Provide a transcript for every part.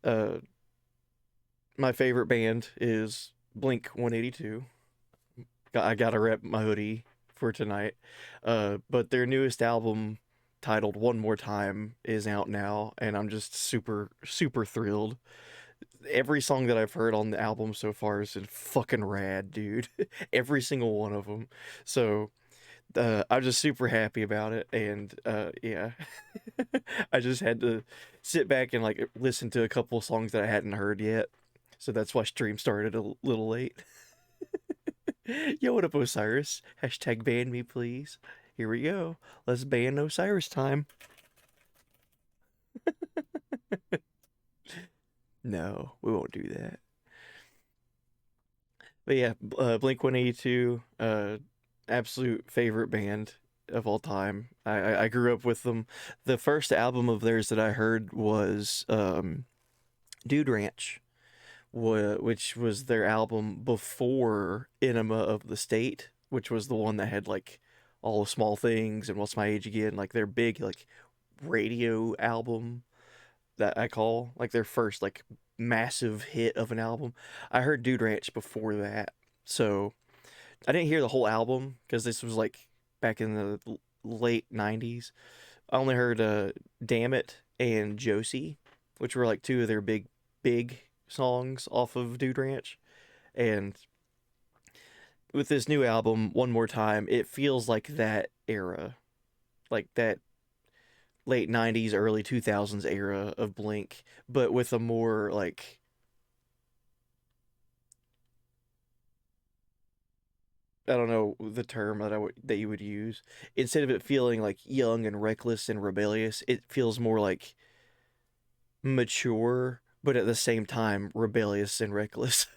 Uh, my favorite band is Blink 182. I gotta rep my hoodie for tonight. But their newest album, titled One More Time, is out now, and I'm just super, super thrilled. Every song that I've heard on the album so far has been fucking rad, dude. Every single one of them. So, I'm just super happy about it, and yeah, I just had to sit back and like listen to a couple of songs that I hadn't heard yet. So that's why stream started a little late. Yo, what up, Osiris? Hashtag ban me, please. Here we go. Let's ban Osiris time. No, we won't do that. But yeah, Blink 182, absolute favorite band of all time. I grew up with them. The first album of theirs that I heard was Dude Ranch, which was their album before Enema of the State, which was the one that had like all the small things and What's My Age Again, like their big like radio album that I call like their first like massive hit of an album. I heard Dude Ranch before that, so I didn't hear the whole album because this was like back in the late '90s. I only heard "Damn It" and "Josie," which were like two of their big songs off of Dude Ranch. And with this new album, One More Time, it feels like that era, like that late '90s, early 2000s era of Blink, but with a more like I don't know the term that you would use. Instead of it feeling like young and reckless and rebellious, it feels more like mature, but at the same time rebellious and reckless.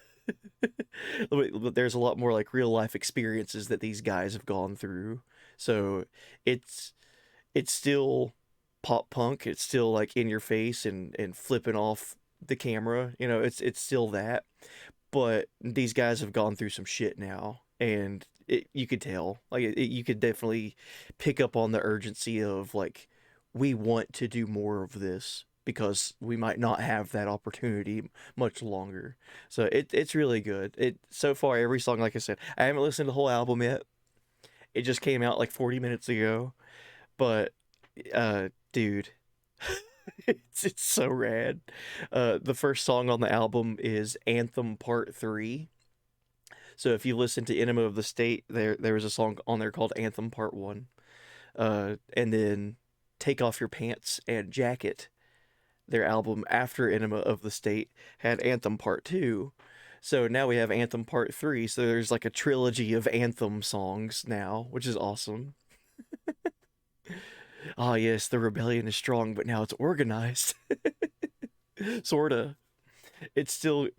But there's a lot more like real life experiences that these guys have gone through. So it's it's still pop punk. It's still like in your face and flipping off the camera. You know, it's still that. But these guys have gone through some shit now, and you could tell. Like you could definitely pick up on the urgency of like we want to do more of this because we might not have that opportunity much longer. So it's really good. It so far every song, like I said, I haven't listened to the whole album yet. It just came out like 40 minutes ago, but dude, it's so rad. The first song on the album is Anthem Part 3. So if you listen to Enema of the State, there was a song on there called Anthem Part 1. And then Take Off Your Pants and Jacket, their album after Enema of the State, had Anthem Part 2. So now we have Anthem Part 3. So there's like a trilogy of Anthem songs now, which is awesome. Ah, yes, the rebellion is strong, but now it's organized. Sorta. It's still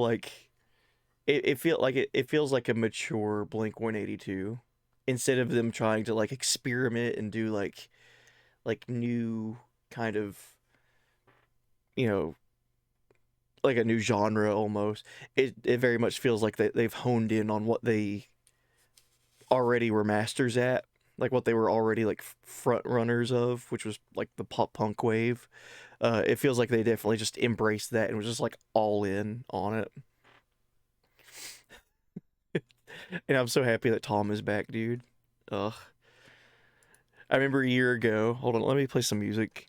like it feels like a mature Blink 182 instead of them trying to like experiment and do like new kind of, you know, like a new genre almost. It very much feels like they've honed in on what they already were masters at, like what they were already like front runners of, which was like the pop punk wave. It feels like they definitely just embraced that and was just like all in on it. And I'm so happy that Tom is back, dude. Ugh. I remember a year ago. Hold on, let me play some music.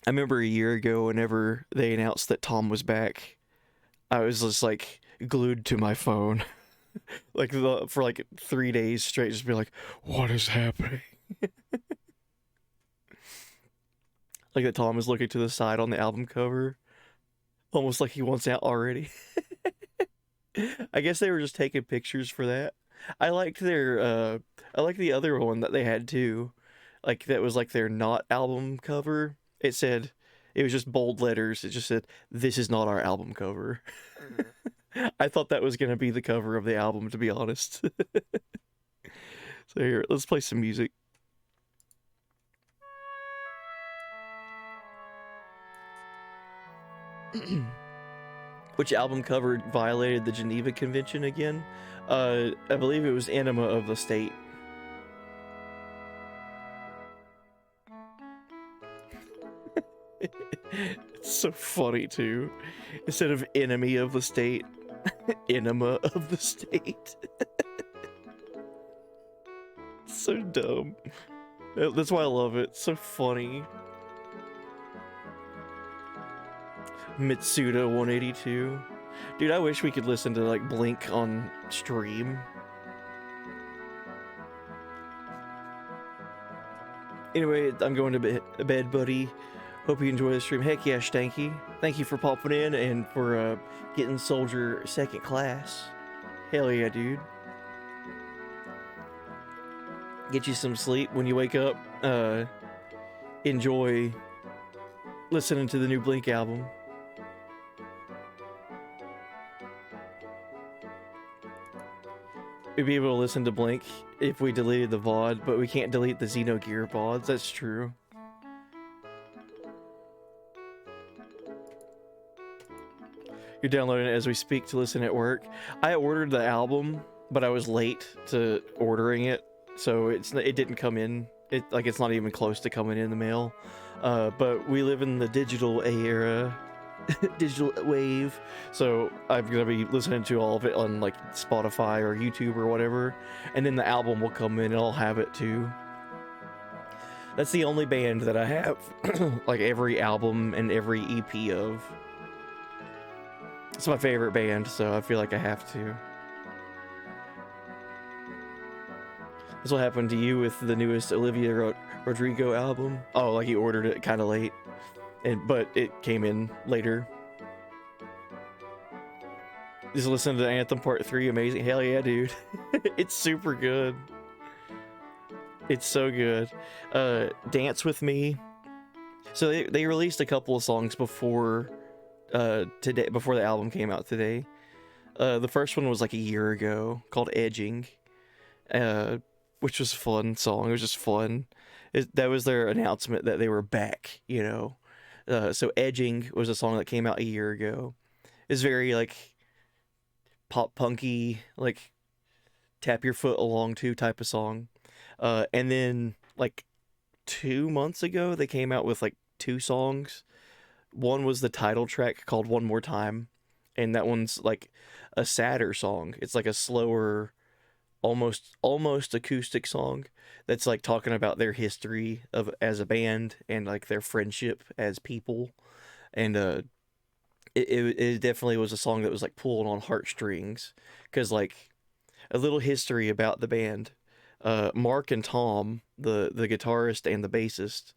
I remember a year ago, whenever they announced that Tom was back, I was just like glued to my phone, like for like 3 days straight, just be like, "What is happening?" Like that Tom is looking to the side on the album cover, almost like he wants out already. I guess they were just taking pictures for that. I liked their I like the other one that they had too. Like that was like their not album cover. It was just bold letters. It just said this is not our album cover. I thought that was going to be the cover of the album, to be honest. So here, let's play some music. Which album cover violated the Geneva Convention again? I believe it was Enema of the State. So funny too. Instead of enemy of the state, enema of the state. So dumb. That's why I love it. So funny. Mitsuda 182. Dude, I wish we could listen to like Blink on stream. Anyway, I'm going to bed, buddy. Hope you enjoy the stream. Heck yeah, Stanky. Thank you for popping in and for getting Soldier second class. Hell yeah, dude. Get you some sleep when you wake up. Enjoy listening to the new Blink album. We'd be able to listen to Blink if we deleted the VOD, but we can't delete the Xenogears VODs. That's true. You're downloading it as we speak to listen at work. I ordered the album, but I was late to ordering it, so it didn't come in. It's not even close to coming in the mail. But we live in the digital era. Digital wave, so I'm gonna be listening to all of it on like Spotify or YouTube or whatever, and then the album will come in and I'll have it too. That's the only band that I have like every album and every EP of. It's my favorite band, so I feel like I have to. This will happen to you with the newest Olivia Rodrigo album. Oh, like you ordered it kind of late. But it came in later. Just listen to Anthem Part 3, amazing. Hell yeah, dude. It's super good. It's so good. Dance With Me. So they released a couple of songs before today, before the album came out today. The first one was like a year ago, called Edging, which was a fun song. It was just fun. That was their announcement that they were back, you know. So Edging was a song that came out a year ago. It's very like pop punky, like tap your foot along to type of song. And then like 2 months ago, they came out with like 2 songs. One was the title track called One More Time, and that one's like a sadder song. It's like a slower, almost acoustic song that's like talking about their history of as a band and like their friendship as people. And it definitely was a song that was like pulling on heartstrings, because like a little history about the band. Mark and Tom, the guitarist and the bassist,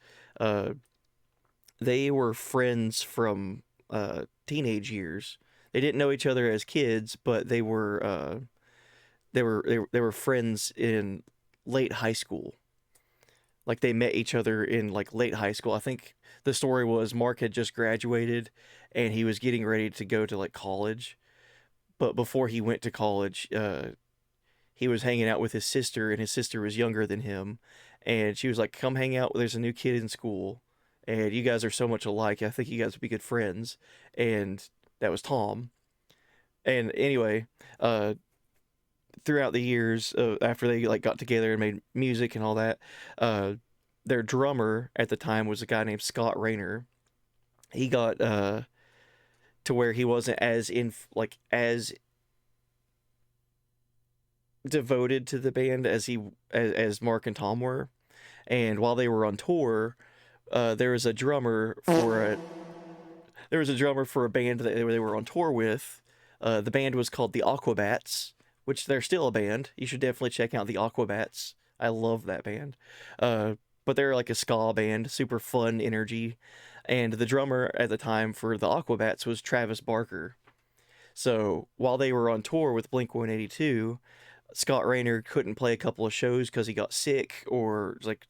they were friends from teenage years. They didn't know each other as kids, but they were friends in late high school. Like they met each other in like late high school. I think the story was Mark had just graduated and he was getting ready to go to like college. But before he went to college, he was hanging out with his sister, and his sister was younger than him. And she was like, "Come hang out. There's a new kid in school, and you guys are so much alike. I think you guys would be good friends." And that was Tom. And anyway, throughout the years after they like got together and made music and all that, their drummer at the time was a guy named Scott Rayner. He got to where he wasn't as devoted to the band as Mark and Tom were. And while they were on tour, there was a drummer for a band that they were on tour with. The band was called the Aquabats, which they're still a band. You should definitely check out the Aquabats. I love that band. But they're like a ska band, super fun energy. And the drummer at the time for the Aquabats was Travis Barker. So while they were on tour with Blink-182, Scott Rayner couldn't play a couple of shows because he got sick or like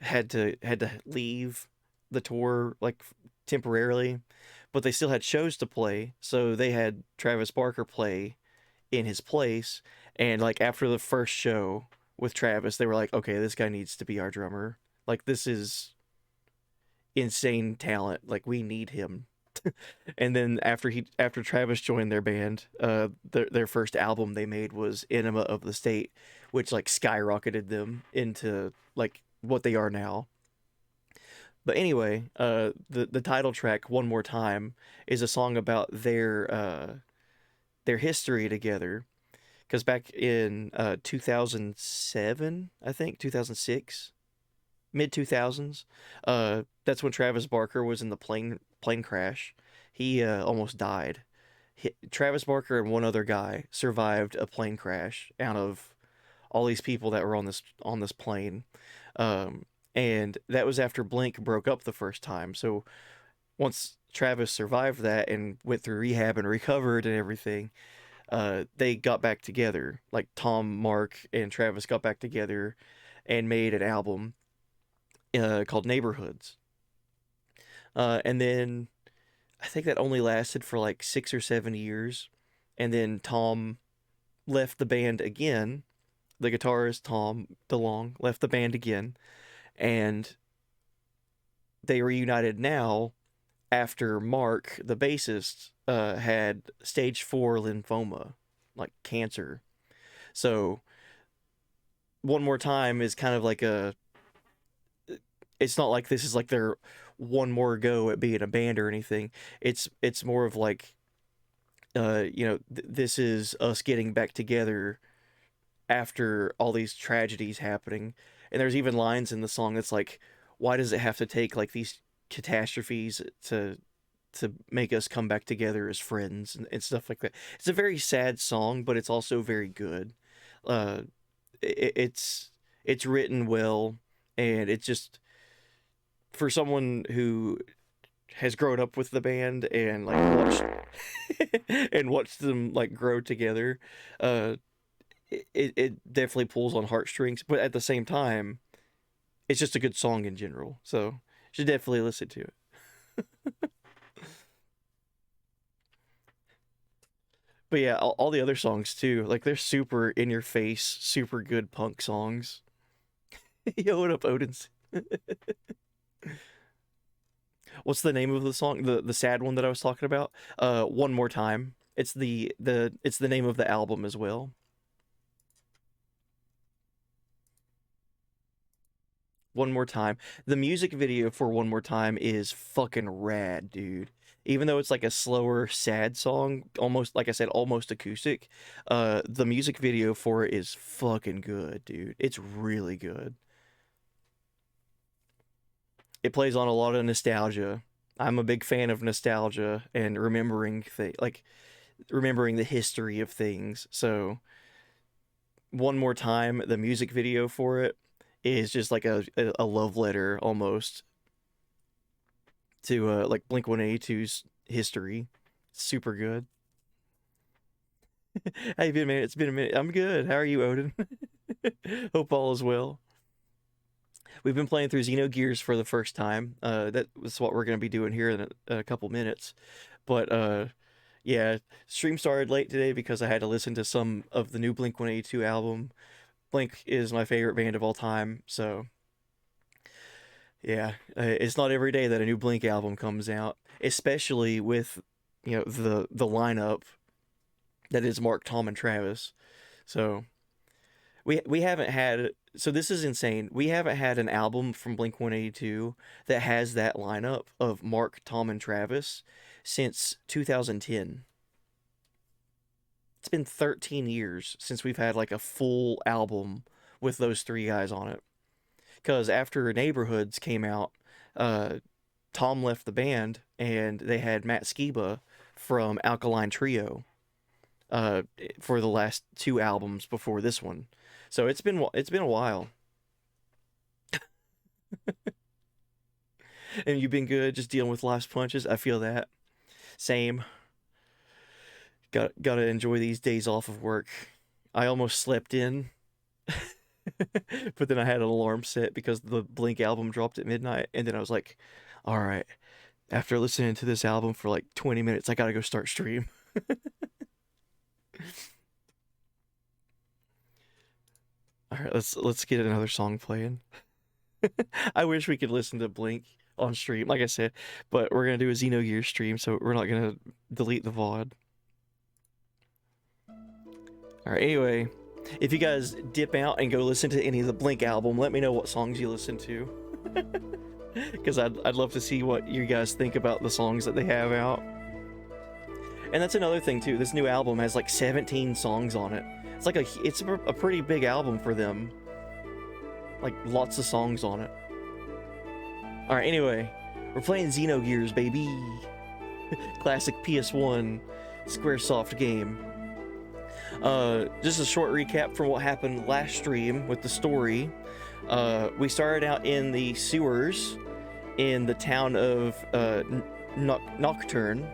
had to leave the tour like temporarily, but they still had shows to play, so they had Travis Barker play in his place. And like after the first show with Travis, they were like, okay, this guy needs to be our drummer. Like, this is insane talent. Like, we need him. And then after Travis joined their band, their first album they made was Enema of the State, which like skyrocketed them into like what they are now. But anyway, the title track "One More Time" is a song about their history together. Because back in 2007, I think 2006, mid 2000s, that's when Travis Barker was in the plane crash. He almost died. Travis Barker and one other guy survived a plane crash out of all these people that were on this plane. And that was after Blink broke up the first time. So once Travis survived that and went through rehab and recovered and everything, they got back together. Like Tom, Mark, and Travis got back together and made an album called Neighborhoods. And then I think that only lasted for like 6 or 7 years. And then Tom left the band again. The guitarist, Tom DeLonge, left the band again. And they reunited now after Mark, the bassist, had stage 4 lymphoma, like cancer. So One More Time is kind of like a. It's not like this is like their one more go at being a band or anything. It's more of like, this is us getting back together after all these tragedies happening. And there's even lines in the song that's like, why does it have to take like these catastrophes to make us come back together as friends and stuff like that. It's a very sad song, but it's also very good. Uh, it's written well, and it's just for someone who has grown up with the band and like watched and watched them like grow together. Uh, it definitely pulls on heartstrings, but at the same time, it's just a good song in general. So you should definitely listen to it. But yeah, all the other songs too, like they're super in your face, super good punk songs. Yo, what up, Odin's? What's the name of the song? The sad one that I was talking about? One More Time. It's the name of the album as well. One More Time. The music video for One More Time is fucking rad, dude. Even though it's like a slower, sad song, almost like I said, almost acoustic, the music video for it is fucking good, dude. It's really good. It plays on a lot of nostalgia. I'm a big fan of nostalgia and remembering the history of things. So One More Time, the music video for it is just like a love letter almost to like Blink 182's history. Super good. How you been, man? It's been a minute. I'm good. How are you, Odin? Hope all is well. We've been playing through Xenogears for the first time. That's what we're going to be doing here in a couple minutes. But yeah, stream started late today because I had to listen to some of the new Blink 182 album. Blink is my favorite band of all time, so yeah, it's not every day that a new Blink album comes out, especially with the lineup that is Mark, Tom, and Travis. So we haven't had so this is insane. We haven't had an album from Blink 182 that has that lineup of Mark, Tom, and Travis since 2010. It's been 13 years since we've had like a full album with those three guys on it. Because after Neighborhoods came out, uh, Tom left the band and they had Matt Skiba from Alkaline Trio uh, for the last two albums before this one. So it's been a while, and you've been good just dealing with life's punches. I feel that. Same. Gotta enjoy these days off of work. I almost slept in, but then I had an alarm set because the Blink album dropped at midnight, and then I was like, all right, after listening to this album for like 20 minutes, I gotta go start stream. All right, let's get another song playing. I wish we could listen to Blink on stream, like I said, but we're gonna do a Xenogears stream, so we're not gonna delete the VOD. All right. Anyway, if you guys dip out and go listen to any of the Blink album, let me know what songs you listen to. because I'd love to see what you guys think about the songs that they have out. And that's another thing too. This new album has like 17 songs on it. It's like it's a pretty big album for them. Like lots of songs on it. All right. Anyway, we're playing Xenogears, baby. Classic PS1 SquareSoft game. Just a short recap from what happened last stream with the story. We started out in the sewers in the town of Nocturne,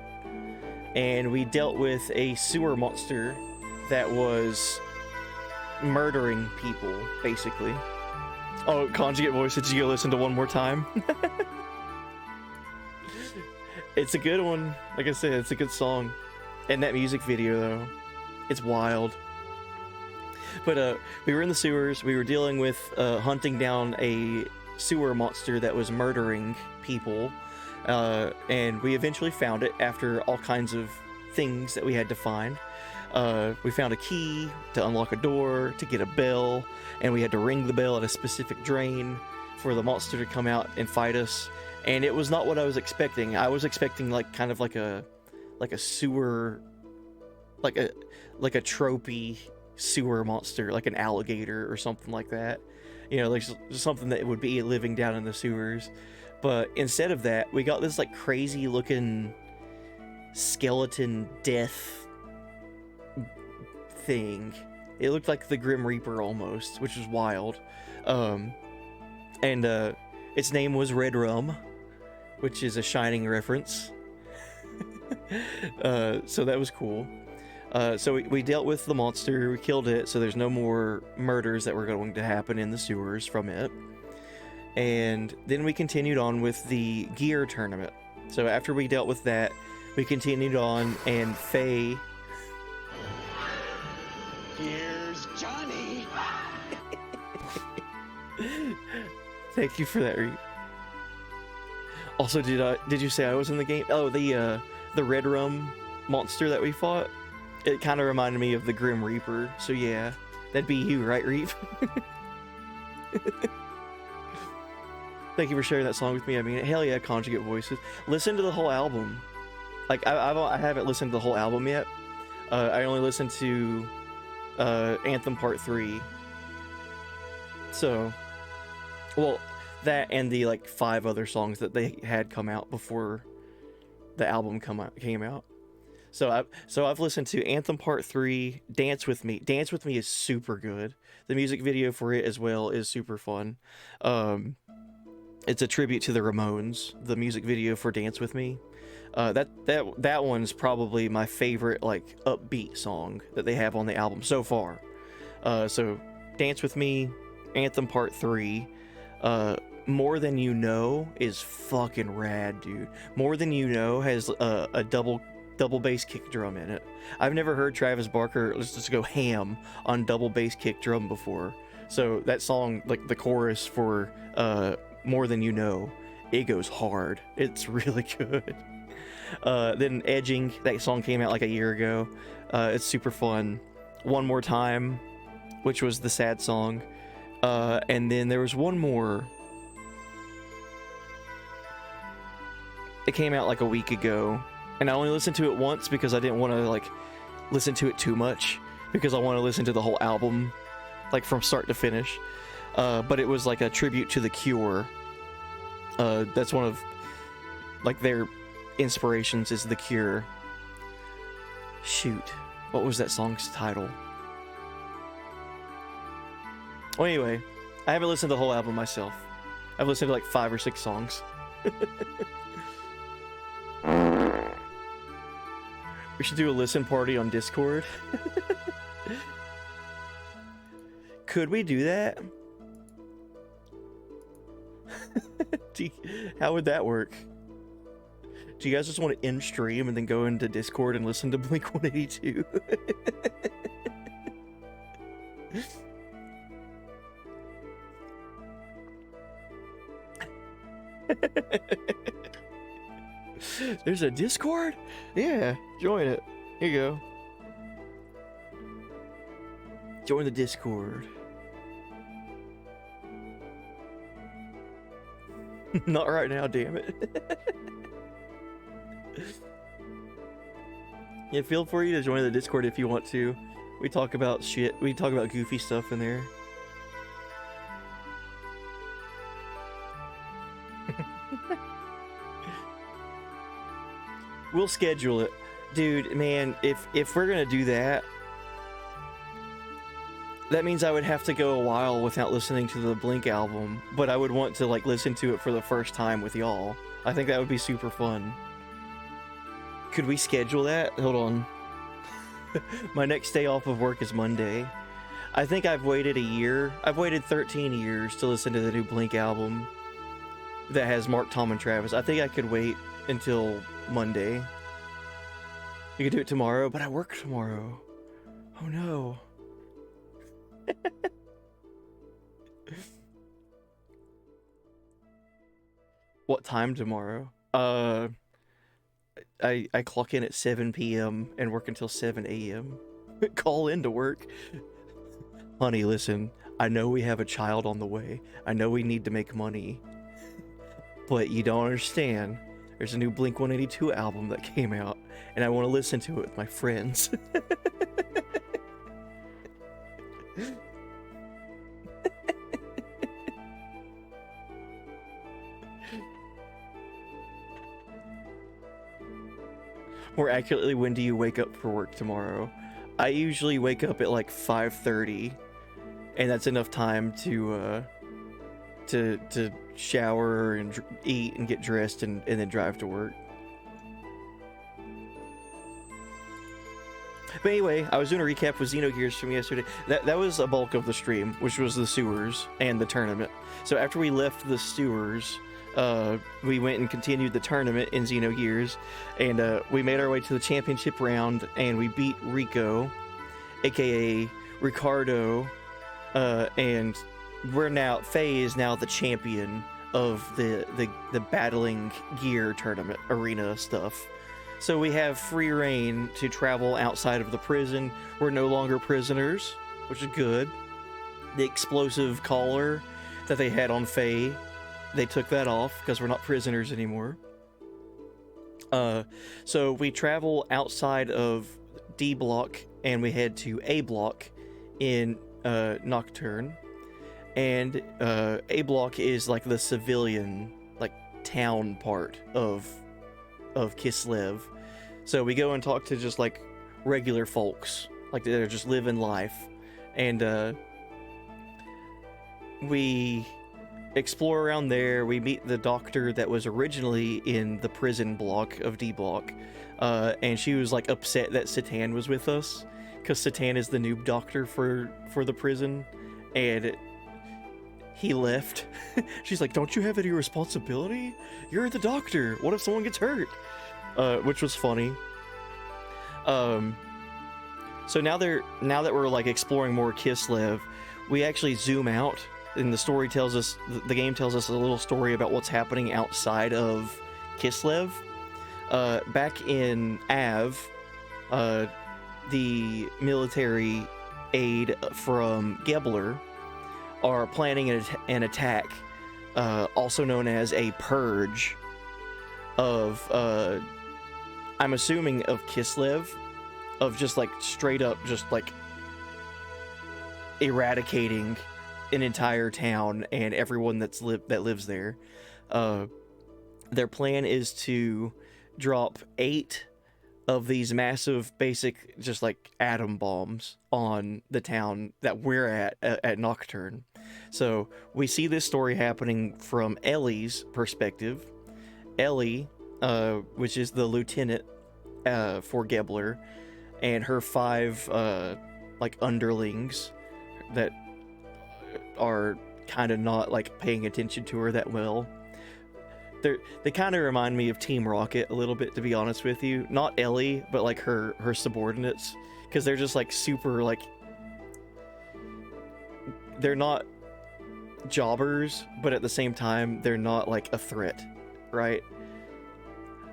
and we dealt with a sewer monster that was murdering people, basically. Oh, Conjugate Voice, did you go listen to one more time? It's a good one. Like I said, it's a good song. And that music video, though, it's wild. But we were in the sewers. We were dealing with hunting down a sewer monster that was murdering people. And we eventually found it after all kinds of things that we had to find. We found a key to unlock a door, to get a bell, and we had to ring the bell at a specific drain for the monster to come out and fight us. And it was not what I was expecting. I was expecting like kind of like a sewer, like a tropey sewer monster, like an alligator or something like that. You know, like something that would be living down in the sewers. But instead of that, we got this like crazy looking skeleton death thing. It looked like the Grim Reaper almost, which was wild. And its name was Red Rum, which is a Shining reference. So that was cool. So we dealt with the monster, we killed it, so there's no more murders that were going to happen in the sewers from it. And then we continued on with the gear tournament. So after we dealt with that, we continued on, and Faye... Here's Johnny! Thank you for that, Reed. Also, did you say I was in the game? Oh, the Red Rum monster that we fought? It kind of reminded me of the Grim Reaper, so yeah. That'd be you, right, Reeve? Thank you for sharing that song with me. I mean, hell yeah, Conjugate Voices. Listen to the whole album. Like, I haven't listened to the whole album yet. I only listened to Anthem Part 3. So, well, that and the, like, 5 other songs that they had come out before the album came out. So I've listened to Anthem Part 3, Dance With Me. Dance With Me is super good. The music video for it as well is super fun. It's a tribute to the Ramones, the music video for Dance With Me. That one's probably my favorite, like, upbeat song that they have on the album so far. So Dance With Me, Anthem Part 3, More Than You Know is fucking rad, dude. More Than You Know has a double bass kick drum in it. I've never heard Travis Barker just go ham on double bass kick drum before. So that song, like the chorus for More Than You Know, it goes hard. It's really good. Then Edging, that song came out like a year ago. It's super fun. One More Time, which was the sad song. And then there was one more. It came out like a week ago. And I only listened to it once because I didn't want to, like, listen to it too much. Because I want to listen to the whole album, like, from start to finish. But it was, like, a tribute to The Cure. That's one of, like, their inspirations is The Cure. Shoot. What was that song's title? Well, anyway, I haven't listened to the whole album myself. I've listened to, like, 5 or 6 songs. We should do a listen party on Discord. Could we do that? How would that work? Do you guys just want to end stream and then go into Discord and listen to Blink-182? There's a Discord? Yeah, join it. Here you go. Join the Discord. Not right now, damn it. Yeah, feel free to join the Discord if you want to. We talk about shit. We talk about goofy stuff in there. We'll schedule it. Dude, man, if we're gonna do that, that means I would have to go a while without listening to the Blink album, but I would want to like listen to it for the first time with y'all. I think that would be super fun. Could we schedule that? Hold on. My next day off of work is Monday. I think I've waited a year. I've waited 13 years to listen to the new Blink album that has Mark, Tom, and Travis. I think I could wait until Monday. You could do it tomorrow, but I work tomorrow. Oh no. What time tomorrow? I clock in at 7 p.m. and work until 7 a.m. Call in to work. Honey, listen, I know we have a child on the way. I know we need to make money. But you don't understand. There's a new Blink-182 album that came out, and I want to listen to it with my friends. More accurately, when do you wake up for work tomorrow? I usually wake up at like 5:30, and that's enough time to shower and eat and get dressed and then drive to work. But anyway, I was doing a recap with Xenogears from yesterday. That was a bulk of the stream, which was the sewers and the tournament. So after we left the sewers, we went and continued the tournament in Xenogears, and we made our way to the championship round, and we beat Rico, aka Ricardo, and Faye is now the champion of the battling gear tournament arena stuff. So we have free reign to travel outside of the prison. We're no longer prisoners, which is good. The explosive collar that they had on Faye, they took that off because we're not prisoners anymore. So we travel outside of D block and we head to A block in Nocturne. And A block is like the civilian, like town part of Kislev. So we go and talk to just like regular folks, like they're just living life, and we explore around there. We meet the doctor that was originally in the prison block of D block, and she was like upset that Satan was with us because Satan is the noob doctor for the prison, and he left. She's like, don't you have any responsibility? You're the doctor. What if someone gets hurt? Which was funny. So now that we're like exploring more Kislev, we actually zoom out, and the story tells us, the game tells us a little story about what's happening outside of Kislev. Back in Av, the military aid from Gebler are planning an attack, also known as a purge of, I'm assuming of Kislev, of just like straight up just like eradicating an entire town and everyone that lives there. Their plan is to drop 8 of these massive basic just like atom bombs on the town that we're at Nocturne. So we see this story happening from Ellie's perspective. Ellie, which is the lieutenant for Gebler, and her 5 like underlings that are kind of not like paying attention to her that well. They kind of remind me of Team Rocket a little bit, to be honest with you. Not Ellie, but like her subordinates, because they're just like super like, they're not jobbers, but at the same time they're not like a threat, right?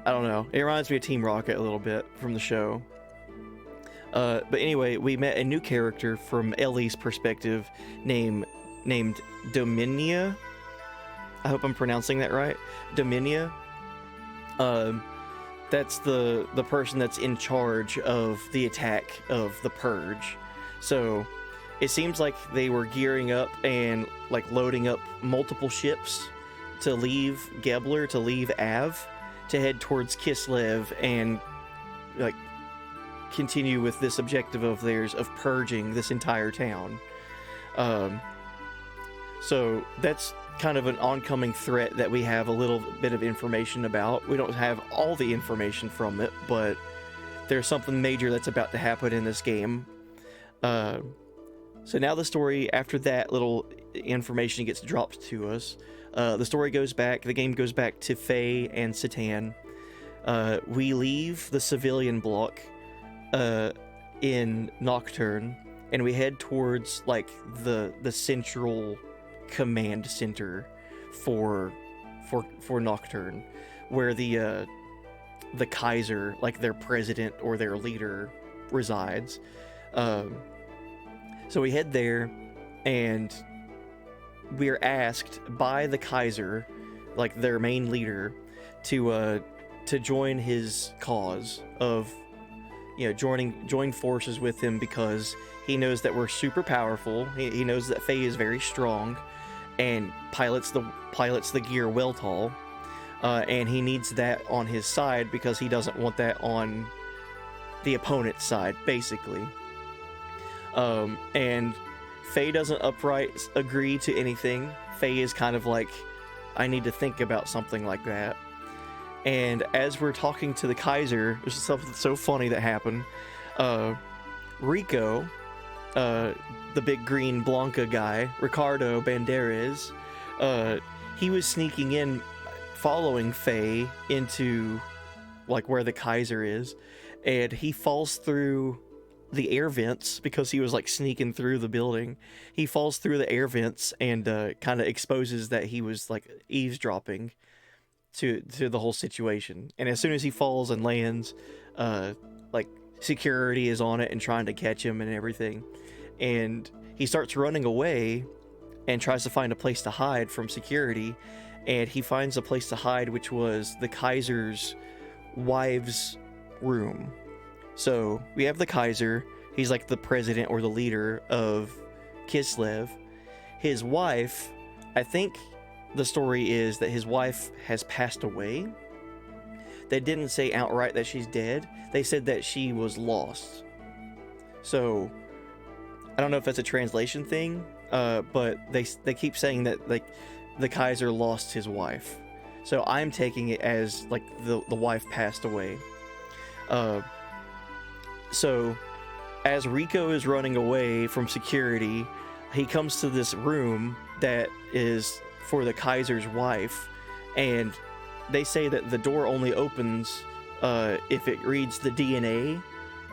I don't know. It reminds me of Team Rocket a little bit from the show. But anyway, we met a new character from Ellie's perspective named Dominia. I hope I'm pronouncing that right. Dominia. Um, that's the person that's in charge of the attack of the Purge. So it seems like they were gearing up and like loading up multiple ships to leave Gebler, to leave Av, to head towards Kislev and like continue with this objective of theirs of purging this entire town. So that's kind of an oncoming threat that we have a little bit of information about. We don't have all the information from it, but there's something major that's about to happen in this game. So now the story, after that little information gets dropped to us, the game goes back to Faye and Satan. We leave the civilian block in Nocturne, and we head towards like the central command center for Nocturne, where the Kaiser, like their president or their leader, resides. So we head there, and we're asked by the Kaiser, like their main leader, to join his cause of, you know, join forces with him, because he knows that we're super powerful. He knows that Faye is very strong and pilots the gear well tall, and he needs that on his side because he doesn't want that on the opponent's side, basically. And Faye doesn't outright agree to anything. Faye is kind of like, I need to think about something like that. And as we're talking to the Kaiser, there's something so funny that happened. Rico, the big green Blanca guy, Ricardo Banderas, he was sneaking in, following Faye into like where the Kaiser is, and he falls through the air vents because he was like sneaking through the building. He falls through the air vents and kind of exposes that he was like eavesdropping to the whole situation. And as soon as he falls and lands, like security is on it and trying to catch him and everything. And he starts running away and tries to find a place to hide from security. And he finds a place to hide, which was the Kaiser's wife's room. So we have the Kaiser. He's like the president or the leader of Kislev. His wife, I think the story is that his wife has passed away. They didn't say outright that she's dead. They said that she was lost. So I don't know if that's a translation thing, but they keep saying that like the Kaiser lost his wife. So I'm taking it as like the wife passed away. So as Rico is running away from security, he comes to this room that is for the Kaiser's wife, and they say that the door only opens if it reads the DNA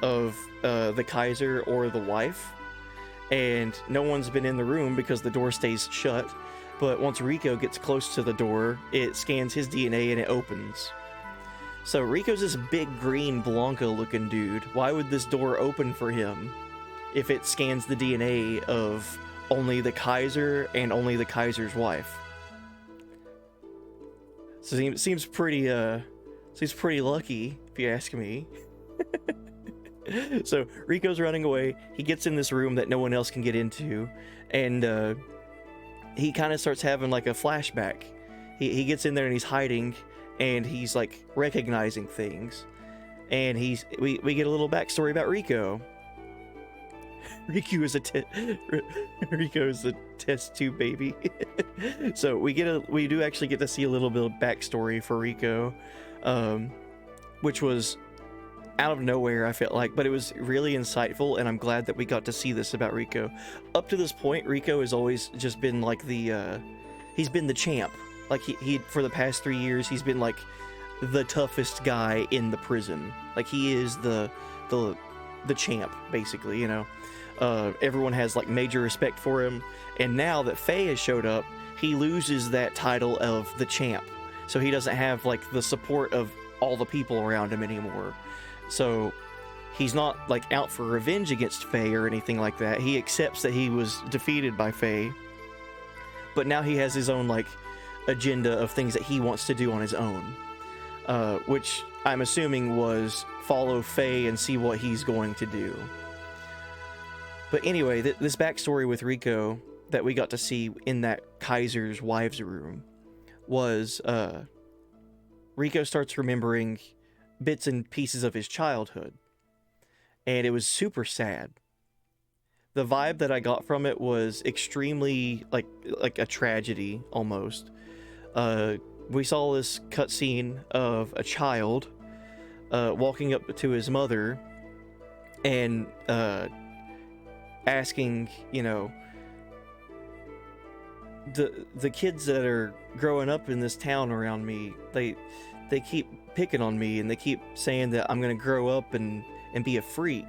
of the Kaiser or the wife. And no one's been in the room because the door stays shut. But once Rico gets close to the door, it scans his DNA and it opens. So Rico's this big green Blanca looking dude. Why would this door open for him if it scans the DNA of only the Kaiser and only the Kaiser's wife? So it seems pretty lucky, if you ask me. So Rico's running away. He gets in this room that no one else can get into, and he kind of starts having like a flashback. He gets in there and he's hiding, and he's like recognizing things, and we get a little backstory about Rico. Rico is a test tube baby. So we do actually get to see a little bit of backstory for Rico, which was out of nowhere, I felt like, but it was really insightful, and I'm glad that we got to see this about Rico. Up to this point, Rico has always just been like he's been the champ. Like he for the past 3 years, he's been like the toughest guy in the prison. Like he is the champ, basically, you know. Everyone has like major respect for him, and now that Faye has showed up, he loses that title of the champ. So he doesn't have like the support of all the people around him anymore. So he's not like out for revenge against Faye or anything like that. He accepts that he was defeated by Faye, but now he has his own like agenda of things that he wants to do on his own, which I'm assuming was follow Faye and see what he's going to do. But anyway, this backstory with Rico that we got to see in that Kaiser's wives' room was Rico starts remembering bits and pieces of his childhood, and it was super sad. The vibe that I got from it was extremely like a tragedy almost. We saw this cutscene of a child walking up to his mother and asking, you know, the kids that are growing up in this town around me, they keep picking on me, and they keep saying that I'm gonna grow up and be a freak.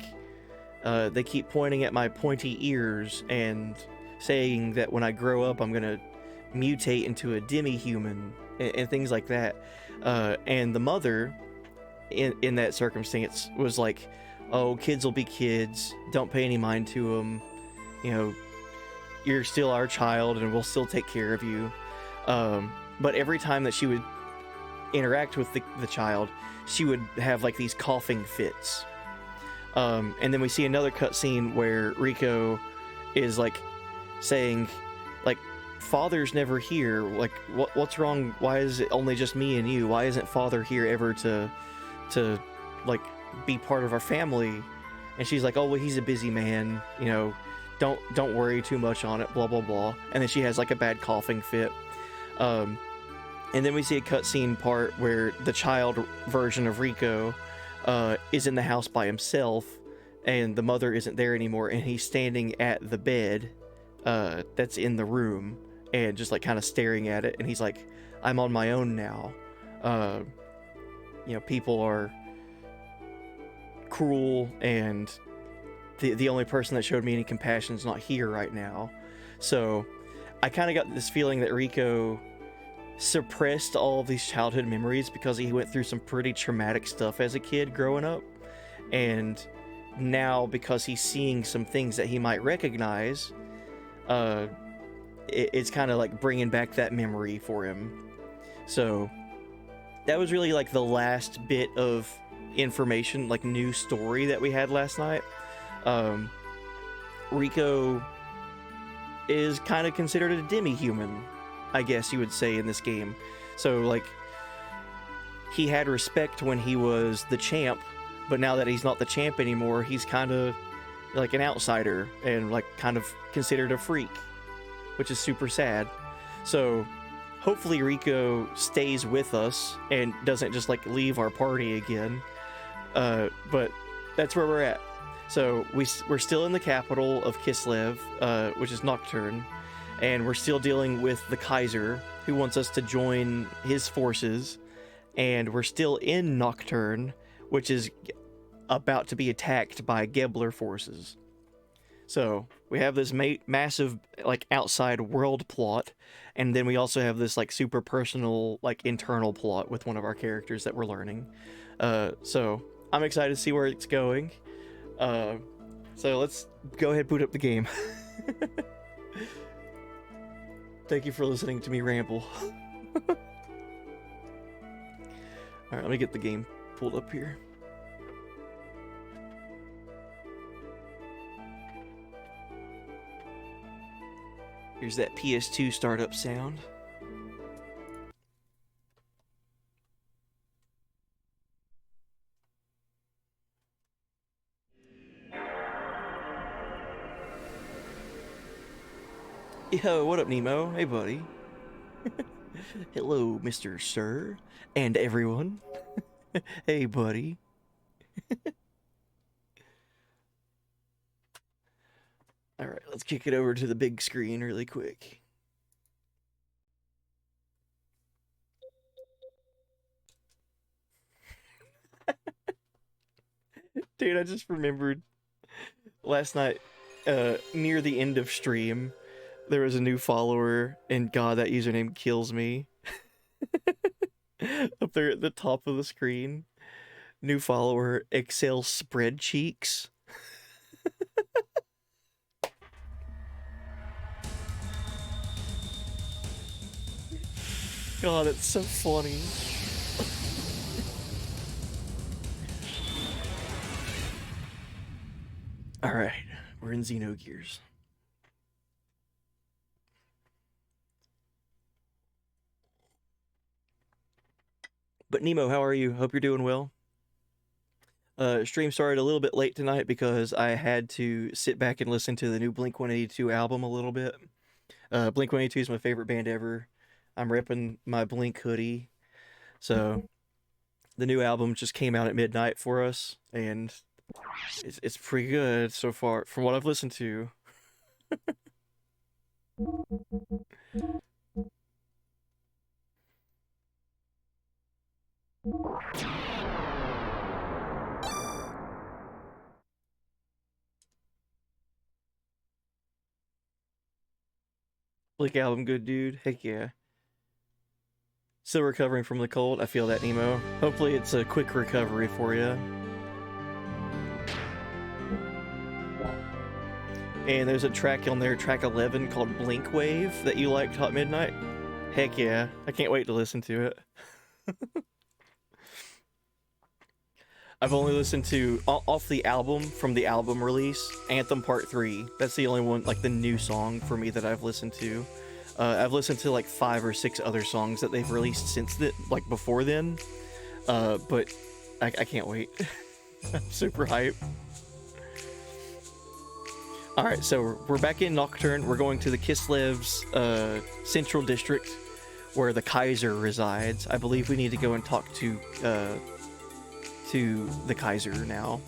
They keep pointing at my pointy ears and saying that when I grow up I'm gonna mutate into a demi-human and things like that. And the mother in that circumstance was like, oh, kids will be kids, don't pay any mind to them, you know, you're still our child and we'll still take care of you. But every time that she would interact with the child, she would have like these coughing fits. And then we see another cutscene where Rico is like saying, like, Father's never here, like what's wrong, why is it only just me and you, why isn't Father here ever to like be part of our family? And she's like, oh well, he's a busy man, you know, don't worry too much on it, blah blah blah. And then she has like a bad coughing fit. And then we see a cutscene part where the child version of Rico is in the house by himself, and the mother isn't there anymore, and he's standing at the bed that's in the room and just like kind of staring at it, and he's like, I'm on my own now. You know, people are cruel, and the only person that showed me any compassion is not here right now. So I kind of got this feeling that Rico suppressed all of these childhood memories because he went through some pretty traumatic stuff as a kid growing up, and now because he's seeing some things that he might recognize, it's kind of like bringing back that memory for him. So that was really like the last bit of information, like new story that we had last night. Rico is kind of considered a demi-human, I guess you would say, in this game. So like, he had respect when he was the champ, but now that he's not the champ anymore, he's kind of like an outsider and like kind of considered a freak, which is super sad. So hopefully Rico stays with us and doesn't just like leave our party again. But that's where we're at. So we're still in the capital of Kislev, which is Nocturne, and we're still dealing with the Kaiser, who wants us to join his forces, and we're still in Nocturne, which is about to be attacked by Gebler forces. So we have this massive like outside world plot, and then we also have this like super personal like internal plot with one of our characters that we're learning. So I'm excited to see where it's going. So let's go ahead and boot up the game. Thank you for listening to me ramble. Alright, let me get the game pulled up here. Here's that PS2 startup sound. Yo, what up, Nemo? Hey, buddy. Hello, Mr. Sir, and everyone. Hey, buddy. Alright, let's kick it over to the big screen really quick. Dude, I just remembered last night, near the end of stream, there was a new follower, and God, that username kills me. Up there at the top of the screen. New follower, Excel Spread Cheeks. God, it's so funny. All right, we're in Xenogears. But Nemo, how are you? Hope you're doing well. Stream started a little bit late tonight because I had to sit back and listen to the new Blink 182 album a little bit. Blink 182 is my favorite band ever. I'm repping my Blink hoodie. So the new album just came out at midnight for us, and it's pretty good so far from what I've listened to. Blink album, good dude. Heck yeah. Still recovering from the cold. I feel that, Nemo. Hopefully it's a quick recovery for you. And there's a track on there, track 11, called Blink Wave, that you liked, Hot Midnight. Heck yeah. I can't wait to listen to it. I've only listened to, off the album, from the album release, Anthem Part 3. That's the only one, like the new song for me that I've listened to. I've listened to like 5 or 6 other songs that they've released since that, like before then. But I can't wait. I'm super hype. Alright, so we're back in Nocturne. We're going to the Kislev's Central District, where the Kaiser resides. I believe we need to go and talk to the Kaiser now.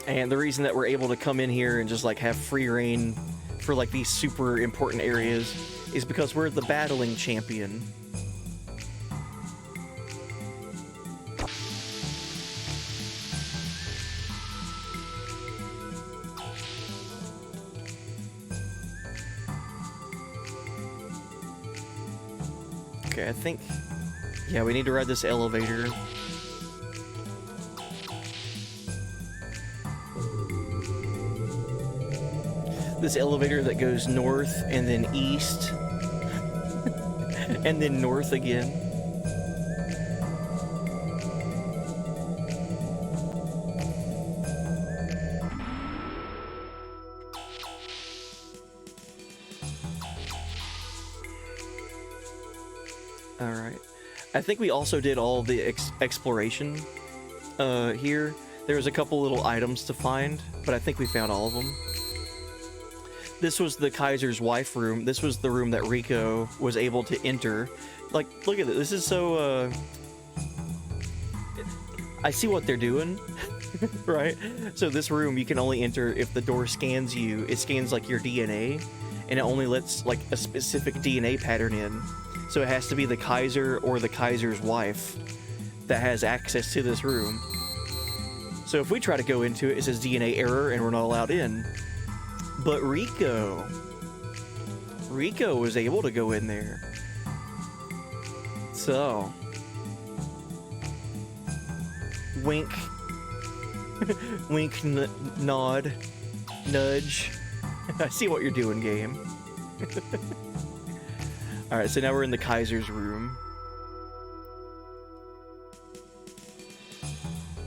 And the reason that we're able to come in here and just like have free reign for like these super important areas is because we're the battling champion. Okay, I think, yeah, we need to ride this elevator. This elevator that goes north and then east and then north again. Alright. I think we also did all the exploration here. There was a couple little items to find, but I think we found all of them. This was the Kaiser's wife room. This was the room that Rico was able to enter. Like, look at it. This is so, I see what they're doing, right? So this room, you can only enter if the door scans you. It scans, like, your DNA, and it only lets, like, a specific DNA pattern in. So it has to be the Kaiser or the Kaiser's wife that has access to this room. So if we try to go into it, it says DNA error, and we're not allowed in. But Rico was able to go in there. So, wink, wink, nod, nudge. I see what you're doing, game. Alright, so now we're in the Kaiser's room.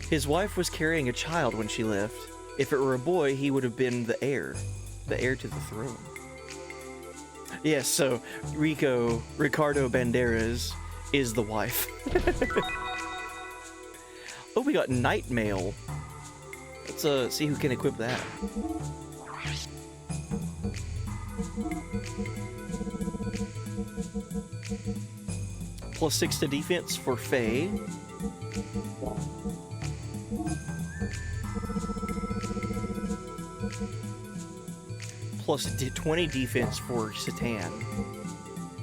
His wife was carrying a child when she left. If it were a boy, he would have been the heir to the throne. Yes, so Ricardo Banderas is the wife. Oh, we got night mail. Let's see who can equip that. +6 to defense for Faye. +20 defense for Satan.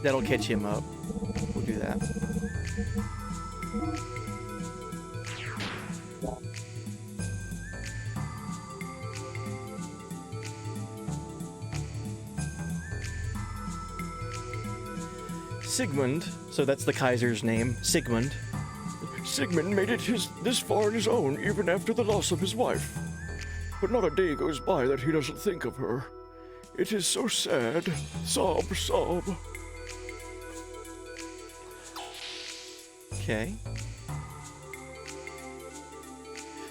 That'll catch him up. We'll do that. Sigmund, so that's the Kaiser's name, Sigmund. Sigmund made it this far on his own, even after the loss of his wife. but not a day goes by that he doesn't think of her. It is so sad. Sob, sob. Okay.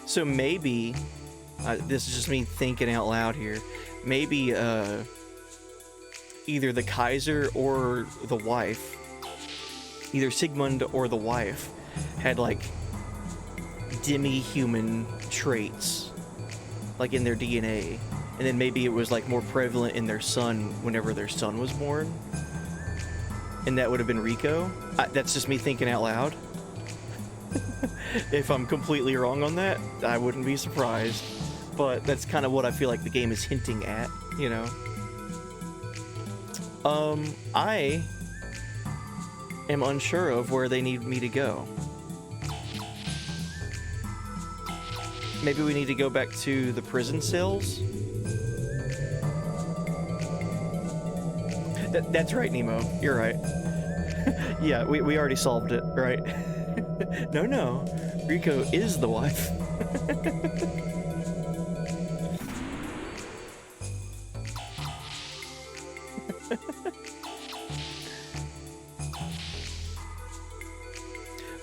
So maybe, this is just me thinking out loud here, maybe either the Kaiser or the wife, either Sigmund or the wife, had like demi-human traits, like in their DNA, and then maybe it was like more prevalent in their son whenever their son was born, and that would have been Rico. That's just me thinking out loud. If I'm completely wrong on that, I wouldn't be surprised, but that's kind of what I feel like the game is hinting at, you know. I am unsure of where they need me to go. Maybe we need to go back to the prison cells? That's right, Nemo. You're right. Yeah, we already solved it, right? No. Rico is the wife.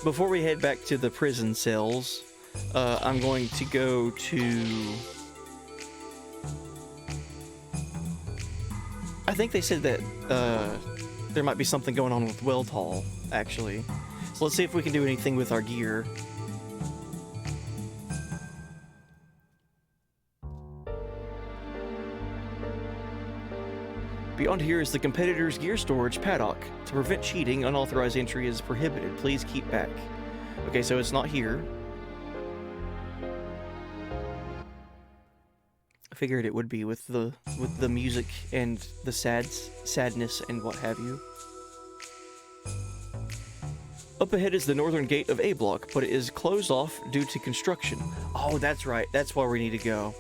Before we head back to the prison cells, I'm going to go to... I think they said that there might be something going on with Welthall, actually. So let's see if we can do anything with our gear. Beyond here is the competitor's gear storage paddock. To prevent cheating, unauthorized entry is prohibited. Please keep back. Okay, so it's not here. I figured it would be with the music and the sadness and what have you. Up ahead is the northern gate of A block, but it is closed off due to construction. Oh, that's right. That's where we need to go.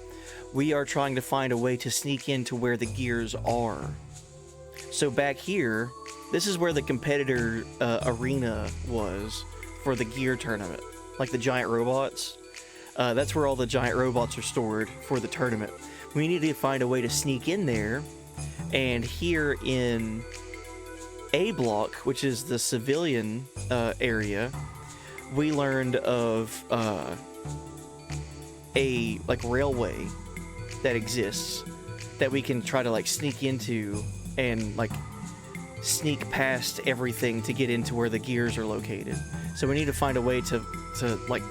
We are trying to find a way to sneak into where the gears are. So back here, this is where the competitor arena was for the gear tournament. Like the giant robots. That's where all the giant robots are stored for the tournament. We need to find a way to sneak in there. And here in A block, which is the civilian area, we learned of a like railway that exists that we can try to like sneak into and like sneak past everything to get into where the gears are located. So we need to find a way to like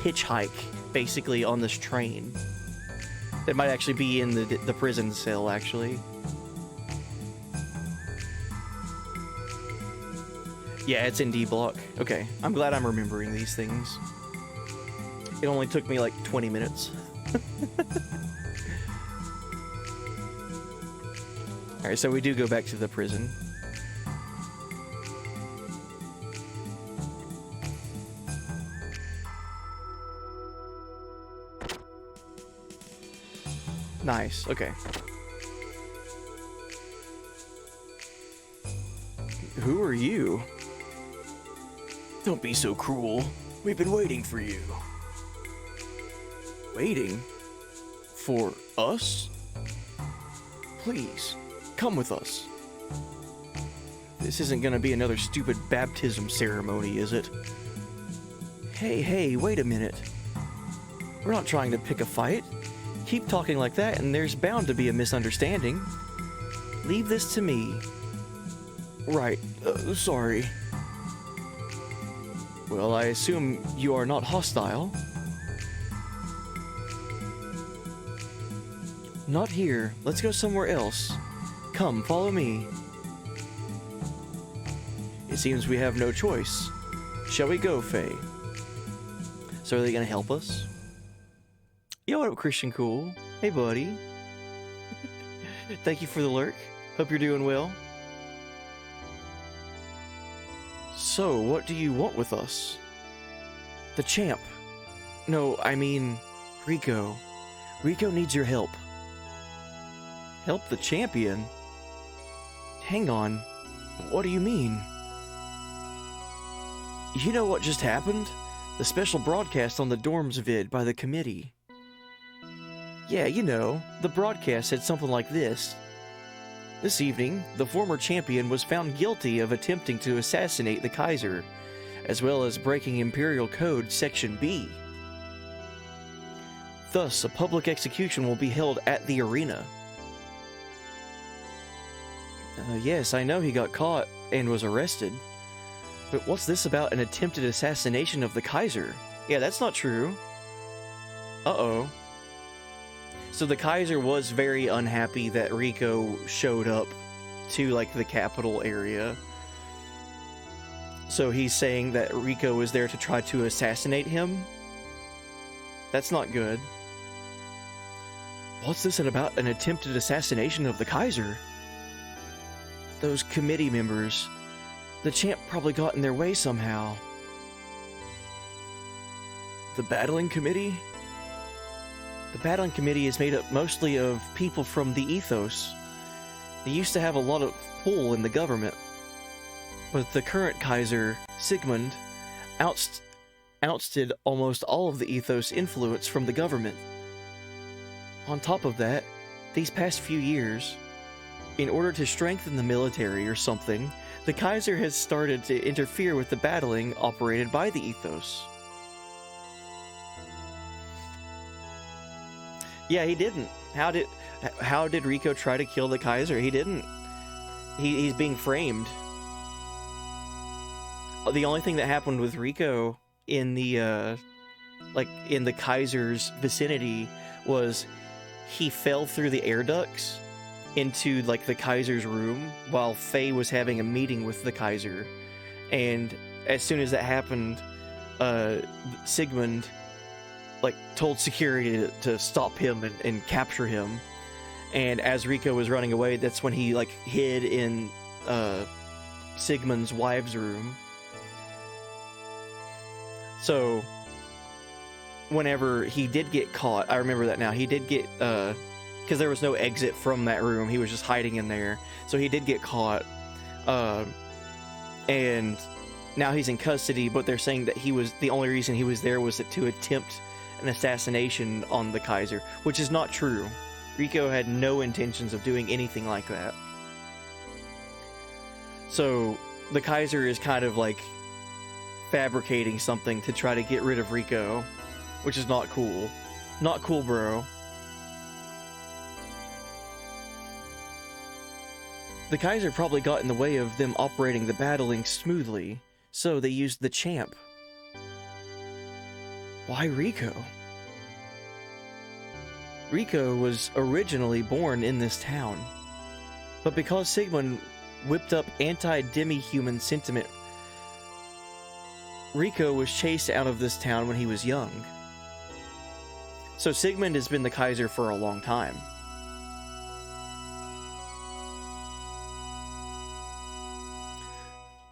hitchhike basically on this train that might actually be in the prison cell actually. Yeah, it's in D block. Okay, I'm glad I'm remembering these things. It only took me like 20 minutes. Alright, so we do go back to the prison. Nice, okay. Who are you? Don't be so cruel. We've been waiting for you. Waiting? For us? Please, come with us. This isn't gonna be another stupid baptism ceremony, is it? Hey, wait a minute. We're not trying to pick a fight. Keep talking like that and there's bound to be a misunderstanding. Leave this to me. Right, sorry. Well, I assume you are not hostile. Not here. Let's go somewhere else. Come, follow me. It seems we have no choice. Shall we go, Faye? So are they gonna help us? Yo, what up, Christian Cool? Hey, buddy. Thank you for the lurk. Hope you're doing well. So, what do you want with us? The champ. No, I mean, Rico. Rico needs your help. Help the champion? Hang on. What do you mean? You know what just happened? The special broadcast on the dorms vid by the committee. Yeah, you know, the broadcast said something like this. This evening, the former champion was found guilty of attempting to assassinate the Kaiser, as well as breaking Imperial Code Section B. Thus, a public execution will be held at the arena. Yes, I know he got caught and was arrested. But what's this about an attempted assassination of the Kaiser? Yeah, that's not true. Uh-oh. So the Kaiser was very unhappy that Rico showed up to, like, the capital area. So he's saying that Rico was there to try to assassinate him? That's not good. What's this about an attempted assassination of the Kaiser? Those committee members. The champ probably got in their way somehow. The battling committee? The battling committee is made up mostly of people from the ethos. They used to have a lot of pull in the government. But the current Kaiser, Sigmund, ousted almost all of the ethos influence from the government. On top of that, these past few years, in order to strengthen the military or something, the Kaiser has started to interfere with the battling operated by the ethos. Yeah, he didn't. How did Rico try to kill the Kaiser? He didn't. He's being framed. The only thing that happened with Rico in the in the Kaiser's vicinity was he fell through the air ducts into, like, the Kaiser's room while Faye was having a meeting with the Kaiser. And as soon as that happened, Sigmund, like, told security to stop him and capture him. And as Rico was running away, that's when he, like, hid in Sigmund's wife's room. So whenever he did get caught, I remember that now, he did get, because there was no exit from that room, he was just hiding in there. So he did get caught, and now he's in custody, but they're saying that the only reason he was there was to attempt an assassination on the Kaiser, which is not true. Rico had no intentions of doing anything like that. So the Kaiser is kind of like fabricating something to try to get rid of Rico, which is not cool. Not cool, bro. The Kaiser probably got in the way of them operating the battling smoothly, so they used the champ. Why Rico? Rico was originally born in this town, but because Sigmund whipped up anti-demi-human sentiment, Rico was chased out of this town when he was young. So Sigmund has been the Kaiser for a long time.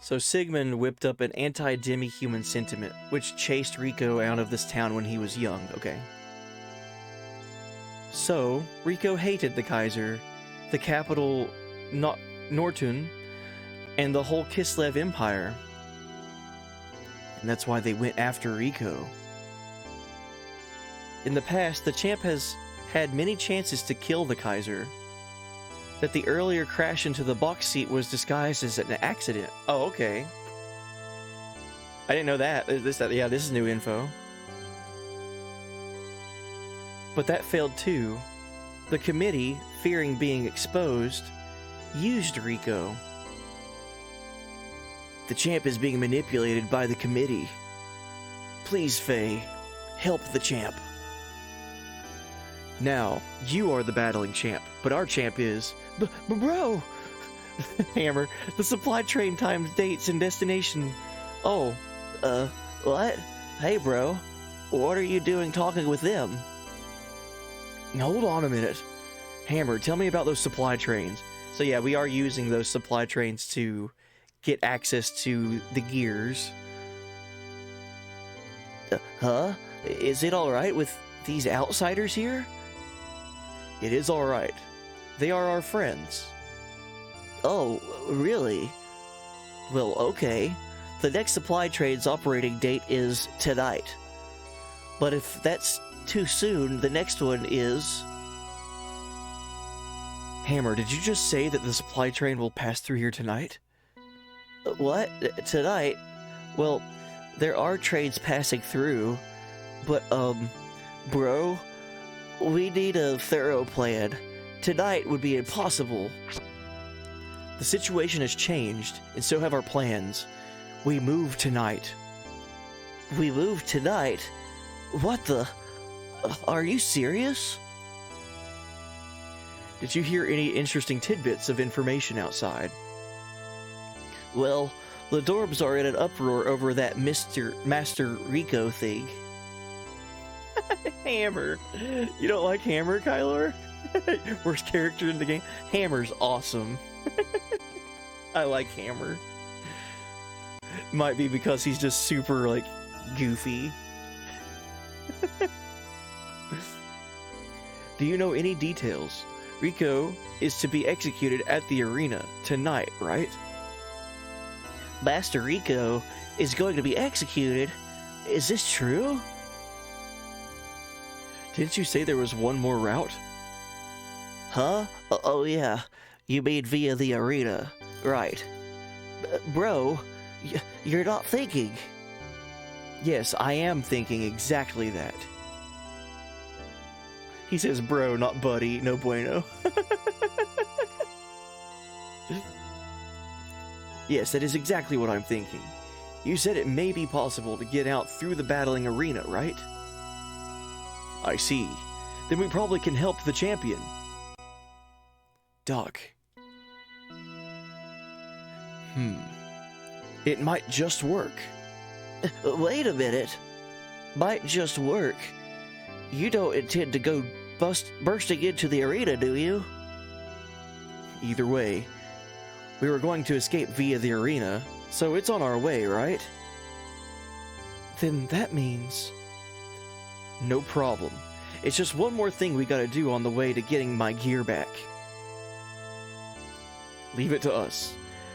So Sigmund whipped up an anti-demi-human sentiment, which chased Rico out of this town when he was young, okay? So, Rico hated the Kaiser, the capital Nortun, and the whole Kislev Empire. And that's why they went after Rico. In the past, the champ has had many chances to kill the Kaiser. That the earlier crash into the box seat was disguised as an accident. Oh, okay. I didn't know that. This is new info. But that failed too. The committee, fearing being exposed, used Rico. The champ is being manipulated by the committee. Please, Faye, help the champ. Now, you are the battling champ, but our champ is... Bro! Hammer, the supply train times, dates, and destination. Oh, what? Hey, bro, what are you doing talking with them? Hold on a minute. Hammer, tell me about those supply trains. So yeah, we are using those supply trains to get access to the gears. Huh? Is it alright with these outsiders here? It is alright. They are our friends. Oh, really? Well, okay. The next supply train's operating date is tonight. But if that's too soon. The next one is... Hammer, did you just say that the supply train will pass through here tonight? What? Tonight? Well, there are trains passing through, but, bro, we need a thorough plan. Tonight would be impossible. The situation has changed, and so have our plans. We move tonight. We move tonight? What the... Are you serious? Did you hear any interesting tidbits of information outside? Well, the Dorbs are in an uproar over that Master Rico thing. Hammer. You don't like Hammer, Kylor? Worst character in the game? Hammer's awesome. I like Hammer. Might be because he's just super, like, goofy. Do you know any details? Rico is to be executed at the arena tonight, right? Master Rico is going to be executed? Is this true? Didn't you say there was one more route? Huh? Oh yeah, you mean via the arena. Right. Bro, you're not thinking. Yes, I am thinking exactly that. He says bro, not buddy, no bueno. Yes, that is exactly what I'm thinking. You said it may be possible to get out through the battling arena, right? I see. Then we probably can help the champion. Doc. It might just work. Wait a minute. Might just work? You don't intend to go bursting into the arena, do you? Either way, we were going to escape via the arena, so it's on our way, right? Then that means... No problem. It's just one more thing we gotta do on the way to getting my gear back. Leave it to us,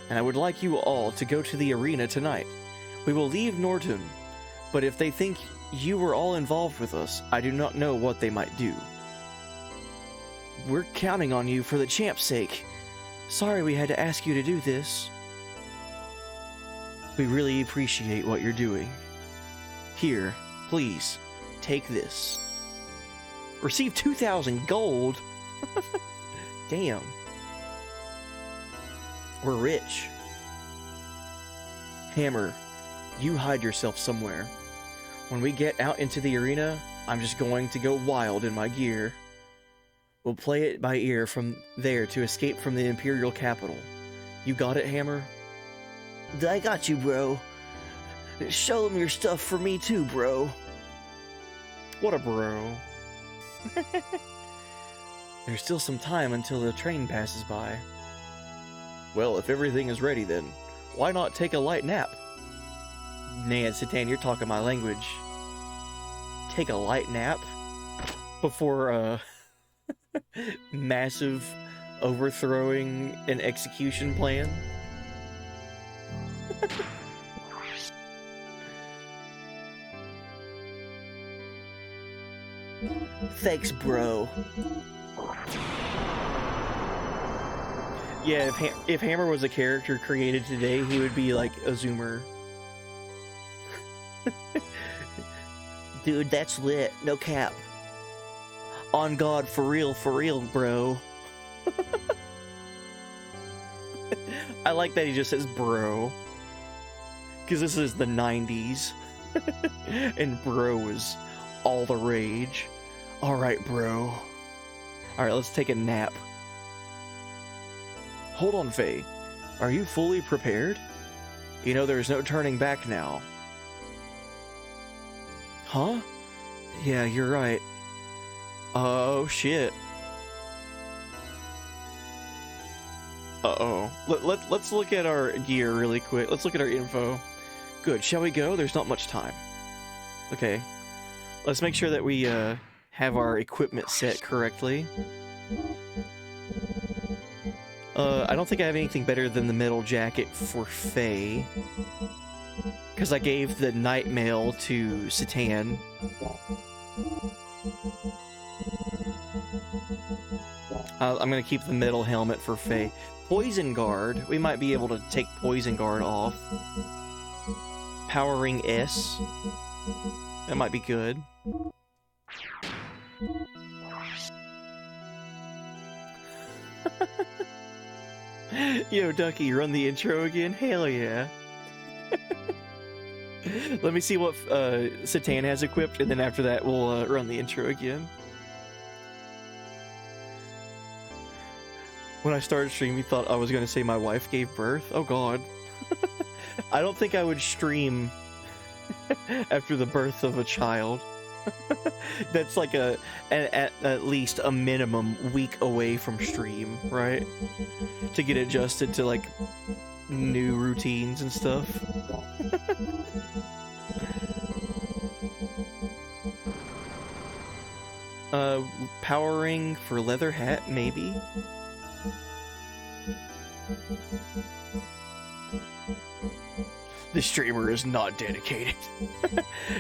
and I would like you all to go to the arena tonight. We will leave Norton, but if they think you were all involved with us, I do not know what they might do. We're counting on you for the champ's sake. Sorry we had to ask you to do this. We really appreciate what you're doing. Here, please, take this. Receive 2,000 gold? Damn. We're rich. Hammer, you hide yourself somewhere. When we get out into the arena, I'm just going to go wild in my gear. We'll play it by ear from there to escape from the Imperial capital. You got it, Hammer? I got you, bro. Show them your stuff for me too, bro. What a bro. There's still some time until the train passes by. Well, if everything is ready then, why not take a light nap? Man, Satan, you're talking my language. Take a light nap? Before, massive overthrowing and execution plan? Thanks, bro. Yeah, if Hammer was a character created today, he would be like a zoomer. Dude, that's lit. No cap. On God, for real, bro. I like that he just says bro. Because this is the 90s. And bro is all the rage. Alright, bro. Alright, let's take a nap. Hold on, Faye. Are you fully prepared? You know there's no turning back now. Huh? Yeah, you're right. Oh, shit. Uh-oh. Let's look at our gear really quick. Let's look at our info. Good. Shall we go? There's not much time. Okay. Let's make sure that we have our equipment set correctly. I don't think I have anything better than the metal jacket for Faye. Because I gave the night mail to Satan. I'm gonna keep the metal helmet for Faye. Poison Guard. We might be able to take Poison Guard off. Powering S. That might be good. Yo, Ducky, run the intro again? Hell yeah. Let me see what Satan has equipped, and then after that we'll run the intro again. When I started streaming, you thought I was going to say my wife gave birth? Oh god. I don't think I would stream after the birth of a child. That's like at least a minimum week away from stream, right? To get adjusted to like new routines and stuff. Powering for leather hat, maybe? This streamer is not dedicated.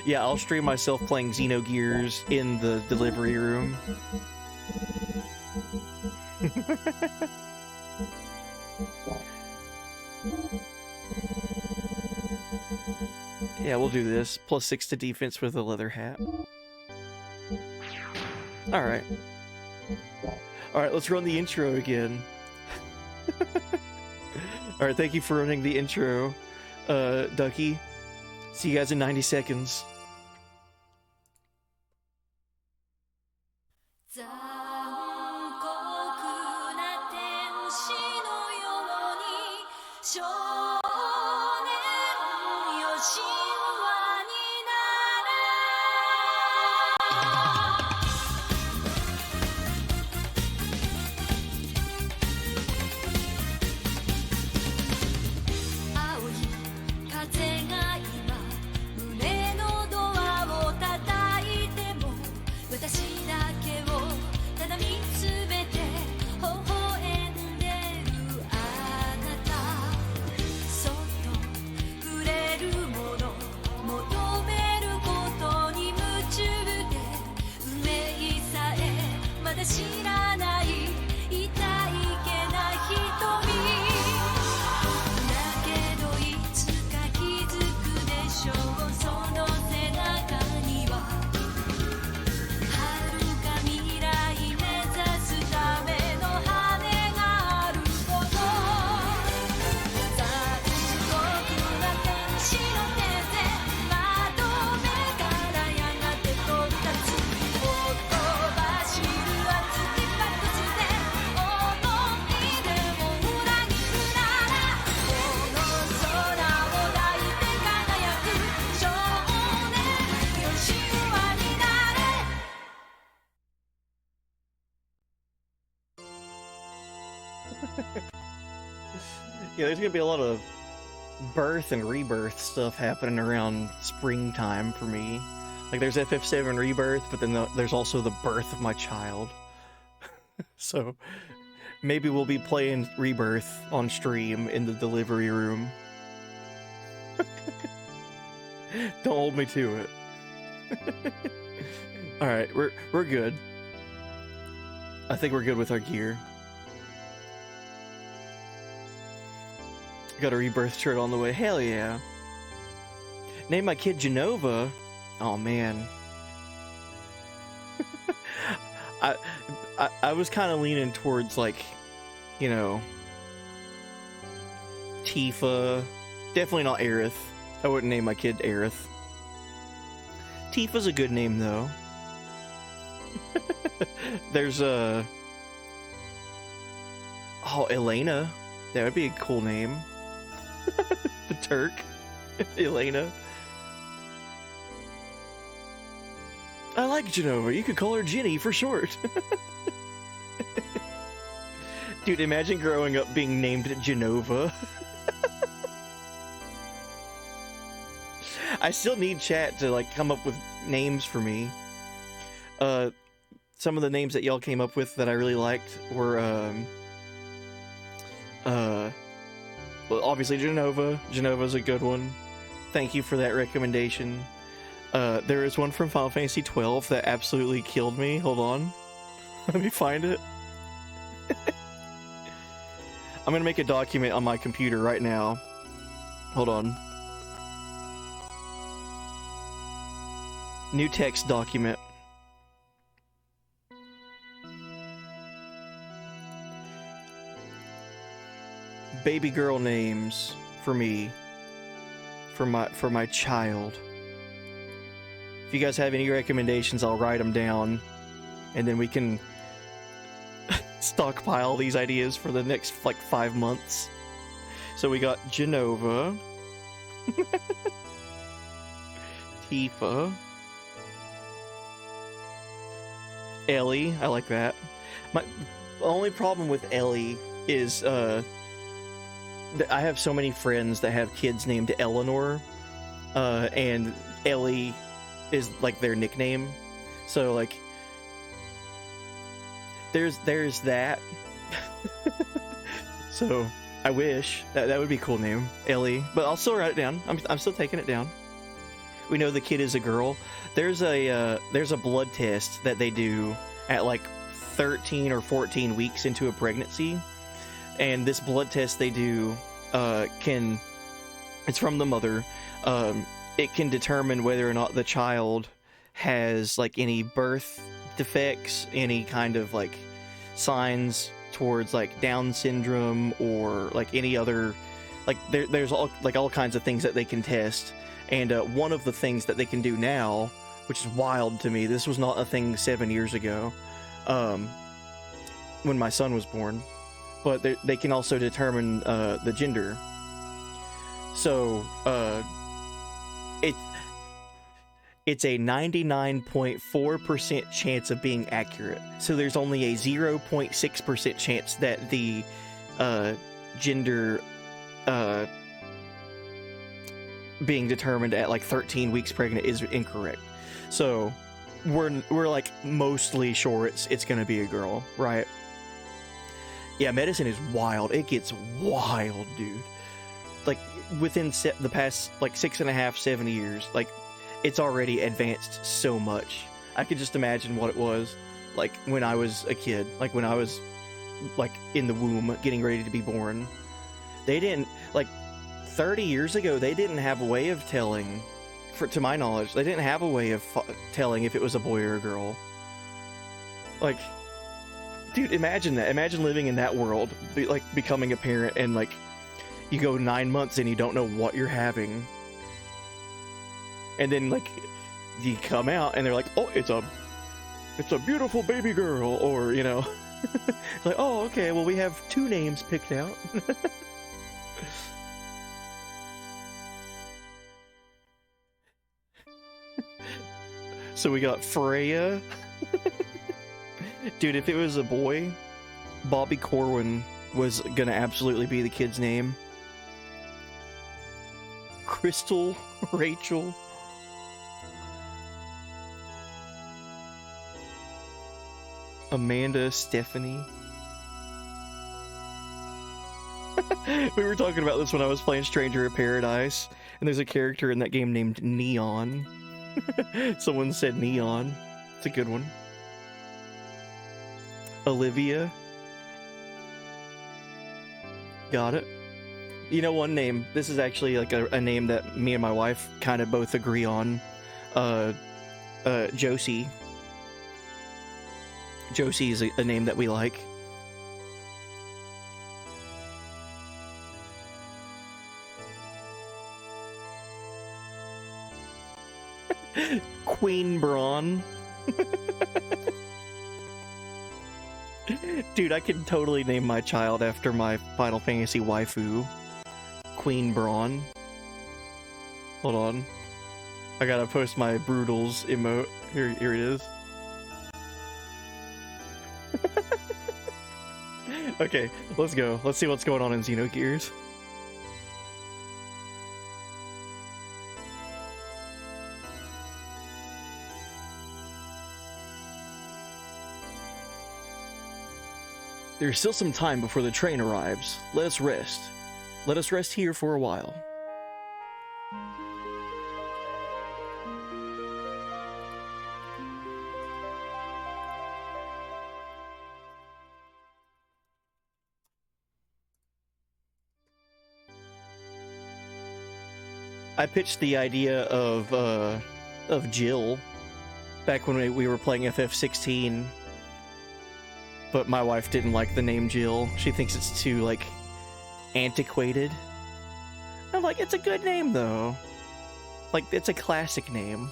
Yeah, I'll stream myself playing Xenogears in the delivery room. Yeah, we'll do this. +6 to defense with a leather hat. Alright. Alright, let's run the intro again. Alright, thank you for running the intro, Ducky. See you guys in 90 seconds. Yeah, there's gonna be a lot of birth and rebirth stuff happening around springtime for me. Like, there's FF7 Rebirth, but then there's also the birth of my child. So, maybe we'll be playing Rebirth on stream in the delivery room. Don't hold me to it. Alright, we're good. I think we're good with our gear. Got a Rebirth shirt on the way. Hell yeah. Name my kid Genova. Oh man. I was kind of leaning towards, like, you know, Tifa. Definitely not Aerith. I wouldn't name my kid Aerith. Tifa's a good name though. There's oh, Elena. That would be a cool name. The Turk. Elena. I like Genova. You could call her Ginny for short. Dude, imagine growing up being named Genova. I still need chat to, like, come up with names for me. Some of the names that y'all came up with that I really liked were, well, obviously Genova. Genova's a good one. Thank you for that recommendation. There is one from Final Fantasy 12 that absolutely killed me. Hold on. Let me find it. I'm gonna make a document on my computer right now. Hold on. New text document. Baby girl names for me. For my child. If you guys have any recommendations, I'll write them down, and then we can stockpile these ideas for the next like 5 months. So we got Genova, Tifa, Ellie. I like that. My only problem with Ellie is I have so many friends that have kids named Eleanor, and Ellie is like their nickname. So like there's that. So I wish that would be a cool name, Ellie, but I'll still write it down. I'm still taking it down. We know the kid is a girl. There's a blood test that they do at like 13 or 14 weeks into a pregnancy, and this blood test they do it's from the mother. It can determine whether or not the child has like any birth defects, any kind of like signs towards like Down syndrome, or like any other like there's all kinds of things that they can test. And one of the things that they can do now, which is wild to me, this was not a thing 7 years ago, when my son was born, but they can also determine the gender. So it's a 99.4% chance of being accurate. So there's only a 0.6% chance that the gender being determined at like 13 weeks pregnant is incorrect. So we're like mostly sure it's gonna be a girl, right? Yeah, medicine is wild. It gets wild, dude. Like within the past like 6.5, 7 years, like it's already advanced so much. I could just imagine what it was like when I was a kid, like when I was like in the womb getting ready to be born. They didn't, like 30 years ago, they didn't have a way of telling, to my knowledge, they didn't have a way of telling if it was a boy or a girl. Like, dude, imagine that. Imagine living in that world, like becoming a parent, and like you go 9 months and you don't know what you're having. And then like you come out and they're like, oh, it's a beautiful baby girl, or you know, it's like, oh, okay, well we have 2 names picked out. So we got Freya. Dude, if it was a boy, Bobby Corwin was gonna absolutely be the kid's name. Crystal, Rachel. Amanda, Stephanie. We were talking about this when I was playing Stranger of Paradise, and there's a character in that game named Neon. Someone said Neon. It's a good one. Olivia. Got it. You know, one name. This is actually like a name that me and my wife kind of both agree on. Josie. Josie is a name that we like. Queen Braun. Dude, I could totally name my child after my Final Fantasy waifu. Queen Braun. Hold on. I gotta post my Brutals emote. Here it is. Okay, let's go. Let's see what's going on in Xenogears. There's still some time before the train arrives. Let us rest. Let us rest here for a while. I pitched the idea of Jill back when we were playing FF16, but my wife didn't like the name Jill. She thinks it's too, like, antiquated. I'm like, it's a good name, though. Like, it's a classic name.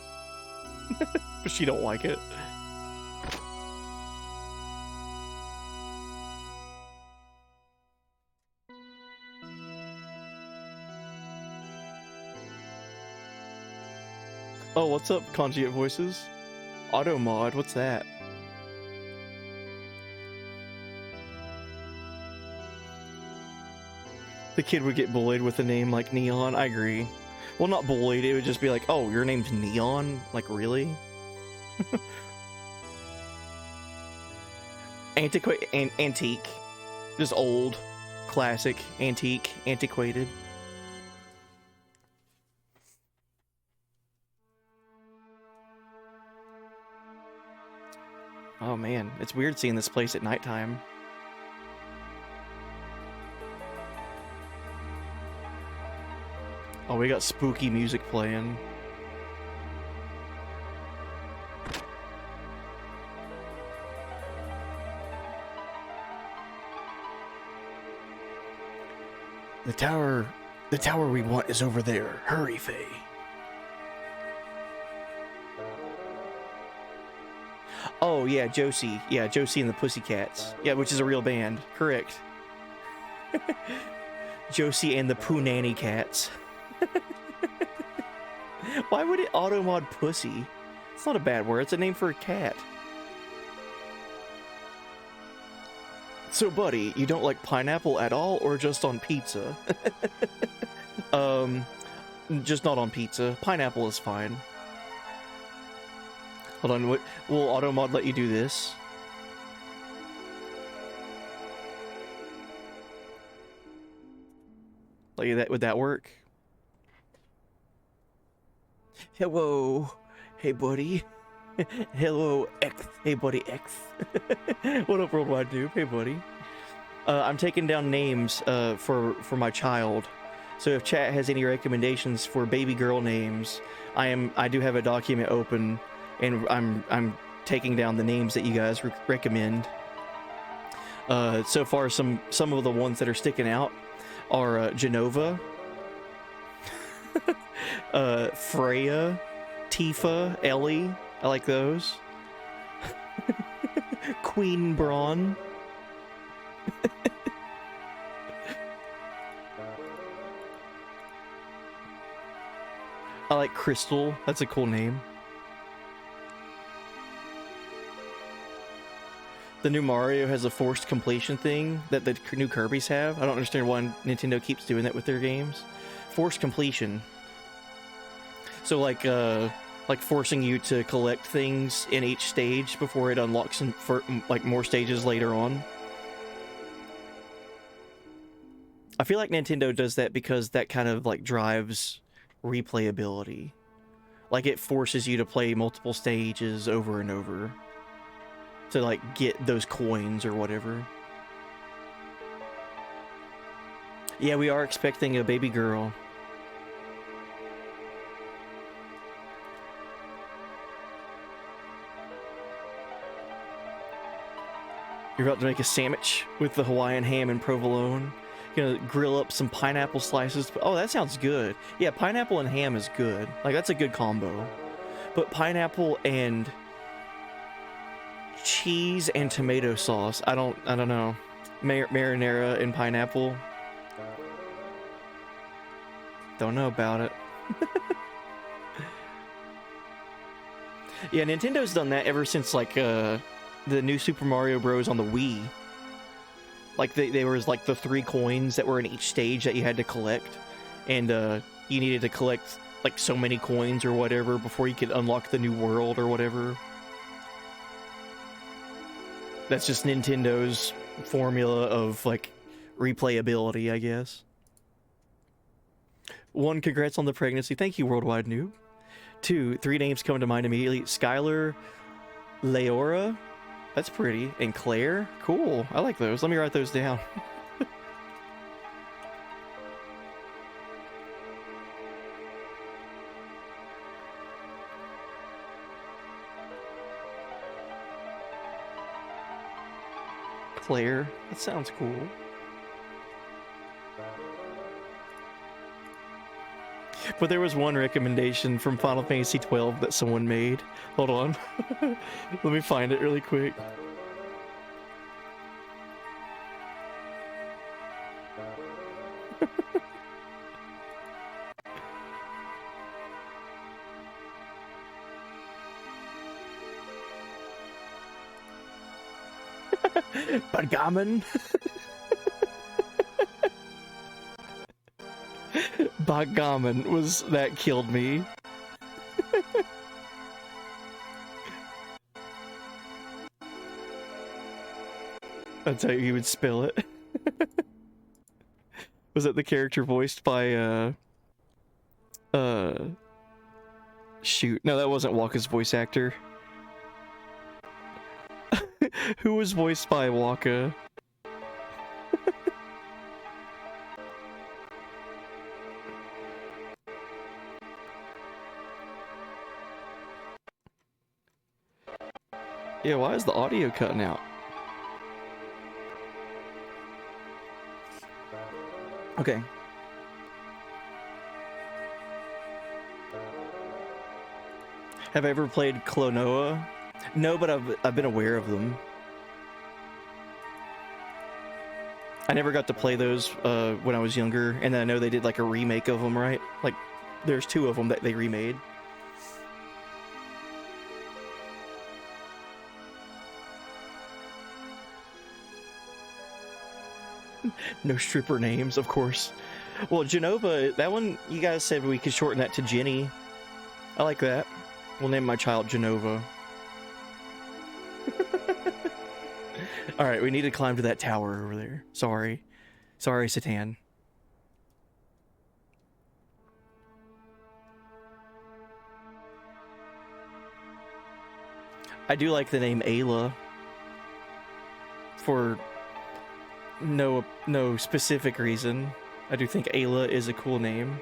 But she don't like it. Oh, what's up, Conjugate Voices? Auto mod, what's that? The kid would get bullied with a name like Neon, I agree. Well, not bullied, it would just be like, oh, your name's Neon? Like, really? Antique. Just old, classic, antique, antiquated. Oh man, it's weird seeing this place at nighttime. Oh, we got spooky music playing. The tower we want is over there. Hurry, Faye. Oh, yeah, Josie. Yeah, Josie and the Pussycats. Yeah, which is a real band. Correct. Josie and the Poonanny Cats. Why would it auto-mod pussy? It's not a bad word. It's a name for a cat. So, buddy, you don't like pineapple at all, or just on pizza? Just not on pizza. Pineapple is fine. Hold on, will auto-mod let you do this? Like that, would that work? Hello, hey buddy. Hello, X. Hey buddy, X. What up, Worldwide Noob? Hey buddy. I'm taking down names for my child. So if chat has any recommendations for baby girl names, I do have a document open, and I'm taking down the names that you guys recommend. So far, some of the ones that are sticking out are Genova, Freya, Tifa, Ellie. I like those. Queen Braun. I like Crystal. That's a cool name. The new Mario has a forced completion thing that the new Kirby's have. I don't understand why Nintendo keeps doing that with their games. Forced completion. So like forcing you to collect things in each stage before it unlocks for like more stages later on. I feel like Nintendo does that because that kind of like drives replayability. Like it forces you to play multiple stages over and over to like get those coins or whatever. Yeah, we are expecting a baby girl. You're about to make a sandwich with the Hawaiian ham and provolone. You're gonna grill up some pineapple slices. Oh, that sounds good. Yeah, pineapple and ham is good. Like, that's a good combo. But pineapple and cheese and tomato sauce, I don't know. Marinara and pineapple. Don't know about it. Yeah, Nintendo's done that ever since, like, the new Super Mario Bros. On the Wii. Like, there was, like, the 3 coins that were in each stage that you had to collect. And, you needed to collect, like, so many coins or whatever before you could unlock the new world or whatever. That's just Nintendo's formula of, like, replayability, I guess. 1, congrats on the pregnancy. Thank you, Worldwide Noob. 2, 3 names come to mind immediately. Skylar, Leora, that's pretty, and Claire, cool. I like those. Let me write those down. Claire. That sounds cool. But there was one recommendation from Final Fantasy XII that someone made. Hold on. Let me find it really quick. Backgammon. Backgammon was that killed me. That's how you would spell it. Was it the character voiced by shoot, no, that wasn't Waka's voice actor. Who was voiced by Waka? Yeah, why is the audio cutting out? Okay. Have I ever played Klonoa? No, but I've been aware of them. I never got to play those when I was younger, and then I know they did like a remake of them, right? Like, there's 2 of them that they remade. No stripper names, of course. Well, Genova, that one, you guys said we could shorten that to Jenny. I like that. We'll name my child Genova. Alright, we need to climb to that tower over there. Sorry. Sorry, Satan. I do like the name Ayla. For no specific reason. I do think Ayla is a cool name.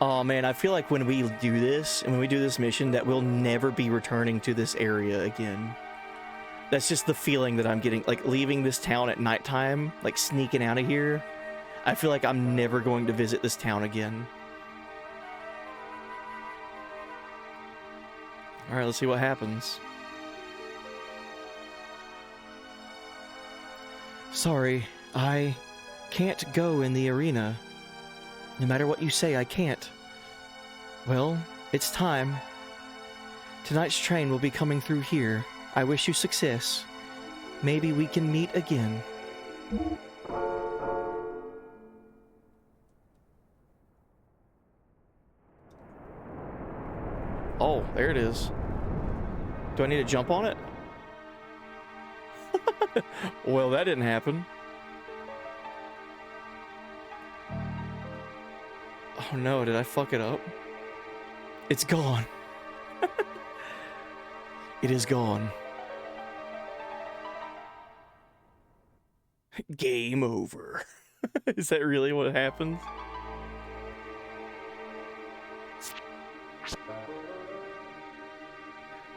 Oh man, I feel like when we do this, and when we do this mission, that we'll never be returning to this area again. That's just the feeling that I'm getting, like leaving this town at nighttime, like sneaking out of here. I feel like I'm never going to visit this town again. Alright, let's see what happens. Sorry, I can't go in the arena. No matter what you say, I can't. Well, it's time. Tonight's train will be coming through here. I wish you success. Maybe we can meet again. Oh, there it is. Do I need to jump on it? Well, that didn't happen. Oh no, did I fuck it up? It's gone. It is gone. Game over. Is that really what happens?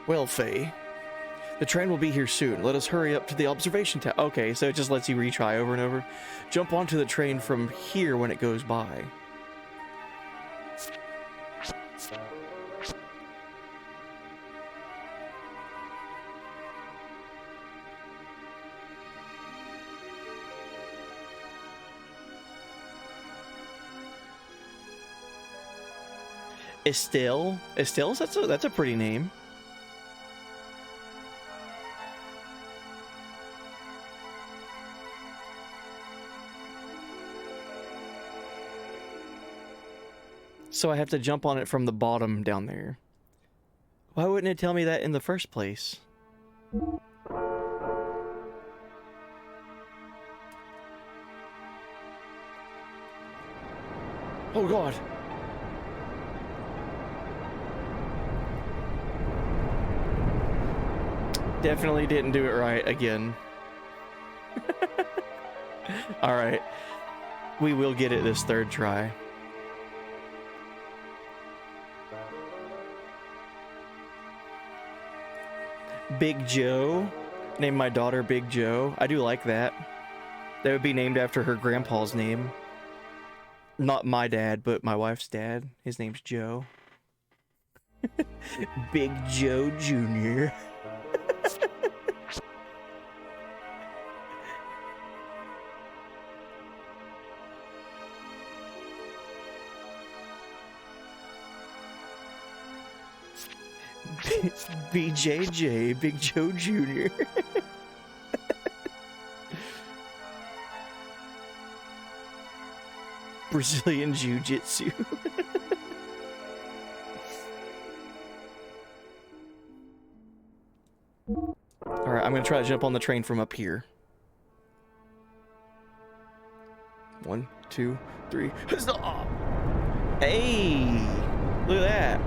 Well, Faye, the train will be here soon. Let us hurry up to the observation tower. Okay, so it just lets you retry over and over. Jump onto the train from here when it goes by. Estelle? Estelle's, that's a pretty name. So I have to jump on it from the bottom down there. Why wouldn't it tell me that in the first place? Oh god. Definitely didn't do it right again. Alright. We will get it this third try. Big Joe. Named my daughter Big Joe. I do like that. That would be named after her grandpa's name. Not my dad, but my wife's dad. His name's Joe. Big Joe Jr. BJJ, Big Joe Jr. Brazilian Jiu-Jitsu. Alright, I'm gonna try to jump on the train from up here. 1, 2, 3. Huzzah! Hey! Look at that.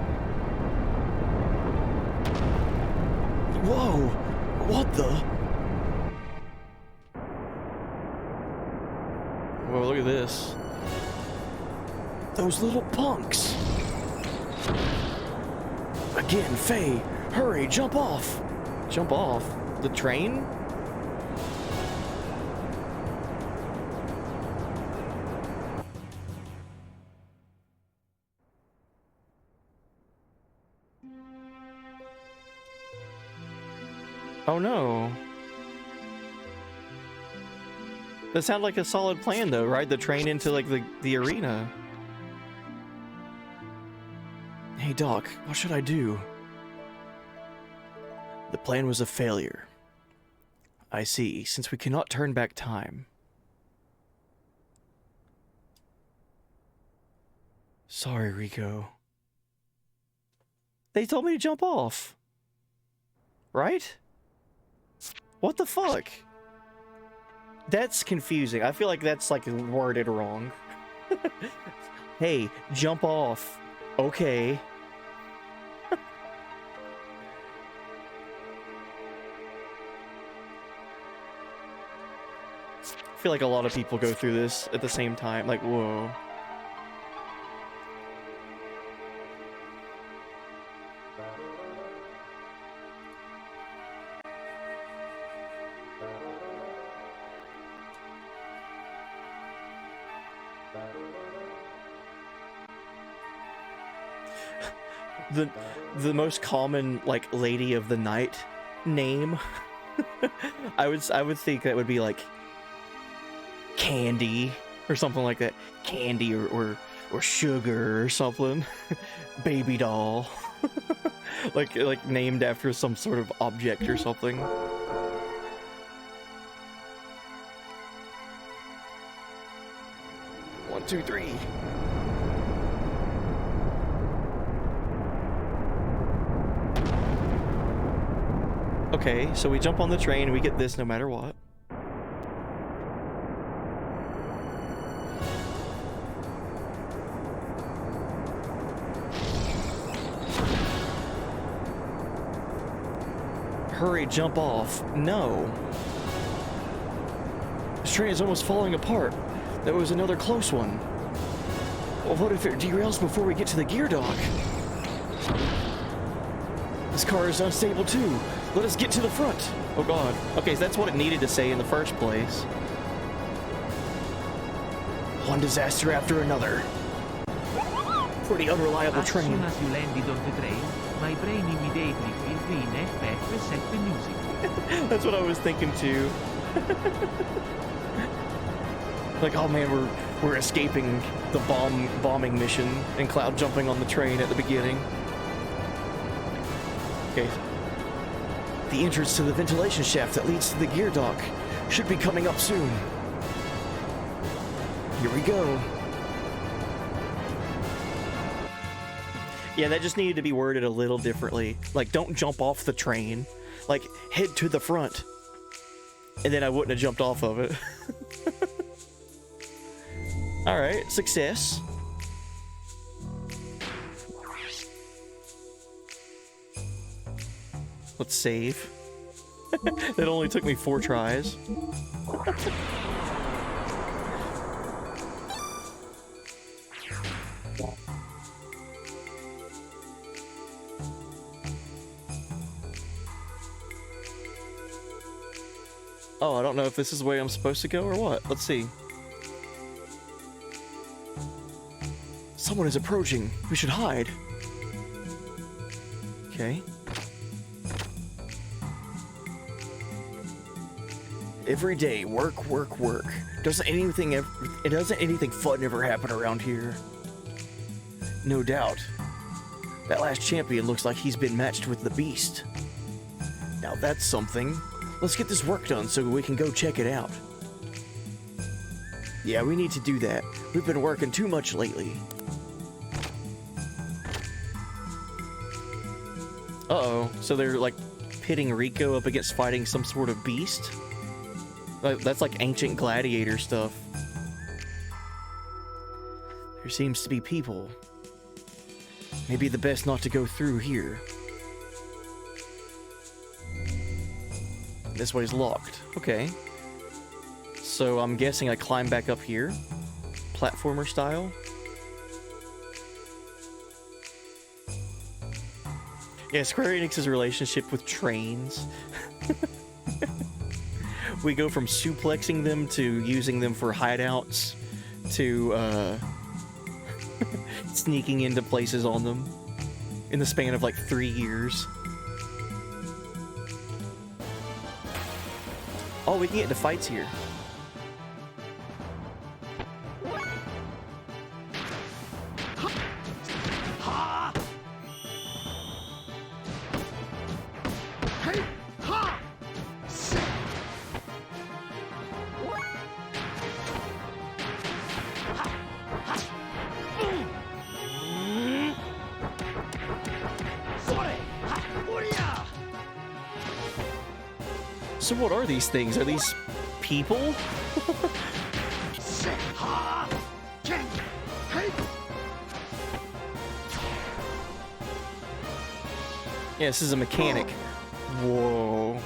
Whoa! What the? Whoa, look at this. Those little punks! Again, Faye! Hurry, jump off! Jump off? The train? Oh no. That sounded like a solid plan though, ride the train into like the arena. Hey Doc, what should I do? The plan was a failure. I see, since we cannot turn back time. Sorry, Rico. They told me to jump off. Right? What the fuck? That's confusing. I feel like that's like worded wrong. Hey, jump off. Okay. I feel like a lot of people go through this at the same time. Like, whoa. The most common like lady of the night name I would think that would be like Candy or something like that. Candy or Sugar or something. Baby doll. like named after some sort of object or something. 1, 2, 3. Okay, so we jump on the train and we get this no matter what. Hurry, jump off. No. This train is almost falling apart. That was another close one. Well, what if it derails before we get to the gear dock? This car is unstable too. Let us get to the front. Oh god. Okay, so that's what it needed to say in the first place. One disaster after another. Pretty unreliable train. As soon as you landed on the train, my brain immediately filled in FF set the music. That's what I was thinking too. Like, oh man, we're escaping the bombing mission and cloud jumping on the train at the beginning. Okay. The entrance to the ventilation shaft that leads to the gear dock should be coming up soon. Here we go. Yeah, that just needed to be worded a little differently. Like, don't jump off the train. Like, head to the front. And then I wouldn't have jumped off of it. Alright, success. Let's save. That only took me 4 tries. Oh, I don't know if this is the way I'm supposed to go or what. Let's see. Someone is approaching. We should hide. Okay. Every day, work, work, work. Doesn't anything fun ever happen around here? No doubt. That last champion looks like he's been matched with the beast. Now that's something. Let's get this work done so we can go check it out. Yeah, we need to do that. We've been working too much lately. Uh-oh, so they're like pitting Rico up against fighting some sort of beast? That's like ancient gladiator stuff. There seems to be people. Maybe the best not to go through here. This way's locked. Okay. So I'm guessing I climb back up here? Platformer style? Yeah, Square Enix's relationship with trains. We go from suplexing them to using them for hideouts to sneaking into places on them in the span of like 3 years. Oh, we can get into fights here. So what are these things? Are these people? Yeah, this is a mechanic. Whoa.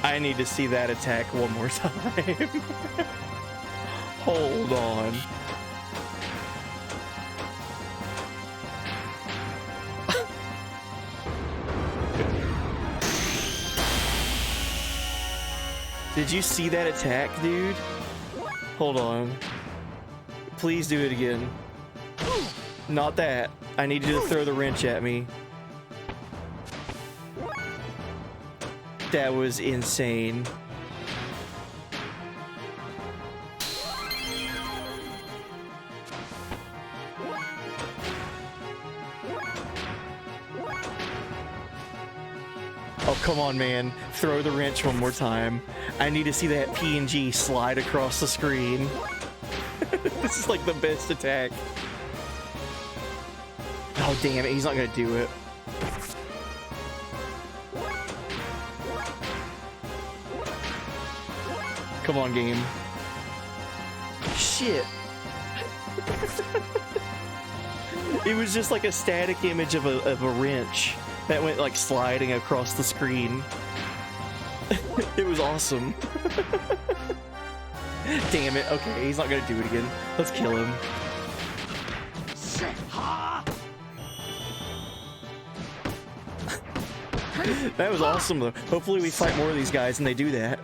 I need to see that attack one more time. Hold on. Did you see that attack, dude? Hold on. Please do it again. Not that. I need you to throw the wrench at me. That was insane. Oh, come on, man. Throw the wrench one more time. I need to see that PNG slide across the screen. This is like the best attack. Oh, damn it. He's not gonna do it. Come on, game. Shit. It was just like a static image of a wrench that went like sliding across the screen. It was awesome. Damn it. Okay, he's not gonna do it again. Let's kill him. That was awesome though. Hopefully we fight more of these guys and they do that.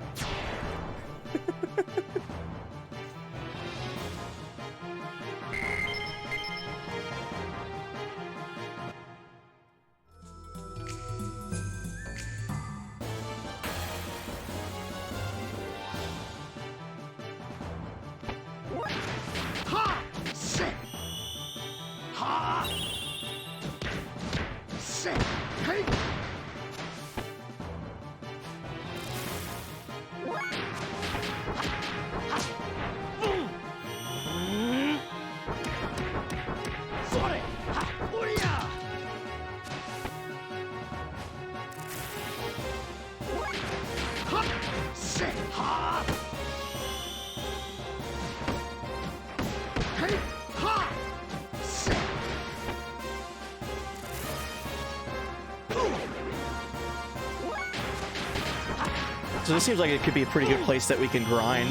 So this seems like it could be a pretty good place that we can grind.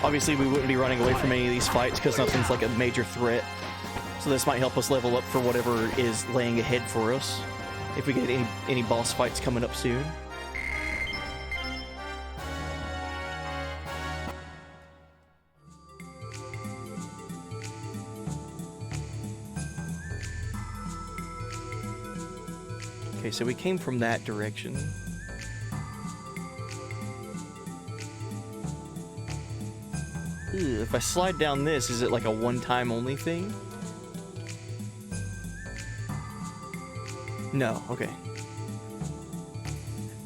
Obviously, we wouldn't be running away from any of these fights because nothing's like a major threat. So this might help us level up for whatever is laying ahead for us. if we get any boss fights coming up soon. Okay, so we came from that direction. Ew, if I slide down this, is it like a one-time only thing? No, okay.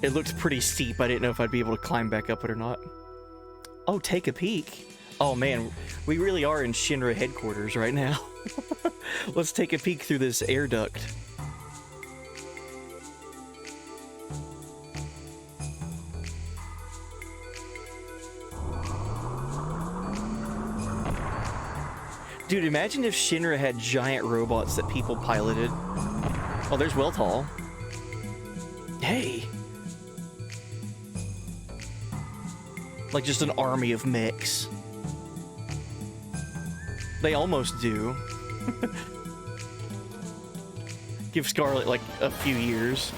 It looked pretty steep. I didn't know if I'd be able to climb back up it or not. Oh, take a peek. Oh man, we really are in Shinra headquarters right now. Let's take a peek through this air duct. Dude, imagine if Shinra had giant robots that people piloted. Oh, there's Weltall. Hey! Like just an army of mechs. They almost do. Give Scarlet like a few years.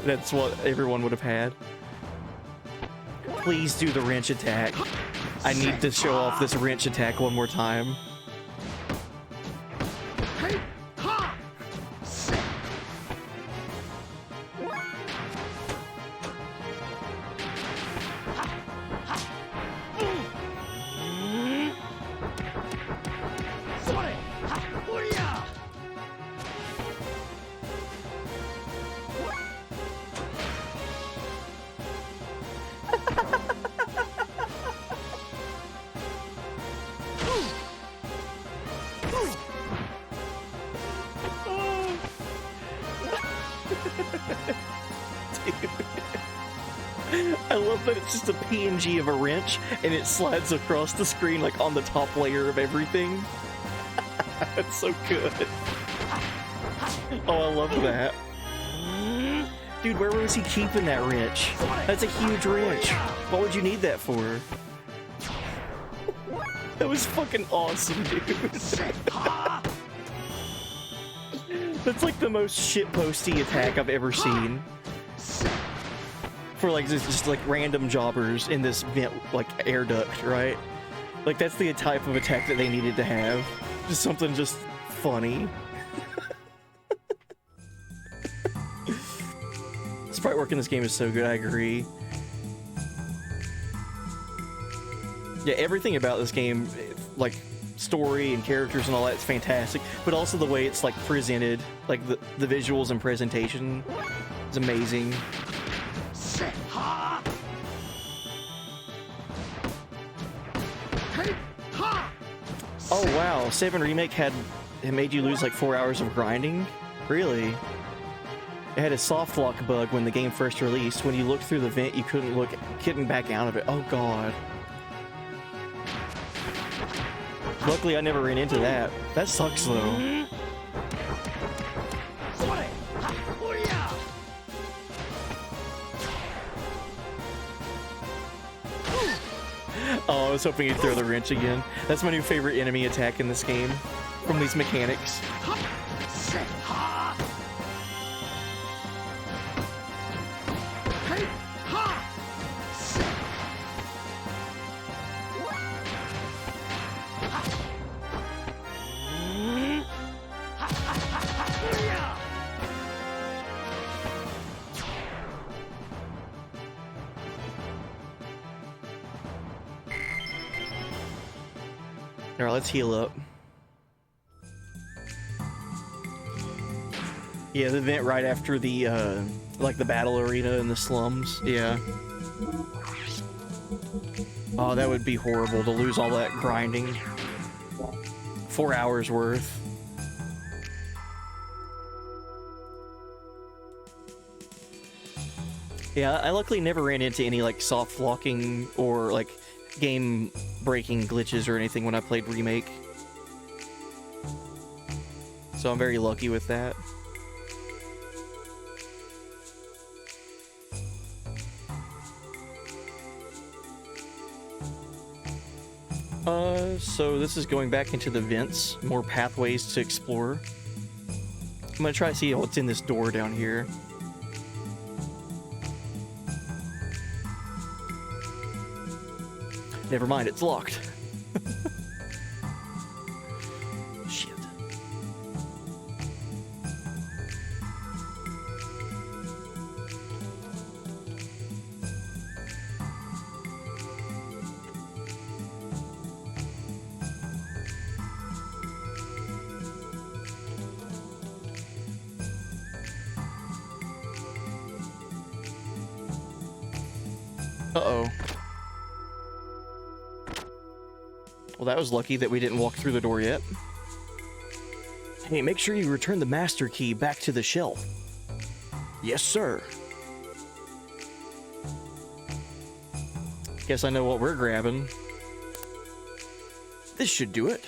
That's what everyone would have had. Please do the wrench attack. I need to show off this wrench attack one more time. I love that it's just a PNG of a wrench and it slides across the screen like on the top layer of everything. That's so good. Oh, I love that. Dude, where was he keeping that wrench? That's a huge wrench. What would you need that for? That was fucking awesome, dude. That's like the most shitposty attack I've ever seen. For like just like random jobbers in this vent, like air duct, right? Like that's the type of attack that they needed to have. Just something just funny. Sprite work in this game is so good, I agree. Yeah, everything about this game, like story and characters and all that, is fantastic. But also the way it's like presented, like the visuals and presentation is amazing. Oh wow, 7 Remake it made you lose like 4 hours of grinding? Really? It had a soft lock bug when the game first released. When you looked through the vent, you couldn't back out of it. Oh god. Luckily I never ran into that. That sucks though. Oh, I was hoping he'd throw the wrench again. That's my new favorite enemy attack in this game, from these mechanics. Alright, let's heal up. Yeah, the event right after the, like the battle arena in the slums, yeah. Oh, that would be horrible to lose all that grinding. 4 hours worth. Yeah, I luckily never ran into any, like, soft locking or, like, game-breaking glitches or anything when I played Remake. So I'm very lucky with that. So this is going back into the vents, more pathways to explore. I'm gonna try to see what's in this door down here. Never mind, it's locked. Shit. Uh-oh. Well, that was lucky that we didn't walk through the door yet. Hey, make sure you return the master key back to the shelf. Yes, sir. Guess I know what we're grabbing. This should do it.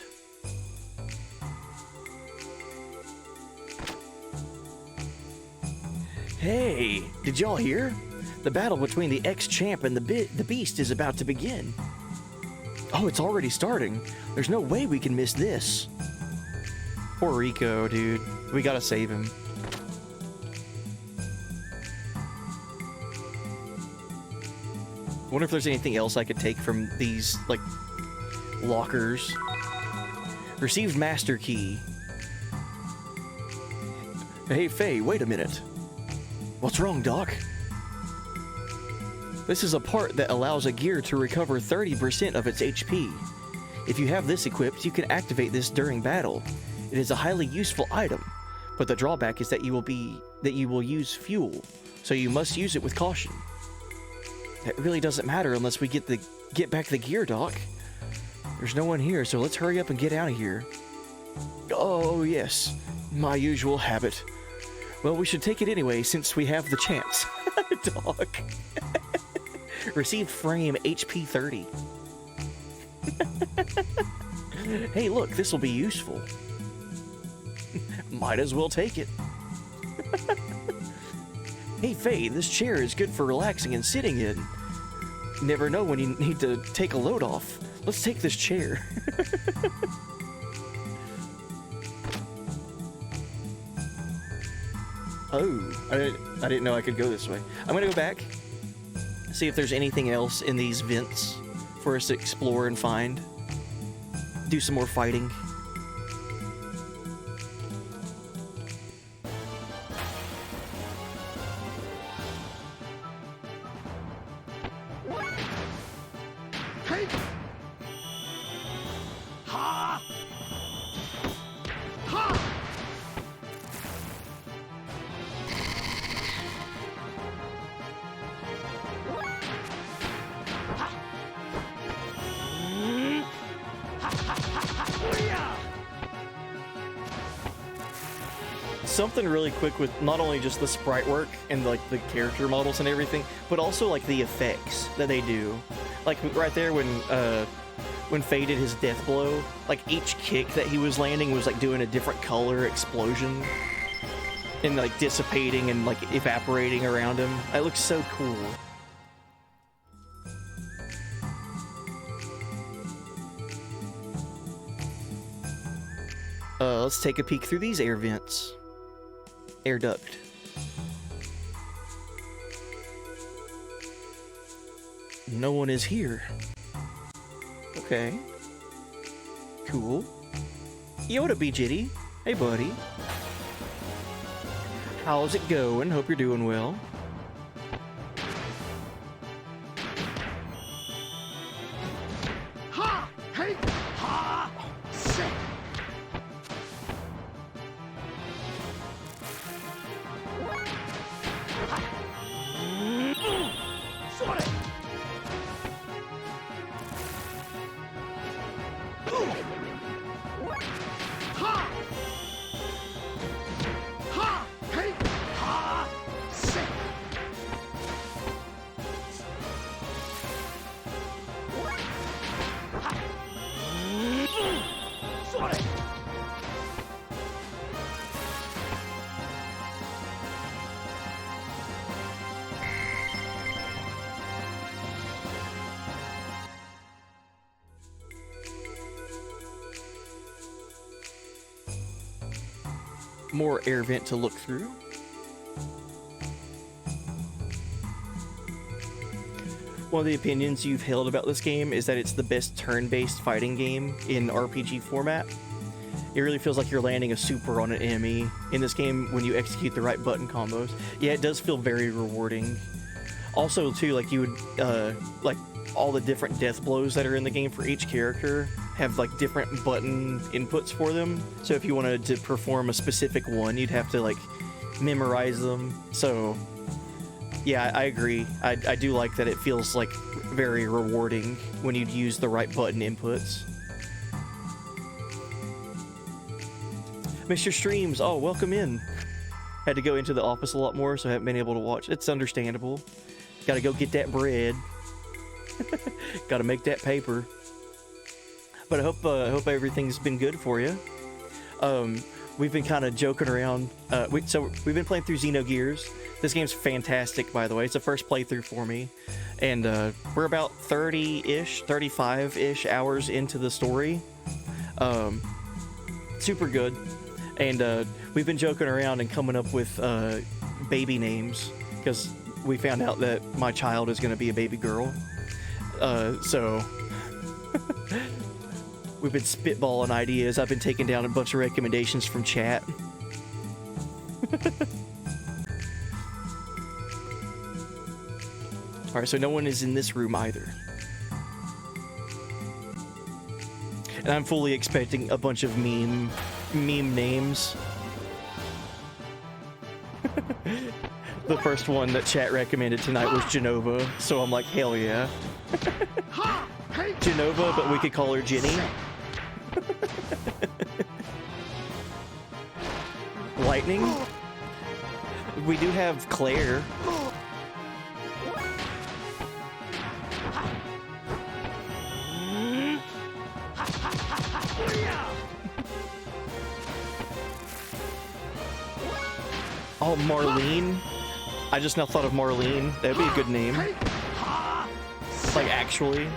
Hey, did y'all hear? The battle between the ex-champ and the beast is about to begin. Oh, it's already starting. There's no way we can miss this. Poor Rico, dude. We gotta save him. I wonder if there's anything else I could take from these, like, lockers. Received master key. Hey, Faye, wait a minute. What's wrong, Doc? This is a part that allows a gear to recover 30% of its HP. If you have this equipped, you can activate this during battle. It is a highly useful item, but the drawback is that you will use fuel, so you must use it with caution. That really doesn't matter unless we get back the gear, Doc. There's no one here, so let's hurry up and get out of here. Oh, yes, my usual habit. Well, we should take it anyway since we have the chance. Doc. Received frame HP 30. Hey, look, this will be useful. Might as well take it. Hey, Faye, this chair is good for relaxing and sitting in. Never know when you need to take a load off. Let's take this chair. Oh, I didn't know I could go this way. I'm gonna go back, see if there's anything else in these vents for us to explore and find. Do some more fighting. Something really quick with not only just the sprite work and like the character models and everything, but also like the effects that they do. Like right there when Faye did his death blow, like each kick that he was landing was like doing a different color explosion and like dissipating and like evaporating around him. It looks so cool. Let's take a peek through these air vents. Air duct. No one is here. Okay. Cool. Yoda BJD. Hey, buddy. How's it going? Hope you're doing well. Ha! Hey! Ha! Sick! more air vent to look through. One of the opinions you've held about this game is that it's the best turn-based fighting game in RPG format. It really feels like you're landing a super on an enemy in this game when you execute the right button combos. Yeah, it does feel very rewarding. Also, too, like you would, like all the different death blows that are in the game for each character have like different button inputs for them. So if you wanted to perform a specific one, you'd have to like memorize them. So yeah, I agree. I do like that it feels like very rewarding when you'd use the right button inputs. Mr. Streams, oh, welcome in. Had to go into the office a lot more, so I haven't been able to watch. It's understandable. Gotta go get that bread. Gotta make that paper. But I hope everything's been good for you. We've been kind of joking around. So we've been playing through Xenogears. This game's fantastic, by the way. It's the first playthrough for me. And we're about 30-ish, 35-ish hours into the story. Super good. And we've been joking around and coming up with baby names, because we found out that my child is going to be a baby girl. So we've been spitballing ideas. I've been taking down a bunch of recommendations from chat. Alright, so no one is in this room either. And I'm fully expecting a bunch of meme names. The first one that chat recommended tonight was Genova, so I'm like, hell yeah. Genova, but we could call her Jenny. Lightning? We do have Claire. Oh, Marlene? I just now thought of Marlene. That'd be a good name. Like, actually.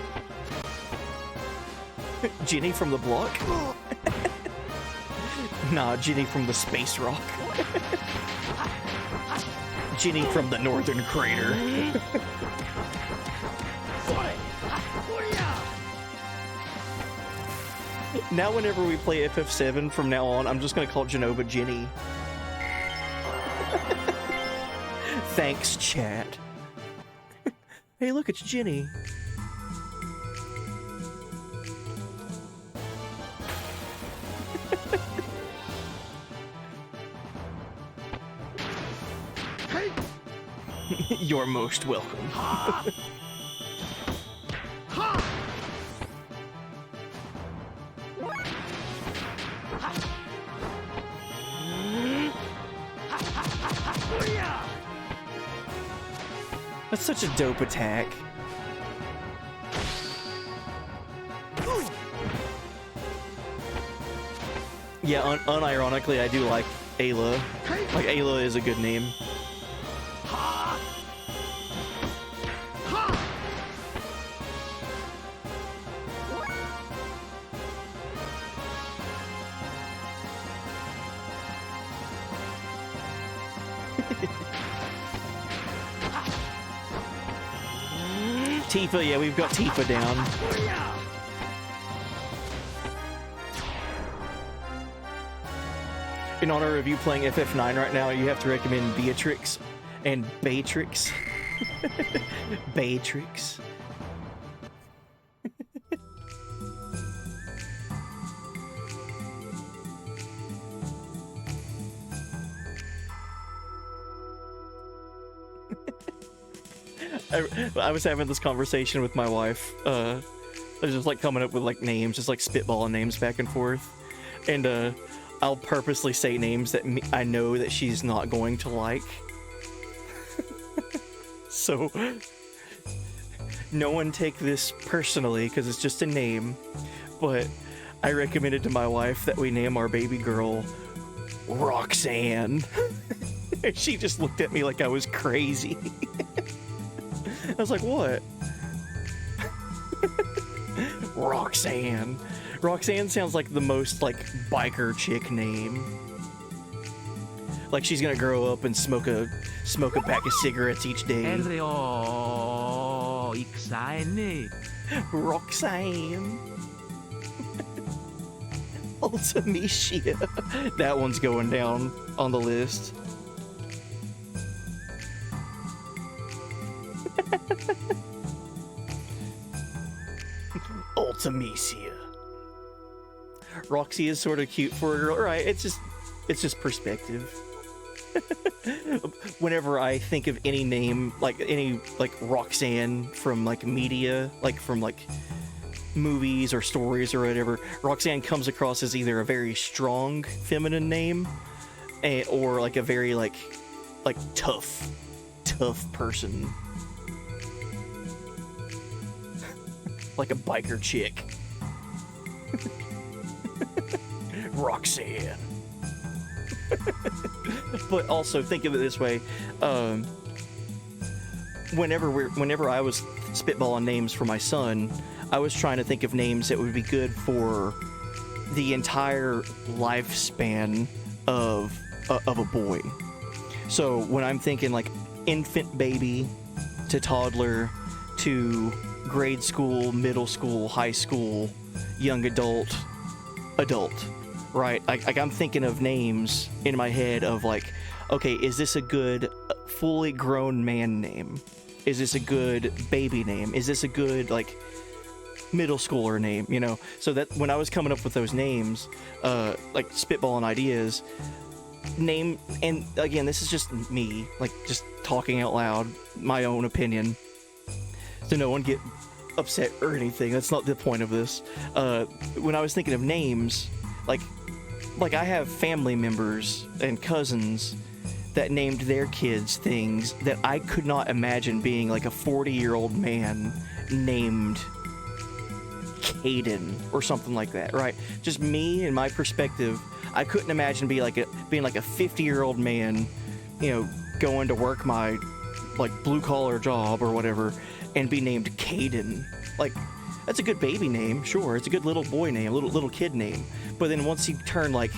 Jenny from the block? Nah, Jenny from the space rock. Jenny from the northern crater. Now whenever we play FF7 from now on, I'm just gonna call Genova Jenny. Thanks, chat. Hey, look, it's Jenny. You're most welcome. That's such a dope attack. Yeah, unironically, I do like Ayla. Like, Ayla is a good name. Tifa, yeah, we've got Tifa down. In honor of you playing FF9 right now, you have to recommend Beatrix and Beatrix. Beatrix. I was having this conversation with my wife. I was just like coming up with like names, just like spitballing names back and forth. And I'll purposely say names that I know that she's not going to like. So no one take this personally, because it's just a name. But I recommended to my wife that we name our baby girl Roxanne. And she just looked at me like I was crazy. I was like, what? Roxanne. Roxanne sounds like the most, like, biker chick name. Like she's gonna grow up and smoke a pack of cigarettes each day. ROXN. Roxanne. Ultimecia. That one's going down on the list. Ultimecia. Roxy is sort of cute for a girl, right? It's just perspective. Whenever I think of any name, like any like Roxanne from like media, like from like movies or stories or whatever, Roxanne comes across as either a very strong feminine name, or like a very like tough person, like a biker chick. Roxanne. But also think of it this way: whenever I was spitballing names for my son, I was trying to think of names that would be good for the entire lifespan of a boy. So when I'm thinking like infant baby to toddler to grade school, middle school, high school, young adult, right? Like I'm thinking of names in my head of like, okay, is this a good fully grown man name? Is this a good baby name? Is this a good like middle schooler name, you know? So that when I was coming up with those names, like spitballing ideas, name, and again, this is just me, like just talking out loud, my own opinion, so no one get upset or anything. That's not the point of this. When I was thinking of names, like I have family members and cousins that named their kids things that I could not imagine being like a 40-year-old man named Caden or something like that, right? Just me and my perspective, I couldn't imagine being like a 50-year-old man, you know, going to work my like blue-collar job or whatever and be named Caden. Like, that's a good baby name, sure. It's a good little boy name, little kid name. But then once you turn like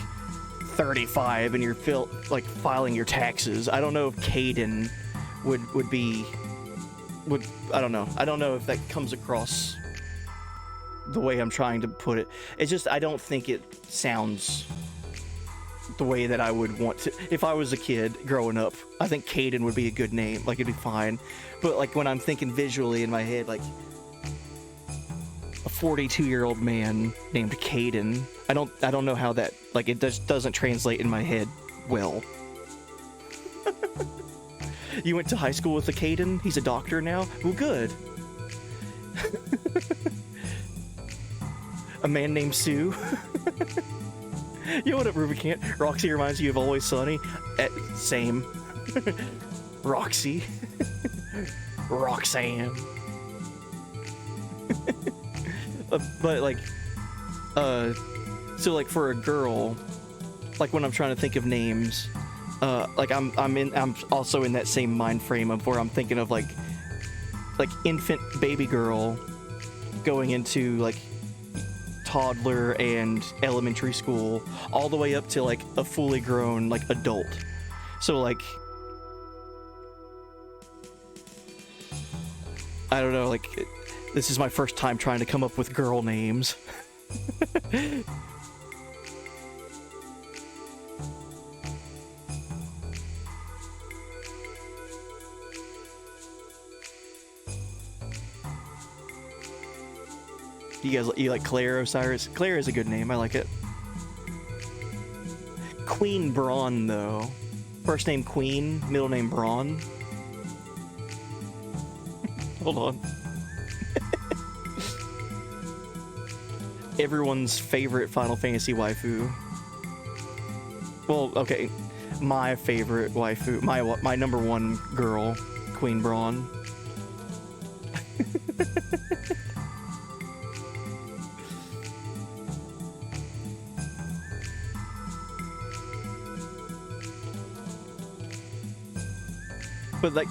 35 and you're filing your taxes, I don't know if Caden would I don't know. I don't know if that comes across the way I'm trying to put it. It's just, I don't think it sounds the way that I would want to. If I was a kid growing up, I think Caden would be a good name. Like, it'd be fine. But like when I'm thinking visually in my head, like a 42-year-old man named Caden, I don't know how that, like, it just doesn't translate in my head well. You went to high school with a Caden? He's a doctor now? Well, good. A man named Sue? You know what up, Rubicant? Roxy reminds you of Always Sunny? Same. Roxy. Roxanne. But like, so like for a girl, like when I'm trying to think of names, like I'm also in that same mind frame of where I'm thinking of like infant baby girl going into like toddler and elementary school, all the way up to like a fully grown like adult. So like, I don't know, like this is my first time trying to come up with girl names. You like Claire Osiris? Claire is a good name. I like it. Queen Braun, though. First name Queen, middle name Braun. Hold on. Everyone's favorite Final Fantasy waifu. Well, okay. My favorite waifu. My number one girl, Queen Braun. But like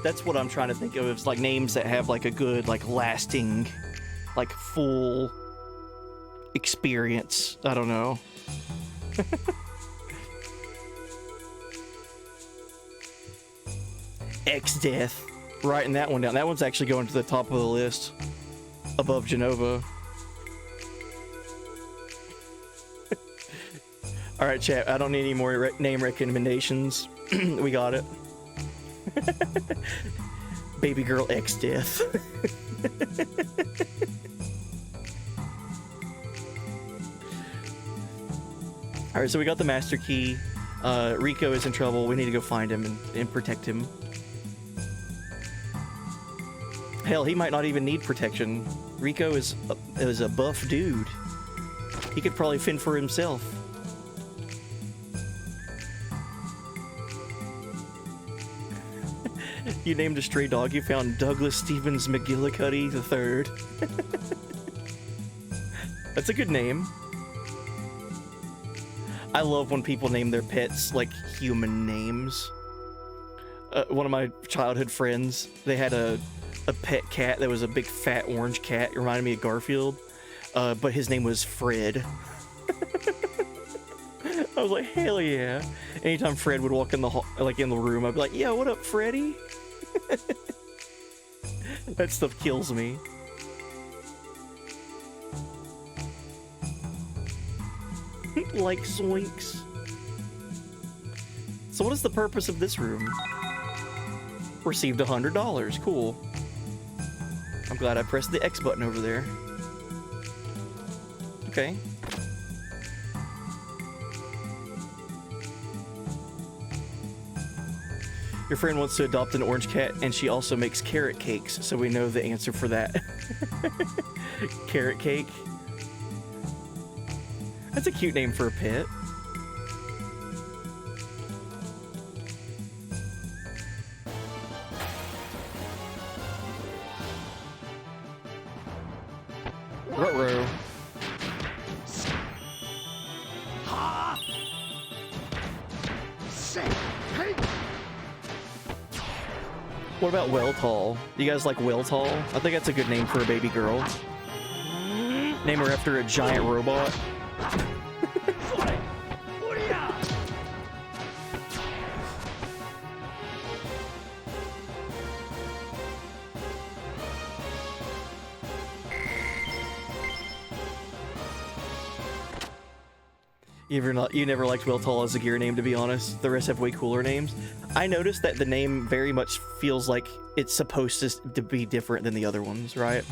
that's what I'm trying to think of, is like names that have like a good, like lasting, like full experience. I don't know. X Death. Writing that one down. That one's actually going to the top of the list. Above Genova. Alright, chat. I don't need any more name recommendations. We got it. Baby girl X Death. Alright, so we got the master key. Rico is in trouble. We need to go find him and protect him. Hell, he might not even need protection. Rico is a buff dude. He could probably fend for himself. You named a stray dog, you found Douglas Stevens McGillicuddy III. That's a good name. I love when people name their pets like human names. One of my childhood friends, they had a pet cat that was a big fat orange cat. It reminded me of Garfield, but his name was Fred. I was like, hell yeah. Anytime Fred would walk in the in the room, I'd be like, yo, what up, Freddy? That stuff kills me. Like zoinks. So what is the purpose of this room? Received $100. Cool. I'm glad I pressed the X button over there. Okay. Your friend wants to adopt an orange cat, and she also makes carrot cakes, so we know the answer for that. Carrot cake. That's a cute name for a pet. Ruh-roh. Ha! Say, hey! What about Welltall? You guys like Welltall? I think that's a good name for a baby girl. Name her after a giant robot. You never liked Welltall as a gear name, to be honest. The rest have way cooler names. I noticed that the name very much feels like it's supposed to be different than the other ones, right?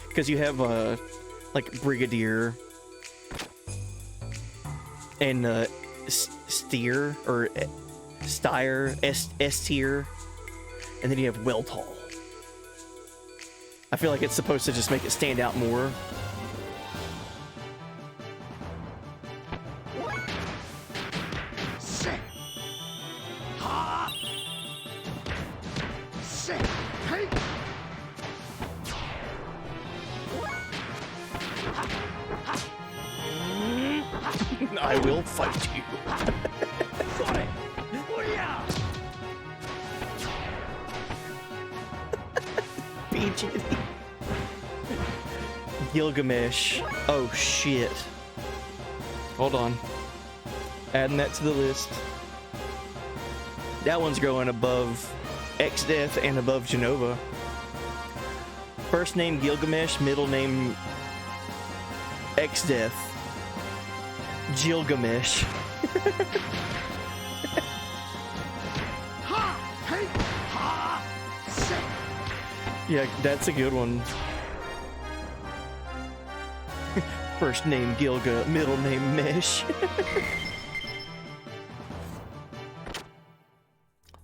Because you have like Brigadier and Steer or Styre, S tier, and then you have Welltall. I feel like it's supposed to just make it stand out more. I will fight you. BG. Gilgamesh. Oh shit. Hold on. Adding that to the list. That one's going above X-Death and above Genova. First name Gilgamesh, middle name X-Death. Gilgamesh. Yeah, that's a good one. First name Gilga, middle name Mesh.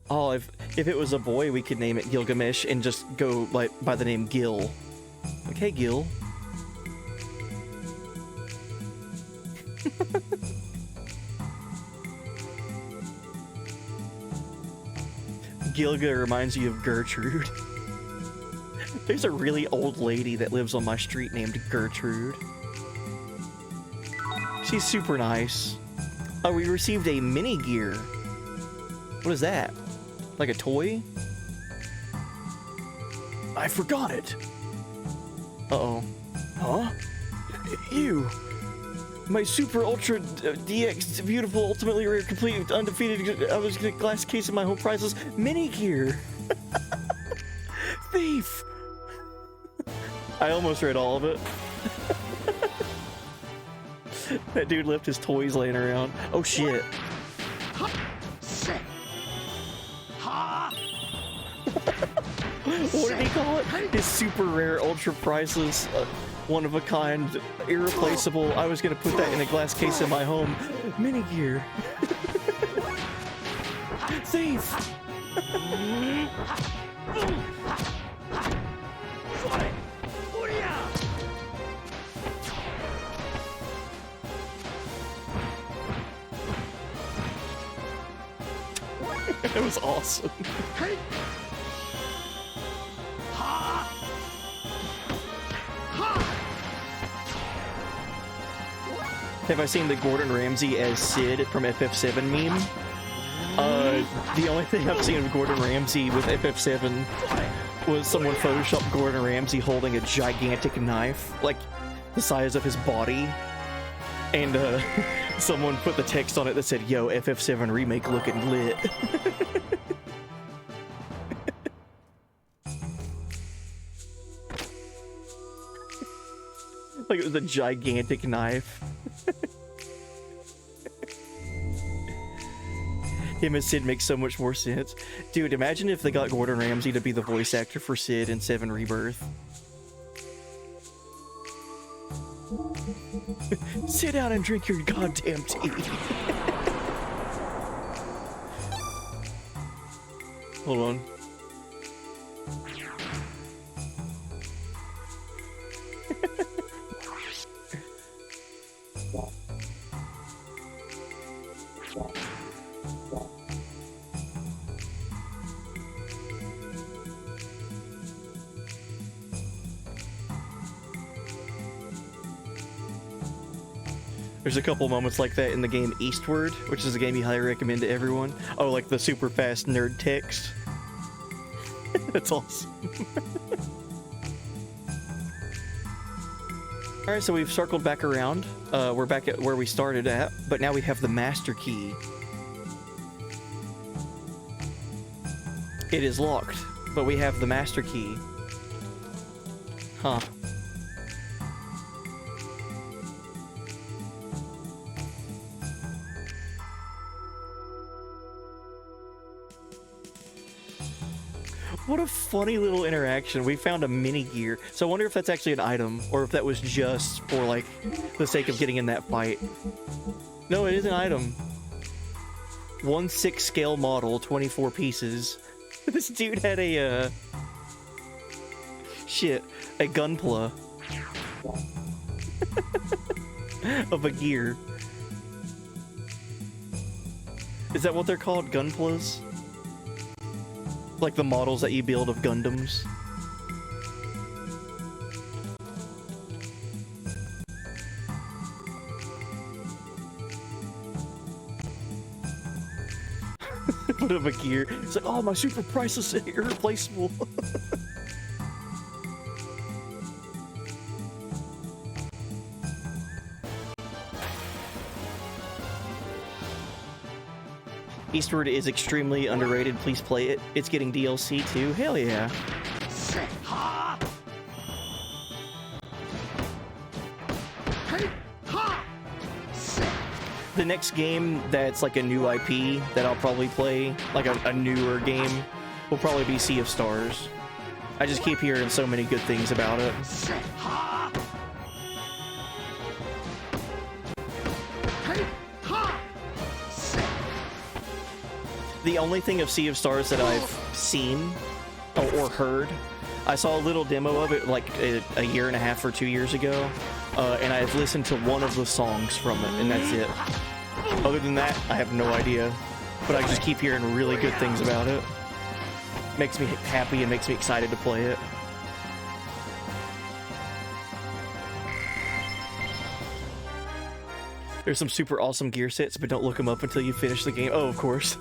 Oh, if it was a boy, we could name it Gilgamesh and just go like by the name Gil. Like, hey Gil. Gilga reminds you of Gertrude. There's a really old lady that lives on my street named Gertrude. She's super nice. Oh, we received a mini gear. What is that? Like a toy? I forgot it. Uh-oh. Huh? You. My super ultra DX beautiful ultimately rare complete undefeated I was gonna glass case of my home priceless mini gear. Thief. I almost read all of it. That dude left his toys laying around. Oh shit. What did he call it? His super rare, ultra priceless, one of a kind, irreplaceable. I was gonna put that in a glass case in my home. Mini gear. Thief. It was awesome. Have I seen the Gordon Ramsay as Sid from FF7 meme? The only thing I've seen of Gordon Ramsay with FF7 was someone photoshopped Gordon Ramsay holding a gigantic knife, like the size of his body, and someone put the text on it that said, "Yo, FF7 remake looking lit." Like it was a gigantic knife. Him as Sid makes so much more sense. Dude, imagine if they got Gordon Ramsay to be the voice actor for Sid in 7 Rebirth. Sit down and drink your goddamn tea. Hold on. There's a couple moments like that in the game Eastward, which is a game you highly recommend to everyone. Oh, like the super fast nerd text. That's awesome. Alright, so we've circled back around. We're back at where we started at, but now we have the master key. It is locked, but we have the master key. Huh. What a funny little interaction. We found a mini gear. So I wonder if that's actually an item, or if that was just for, like, the sake of getting in that fight. No, it is an item. 1/6 scale model, 24 pieces. This dude had a, shit, a gunpla. Of a gear. Is that what they're called? Gunplas? Like the models that you build of Gundams. What of a gear. It's like, oh, my super priceless and irreplaceable. Eastward is extremely underrated. Please play it. It's getting DLC too. Hell yeah. The next game that's like a new IP that I'll probably play, like a newer game, will probably be Sea of Stars. I just keep hearing so many good things about it. The only thing of Sea of Stars that I've seen or heard, I saw a little demo of it like a year and a half or 2 years ago, and I've listened to one of the songs from it, and that's it. Other than that, I have no idea, but I just keep hearing really good things about it. Makes me happy and makes me excited to play it. There's some super awesome gear sets, but don't look them up until you finish the game. Oh, of course.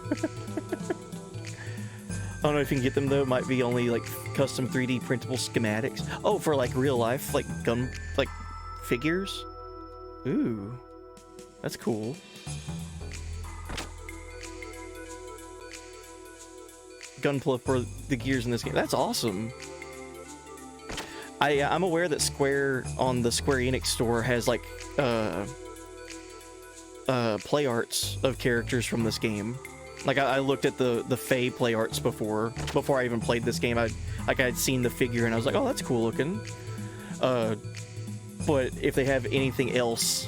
I don't know if you can get them though. Might be only like custom 3D printable schematics. Oh, for like real life, like gun, like figures. Ooh. That's cool. Gunpla for the gears in this game. That's awesome. I'm aware that Square on the Square Enix store has like play arts of characters from this game. Like I looked at the Faye play arts before I even played this game. I'd seen the figure and I was like, oh, that's cool looking. But if they have anything else,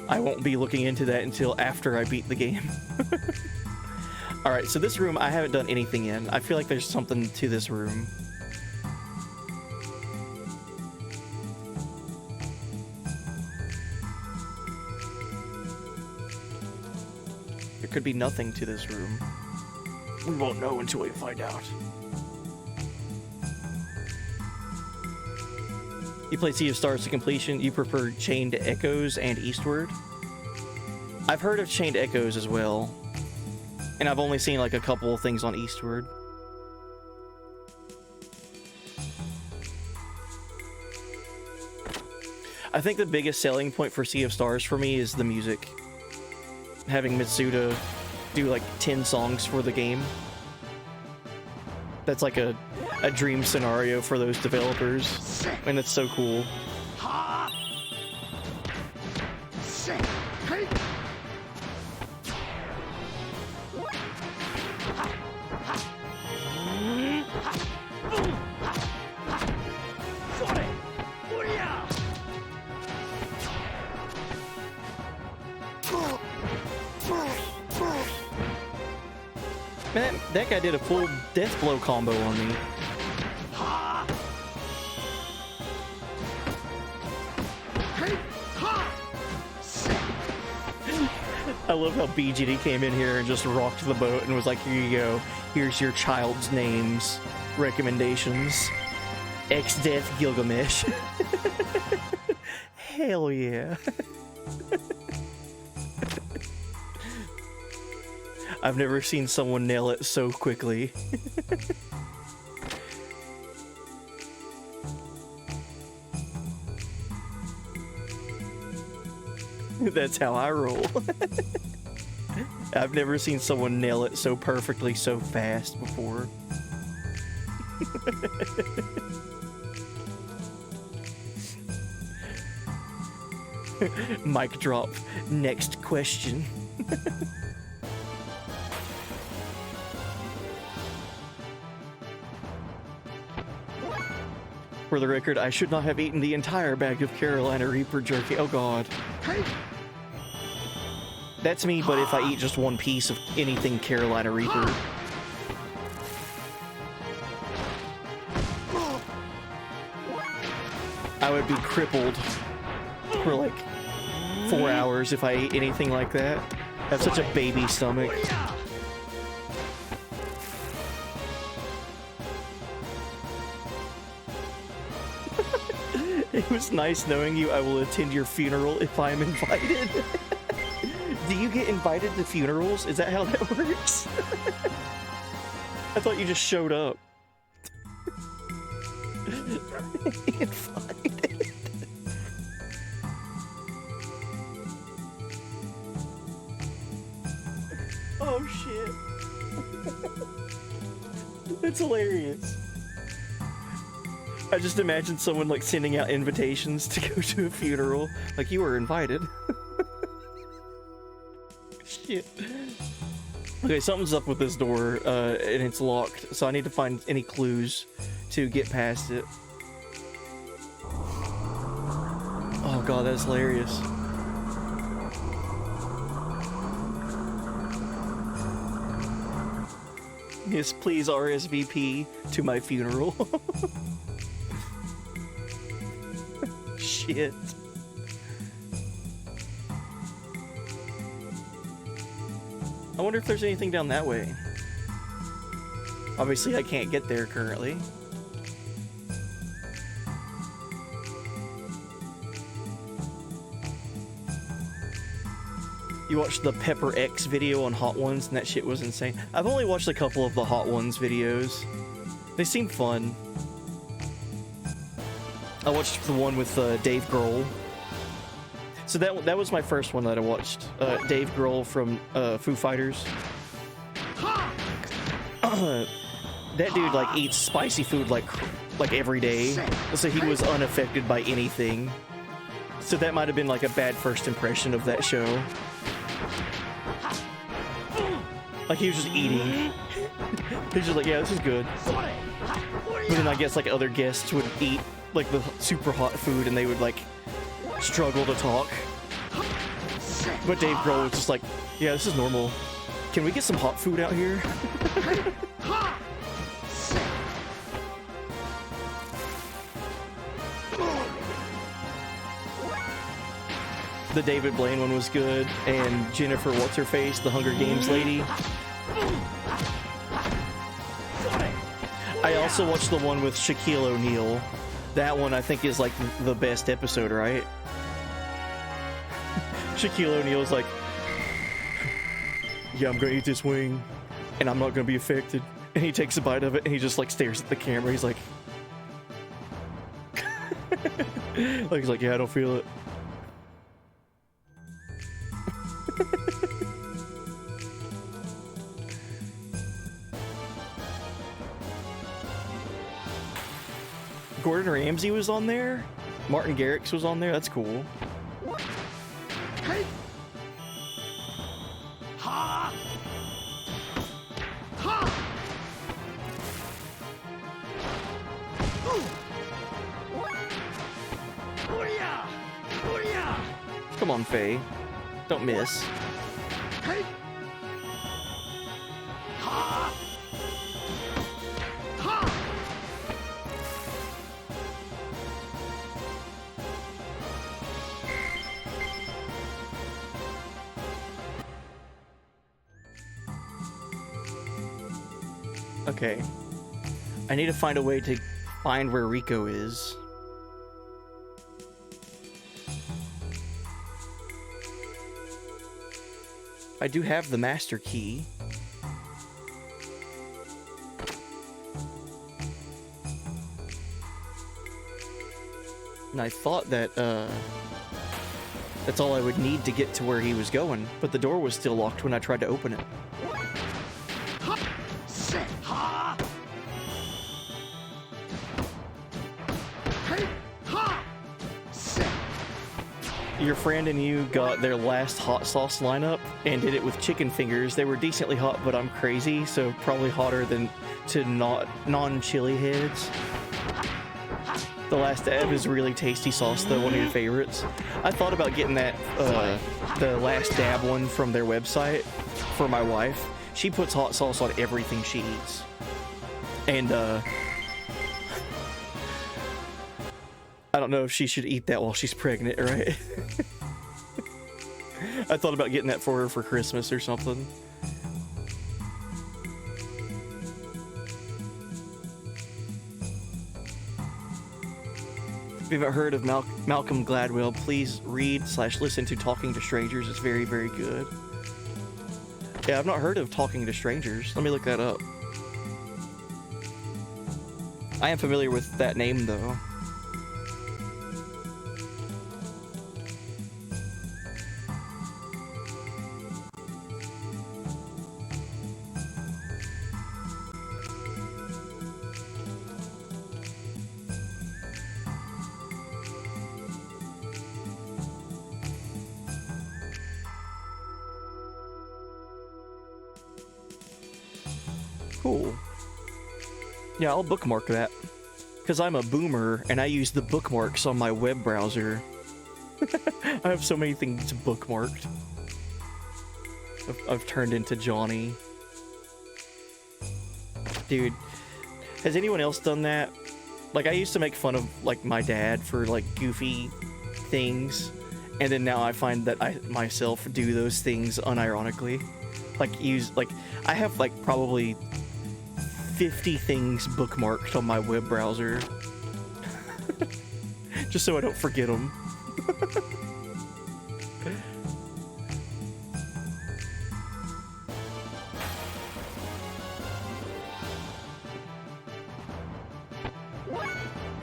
I won't be looking into that until after I beat the game. Alright, so this room I haven't done anything in. I feel like there's something to this room. There could be nothing to this room. We won't know until we find out. You played Sea of Stars to completion. You prefer Chained Echoes and Eastward? I've heard of Chained Echoes as well. And I've only seen like a couple of things on Eastward. I think the biggest selling point for Sea of Stars for me is the music. Having Mitsuda do like 10 songs for the game. That's like a dream scenario for those developers. And it's so cool. Man, that guy did a full death blow combo on me. I love how BGD came in here and just rocked the boat and was like, here you go. Here's your child's names recommendations. X-Death Gilgamesh. Hell yeah. I've never seen someone nail it so quickly. That's how I roll. I've never seen someone nail it so perfectly so fast before. Mic drop. Next question. For the record, I should not have eaten the entire bag of Carolina Reaper jerky. Oh god. That's me, but if I eat just one piece of anything Carolina Reaper. I would be crippled for like 4 hours if I ate anything like that. I have such a baby stomach. It was nice knowing you. I will attend your funeral if I'm invited. Do you get invited to funerals? Is that how that works? I thought you just showed up. Invited. Oh shit. That's hilarious. I just imagine someone like sending out invitations to go to a funeral. Like, you were invited. Shit. Okay, something's up with this door, and it's locked, so I need to find any clues to get past it. Oh god, that's hilarious. Yes, please RSVP to my funeral. Shit. I wonder if there's anything down that way. Obviously, I can't get there currently. You watched the Pepper X video on Hot Ones, and that shit was insane. I've only watched a couple of the Hot Ones videos. They seem fun. I watched the one with Dave Grohl. So that was my first one that I watched. Dave Grohl from Foo Fighters. That dude like eats spicy food like every day, so he was unaffected by anything. So that might have been like a bad first impression of that show. Like he was just eating. He's just like, yeah, this is good. But then I guess like other guests would eat like the super hot food and they would like struggle to talk. But Dave Grohl was just like, yeah, this is normal. Can we get some hot food out here? The David Blaine one was good, and Jennifer What's-Her-Face, the Hunger Games lady. I also watched the one with Shaquille O'Neal. That one I think is like the best episode, right? Shaquille O'Neal's like, yeah, I'm gonna eat this wing, and I'm not gonna be affected. And he takes a bite of it, and he just like stares at the camera. He's like, he's like, yeah, I don't feel it. Gordon Ramsay was on there. Martin Garrix was on there. That's cool. Hey. Ha. Ha. Come on, Faye. Don't miss. Hey. Ha. Ha. Okay. I need to find a way to find where Rico is. I do have the master key. And I thought that, that's all I would need to get to where he was going, but the door was still locked when I tried to open it. Your friend and you got their last hot sauce lineup and did it with chicken fingers. They were decently hot, but I'm crazy, so probably hotter than to non-chili heads. The last dab is really tasty sauce, though, one of your favorites. I thought about getting that, the last dab one from their website for my wife. She puts hot sauce on everything she eats. And, I don't know if she should eat that while she's pregnant, right? I thought about getting that for her for Christmas or something. If you haven't heard of Malcolm Gladwell, please read/listen to Talking to Strangers. It's very, very good. Yeah, I've not heard of Talking to Strangers. Let me look that up. I am familiar with that name, though. Cool. Yeah, I'll bookmark that. Because I'm a boomer, and I use the bookmarks on my web browser. I have so many things bookmarked. I've turned into Johnny. Dude, has anyone else done that? Like, I used to make fun of, like, my dad for, like, goofy things. And then now I find that I myself do those things unironically. Like, I have, like, probably 50 things bookmarked on my web browser. Just so I don't forget them.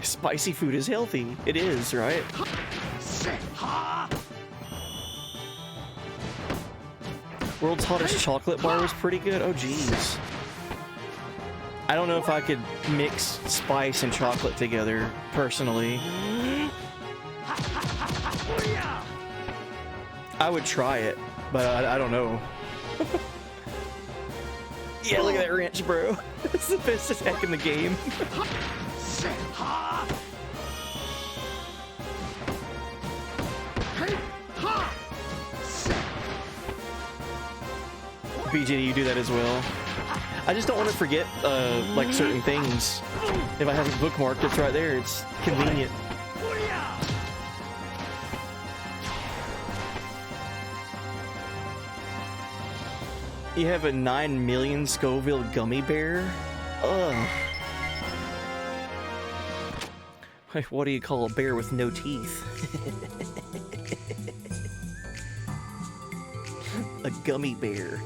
Spicy food is healthy. It is, right? World's hottest chocolate bar was pretty good. Oh, jeez. I don't know if I could mix spice and chocolate together, personally. I would try it, but I don't know. Yeah, look at that wrench, bro. It's the best attack in the game. BJ, you do that as well. I just don't want to forget, like, certain things. If I haven't bookmarked, it's right there. It's convenient. You have a 9 million Scoville gummy bear? Ugh. What do you call a bear with no teeth? A gummy bear.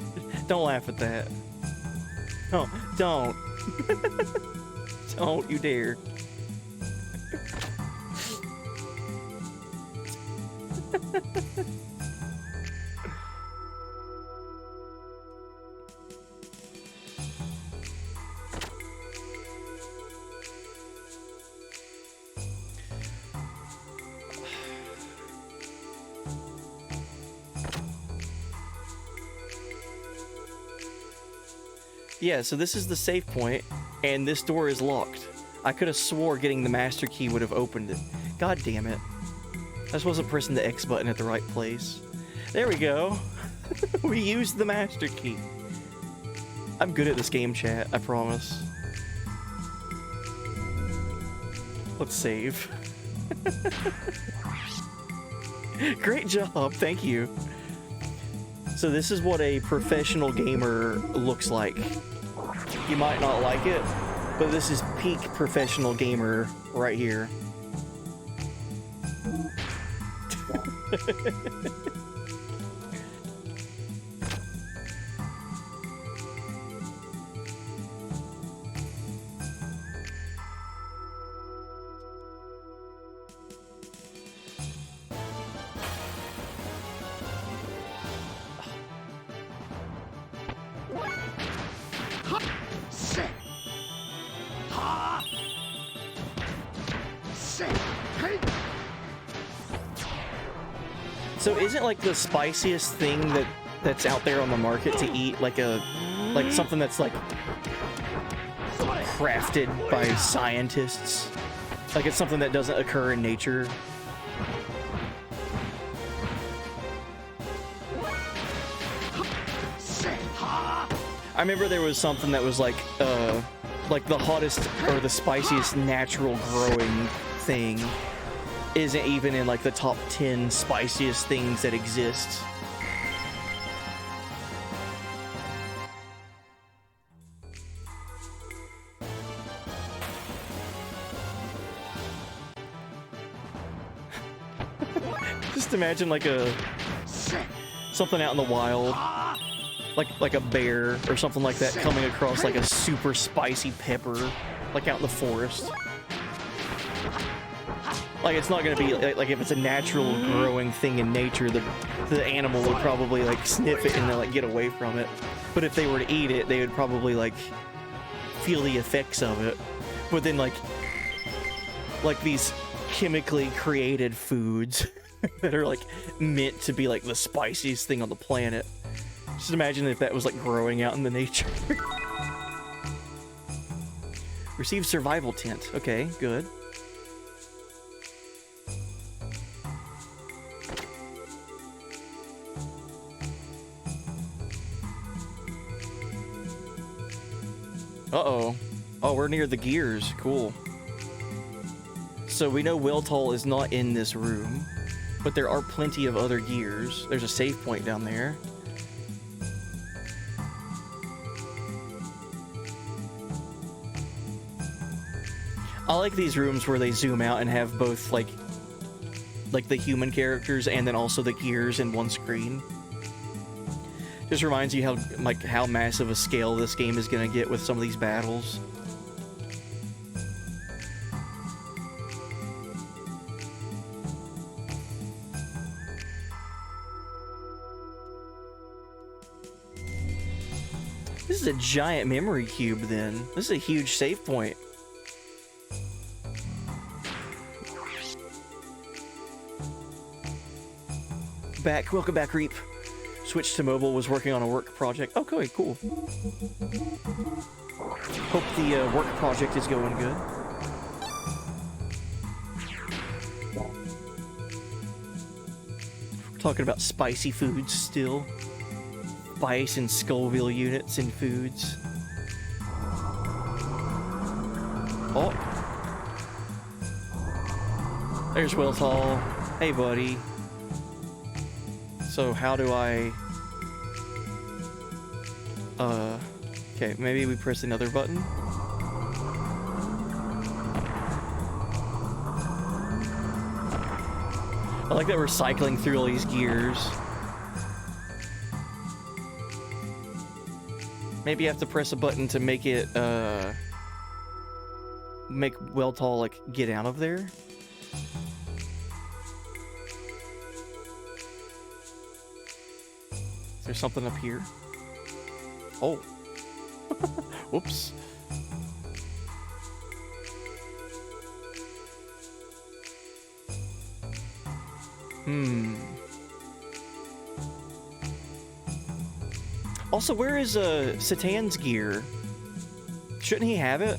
Don't laugh at that. No, don't. Don't you dare. Yeah, so this is the save point, and this door is locked. I could have swore getting the master key would have opened it. God damn it. I just wasn't pressing the X button at the right place. There we go. We used the master key. I'm good at this game, chat, I promise. Let's save. Great job, thank you. So this is what a professional gamer looks like. You might not like it, but this is peak professional gamer right here. So isn't like the spiciest thing that's out there on the market to eat like something that's like crafted by scientists? Like it's something that doesn't occur in nature? I remember there was something that was like the hottest or the spiciest natural growing thing isn't even in like the top 10 spiciest things that exist. Just imagine like something out in the wild, like a bear or something like that coming across like a super spicy pepper, like out in the forest. Like it's not gonna be like if it's a natural growing thing in nature, the animal would probably like sniff it and then like get away from it. But if they were to eat it, they would probably like feel the effects of it. But then like these chemically created foods that are like meant to be like the spiciest thing on the planet. Just imagine if that was like growing out in the nature. Receive survival tent. Okay, good. Uh-oh. Oh, we're near the gears. Cool. So we know Wiltall is not in this room, but there are plenty of other gears. There's a save point down there. I like these rooms where they zoom out and have both like the human characters and then also the gears in one screen. Just reminds you how massive a scale this game is gonna get with some of these battles. This is a giant memory cube then. This is a huge save point. Welcome back, Reap. Switched to mobile, was working on a work project. Okay, cool. Hope the work project is going good. We're talking about spicy foods still. Spice and Scoville units in foods. Oh. There's Will Tall. Hey, buddy. So how do I... Okay, maybe we press another button. I like that we're cycling through all these gears. Maybe you have to press a button to make it, make Weltall, like, get out of there. Is there something up here? Oh. Whoops. Also, where is Satan's gear? Shouldn't he have it?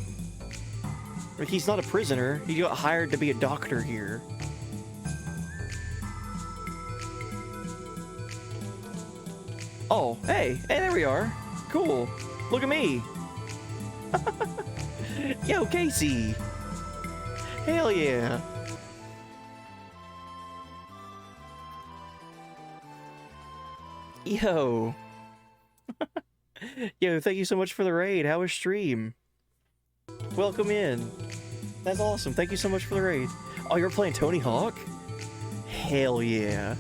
Like, he's not a prisoner. He got hired to be a doctor here. Oh, hey, there we are. Cool. Look at me. Yo, Casey. Hell yeah. Yo. Yo, thank you so much for the raid. How was stream? Welcome in. That's awesome. Thank you so much for the raid. Oh, you're playing Tony Hawk? Hell yeah.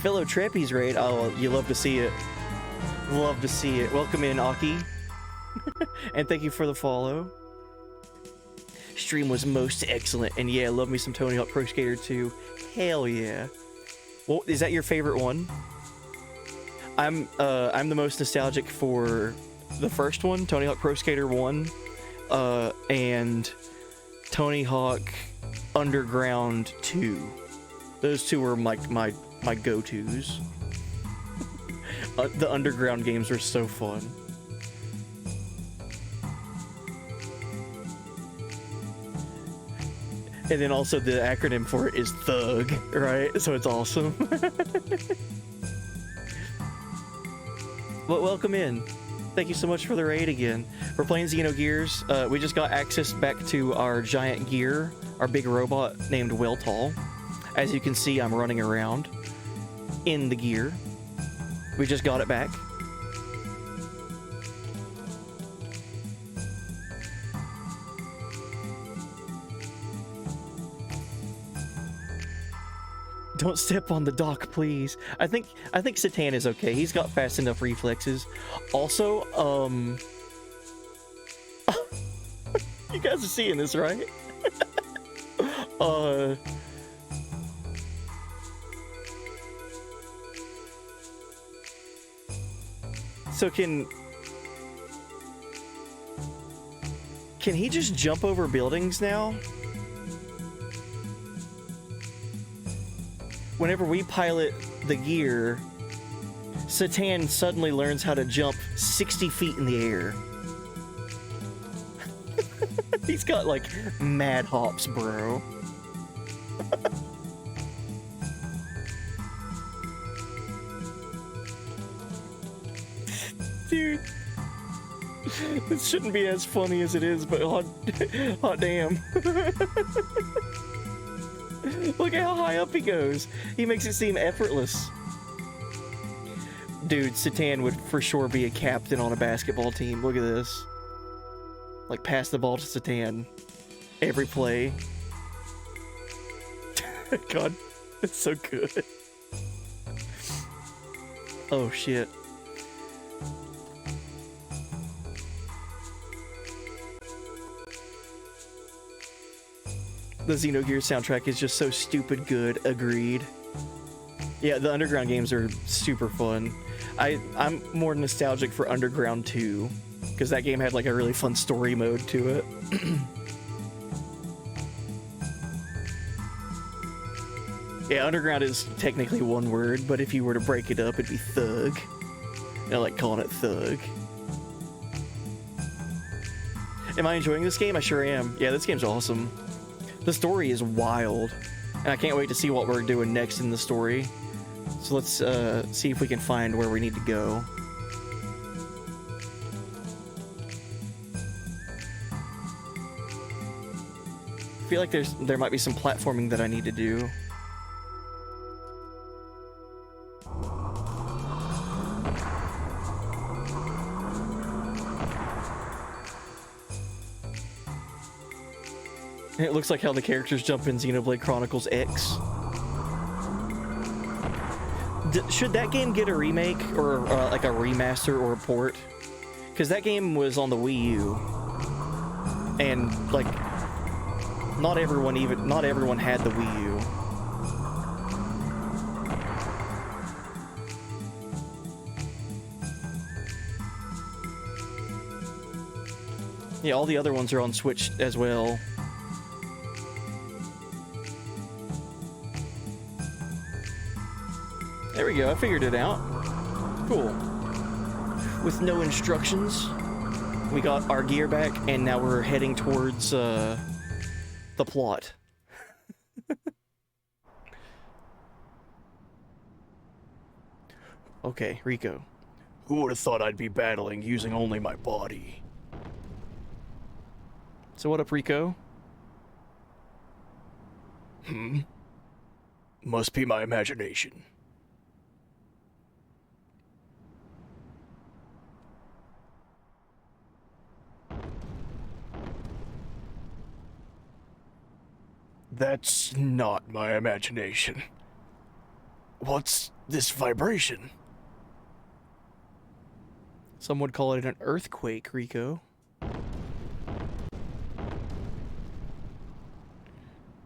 Fellow Trappies raid. Oh, you love to see it. Love to see it. Welcome in, Aki. And thank you for the follow. Stream was most excellent. And yeah, love me some Tony Hawk Pro Skater 2. Hell yeah. Well, is that your favorite one? I'm the most nostalgic for the first one, Tony Hawk Pro Skater 1, and Tony Hawk Underground 2. Those two were my go-tos. The Underground games were so fun. And then also the acronym for it is Thug, right? So it's awesome. Well, welcome in. Thank you so much for the raid again. We're playing Xenogears. We just got access back to our giant gear, our big robot named Weltall. As you can see, I'm running around in the gear. We just got it back. Don't step on the dock, please. I think Satan is okay. He's got fast enough reflexes. Also, you guys are seeing this, right? So can he just jump over buildings now? Whenever we pilot the gear, Satan suddenly learns how to jump 60 feet in the air. He's got, like, mad hops, bro. Dude. This shouldn't be as funny as it is, but hot damn. Look at how high up he goes. He makes it seem effortless. Dude, Satan would for sure be a captain on a basketball team. Look at this. Like, pass the ball to Satan. Every play. God, it's so good. Oh, shit. The Xenogears soundtrack is just so stupid good. Agreed. Yeah, the Underground games are super fun. I'm more nostalgic for Underground 2, because that game had like a really fun story mode to it. Yeah, Underground is technically one word, but if you were to break it up, it'd be thug. I like calling it thug. Am I enjoying this game? I sure am. Yeah, this game's awesome. The story is wild, and I can't wait to see what we're doing next in the story. So let's see if we can find where we need to go. I feel like there might be some platforming that I need to do. It looks like how the characters jump in Xenoblade Chronicles X. Should that game get a remake or like a remaster or a port? Because that game was on the Wii U, and like not everyone had the Wii U. Yeah, all the other ones are on Switch as well. There we go, I figured it out. Cool. With no instructions, we got our gear back, and now we're heading towards the plot. Okay, Rico. Who would have thought I'd be battling using only my body? So what up, Rico? Must be my imagination. That's not my imagination. What's this vibration? Some would call it an earthquake, Rico.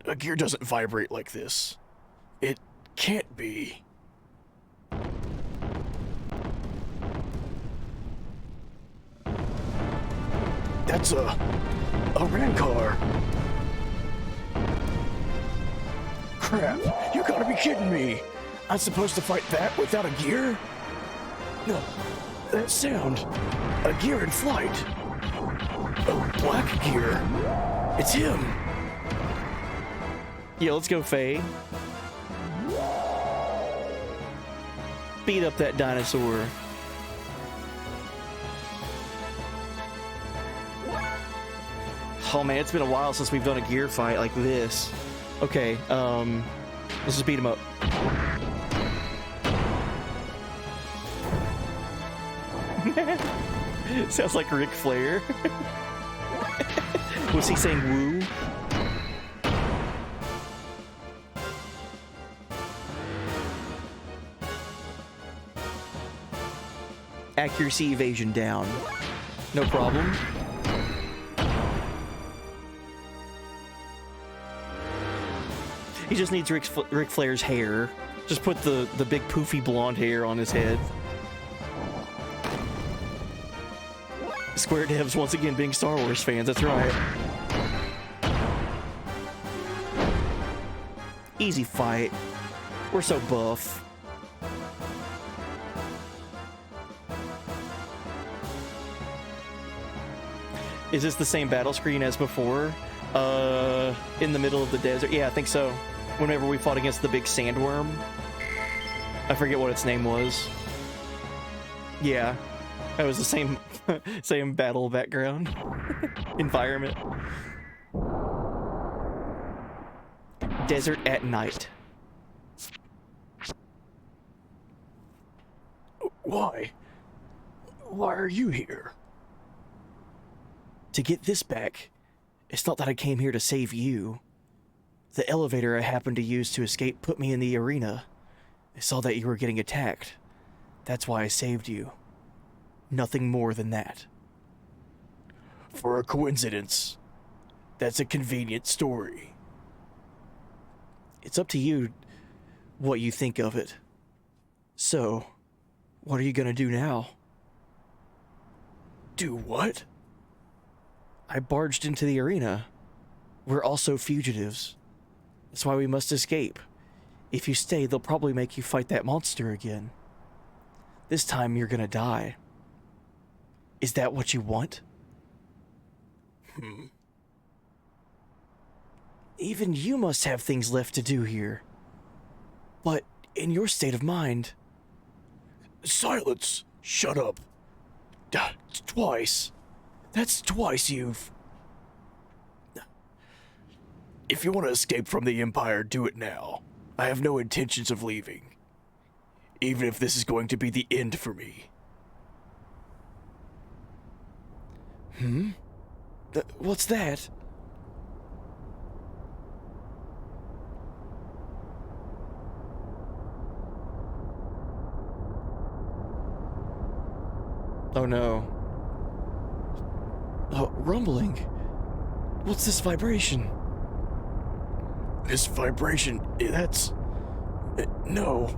A gear doesn't vibrate like this. It can't be. That's a Rancor. Crap, you gotta be kidding me. I'm supposed to fight that without a gear? No, that sound. A gear in flight. A black gear. It's him. Yeah, let's go, Faye. Beat up that dinosaur. Oh man, it's been a while since we've done a gear fight like this. Okay, let's just beat him up. Sounds like Ric Flair. Was he saying woo? Accuracy evasion down. No problem. He just needs Ric Flair's hair. Just put the big poofy blonde hair on his head. Square devs once again being Star Wars fans, that's right. Easy fight. We're so buff. Is this the same battle screen as before? In the middle of the desert? Yeah, I think so. Whenever we fought against the big sandworm. I forget what its name was. Yeah, that was the same same battle background. Environment. Desert at night. Why? Why are you here? To get this back. It's not that I came here to save you. The elevator I happened to use to escape put me in the arena. I saw that you were getting attacked. That's why I saved you. Nothing more than that. For a coincidence. That's a convenient story. It's up to you what you think of it. So, what are you gonna do now? Do what? I barged into the arena. We're also fugitives. That's why we must escape. If you stay, they'll probably make you fight that monster again. This time you're gonna die. Is that what you want? Even you must have things left to do here. But in your state of mind... Silence! Shut up! Twice. That's twice you've... If you want to escape from the Empire, do it now. I have no intentions of leaving. Even if this is going to be the end for me. What's that? Oh no. Oh, rumbling. What's this vibration? This vibration, that's... No.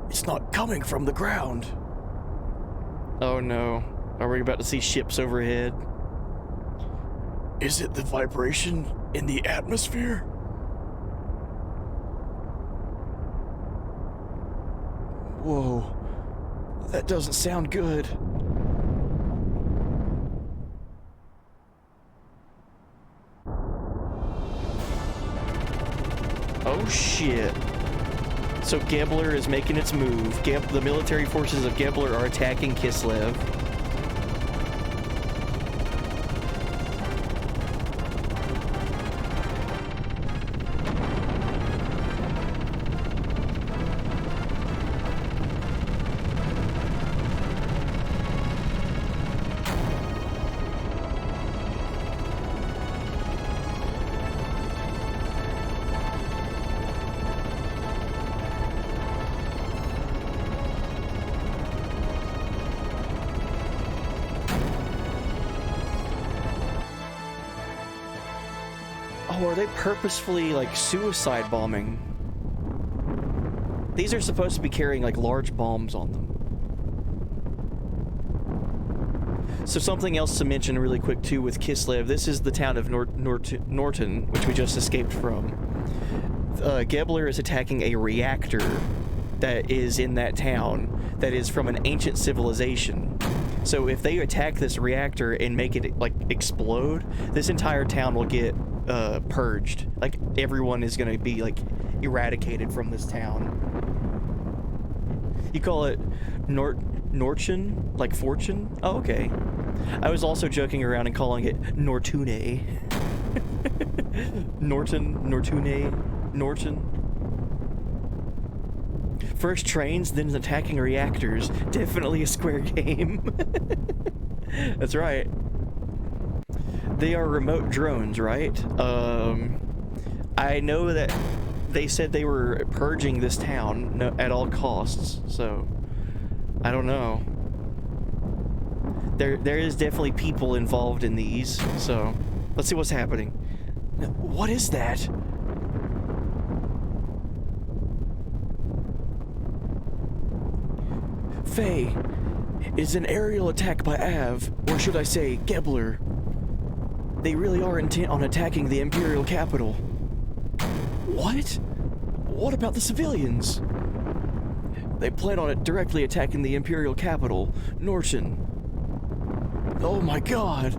It's not coming from the ground. Oh no. Are we about to see ships overhead? Is it the vibration in the atmosphere? Whoa. That doesn't sound good. Oh shit. So Gebler is making its move. The military forces of Gebler are attacking Kislev. Oh, are they purposefully, like, suicide bombing? These are supposed to be carrying, like, large bombs on them. So something else to mention really quick, too, with Kislev. This is the town of Norton, which we just escaped from. Gebler is attacking a reactor that is in that town that is from an ancient civilization. So if they attack this reactor and make it, like, explode, this entire town will get purged. Like, everyone is gonna be, like, eradicated from this town. You call it Nortune? Like fortune? Oh, okay. I was also joking around and calling it Nortune. Norton. First trains, then attacking reactors. Definitely a square game. That's right. They are remote drones, right? I know that they said they were purging this town at all costs, so I don't know. There is definitely people involved in these, so let's see what's happening. What is that? Faye, it's an aerial attack by Av, or should I say, Gebler. They really are intent on attacking the Imperial capital. What? What about the civilians? They plan on it directly attacking the Imperial capital, Norton. Oh my god!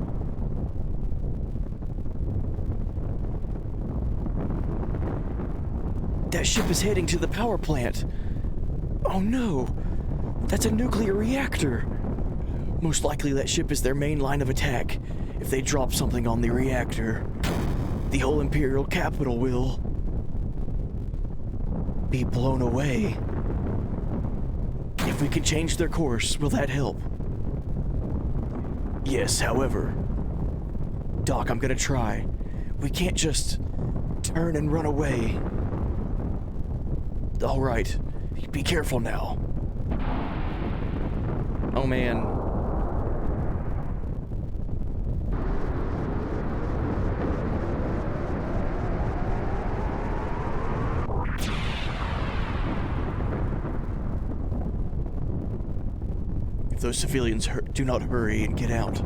That ship is heading to the power plant. Oh no! That's a nuclear reactor! Most likely that ship is their main line of attack. If they drop something on the reactor, the whole Imperial capital will be blown away. If we can change their course, will that help? Yes, however. Doc, I'm gonna try. We can't just turn and run away. All right, be careful now. Oh man. those civilians do not hurry and get out.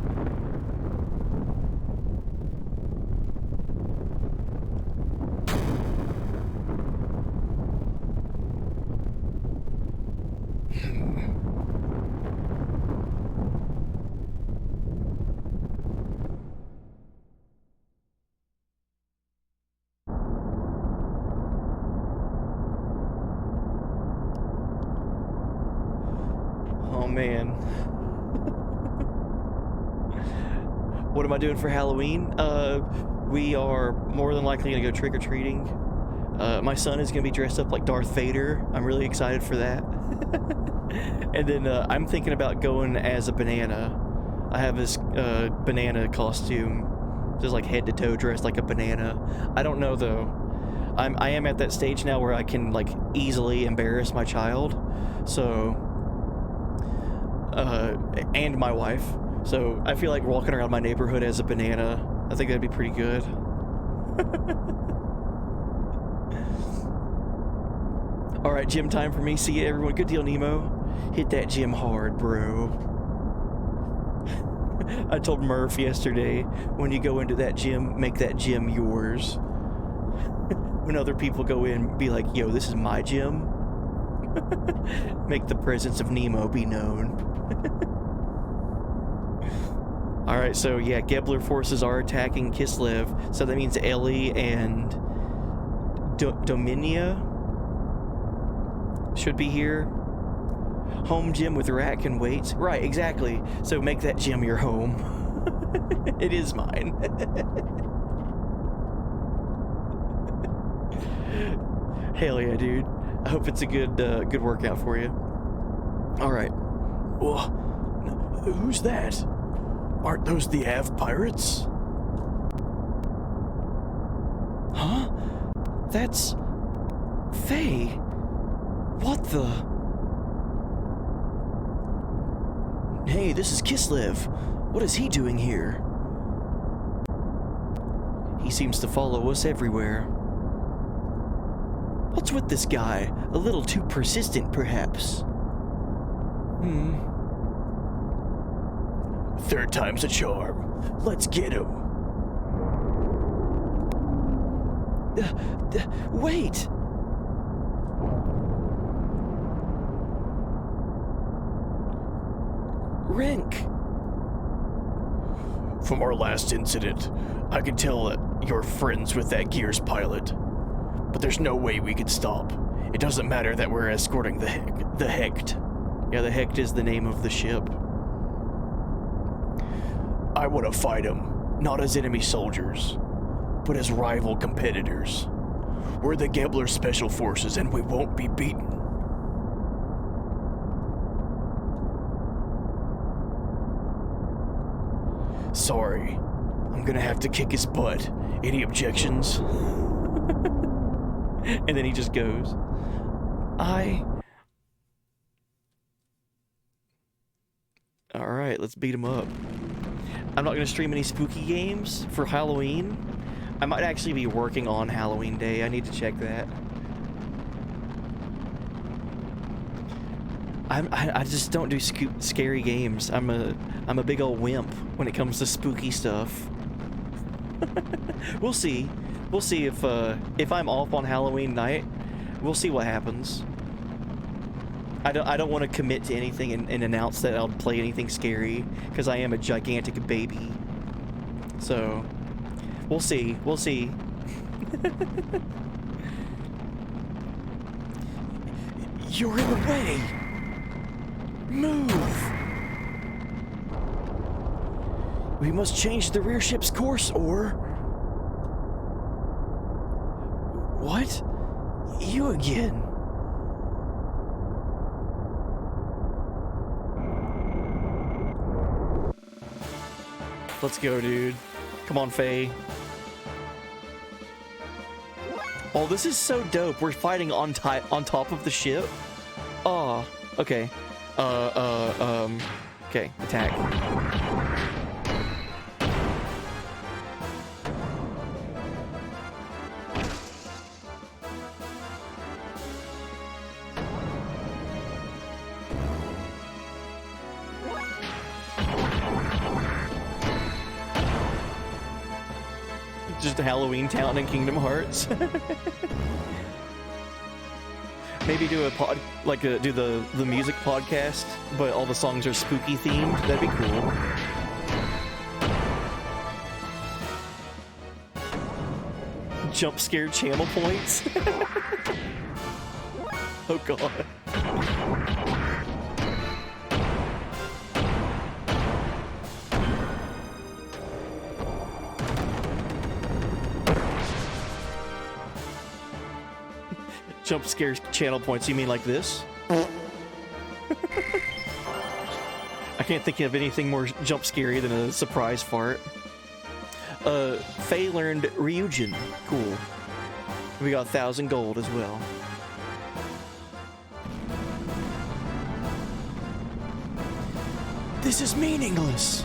Oh man. What am I doing for Halloween? We are more than likely gonna go trick-or-treating. My son is gonna be dressed up like Darth Vader. I'm really excited for that. And then I'm thinking about going as a banana. I have this banana costume, just like head to toe dressed like a banana. I don't know though. I am at that stage now where I can like easily embarrass my child. So and my wife. So I feel like walking around my neighborhood as a banana, I think that'd be pretty good. All right, gym time for me. See you, everyone. Good deal, Nemo. Hit that gym hard, bro. I told Murph yesterday, when you go into that gym, make that gym yours. When other people go in, be like, yo, this is my gym. Make the presence of Nemo be known. Alright, so yeah, Gebler forces are attacking Kislev, so that means Ellie and Dominia should be here. Home gym with rack and weights. Right, exactly. So make that gym your home. It is mine. Hell yeah, dude. I hope it's a good workout for you. Alright. Well, who's that? Aren't those the Av pirates? Huh? That's... Faye. What the... Hey, this is Kislev. What is he doing here? He seems to follow us everywhere. What's with this guy? A little too persistent, perhaps. Third time's a charm. Let's get him. Wait! Rink! From our last incident, I can tell that you're friends with that Gears pilot. But there's no way we could stop. It doesn't matter that we're escorting the Hecht. Yeah, the Hecht is the name of the ship. I want to fight him, not as enemy soldiers, but as rival competitors. We're the Gebler Special Forces and we won't be beaten. Sorry, I'm gonna have to kick his butt. Any objections? And then he just goes. Alright, let's beat him up. I'm not going to stream any spooky games for Halloween. I might actually be working on Halloween Day. I need to check that. I just don't do scary games. I'm a big old wimp when it comes to spooky stuff. We'll see. We'll see if I'm off on Halloween night. We'll see what happens. I don't want to commit to anything and announce that I'll play anything scary because I am a gigantic baby. So we'll see. We'll see. You're in the way. Move. We must change the rear ship's course, or... What? You again? Let's go, dude. Come on, Faye. Oh, this is so dope. We're fighting on top of the ship. Oh, okay. Okay, attack. Just Halloween Town in Kingdom Hearts. Maybe do a pod, like do the music podcast, but all the songs are spooky themed. That'd be cool. Jump scare channel points. Oh god. Jump scare channel points, you mean like this? I can't think of anything more jump scary than a surprise fart. Faye learned Ryujin. Cool. We got 1,000 gold as well. This is meaningless.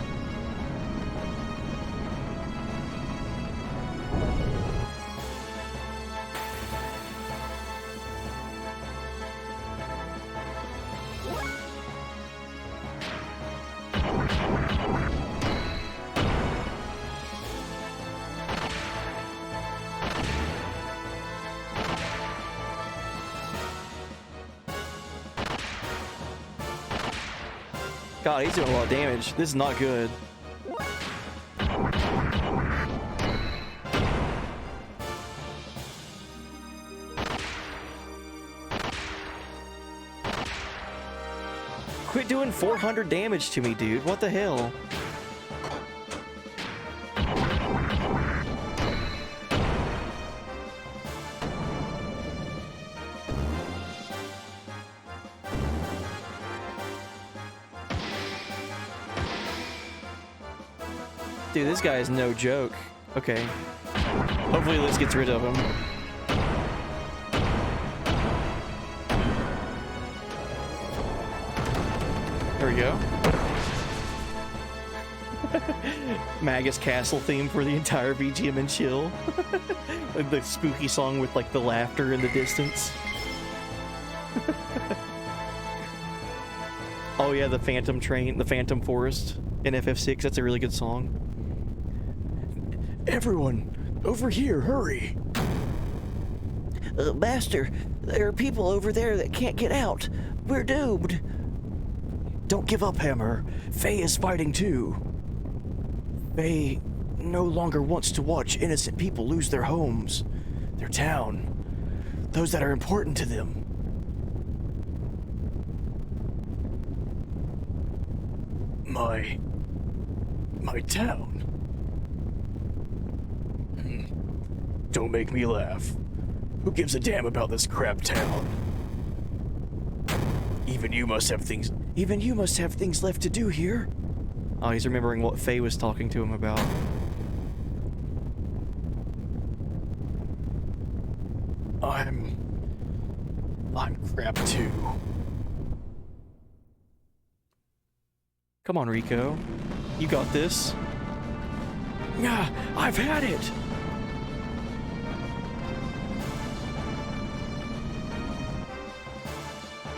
God, he's doing a lot of damage. This is not good. Quit doing 400 damage to me, dude. What the hell? Dude, this guy is no joke. Okay. Hopefully this gets rid of him. There we go. Magus Castle theme for the entire VGM and chill. Like the spooky song with like the laughter in the distance. Oh yeah, the Phantom Train, the Phantom Forest in FF6. That's a really good song. Everyone, over here, hurry! Master, there are people over there that can't get out. We're doomed. Don't give up, Hammer. Faye is fighting too. Faye no longer wants to watch innocent people lose their homes, their town, those that are important to them. My town. Don't make me laugh. Who gives a damn about this crap town? Even you must have things left to do here. Oh, he's remembering what Faye was talking to him about. I'm crap too. Come on, Rico. You got this. Yeah, I've had it.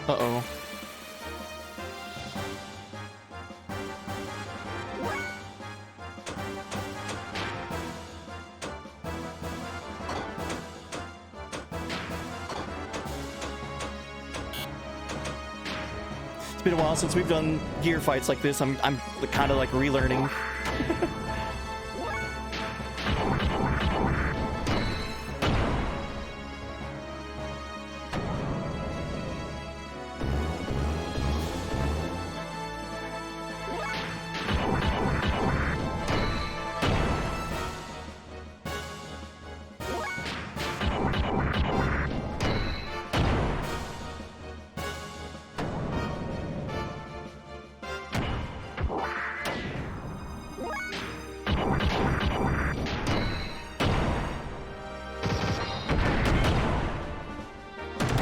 Uh-oh. It's been a while since we've done gear fights like this. I'm kind of like relearning.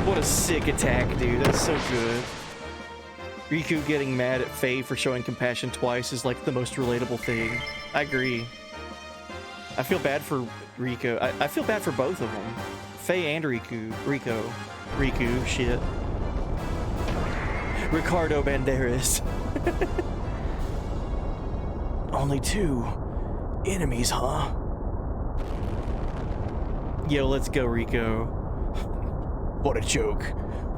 What a sick attack, dude. That's so good. Riku getting mad at Faye for showing compassion twice is like the most relatable thing. I agree. I feel bad for Riku. I feel bad for both of them. Faye and Riku. Riku, shit. Ricardo Banderas. Only 2 enemies, huh? Yo, let's go, Rico. What a joke.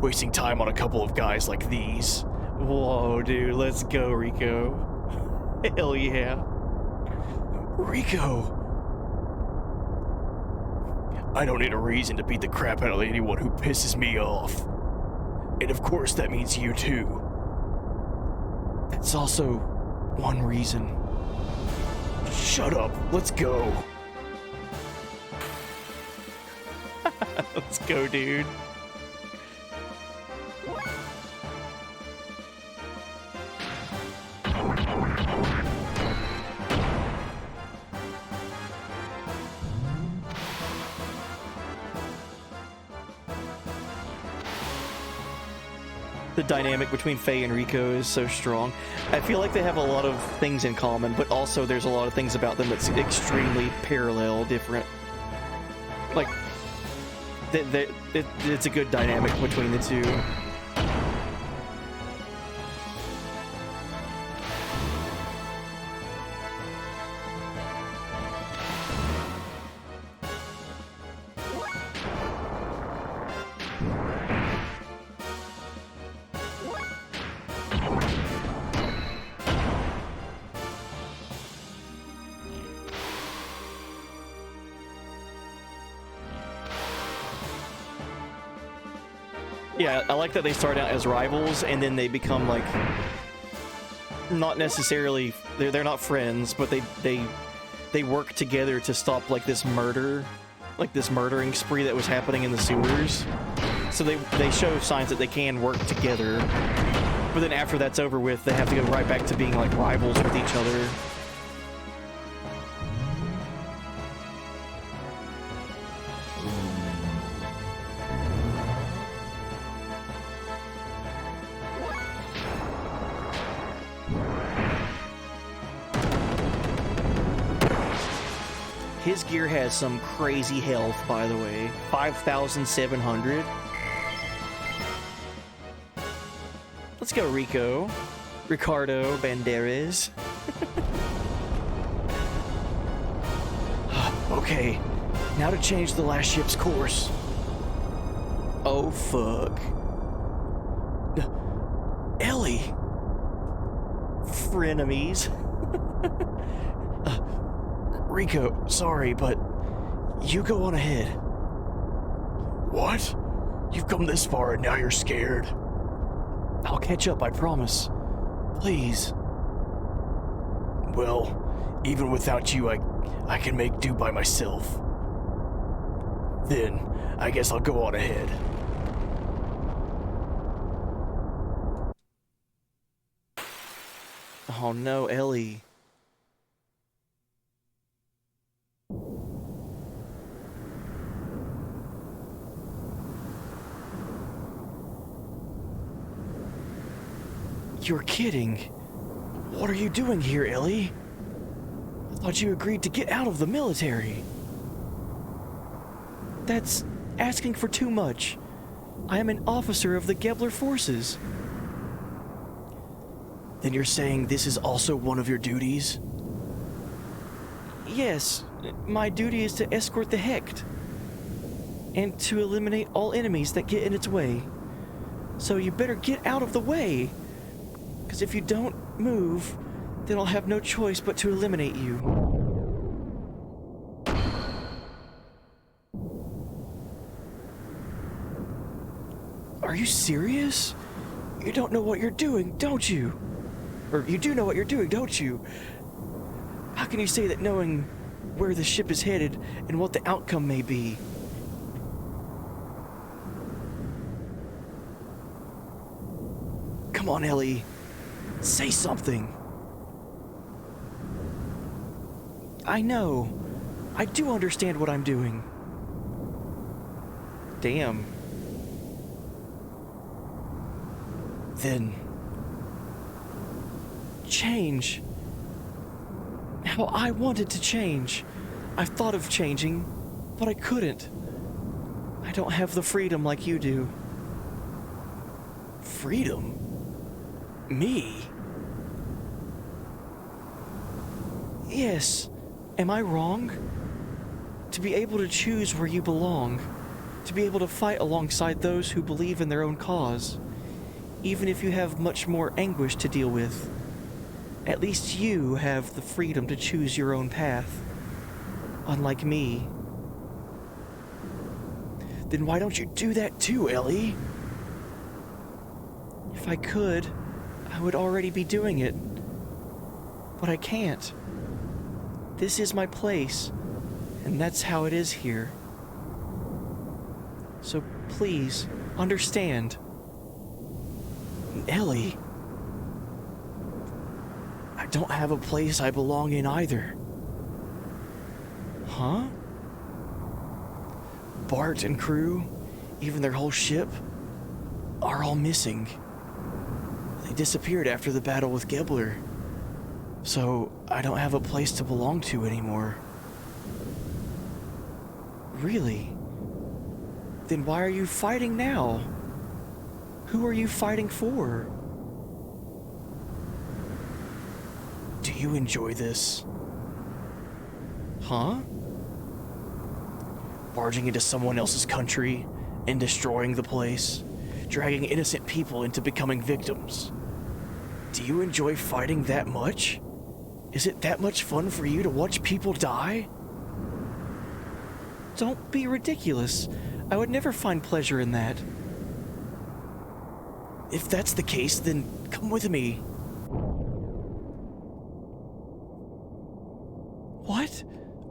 Wasting time on a couple of guys like these. Whoa, dude, let's go, Rico. Hell yeah. Rico! I don't need a reason to beat the crap out of anyone who pisses me off. And of course that means you too. That's also one reason. Shut up, let's go. Let's go, dude. The dynamic between Faye and Rico is so strong. I feel like they have a lot of things in common, but also there's a lot of things about them that's extremely parallel, different. Like, it's a good dynamic between the two. Yeah, I like that they start out as rivals and then they become like not necessarily they're not friends, but they work together to stop like this murdering spree that was happening in the sewers. So they show signs that they can work together. But then after that's over with, they have to go right back to being like rivals with each other. His gear has some crazy health, by the way. 5,700. Let's go, Rico. Ricardo Banderas. Okay, now to change the last ship's course. Oh, fuck. Ellie! Frenemies. Rico, sorry, but you go on ahead. What? You've come this far and now you're scared. I'll catch up, I promise. Please. Well, even without you, I can make do by myself. Then, I guess I'll go on ahead. Oh no, Ellie. You're kidding. What are you doing here, Ellie? I thought you agreed to get out of the military. That's asking for too much. I am an officer of the Gebler forces. Then you're saying this is also one of your duties? Yes, my duty is to escort the Hecht. And to eliminate all enemies that get in its way. So you better get out of the way. Because if you don't move, then I'll have no choice but to eliminate you. Are you serious? You don't know what you're doing, don't you? Or you do know what you're doing, don't you? How can you say that knowing where the ship is headed and what the outcome may be? Come on, Ellie. Say something. I know. I do understand what I'm doing. Damn. Then change. How I wanted to change. I've thought of changing, but I couldn't. I don't have the freedom like you do. freedom? Me? Yes. Am I wrong? To be able to choose where you belong. To be able to fight alongside those who believe in their own cause. Even if you have much more anguish to deal with. At least you have the freedom to choose your own path. Unlike me. Then why don't you do that too, Ellie? If I could, I would already be doing it. But I can't. This is my place, and that's how it is here. So please, understand. Ellie, I don't have a place I belong in either. Huh? Bart and crew, even their whole ship, are all missing. They disappeared after the battle with Gebler. So I don't have a place to belong to anymore. Really? Then why are you fighting now? Who are you fighting for? Do you enjoy this? Huh? Barging into someone else's country and destroying the place, dragging innocent people into becoming victims. Do you enjoy fighting that much? Is it that much fun for you to watch people die? Don't be ridiculous. I would never find pleasure in that. If that's the case, then come with me. What?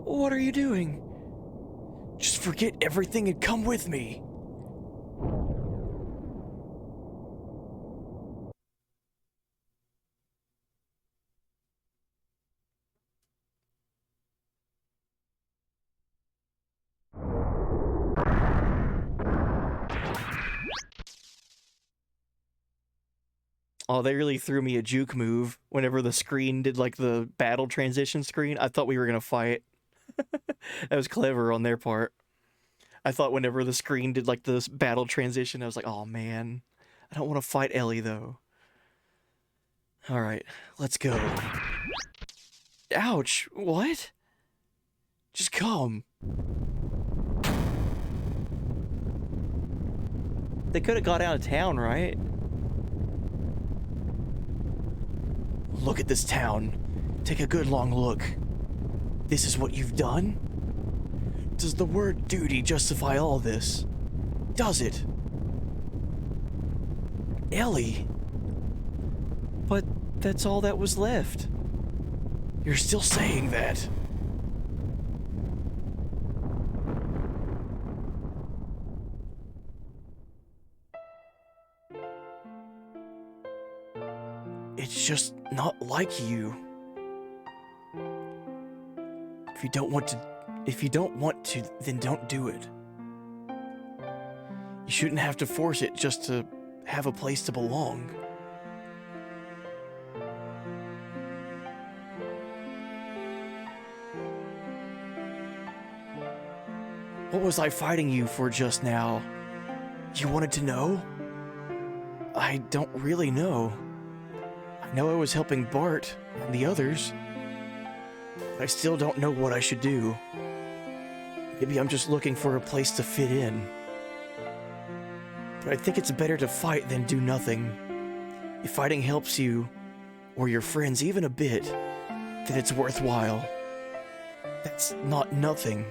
What are you doing? Just forget everything and come with me. Oh, they really threw me a juke move whenever the screen did like the battle transition screen. I thought we were gonna fight. That was clever on their part. I thought whenever the screen did like this battle transition, I was like, oh man, I don't want to fight Ellie though. All right, let's go. Ouch, what? Just come. They could have got out of town, right? Look at this town. Take a good long look. This is what you've done? Does the word duty justify all this? Does it? Ellie! But that's all that was left. You're still saying that. It's just not like you. If you don't want to, then don't do it. You shouldn't have to force it just to have a place to belong. What was I fighting you for just now? You wanted to know? I don't really know. I know I was helping Bart and the others. But I still don't know what I should do. Maybe I'm just looking for a place to fit in. But I think it's better to fight than do nothing. If fighting helps you, or your friends even a bit, then it's worthwhile. That's not nothing.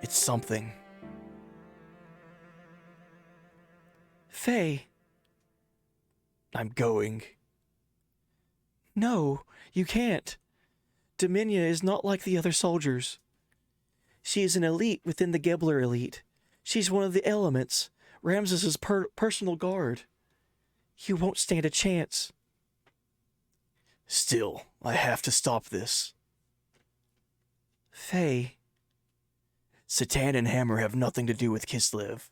It's something. Faye. I'm going. No, you can't. Dominia is not like the other soldiers. She is an elite within the Gebler elite. She's one of the elements, Ramses's personal guard. You won't stand a chance. Still, I have to stop this. Faye. Satan and Hammer have nothing to do with Kislev,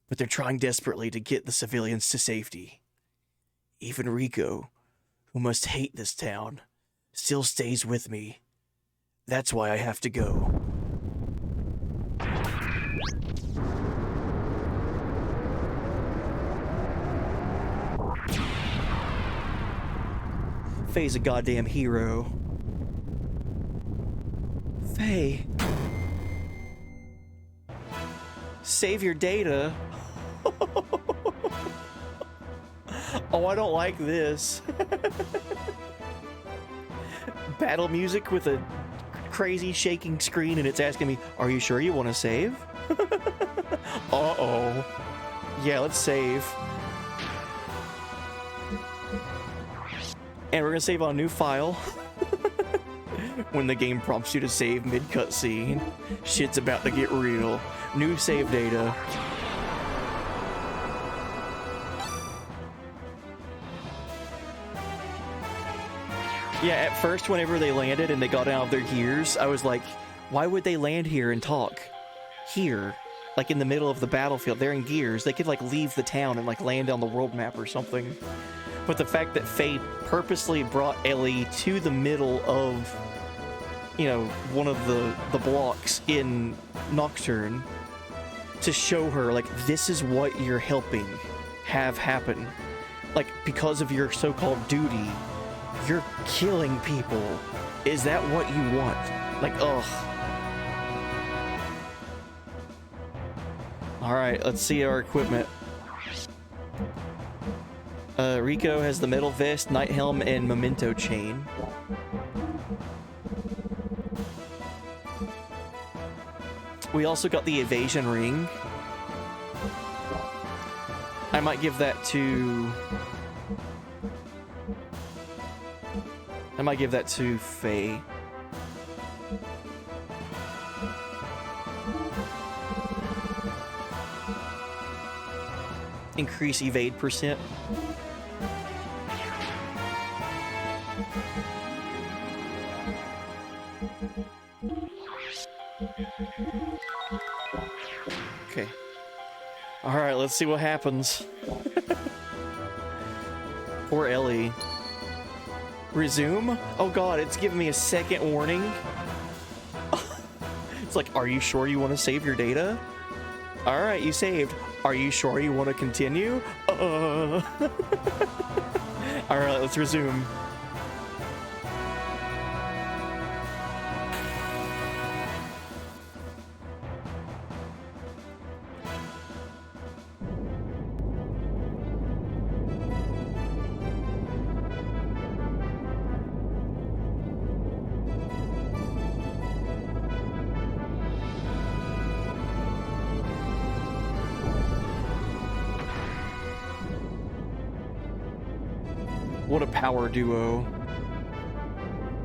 but they're trying desperately to get the civilians to safety. Even Rico, who must hate this town, still stays with me. That's why I have to go. Faye's a goddamn hero. Faye. Save your data. Oh, I don't like this. Battle music with a crazy shaking screen, and it's asking me, are you sure you want to save? Uh-oh. Yeah, let's save. And we're gonna save on a new file. When the game prompts you to save mid-cutscene, shit's about to get real. New save data. Yeah, at first, whenever they landed and they got out of their gears, I was like, why would they land here and talk? Here. Like in the middle of the battlefield. They're in gears. They could like leave the town and like land on the world map or something. But the fact that Faye purposely brought Ellie to the middle of, you know, one of the blocks in Nocturne to show her, like, this is what you're helping have happen. Like, because of your so-called duty, you're killing people. Is that what you want? Like, ugh. Alright, let's see our equipment. Rico has the metal vest, night helm, and memento chain. We also got the evasion ring. I might give that to... Faye. Increase evade percent. Okay. Alright, let's see what happens. Poor Ellie. Resume? Oh god, it's giving me a second warning. It's like, are you sure you want to save your data? Alright, you saved. Are you sure you want to continue? Alright, let's resume. What a power duo.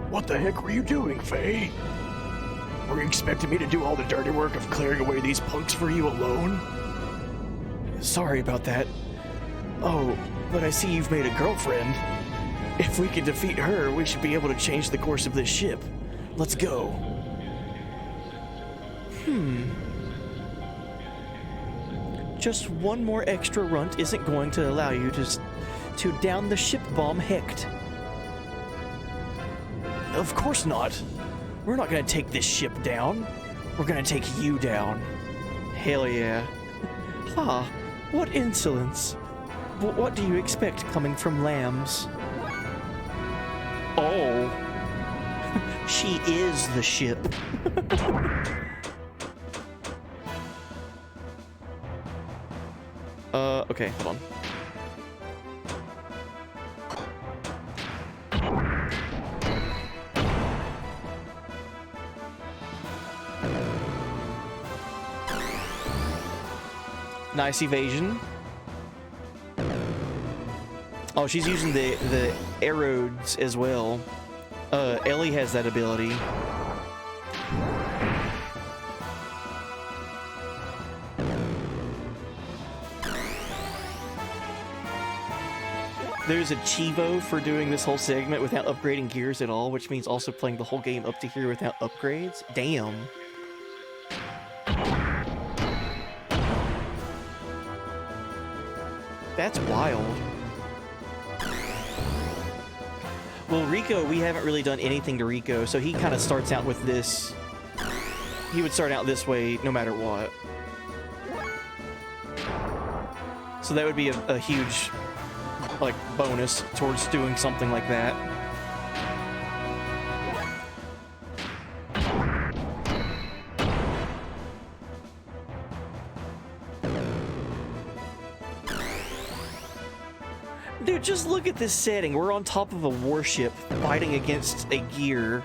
What the heck were you doing, Faye? Were you expecting me to do all the dirty work of clearing away these punks for you alone? Sorry about that. Oh, but I see you've made a girlfriend. If we can defeat her, we should be able to change the course of this ship. Let's go. Just one more extra runt isn't going to allow you to down the ship bomb Hecht. Of course not. We're not gonna take this ship down. We're gonna take you down. Hell yeah. Ha, what insolence. What do you expect coming from lambs? Oh. She is the ship. Okay, hold on. Nice evasion. Oh, she's using the arrows as well. Ellie has that ability. There's a Chivo for doing this whole segment without upgrading gears at all, which means also playing the whole game up to here without upgrades. Damn. That's wild. Well, Rico, we haven't really done anything to Rico, so he kind of starts out with this. He would start out this way no matter what. So that would be a huge, like, bonus towards doing something like that. Dude, just look at this setting. We're on top of a warship fighting against a gear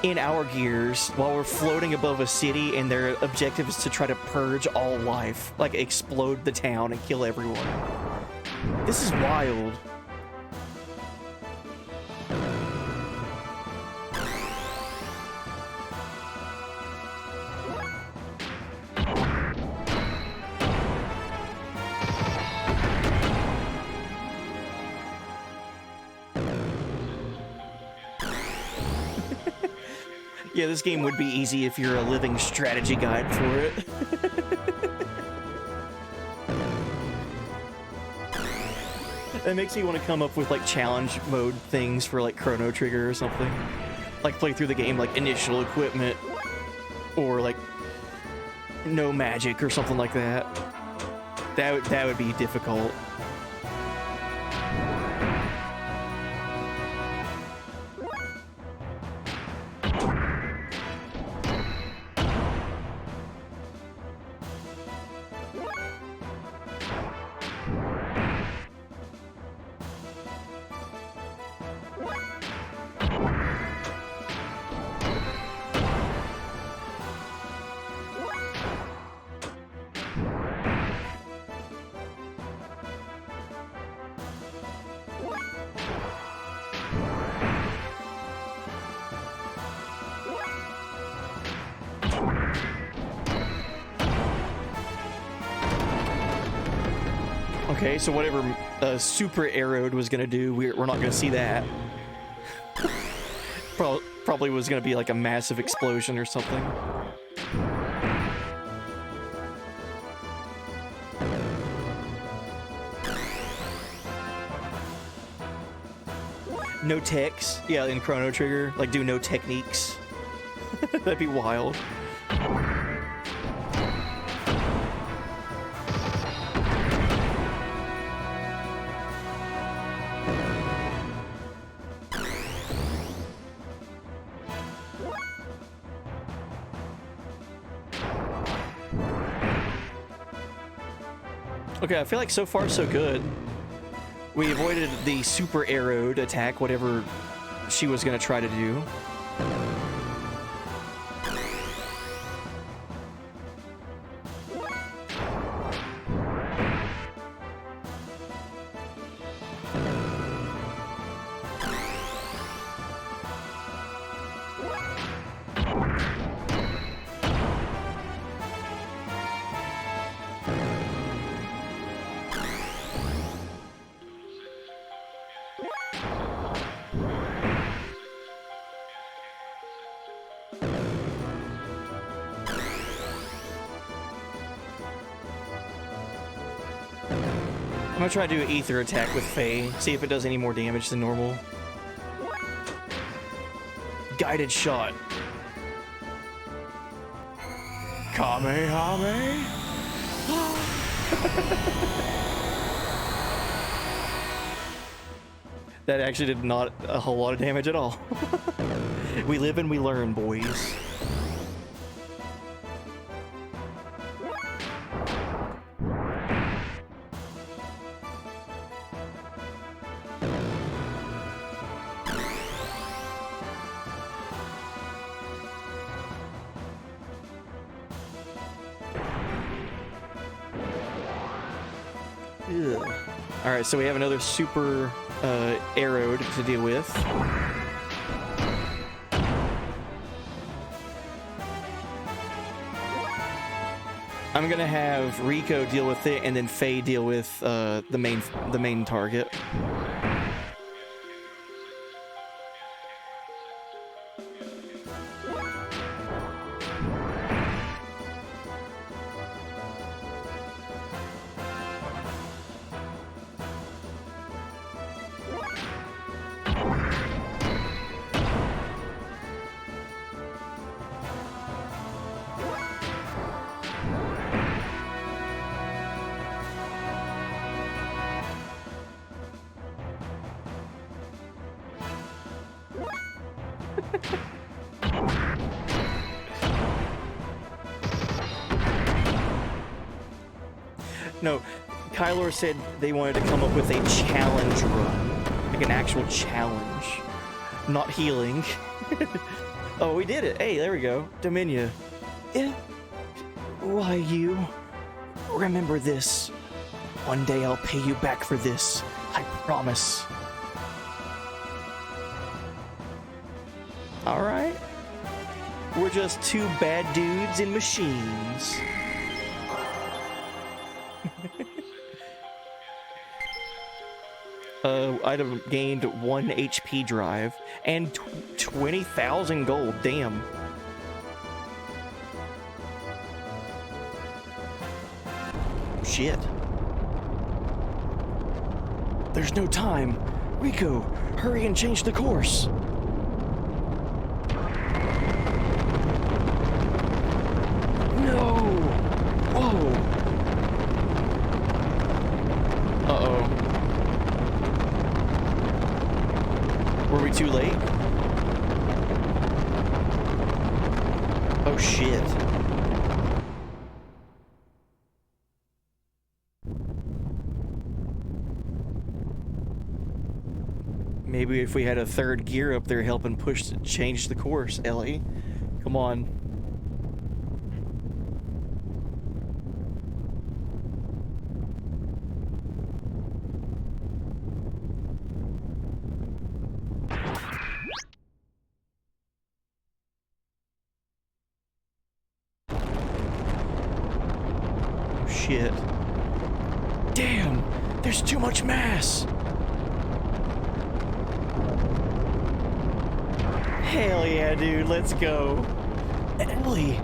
in our gears while we're floating above a city, and their objective is to try to purge all life, like explode the town and kill everyone. This is wild. Yeah, this game would be easy if you're a living strategy guide for it. That makes me want to come up with like challenge mode things for like Chrono Trigger or something. Like play through the game like initial equipment or like no magic or something like that. That would be difficult. Okay, so whatever Super Arrowed was gonna do, we're not gonna see that. Probably was gonna be like a massive explosion or something. No techs, yeah, in Chrono Trigger, like do no techniques. That'd be wild. Okay, I feel like so far so good. We avoided the super arrowed attack, whatever she was gonna try to do. I'm gonna try to do an ether attack with Faye, see if it does any more damage than normal. Guided shot. Kamehame. That actually did not a whole lot of damage at all. We live and we learn, boys. Alright, so we have another super arrowed to deal with. I'm gonna have Rico deal with it, and then Faye deal with the main target. No, Kylor said they wanted to come up with a challenge run. Like an actual challenge. Not healing. Oh, we did it. Hey, there we go. Dominia. Eh? Why, you? Remember this. One day I'll pay you back for this. I promise. Alright. We're just two bad dudes in machines. I'd have gained 1 HP drive and 20,000 gold. Damn. Shit. There's no time. Rico, hurry and change the course. No! Whoa! Uh-oh. Were we too late? Oh, shit. Maybe if we had a third gear up there helping change the course, Ellie. Come on. Oh, shit. Damn! There's too much mass! Hell yeah, dude, let's go. Ellie!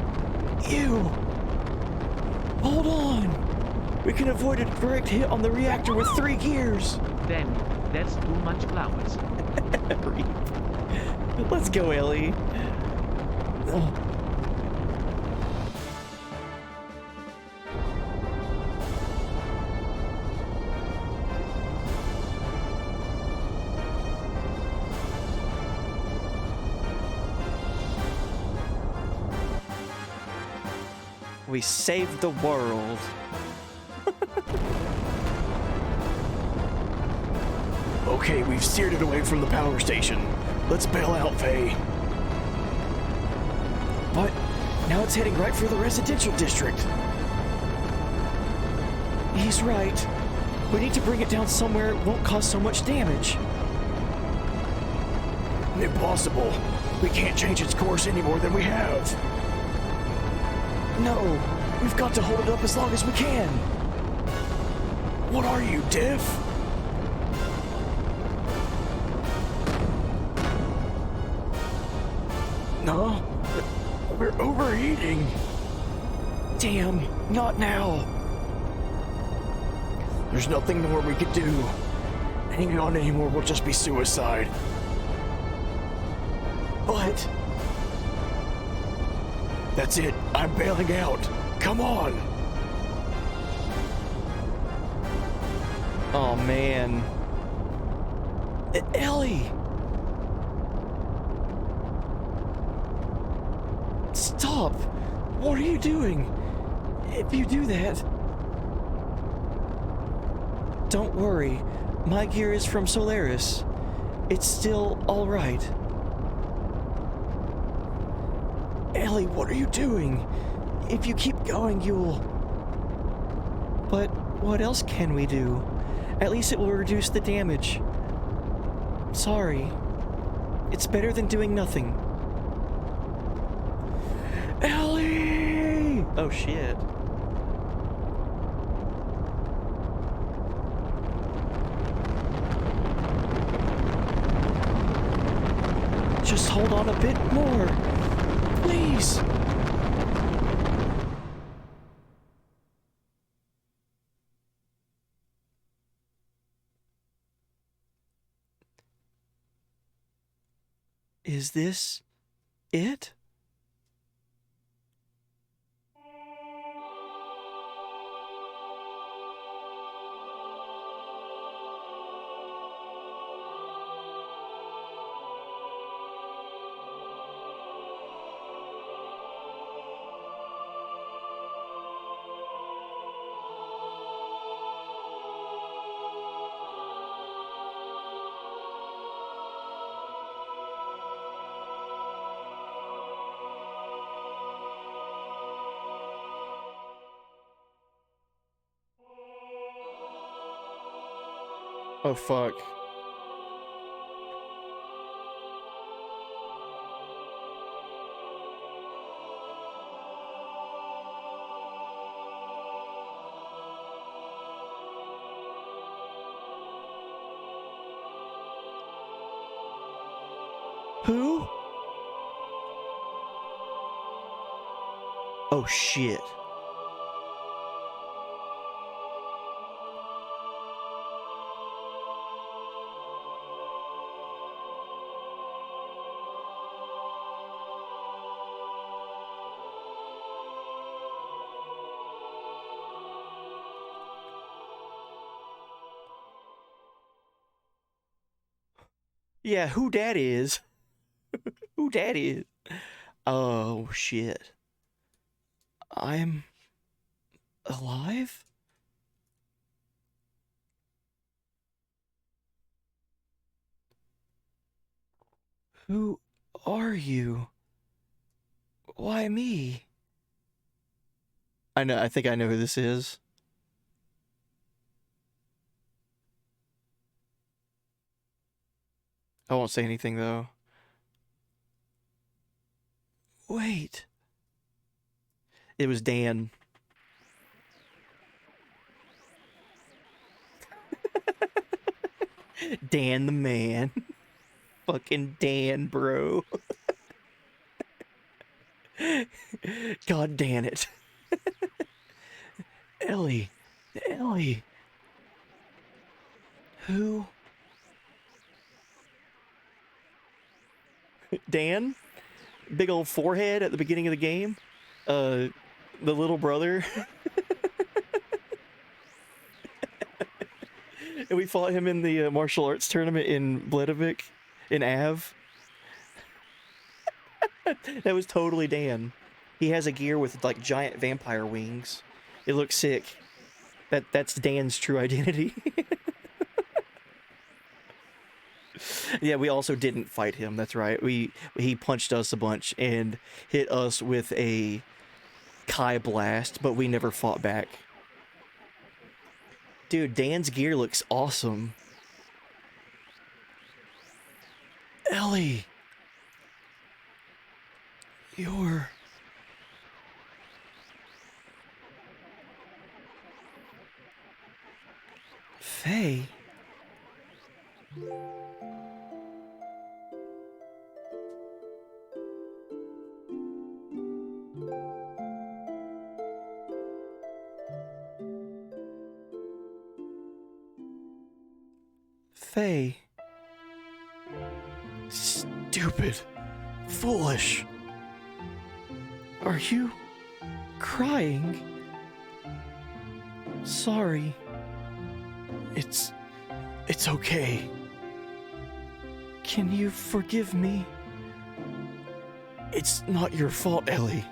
You! Hold on! We can avoid a direct hit on the reactor with 3 gears! Then, that's too much flowers. Let's go, Ellie. We saved the world. Okay, we've steered it away from the power station. Let's bail out, Faye. But now it's heading right for the residential district. He's right. We need to bring it down somewhere it won't cause so much damage. Impossible. We can't change its course any more than we have. No, we've got to hold it up as long as we can. What are you, Diff? No, we're overheating. Damn, not now. There's nothing more we could do. Hanging on anymore will just be suicide. But... That's it. I'm bailing out. Come on. Oh, man. Ellie! Stop! What are you doing? If you do that... Don't worry. My gear is from Solaris. It's still alright. Ellie, what are you doing? If you keep going, you'll... But what else can we do? At least it will reduce the damage. Sorry. It's better than doing nothing. Ellie! Oh, shit. Just hold on a bit more. Please. Is this it? Oh, fuck. Who? Oh, shit. Yeah, who dat is? Who dat is? Oh, shit. I'm alive? Who are you? Why me? I think I know who this is. I won't say anything though. Wait. It was Dan. Dan the man. Fucking Dan, bro. God damn it. Ellie. Ellie. Who? Dan? Big old forehead at the beginning of the game. The little brother. And we fought him in the martial arts tournament in Bledovik, in Av. That was totally Dan. He has a gear with like giant vampire wings. It looks sick. That's Dan's true identity. Yeah, we also didn't fight him. That's right. He punched us a bunch and hit us with a Kai blast, but we never fought back. Dude, Dan's gear looks awesome. Ellie. You're... Faye. Faye. Stupid. Foolish. Are you crying? Sorry. It's okay. Can you forgive me? It's not your fault, Ellie.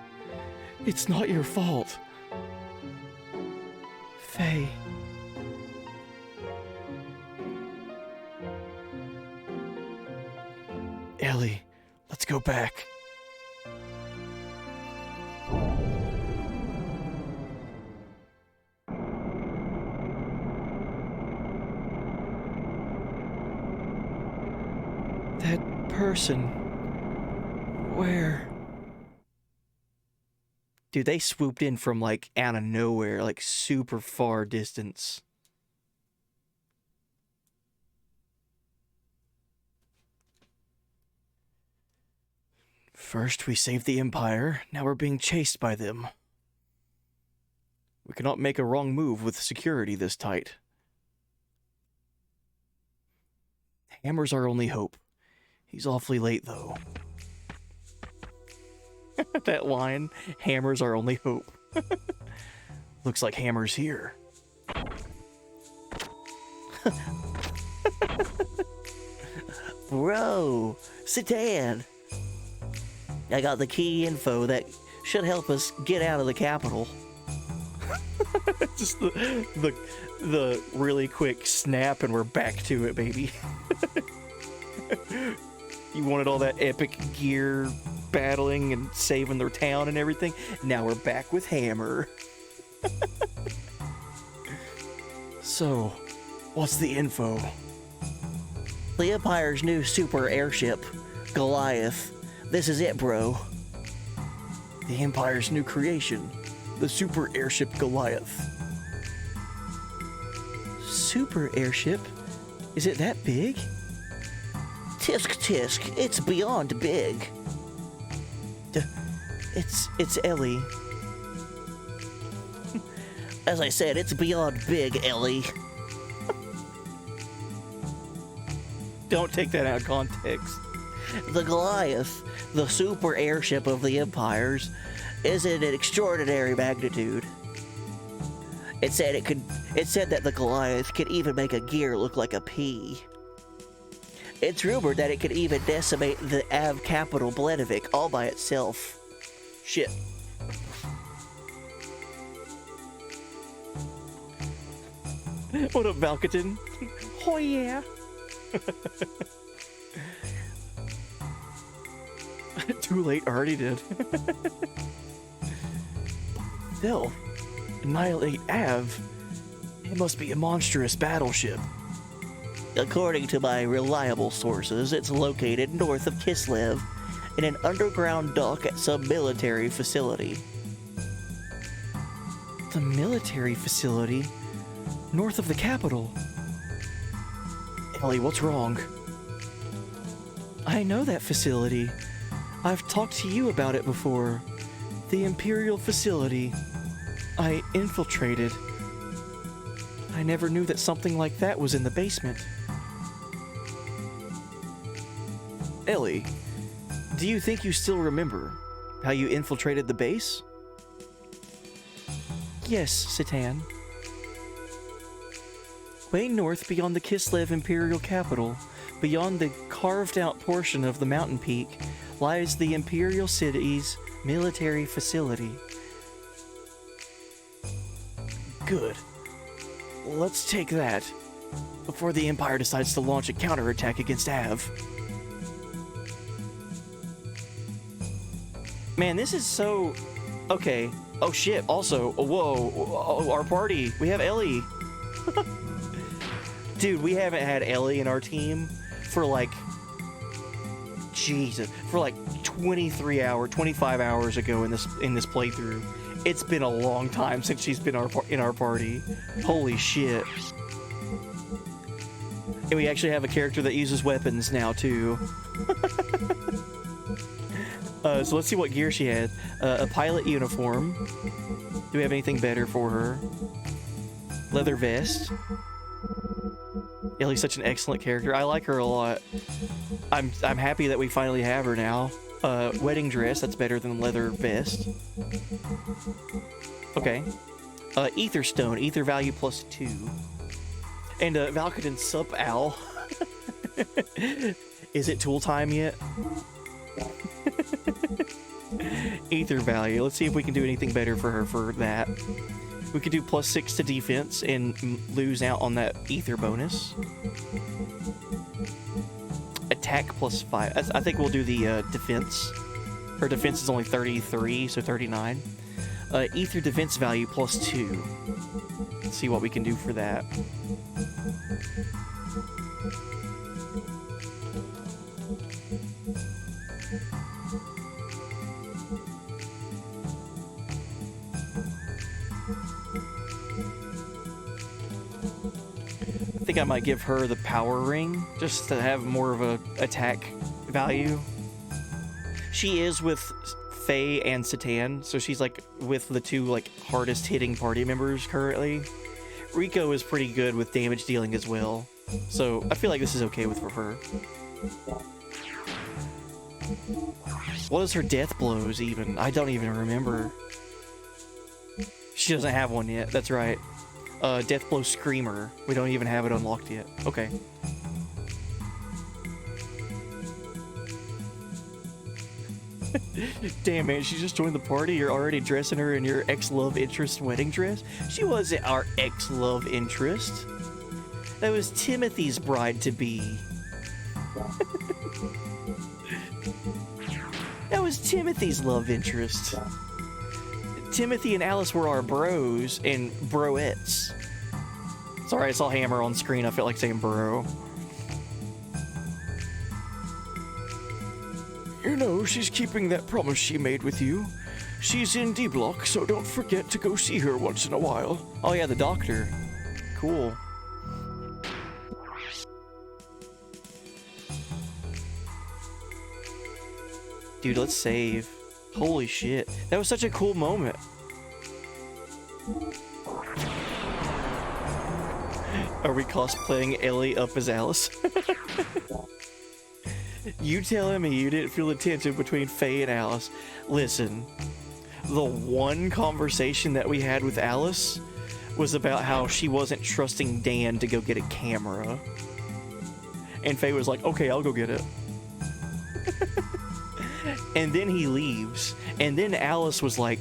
It's not your fault. Faye. Ellie, let's go back. That person. Where? Dude, they swooped in from like out of nowhere, like super far distance. First we saved the Empire, now we're being chased by them. We cannot make a wrong move with security this tight. Hammer's our only hope. He's awfully late, though. That line, Hammer's our only hope. Looks like Hammer's here. Bro, sit down. I got the key info that should help us get out of the capital. Just the really quick snap and we're back to it, baby. You wanted all that epic gear battling and saving their town and everything. Now we're back with Hammer. So, What's the info? The Empire's new super airship, Goliath. This is it, bro. The Empire's new creation, the super airship Goliath. Super airship? Is it that big? Tisk tisk, it's beyond big. It's Ellie. As I said, it's beyond big, Ellie. Don't take that out of context. The Goliath, the super airship of the Empires, is in an extraordinary magnitude. It said that the Goliath could even make a gear look like a pea. It's rumored that it could even decimate the Av capital Blenivik all by itself. Shit. What up, Valkaton? Oh yeah. Too late, already did. They'll annihilate Av. It must be a monstrous battleship. According to my reliable sources, it's located north of Kislev in an underground dock at some military facility. The military facility? North of the capital? Ellie, what's wrong? I know that facility. I've talked to you about it before. The Imperial facility. I infiltrated. I never knew that something like that was in the basement. Ellie, do you think you still remember how you infiltrated the base? Yes, Satan. Way north beyond the Kislev Imperial capital, beyond the carved-out portion of the mountain peak, lies the Imperial city's military facility. Good. Let's take that, before the Empire decides to launch a counterattack against Av. Man, this is so... Okay. Oh shit, also, whoa, oh, our party, we have Ellie. Dude, we haven't had Ellie in our team for like... Jesus, for like 25 hours ago in this playthrough. It's been a long time since she's been in our party. Holy shit. And we actually have a character that uses weapons now too. So let's see what gear she had. A pilot uniform. Do we have anything better for her? Leather vest. Ellie's such an excellent character. I like her a lot. I'm happy that we finally have her now. Wedding dress, that's better than leather vest. Okay. Ether stone, ether value +2. And Valkaton sup owl. Is it tool time yet? Ether value. Let's see if we can do anything better for her for that. We could do +6 to defense and lose out on that ether bonus. Attack +5. I think we'll do the defense. Her defense is only 33, so 39. Ether defense value +2. Let's see what we can do for that. I think I might give her the power ring just to have more of a attack value. She is with Faye and Satan, so she's like with the two like hardest hitting party members currently. Rico is pretty good with damage dealing as well, so I feel like this is okay with for her. What is her death blows even? I don't even remember. She doesn't have one yet, that's right. Death blow screamer. We don't even have it unlocked yet. Okay. Damn, man, she just joined the party. You're already dressing her in your ex-love interest wedding dress? She wasn't our ex-love interest. That was Timothy's bride-to-be. That was Timothy's love interest. Timothy and Alice were our bros and broettes. Sorry, I saw Hammer on screen. I felt like saying bro. You know, she's keeping that promise she made with you. She's in D Block, so don't forget to go see her once in a while. Oh yeah, the doctor. Cool. Dude, let's save. Holy shit. That was such a cool moment. Are we cosplaying Ellie up as Alice? You telling me you didn't feel the tension between Faye and Alice? Listen, the one conversation that we had with Alice was about how she wasn't trusting Dan to go get a camera. And Faye was like, okay, I'll go get it. And then he leaves. And then Alice was like,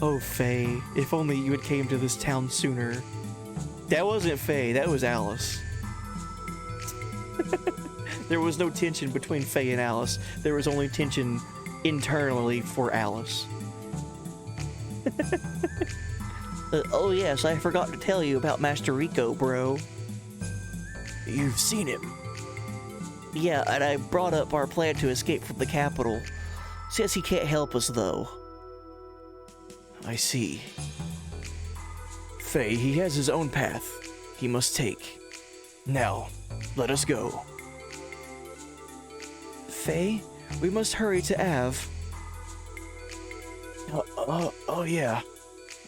oh, Faye, if only you had came to this town sooner. That wasn't Faye, that was Alice. There was no tension between Faye and Alice. There was only tension internally for Alice. Oh yes, I forgot to tell you about Master Rico, bro. You've seen him. Yeah, and I brought up our plan to escape from the capital. Says he can't help us, though. I see. Faye, he has his own path he must take. Now, let us go. Faye, we must hurry to Av. Oh yeah.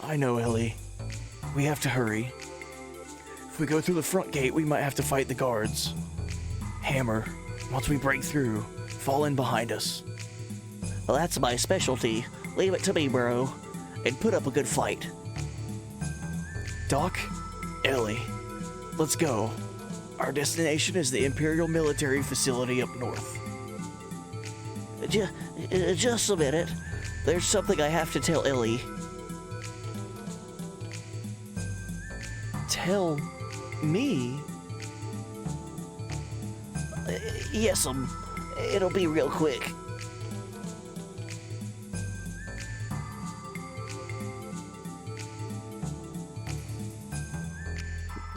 I know, Ellie. We have to hurry. If we go through the front gate, we might have to fight the guards. Hammer, once we break through, fall in behind us. Well, that's my specialty. Leave it to me, bro. And put up a good fight. Doc, Ellie, let's go. Our destination is the Imperial Military Facility up north. Just a minute. There's something I have to tell Ellie. Tell me? Yes, it'll be real quick.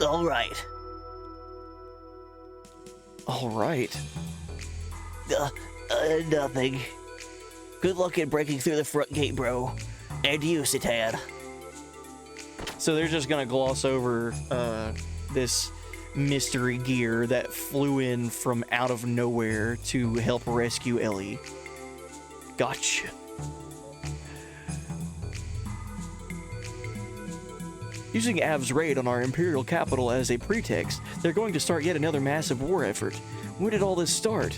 All right. All right. Nothing. Good luck in breaking through the front gate, bro. And you, Citan. So they're just gonna gloss over this mystery gear that flew in from out of nowhere to help rescue Ellie. Gotcha. Using Av's raid on our Imperial capital as a pretext, they're going to start yet another massive war effort. When did all this start?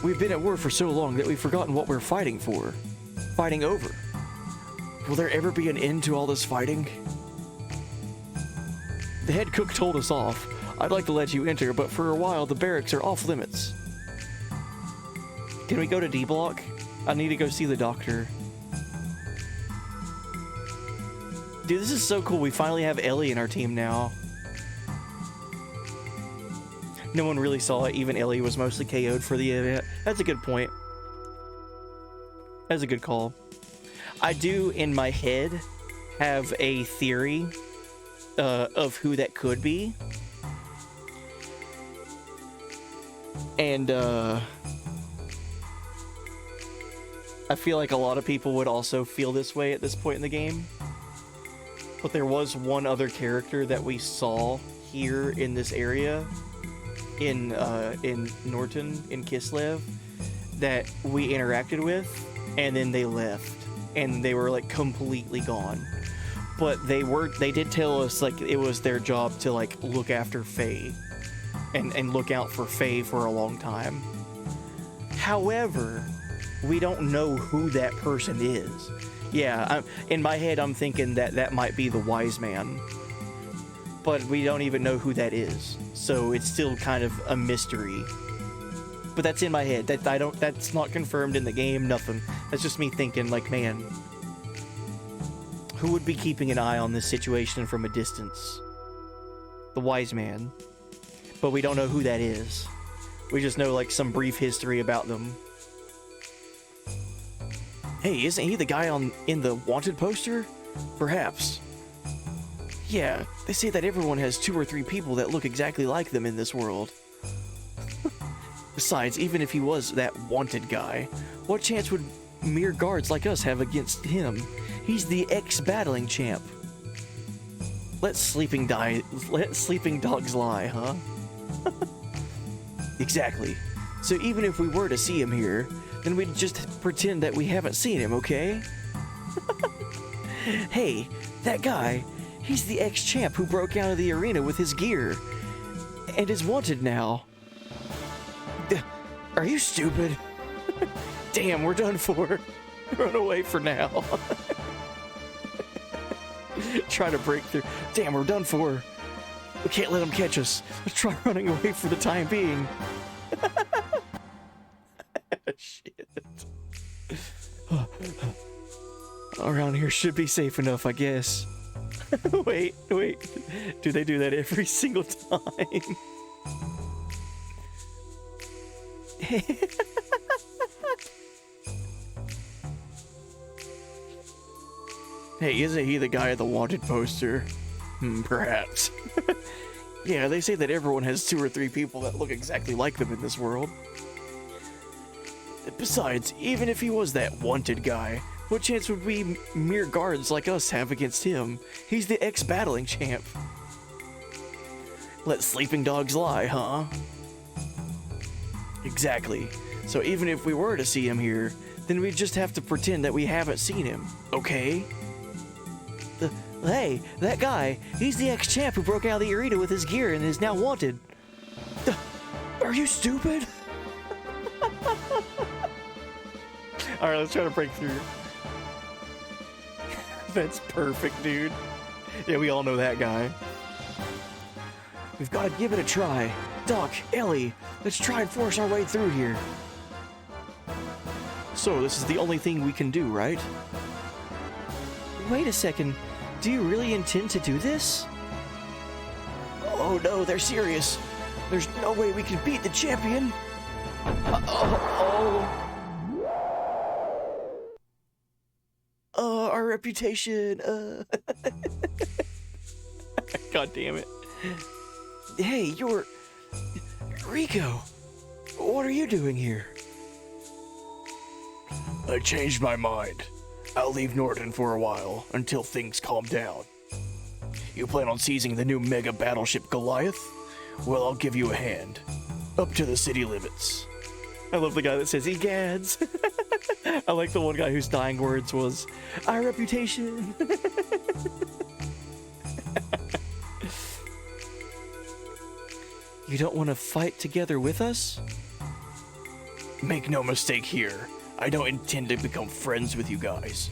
We've been at war for so long that we've forgotten what we're fighting for. Fighting over. Will there ever be an end to all this fighting? The head cook told us off. I'd like to let you enter, but for a while the barracks are off limits. Can we go to D Block? I need to go see the doctor. Dude, this is so cool. We finally have Ellie in our team now. No one really saw it. Even Ellie was mostly KO'd for the event. That's a good point. That's a good call. I do, in my head, have a theory of who that could be. And I feel like a lot of people would also feel this way at this point in the game. But there was one other character that we saw here in this area, in Norton, in Kislev, that we interacted with, and then they left, and they were like completely gone. But they did tell us like it was their job to like look after Faye, and look out for Faye for a long time. However, we don't know who that person is. Yeah, in my head, I'm thinking that might be the wise man. But we don't even know who that is. So it's still kind of a mystery. But that's in my head. That's not confirmed in the game, nothing. That's just me thinking, like, man, who would be keeping an eye on this situation from a distance? The wise man. But we don't know who that is. We just know, like, some brief history about them. Hey, isn't he the guy in the wanted poster? Perhaps. Yeah, they say that everyone has 2 or 3 people that look exactly like them in this world. Besides, even if he was that wanted guy, what chance would mere guards like us have against him? He's the ex-battling champ. Let sleeping dogs lie, huh? Exactly. So even if we were to see him here, then we'd just pretend that we haven't seen him, okay? Hey, that guy, he's the ex-champ who broke out of the arena with his gear, and is wanted now. Are you stupid? Damn, we're done for. Run away for now. Try to break through. Damn, we're done for. We can't let him catch us. Let's try running away for the time being. Shit. Around here should be safe enough, I guess. Wait. Do they do that every single time? Hey, isn't he the guy at the wanted poster? Perhaps. Yeah, they say that everyone has 2 or 3 people that look exactly like them in this world. Besides, even if he was that wanted guy, what chance would we mere guards like us have against him? He's the ex-battling champ. Let sleeping dogs lie, huh? Exactly. So even if we were to see him here, then we'd just have to pretend that we haven't seen him, okay? Hey, that guy, he's the ex-champ who broke out of the arena with his gear and is now wanted. Are you stupid? Alright, let's try to break through. That's perfect, dude. Yeah, we all know that guy. We've got to give it a try. Doc, Ellie, let's try and force our way through here. So, this is the only thing we can do, right? Wait a second. Do you really intend to do this? Oh no, they're serious. There's no way we can beat the champion. Our reputation, God damn it. Hey, you're... Rico, what are you doing here? I changed my mind. I'll leave Norton for a while, until things calm down. You plan on seizing the new mega battleship Goliath? Well, I'll give you a hand. Up to the city limits. I love the guy that says, egads. I like the one guy whose dying words was, our reputation. You don't want to fight together with us? Make no mistake here. I don't intend to become friends with you guys.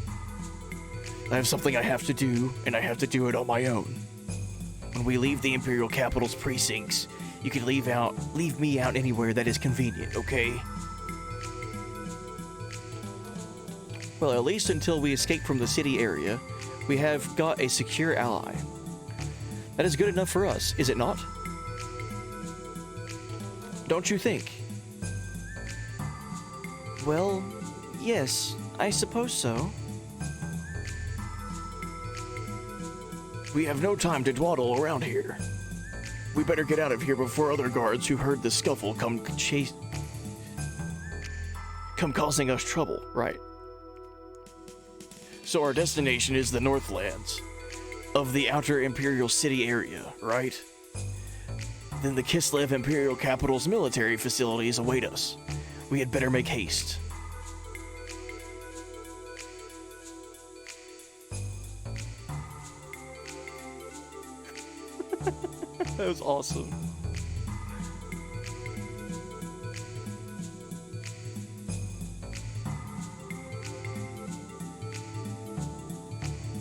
I have something I have to do, and I have to do it on my own. When we leave the Imperial Capital's precincts, you can leave me out anywhere that is convenient, okay? Well, at least until we escape from the city area, we have got a secure ally. That is good enough for us, is it not? Don't you think? Well, yes, I suppose so. We have no time to dawdle around here. We better get out of here before other guards who heard the scuffle come causing us trouble, right? So our destination is the Northlands of the outer Imperial City area, right? Then the Kislev Imperial Capital's military facilities await us. We had better make haste. That was awesome.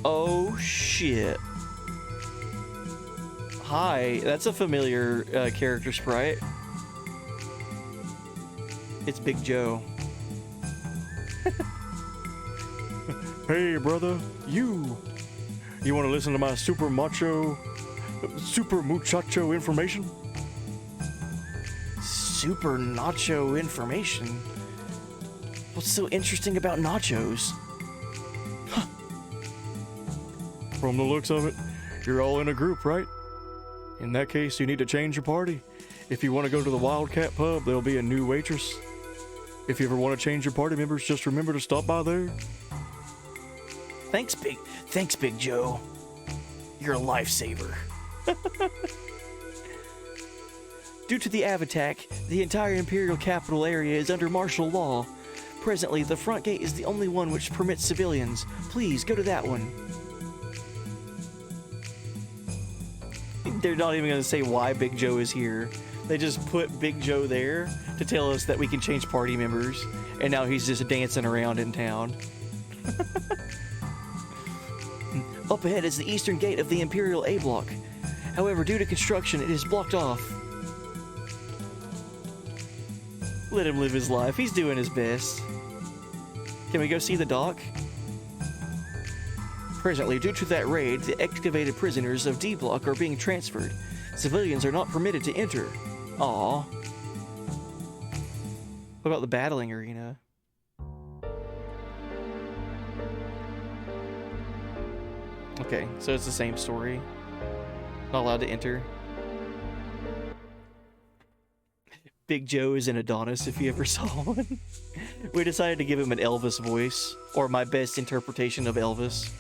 Oh shit. Hi, that's a familiar character sprite. It's Big Joe. Hey brother, you want to listen to my super muchacho information? Super nacho information? What's so interesting about nachos? Huh. From the looks of it, You're all in a group, right? In that case, you need to change your party. If you want to go to the Wildcat Pub, there'll be a new waitress. If you ever want to change your party members, just remember to stop by there. Thanks, Big Joe. You're a lifesaver. Due to the Av attack, the entire Imperial capital area is under martial law. Presently, the front gate is the only one which permits civilians. Please, go to that one. They're not even going to say why Big Joe is here. They just put Big Joe there to tell us that we can change party members, and now he's just dancing around in town. Up ahead is the eastern gate of the Imperial A block. However, due to construction, it is blocked off. Let him live his life. He's doing his best. Can we go see the dock? Presently, due to that raid, the excavated prisoners of D block are being transferred. Civilians are not permitted to enter. Aww. What about the battling arena? Okay, so it's the same story. Not allowed to enter. Big Joe is an Adonis, if you ever saw one. We decided to give him an Elvis voice, or my best interpretation of Elvis.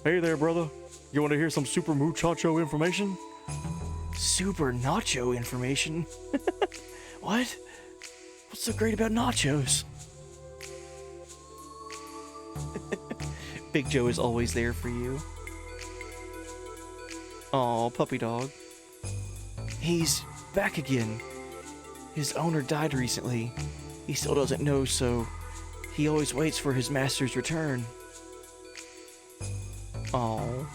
Hey there, brother. You want to hear some super muchacho information? Super nacho information? What? What's so great about nachos? Big Joe is always there for you. Aw, puppy dog. He's back again. His owner died recently. He still doesn't know, so he always waits for his master's return. Aw.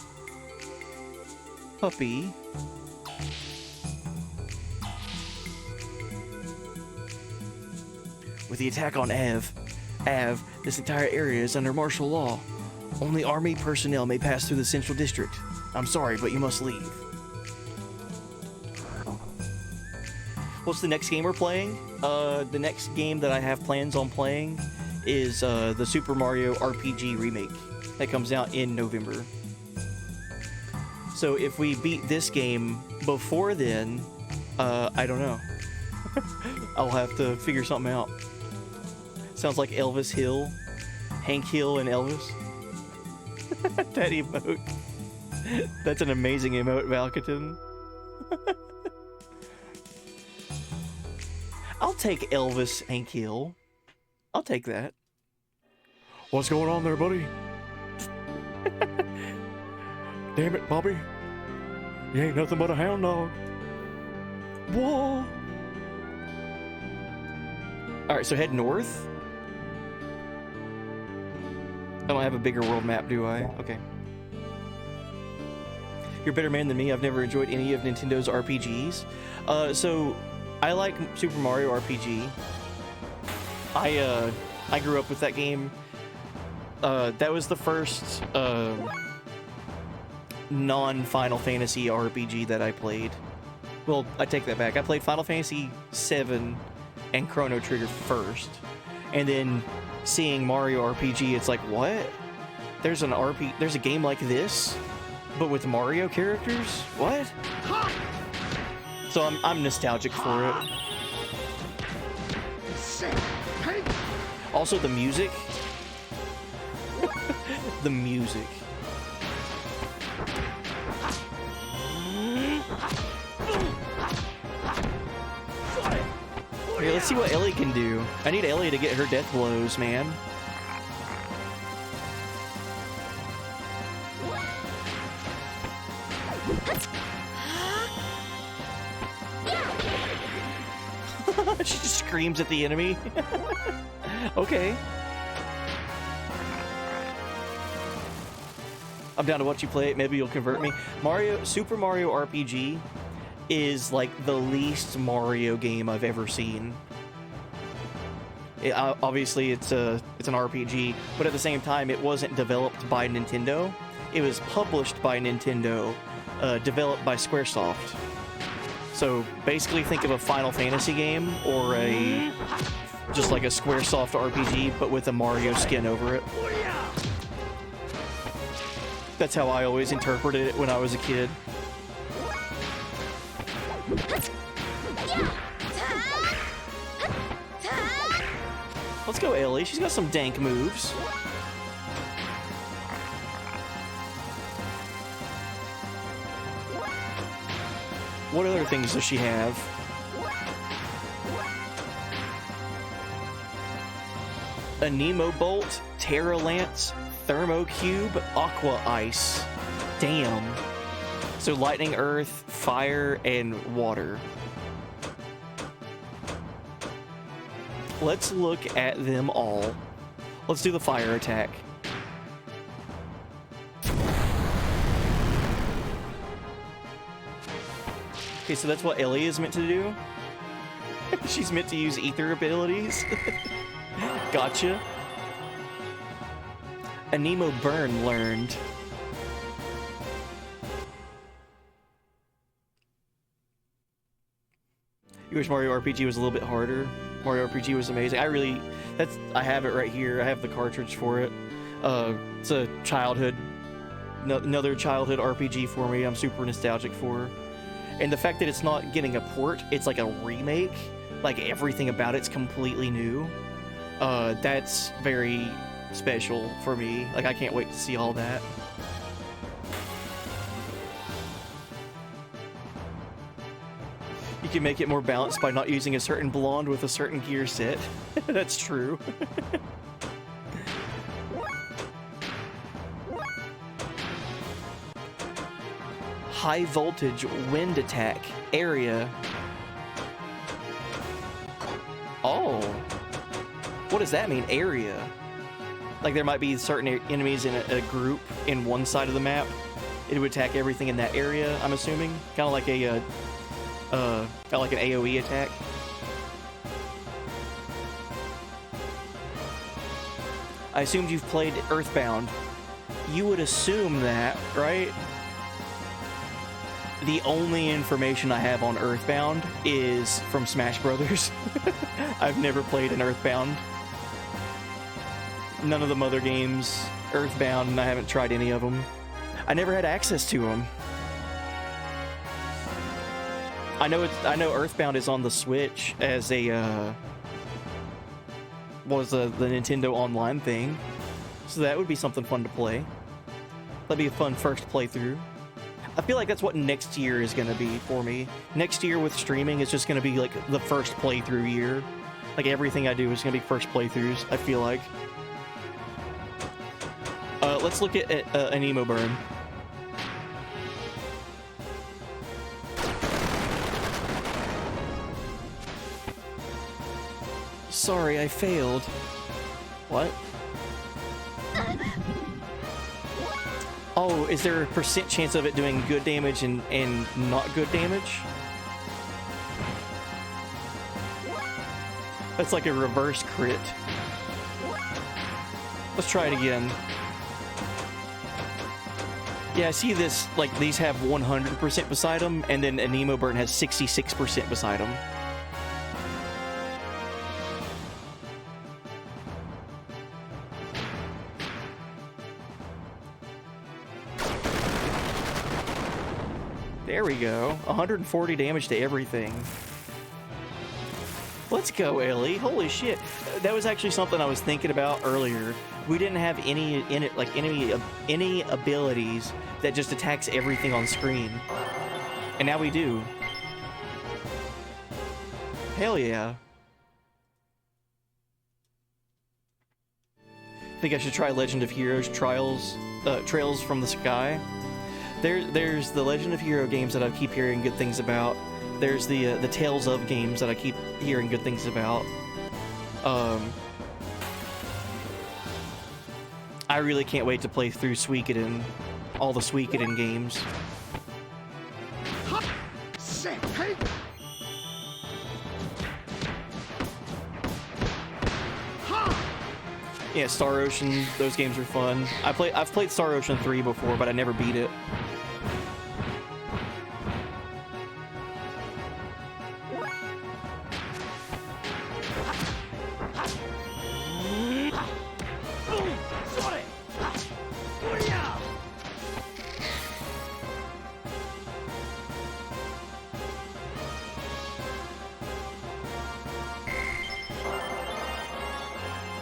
Puppy. With the attack on Av, this entire area is under martial law. Only army personnel may pass through the central district. I'm sorry, but you must leave. What's the next game we're playing? The next game that I have plans on playing is the Super Mario RPG remake that comes out in November. So if we beat this game before then, I don't know. I'll have to figure something out. Sounds like Elvis Hill, Hank Hill and Elvis. That emote. That's an amazing emote, Valkaton. I'll take Elvis Hank Hill. I'll take that. What's going on there, buddy? Damn it, Bobby. You ain't nothing but a hound dog. Whoa. Alright, so head north. I don't have a bigger world map, do I? Okay. You're a better man than me. I've never enjoyed any of Nintendo's RPGs. So I like Super Mario RPG. I grew up with that game. That was the first non-Final Fantasy RPG that I played. Well, I take that back. I played Final Fantasy VII and Chrono Trigger first, and then seeing Mario RPG, it's like, what? There's a game like this, but with Mario characters? What? So I'm nostalgic for it. Also, the music. The music. Okay, let's see what Ellie can do. I need Ellie to get her death blows, man. She just screams at the enemy. Okay. I'm down to watch you play it. Maybe you'll convert me. Super Mario RPG is like the least Mario game I've ever seen. Obviously, it's an RPG, but at the same time, it wasn't developed by Nintendo. It was published by Nintendo, developed by Squaresoft. So basically, think of a Final Fantasy game or just like a Squaresoft RPG, but with a Mario skin over it. That's how I always interpreted it when I was a kid. Let's go, Ellie. She's got some dank moves. What other things does she have? A Nemo Bolt, Terra Lance, Thermo Cube, Aqua Ice. Damn. So lightning, earth, fire, and water. Let's look at them all. Let's do the fire attack. Okay, so that's what Ellie is meant to do. She's meant to use ether abilities. Gotcha. A Nemo Burn learned. You wish Mario RPG was a little bit harder. Mario RPG was amazing. I have it right here. I have the cartridge for it. It's a childhood, another childhood RPG for me. I'm super nostalgic for. And the fact that it's not getting a port, it's like a remake. Like everything about it's completely new. That's very special for me. Like I can't wait to see all that. You can make it more balanced by not using a certain blonde with a certain gear set. That's true. High voltage wind attack area. Oh. What does that mean, area? Like there might be certain enemies in a group in one side of the map. It would attack everything in that area, I'm assuming. Kind of like a like an AoE attack. I assumed you've played Earthbound. You would assume that, right? The only information I have on Earthbound is from Smash Brothers. I've never played an Earthbound. None of the other games, Earthbound, and I haven't tried any of them. I never had access to them. I know Earthbound is on the Switch as a the Nintendo Online thing, so that would be something fun to play. That'd be a fun first playthrough. I feel like that's what next year is gonna be for me. Next year with streaming is just gonna be like the first playthrough year. Like everything I do is gonna be first playthroughs, I feel like. Let's look at an emo burn. Sorry, I failed. What? Oh, is there a % chance of it doing good damage and not good damage? That's like a reverse crit. Let's try it again. Yeah, I see this, like, these have 100% beside them, and then an emo burn has 66% beside them. There we go. 140 damage to everything. Let's go, Ellie. Holy shit. That was actually something I was thinking about earlier. We didn't have any abilities that just attacks everything on screen. And now we do. Hell yeah. Think I should try Legend of Heroes Trails from the Sky. There's the Legend of Hero games that I keep hearing good things about. There's the Tales of games that I keep hearing good things about. I really can't wait to play through Suikoden, all the Suikoden games. Yeah, Star Ocean, those games are fun. I've played Star Ocean 3 before, but I never beat it.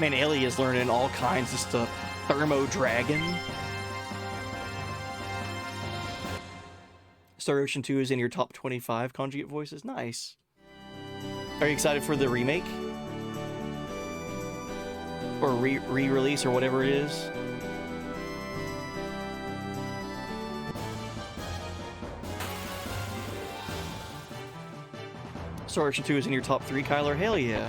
Man, Ellie is learning all kinds of stuff. Thermo Dragon. Star Ocean 2 is in your top 25 conjugate voices. Nice. Are you excited for the remake? Or re-release or whatever it is? Star Ocean 2 is in your top 3, Kyler? Hell yeah.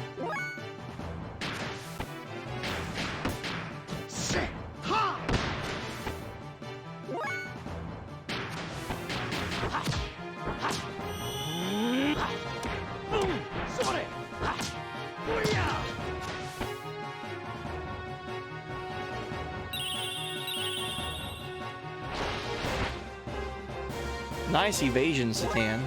Nice evasion, Satan.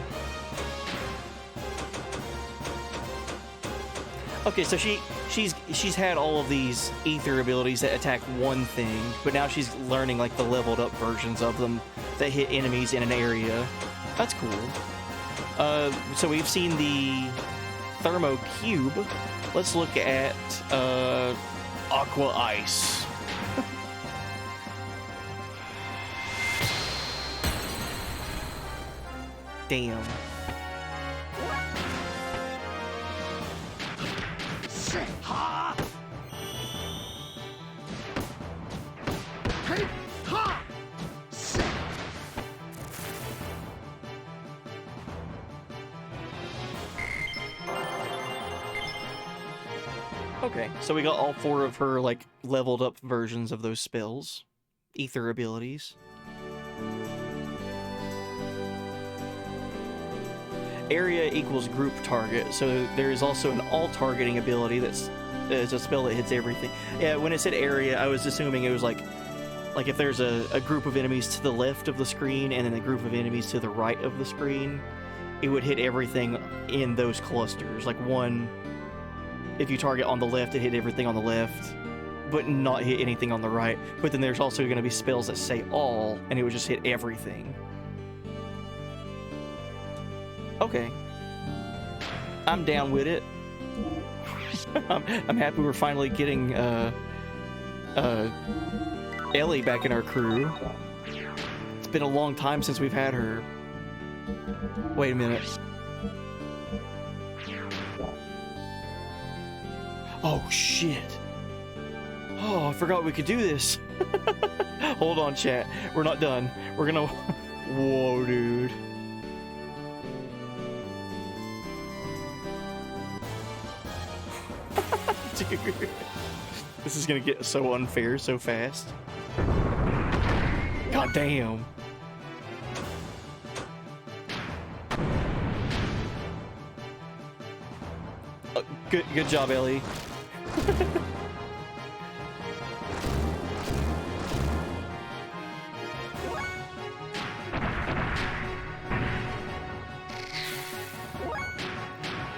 Okay, so she's had all of these ether abilities that attack one thing, but now she's learning like the leveled up versions of them that hit enemies in an area. That's cool. So we've seen the Thermo Cube. Let's look at Aqua Ice. Damn. Okay, so we got all 4 of her, like, leveled up versions of those spells. Ether abilities. Area equals group target, so there is also an all-targeting ability that's a spell that hits everything. Yeah, when it said area, I was assuming it was like if there's a group of enemies to the left of the screen and then a group of enemies to the right of the screen, it would hit everything in those clusters. Like one, if you target on the left, it hit everything on the left, but not hit anything on the right. But then there's also going to be spells that say all, and it would just hit everything. Okay. I'm down with it. I'm happy we're finally getting Ellie back in our crew. It's been a long time since we've had her. Wait a minute. Oh shit. Oh, I forgot we could do this. Hold on, chat. We're not done. We're gonna... Whoa, dude. Dude. This is gonna get so unfair so fast. God damn. Good job, Ellie.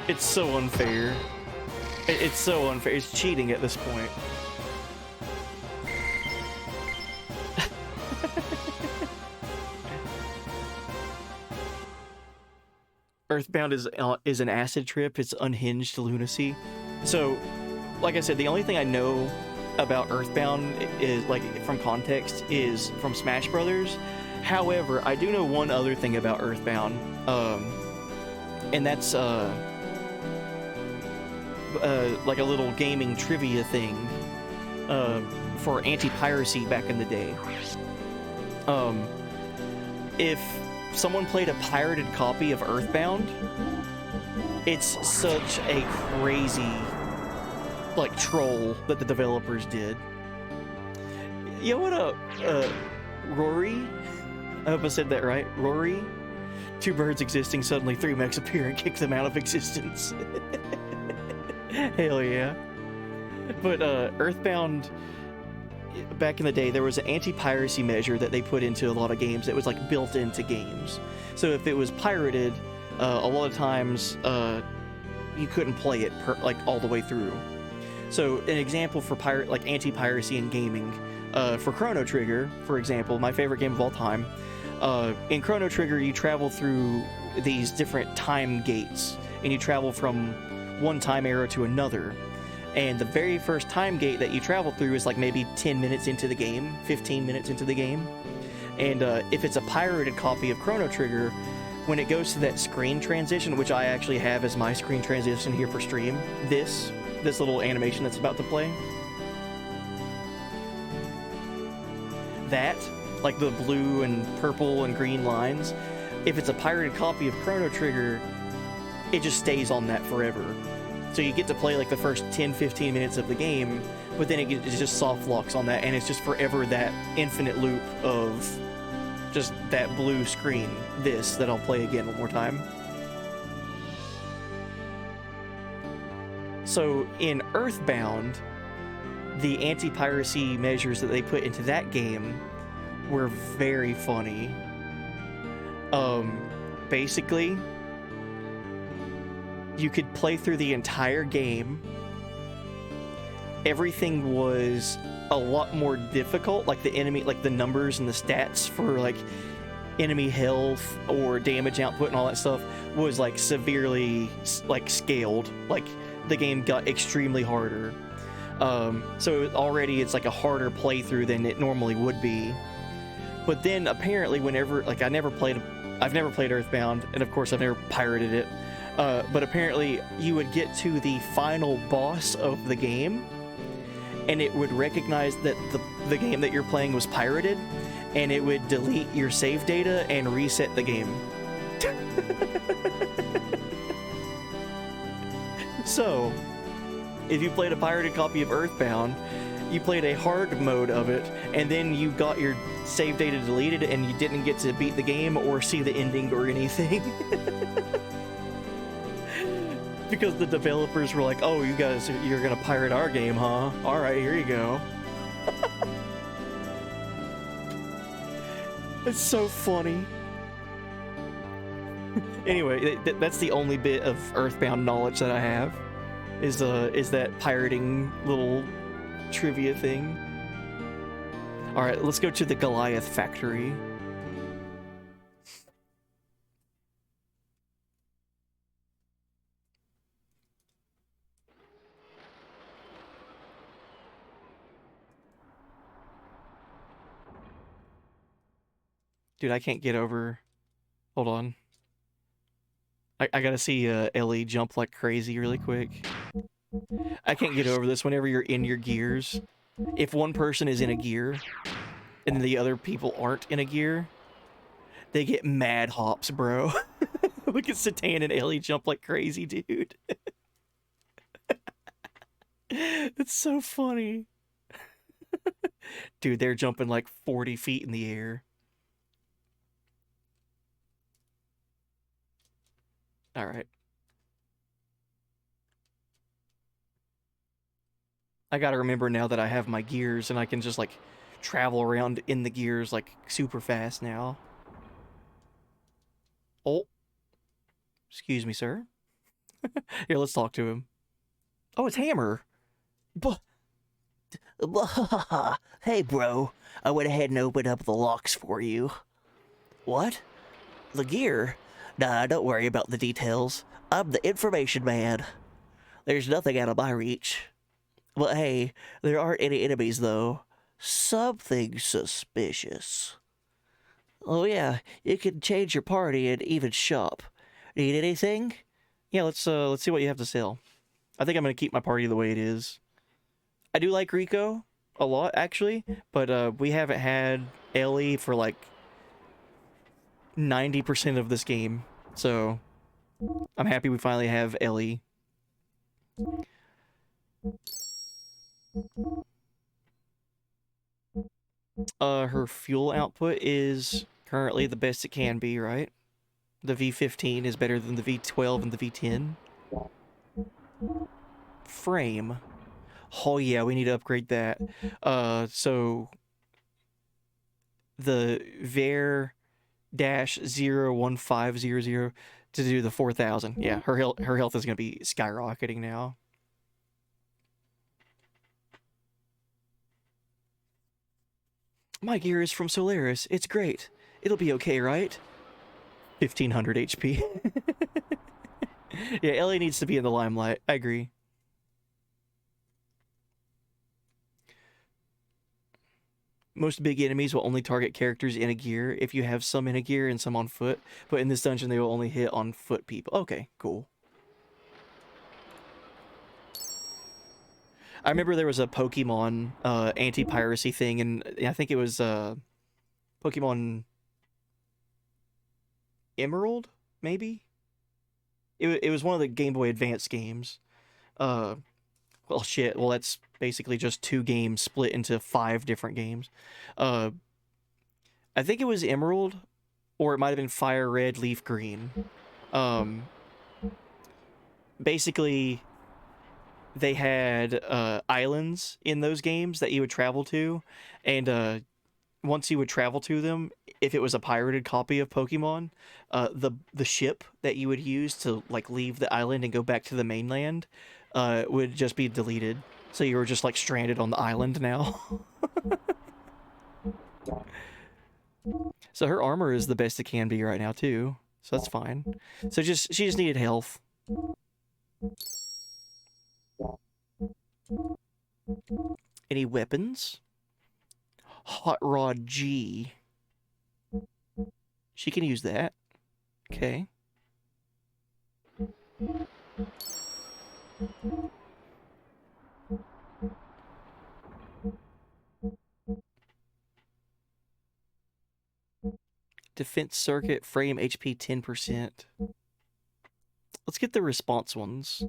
It's so unfair. It's so unfair. It's cheating at this point. Earthbound is an acid trip. It's unhinged lunacy. So, like I said, the only thing I know about Earthbound is, like, from context, is from Smash Brothers. However, I do know one other thing about Earthbound, and that's like a little gaming trivia thing for anti-piracy back in the day. If someone played a pirated copy of Earthbound, it's such a crazy, like, troll that the developers did. Yo, what up, Rory? I hope I said that right. Rory? 2 birds existing, suddenly 3 mechs appear and kick them out of existence. Hell yeah. But Earthbound, back in the day, there was an anti-piracy measure that they put into a lot of games that was, like, built into games. So if it was pirated, a lot of times you couldn't play it like all the way through. So an example for anti-piracy in gaming, for Chrono Trigger, for example, my favorite game of all time, in Chrono Trigger you travel through these different time gates, and you travel from one time era to another. And the very first time gate that you travel through is like maybe 10 minutes into the game, 15 minutes into the game. And if it's a pirated copy of Chrono Trigger, when it goes to that screen transition, which I actually have as my screen transition here for stream, this little animation that's about to play, that, like the blue and purple and green lines, if it's a pirated copy of Chrono Trigger, it just stays on that forever. So you get to play like the first 10-15 minutes of the game, but then it just soft locks on that, and it's just forever that infinite loop of just that blue screen, that I'll play again one more time. So in Earthbound, the anti-piracy measures that they put into that game were very funny. Basically, you could play through the entire game. Everything was a lot more difficult, like the enemy, like the numbers and the stats for like enemy health or damage output and all that stuff was like severely like scaled. Like the game got extremely harder. So already it's like a harder playthrough than it normally would be. But then apparently whenever, like I've never played Earthbound, and of course I've never pirated it. But apparently you would get to the final boss of the game, and it would recognize that the game that you're playing was pirated, and it would delete your save data and reset the game. So, if you played a pirated copy of Earthbound, you played a hard mode of it, and then you got your save data deleted, and you didn't get to beat the game or see the ending or anything. Because the developers were like, oh, you're gonna pirate our game, huh? Alright, here you go. It's so funny. Anyway, that's the only bit of Earthbound knowledge that I have, is that pirating little trivia thing. Alright, let's go to the Goliath factory. Dude, I can't get over... Hold on. I gotta see Ellie jump like crazy really quick. I can't get over this whenever you're in your gears. If one person is in a gear, and the other people aren't in a gear, they get mad hops, bro. Look at Satan and Ellie jump like crazy, dude. It's so funny. Dude, they're jumping like 40 feet in the air. All right. I gotta remember now that I have my gears and I can just like travel around in the gears like super fast now. Oh. Excuse me, sir. Here, let's talk to him. Oh, it's Hammer. Hey, bro. I went ahead and opened up the locks for you. What? The gear? Nah, don't worry about the details. I'm the information man. There's nothing out of my reach. But hey, there aren't any enemies, though. Something suspicious. Oh yeah, you can change your party and even shop. Need anything? Yeah, let's see what you have to sell. I think I'm gonna keep my party the way it is. I do like Rico a lot, actually, but we haven't had Ellie for like 90% of this game, so I'm happy we finally have Ellie. Her fuel output is currently the best it can be, right? The V15 is better than the V12 and the V10. Frame. Oh yeah, we need to upgrade that. So the Ver-01500 to do the 4000. Yeah, her health is going to be skyrocketing now. My gear is from Solaris. It's great. It'll be okay, right? 1500 HP. Yeah, Ellie needs to be in the limelight. I agree. most big enemies will only target characters in a gear if you have some in a gear and some on foot. But in this dungeon, they will only hit on foot people. Okay, cool. I remember there was a Pokemon anti-piracy thing, and I think it was Pokemon Emerald, maybe? It was one of the Game Boy Advance games. Well, shit. Well, that's basically just 2 games split into 5 different games. I think it was Emerald, or it might have been Fire Red, Leaf Green. Basically, they had islands in those games that you would travel to, and once you would travel to them, if it was a pirated copy of Pokemon, the ship that you would use to like leave the island and go back to the mainland would just be deleted. So you were just like stranded on the island now. So her armor is the best it can be right now too. So that's fine. So she just needed health. Any weapons? Hot Rod G. She can use that. Okay. Defense circuit, frame HP 10%. Let's get the response ones.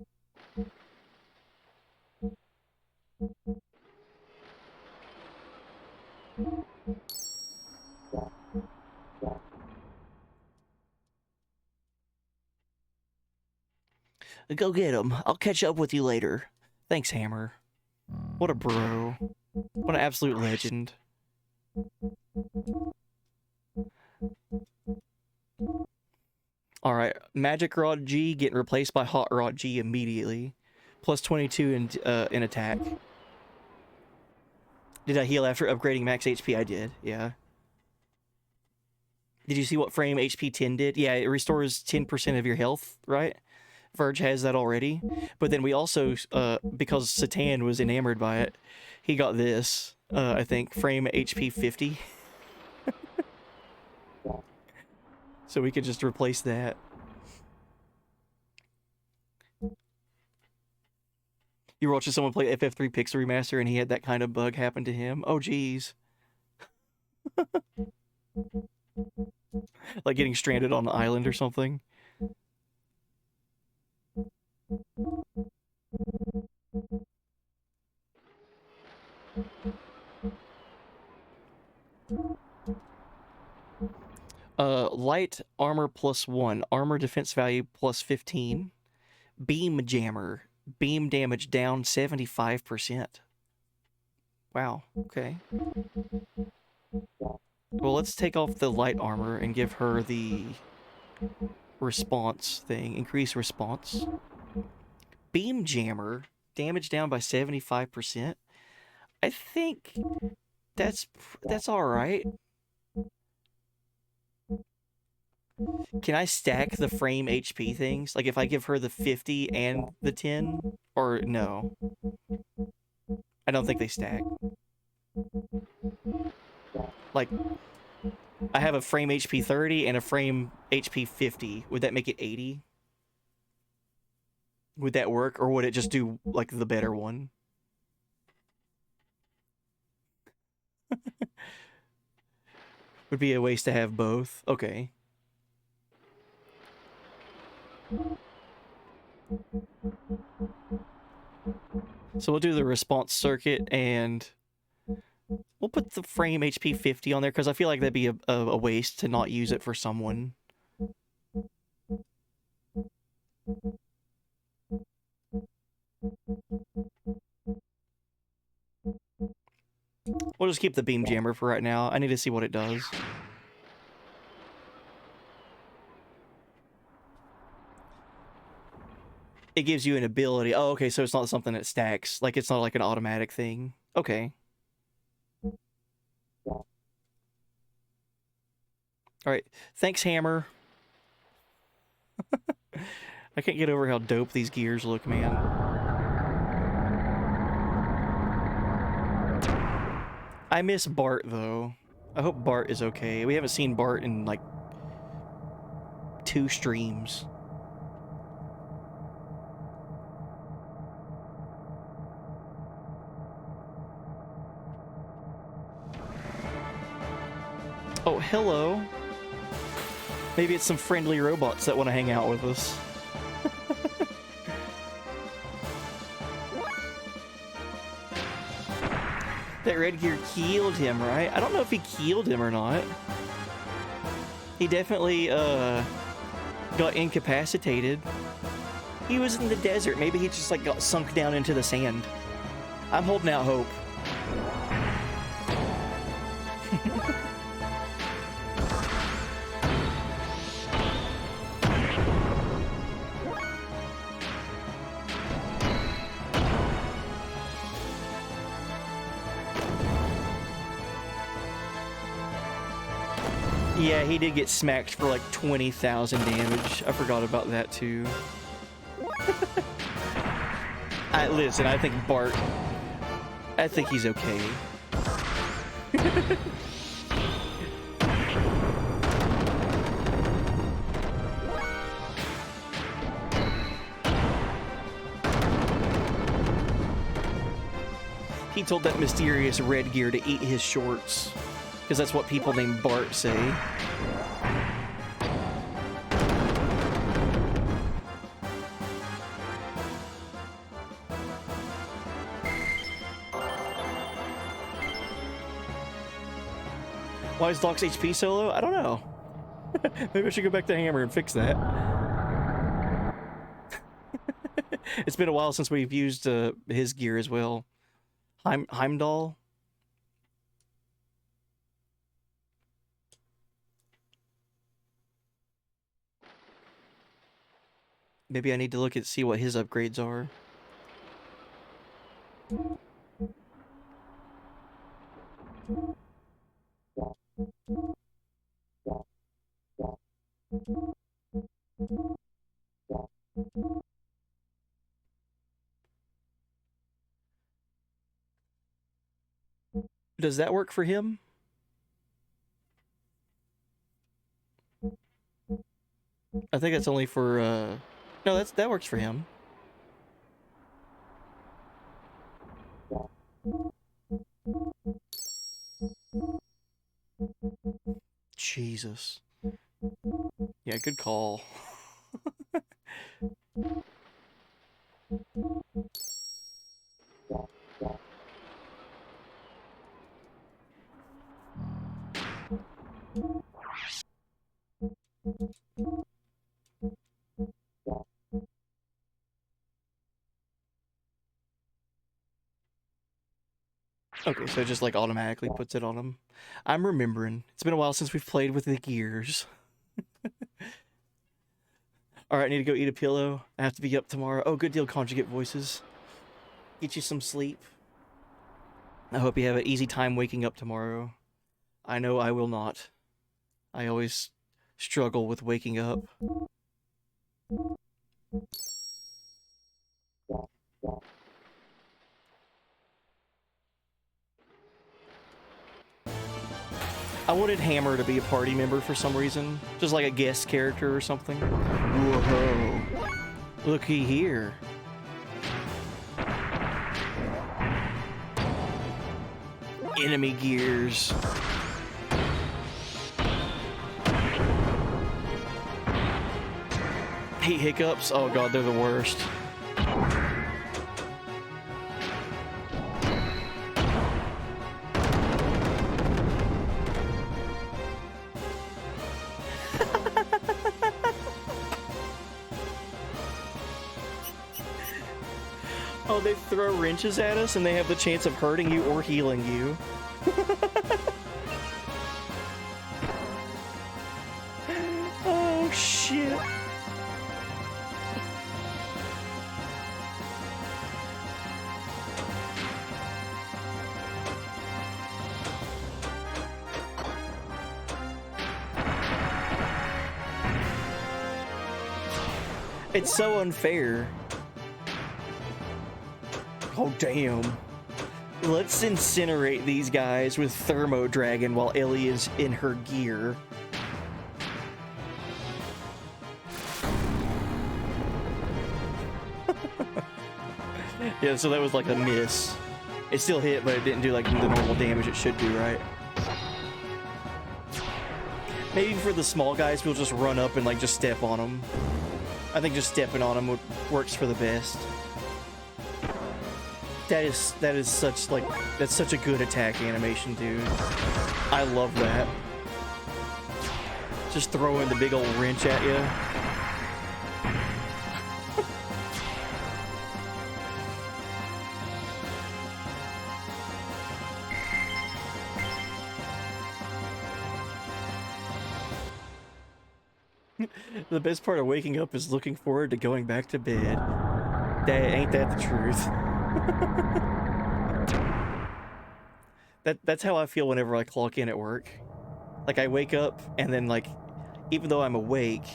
Go get him. I'll catch up with you later. Thanks, Hammer. What a bro. What an absolute legend. Alright, Magic Rod G getting replaced by Hot Rod G immediately. Plus 22 in attack. Did I heal after upgrading max HP? I did, yeah. Did you see what frame HP 10 did? Yeah, it restores 10% of your health, right? Verge has that already. But then we also, because Satan was enamored by it, he got this, I think, frame HP 50. So we could just replace that. You were watching someone play FF3 Pixel Remaster and he had that kind of bug happen to him? Oh, geez. Like getting stranded on an island or something. Light armor +1, armor defense value +15, beam jammer, beam damage down 75%. Wow, okay. Well, let's take off the light armor and give her the response thing, increase response. Beam jammer, damage down by 75%. I think that's all right. Can I stack the frame HP things? Like if I give her the 50 and the 10? Or no? I don't think they stack. Like, I have a frame HP 30 and a frame HP 50. Would that make it 80? Would that work? Or would it just do, like, the better one? Would be a waste to have both. Okay. So we'll do the response circuit and we'll put the frame HP 50 on there because I feel like that'd be a waste to not use it for someone. We'll just keep the beam jammer for right now. I need to see what it does. It gives you an ability. Oh, okay, so it's not something that stacks. Like, it's not like an automatic thing. Okay. Alright, thanks, Hammer. I can't get over how dope these gears look, man. I miss Bart though. I hope Bart is okay. We haven't seen Bart in like 2 streams. Oh, hello. Maybe it's some friendly robots that want to hang out with us. That red gear killed him, right? I don't know if he killed him or not. He definitely, got incapacitated. He was in the desert. Maybe he just, like, got sunk down into the sand. I'm holding out hope. Yeah, he did get smacked for like 20,000 damage. I forgot about that too. Listen, I think Bart, I think he's okay. He told that mysterious red gear to eat his shorts. Because that's what people named Bart say. Why is Doc's HP so low? I don't know. Maybe I should go back to Hammer and fix that. It's been a while since we've used his gear as well. Heimdall? Maybe I need to look at see what his upgrades are. Does that work for him? I think that's only for no, that works for him. Jesus. Yeah, good call. Okay, so it just like automatically puts it on him. I'm remembering. It's been a while since we've played with the gears. Alright, I need to go eat a pillow. I have to be up tomorrow. Oh, good deal, Conjugate Voices. Get you some sleep. I hope you have an easy time waking up tomorrow. I know I will not. I always struggle with waking up. I wanted Hammer to be a party member for some reason. Just like a guest character or something. Whoa. Looky here. Enemy gears. Hate hiccups. Oh god, they're the worst. Oh, they throw wrenches at us and they have the chance of hurting you or healing you. Oh, shit. It's so unfair. Oh, damn. Let's incinerate these guys with Thermo Dragon while Ellie is in her gear. Yeah, so that was like a miss. It still hit, but it didn't do like the normal damage it should do, right? Maybe for the small guys, we'll just run up and like just step on them. I think just stepping on them works for the best. That is such like that's such a good attack animation, dude. I love that. Just throwing the big old wrench at you. The best part of waking up is looking forward to going back to bed. Ain't that the truth? That's how I feel whenever I clock in at work. Like I wake up and then like, even though I'm awake,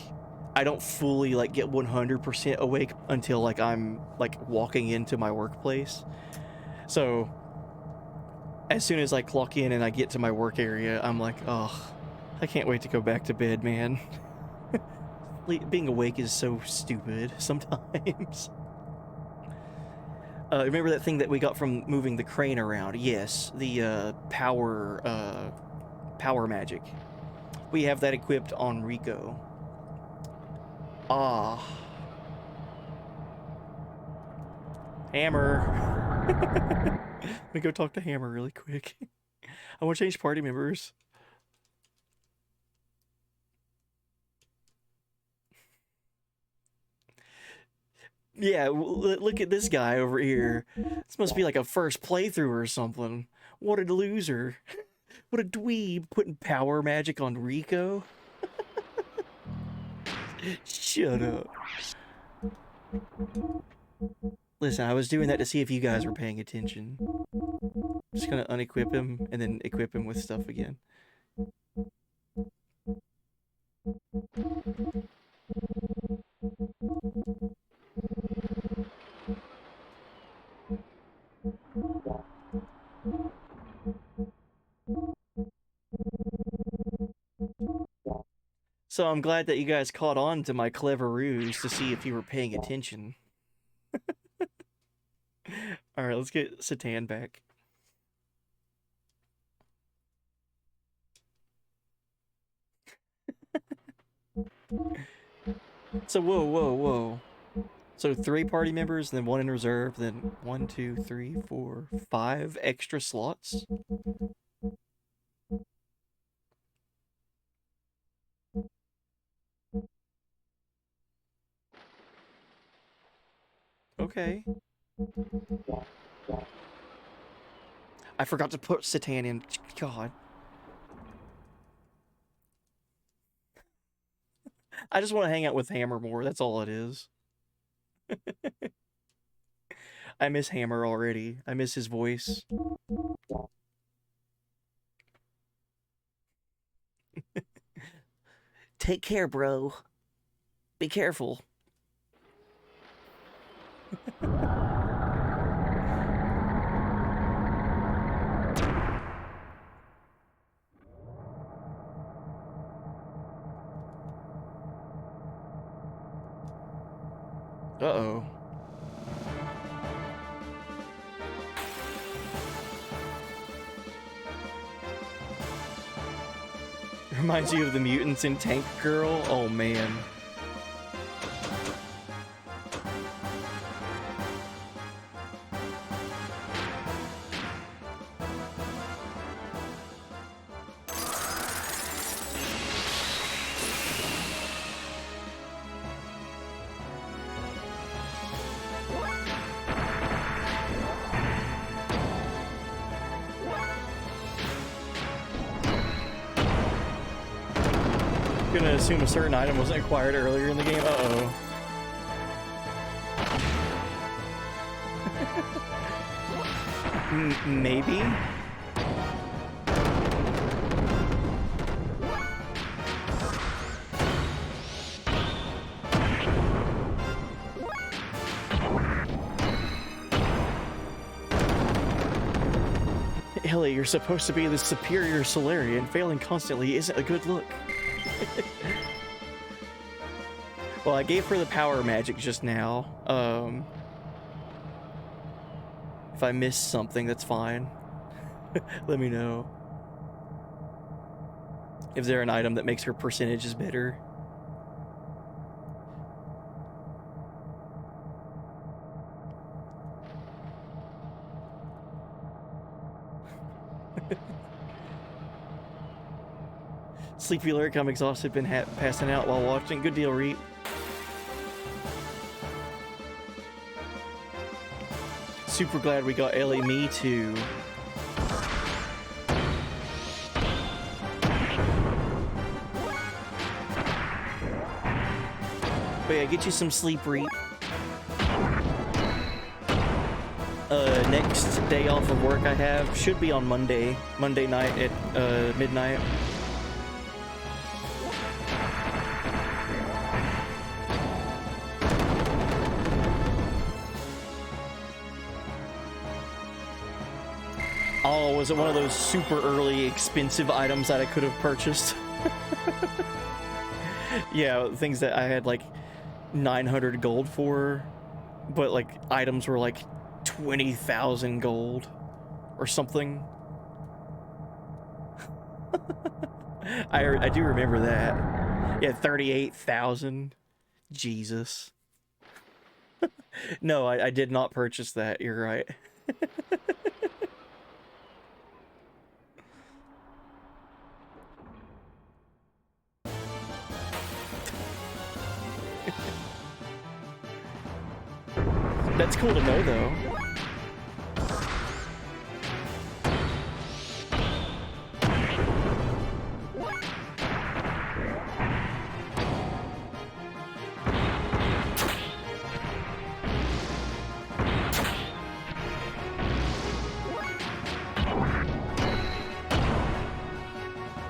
I don't fully like get 100% awake until like I'm like walking into my workplace. So as soon as I clock in and I get to my work area, I'm like, oh, I can't wait to go back to bed, man. Being awake is so stupid sometimes. Remember that thing that we got from moving the crane around? Yes, the power magic. We have that equipped on Rico. Ah. Hammer. Let me go talk to Hammer really quick. I want to change party members. Yeah, look at this guy over here. This must be like a first playthrough or something. What a loser. What a dweeb, putting power magic on Rico. Shut up. Listen, I was doing that to see if you guys were paying attention. Just gonna unequip him and then equip him with stuff again. So I'm glad that you guys caught on to my clever ruse to see if you were paying attention. Alright, let's get Satan back. So whoa. So 3 party members, then 1 in reserve, then 1, 2, 3, 4, 5 extra slots. Okay. I forgot to put Satan in. God. I just want to hang out with Hammer more. That's all it is. I miss Hammer already. I miss his voice. Take care, bro. Be careful. Uh-oh. Reminds you of the mutants in Tank Girl? Oh, man. Gonna assume a certain item wasn't acquired earlier in the game. Uh-oh. Maybe? Ellie, you're supposed to be the superior Solarian. Failing constantly isn't a good look. Well, I gave her the power magic just now. If I missed something, that's fine. Let me know. Is there an item that makes her percentages better? Sleepy Lyric, I'm exhausted, been passing out while watching. Good deal, Reet. Super glad we got Ellie. Me too. But yeah, get you some sleep, Reet. Next day off of work I have should be on Monday night at midnight. Oh, was it one of those super early expensive items that I could have purchased? Yeah, things that I had like 900 gold for, but like items were like 20,000 gold or something. I do remember that. Yeah, 38,000. Jesus. No, I did not purchase that. You're right. That's cool to know, though.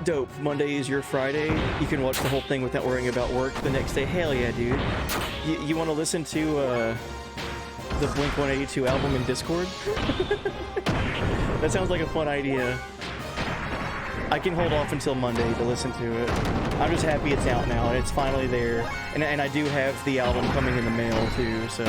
Dope. Monday is your Friday. You can watch the whole thing without worrying about work the next day. Hell yeah, dude. You want to listen to, the Blink-182 album in Discord? That sounds like a fun idea. I can hold off until Monday to listen to it. I'm just happy it's out now and it's finally there. And I do have the album coming in the mail too, so...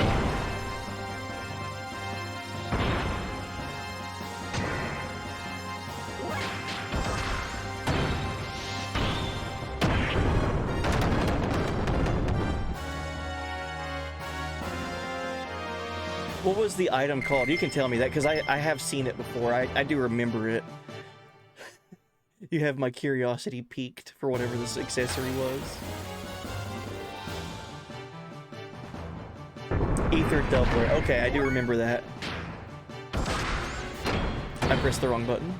What was the item called? You can tell me that, because I have seen it before. I do remember it. You have my curiosity piqued for whatever this accessory was. Ether doubler. Okay, I do remember that. I pressed the wrong button.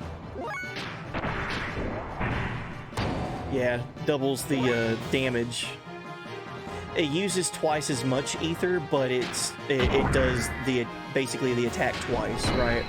Yeah, doubles the damage. It uses twice as much ether, but it does basically the attack twice, right?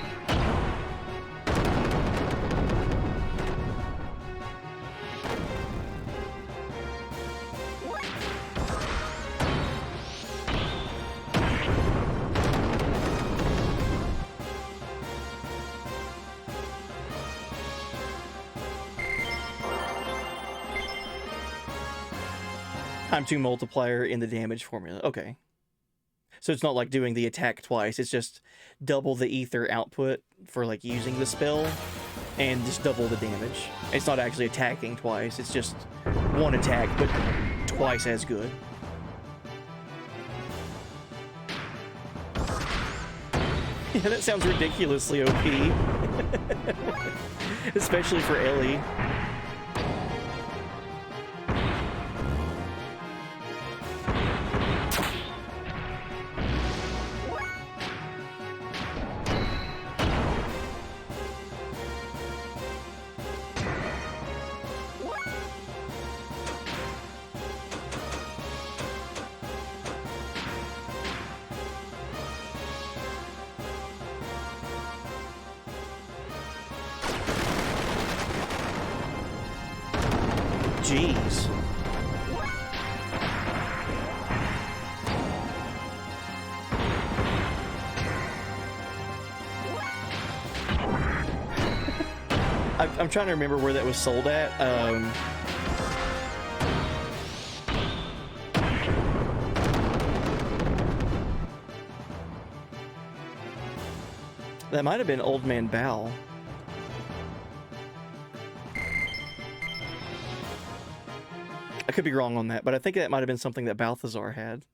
Time 2 multiplier in the damage formula. Okay. So it's not like doing the attack twice, it's just double the ether output for like using the spell and just double the damage. It's not actually attacking twice, it's just one attack, but twice as good. Yeah, that sounds ridiculously OP. Especially for Ellie. Jeez. I'm trying to remember where that was sold at. That might have been Old Man Bao. I could be wrong on that, but I think that might have been something that Balthazar had.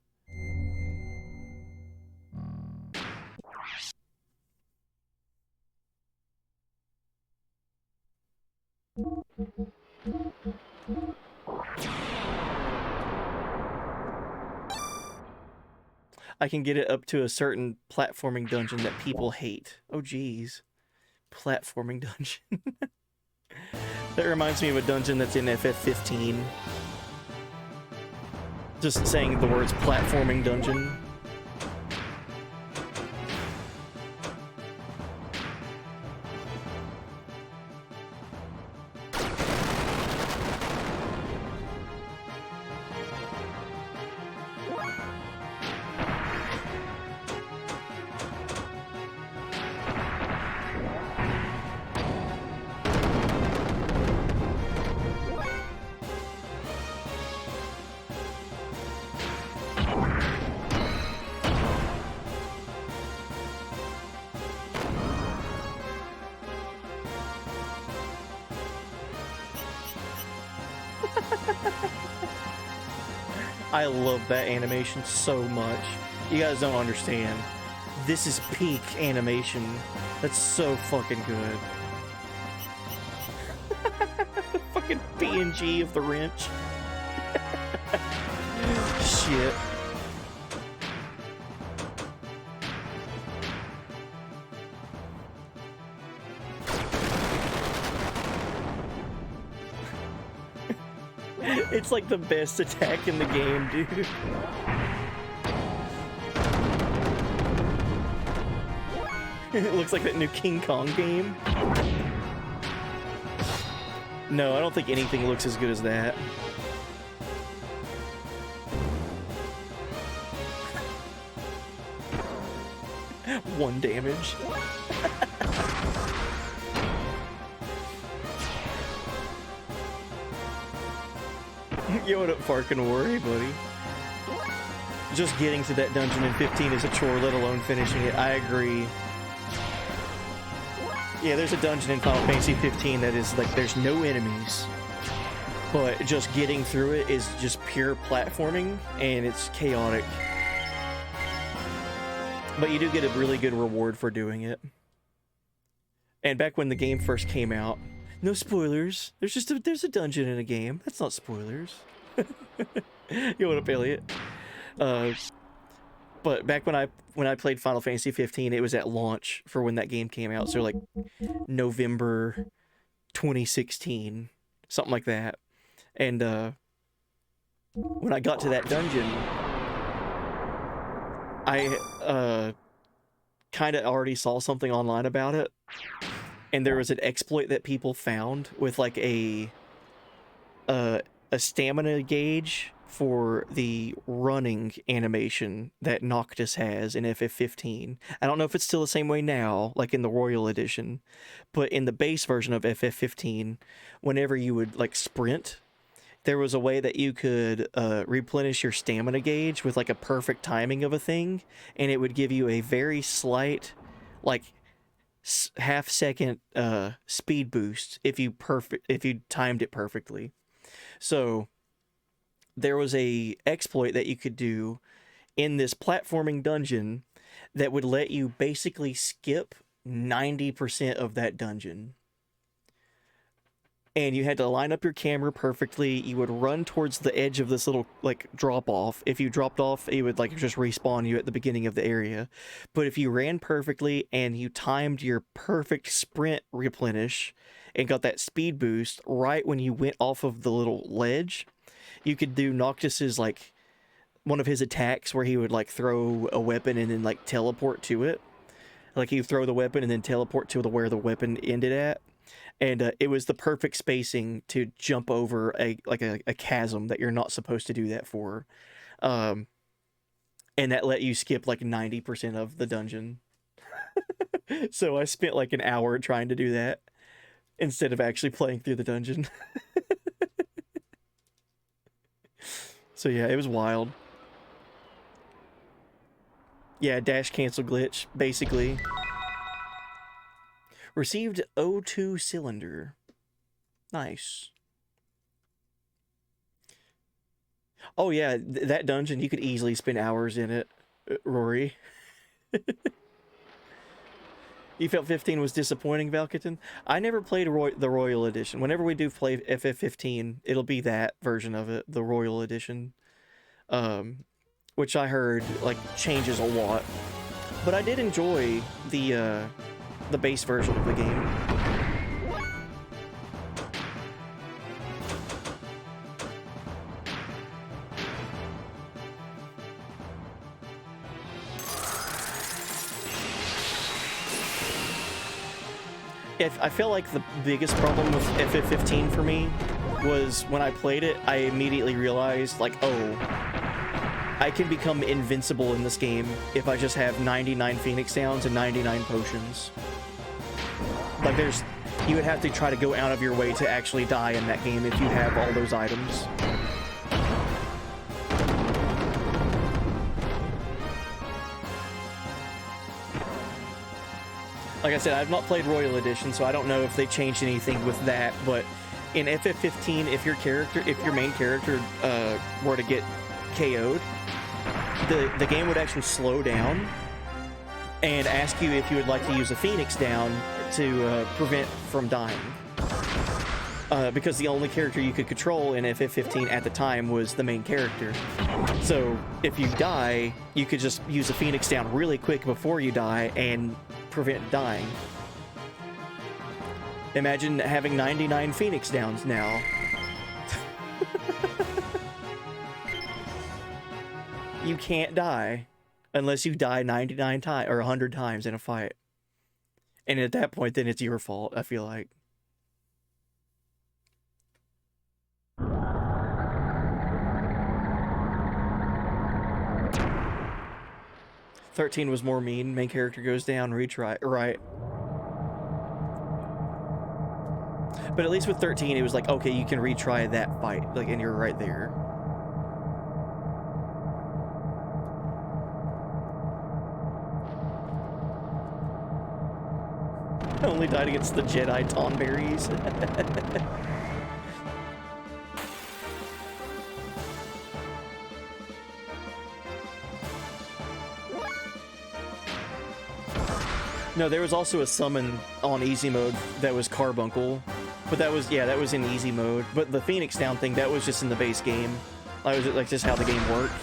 I can get it up to a certain platforming dungeon that people hate. Oh, geez. Platforming dungeon. That reminds me of a dungeon that's in FF15. Just saying the words platforming dungeon. I love that animation so much. You guys don't understand. This is peak animation. That's so fucking good. Fucking PNG of the wrench. Shit. It's like the best attack in the game, dude. It looks like that new King Kong game. No, I don't think anything looks as good as that. One damage. Yo, what up, Farkin War? Hey, buddy. Just getting to that dungeon in 15 is a chore, let alone finishing it. I agree. Yeah, there's a dungeon in Final Fantasy 15 that is like, there's no enemies, but just getting through it is just pure platforming, and it's chaotic. But you do get a really good reward for doing it. And back when the game first came out, no spoilers. There's a dungeon in a game. That's not spoilers. Yo, what up, Elliot? But back when I played Final Fantasy 15, it was at launch for when that game came out. So like November 2016, something like that. And when I got to that dungeon, I kind of already saw something online about it. And there was an exploit that people found with like a stamina gauge for the running animation that Noctis has in FF15. I don't know if it's still the same way now, like in the Royal Edition, but in the base version of FF15, whenever you would like sprint, there was a way that you could replenish your stamina gauge with like a perfect timing of a thing, and it would give you a very slight, like half-second speed boost if you timed it perfectly. So there was a exploit that you could do in this platforming dungeon that would let you basically skip 90% of that dungeon. And you had to line up your camera perfectly. You would run towards the edge of this little like drop off. If you dropped off, it would like just respawn you at the beginning of the area. But if you ran perfectly and you timed your perfect sprint replenish and got that speed boost right when you went off of the little ledge, you could do Noctis's like one of his attacks where he would like throw a weapon and then like teleport to it. Like he'd throw the weapon and then teleport to where the weapon ended at. And it was the perfect spacing to jump over a chasm that you're not supposed to do that for. And that let you skip like 90% of the dungeon. So I spent like an hour trying to do that. instead of actually playing through the dungeon. So yeah, it was wild. Yeah, dash cancel glitch, basically. Received O2 cylinder. Nice. Oh yeah, that dungeon, you could easily spend hours in it, Rory. You felt 15 was disappointing, Valkitten? I never played the Royal Edition. Whenever we do play FF15, it'll be that version of it, the Royal Edition. Which I heard, like, changes a lot. But I did enjoy the base version of the game. I feel like the biggest problem with FF15 for me was when I played it, I immediately realized, like, oh, I can become invincible in this game if I just have 99 Phoenix Downs and 99 potions. Like, you would have to try to go out of your way to actually die in that game if you have all those items. Like I said, I've not played Royal Edition, so I don't know if they changed anything with that, but in FF15, if your main character were to get KO'd, the game would actually slow down and ask you if you would like to use a Phoenix Down to prevent from dying. Because the only character you could control in FF15 at the time was the main character. So if you die, you could just use a Phoenix Down really quick before you die and prevent dying. Imagine having 99 Phoenix Downs now. You can't die unless you die 99 times or 100 times in a fight. And at that point, then it's your fault, I feel like. "13 was more mean. Main character goes down, retry." Right. But at least with 13, it was like, okay, you can retry that fight. Like, and you're right there. I only died against the Jedi Tonberries. No, there was also a summon on easy mode that was Carbuncle, but that was in easy mode. But the Phoenix Down thing, that was just in the base game. That was like just how the game worked.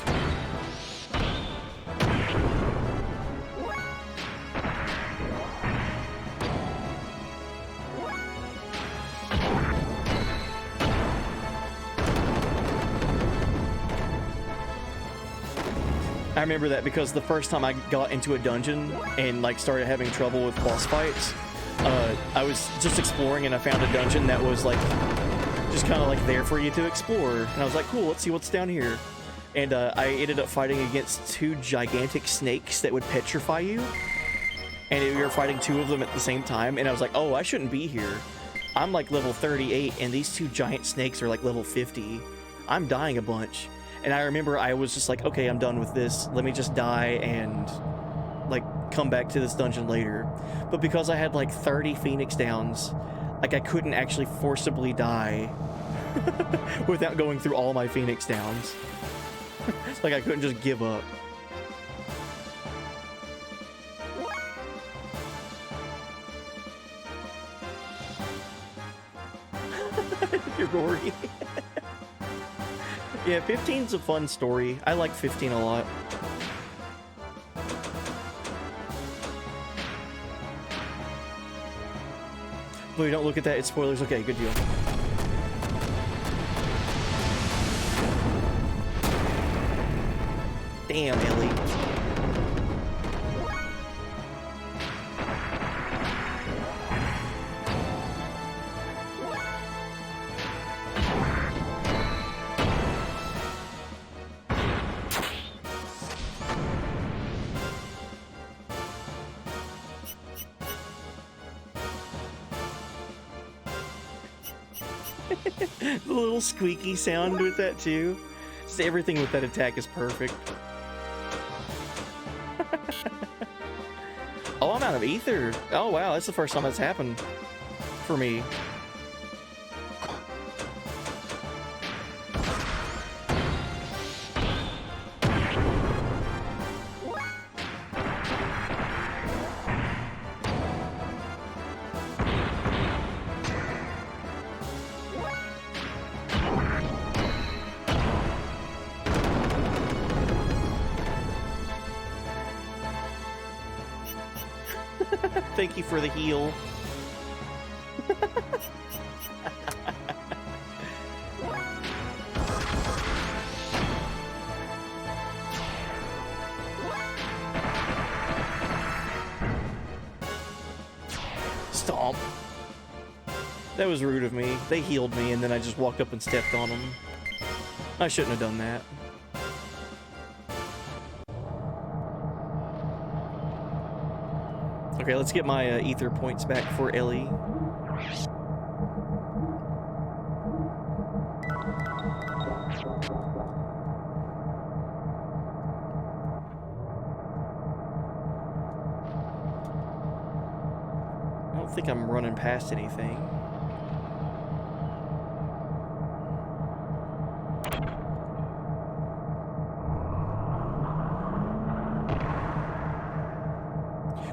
I remember that because the first time I got into a dungeon and like started having trouble with boss fights, I was just exploring and I found a dungeon that was like just kind of like there for you to explore, and I was like, cool, let's see what's down here. And I ended up fighting against two gigantic snakes that would petrify you, and we were fighting two of them at the same time, and I was like, oh, I shouldn't be here. I'm like level 38 and these two giant snakes are like level 50. I'm dying a bunch. And I remember I was just like, okay, I'm done with this. Let me just die and, like, come back to this dungeon later. But because I had, like, 30 Phoenix Downs, like, I couldn't actually forcibly die without going through all my Phoenix Downs. Like, I couldn't just give up. You're Rory. Yeah, 15's a fun story. I like 15 a lot. Blue, don't look at that. It's spoilers. Okay, good deal. Damn, Ellie. The little squeaky sound with that too. Just everything with that attack is perfect. Oh, I'm out of ether. Oh wow, that's the first time that's happened for me. Thank you for the heal. Stomp. That was rude of me. They healed me and then I just walked up and stepped on them. I shouldn't have done that. Okay, let's get my ether points back for Ellie. I don't think I'm running past anything.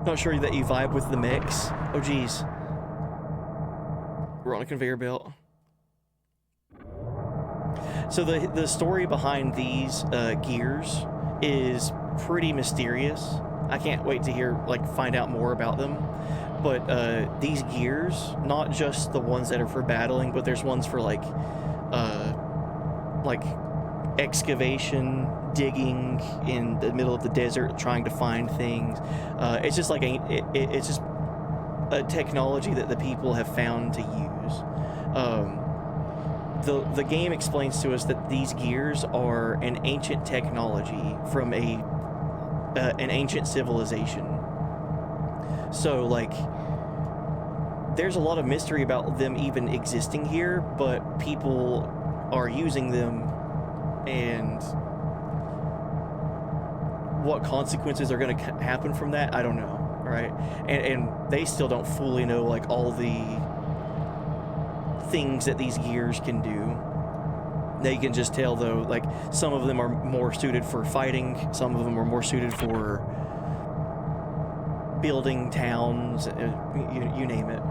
Not sure that you vibe with the mix. Oh geez. We're on a conveyor belt. So the story behind these gears is pretty mysterious. I can't wait to find out more about them. But these gears, not just the ones that are for battling, but there's ones for like excavation, digging in the middle of the desert, trying to find things. It's just like it's just a technology that the people have found to use. The game explains to us that these gears are an ancient technology from an ancient civilization. So like, there's a lot of mystery about them even existing here, but people are using them, and what consequences are going to happen from that, I don't know, right? And they still don't fully know like all the things that these gears can do. They can just tell though, like some of them are more suited for fighting, some of them are more suited for building towns, you name it.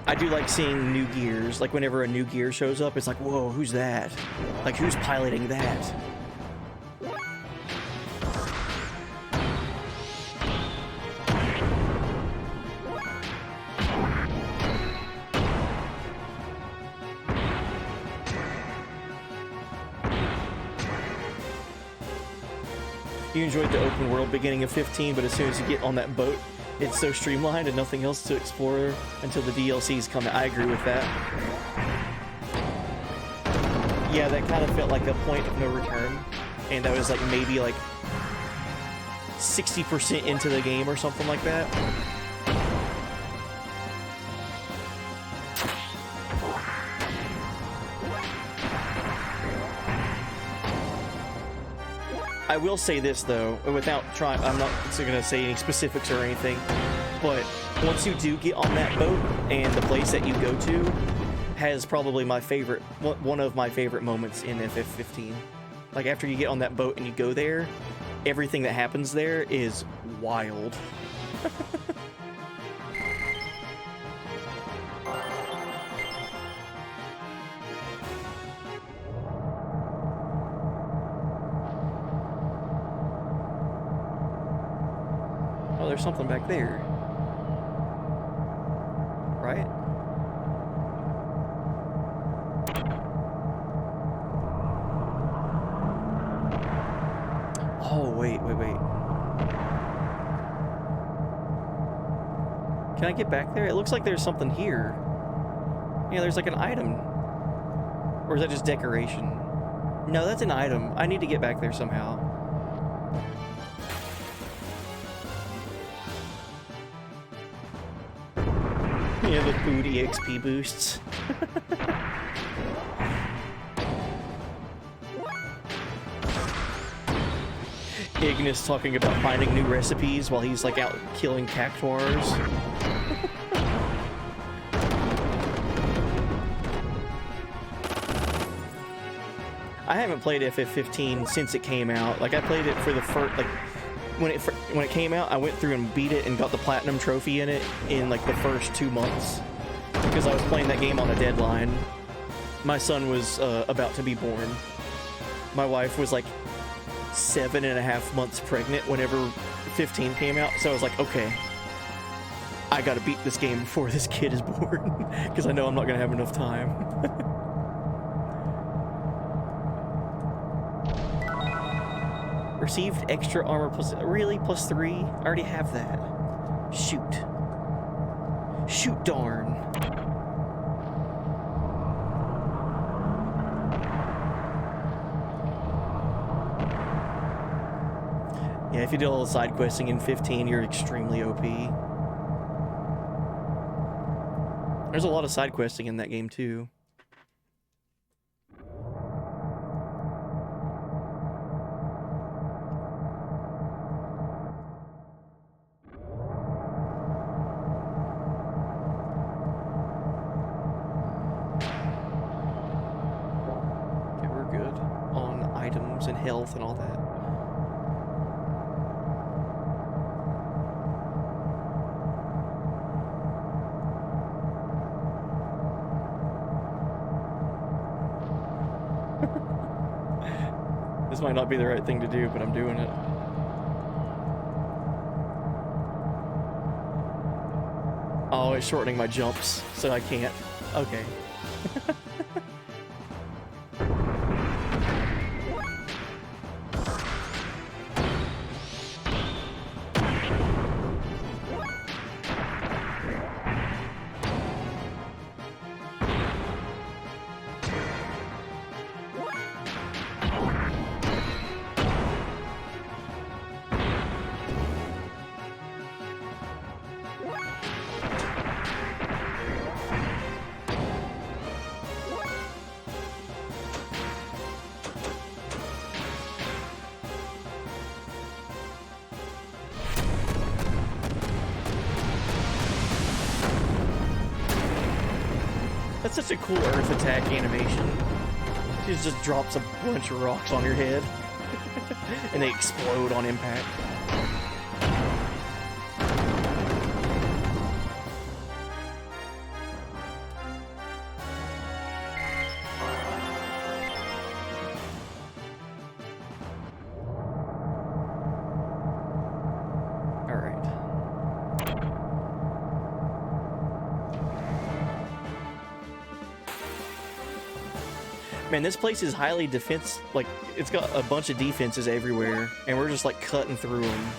I do like seeing new gears. Like whenever a new gear shows up, it's like, whoa, who's that? Like who's piloting that? You enjoyed the open world beginning of 15, but as soon as you get on that boat, it's so streamlined and nothing else to explore until the DLCs come out. I agree with that. Yeah, that kind of felt like a point of no return. And that was like maybe like 60% into the game or something like that. I will say this though, without trying, I'm not going to say any specifics or anything, but once you do get on that boat and the place that you go to has probably my favorite, one of my favorite moments in FF15. Like after you get on that boat and you go there, everything that happens there is wild. Oh, there's something back there. Right? Oh, wait. Can I get back there? It looks like there's something here. Yeah, there's like an item. Or is that just decoration? No, that's an item. I need to get back there somehow. Yeah, the food EXP boosts. Ignis talking about finding new recipes while he's like out killing cactuars. I haven't played FF15 since it came out. Like I played it for the first, like when it came out, I went through and beat it and got the platinum trophy in it in like the first 2 months because I was playing that game on a deadline. My son was about to be born. My wife was like 7.5 months pregnant whenever 15 came out, so I was like, okay, I gotta beat this game before this kid is born because I know I'm not gonna have enough time. Received extra armor plus, really? Plus 3? I already have that. Shoot. Shoot darn. Yeah, if you do all the side questing in 15, you're extremely OP. There's a lot of side questing in that game too. Okay, we're good on items and health and all that. This might not be the right thing to do, but I'm doing it. Oh, it's shortening my jumps, so I can't. Okay. That's such a cool earth attack animation. She just drops a bunch of rocks on your head and they explode on impact. Man, this place is highly like, it's got a bunch of defenses everywhere, and we're just, like, cutting through them.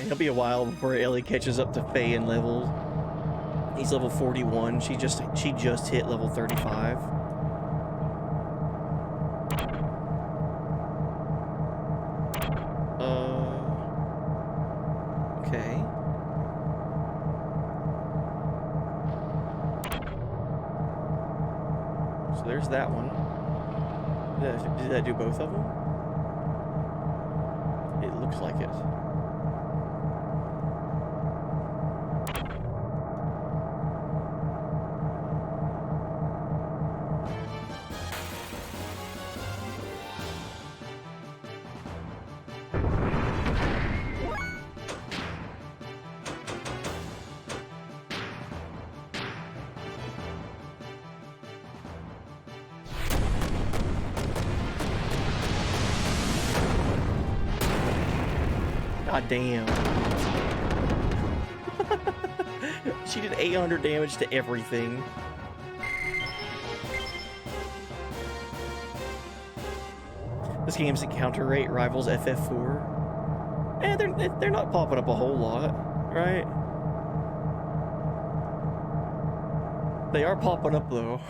It'll be a while before Ellie catches up to Faye in level. He's level 41. She just hit level 35. Okay. So there's that one. Did that do both of them? It looks like it. God damn. She did 800 damage to everything. This game's encounter rate rivals FF4. They're not popping up a whole lot, right? They are popping up though.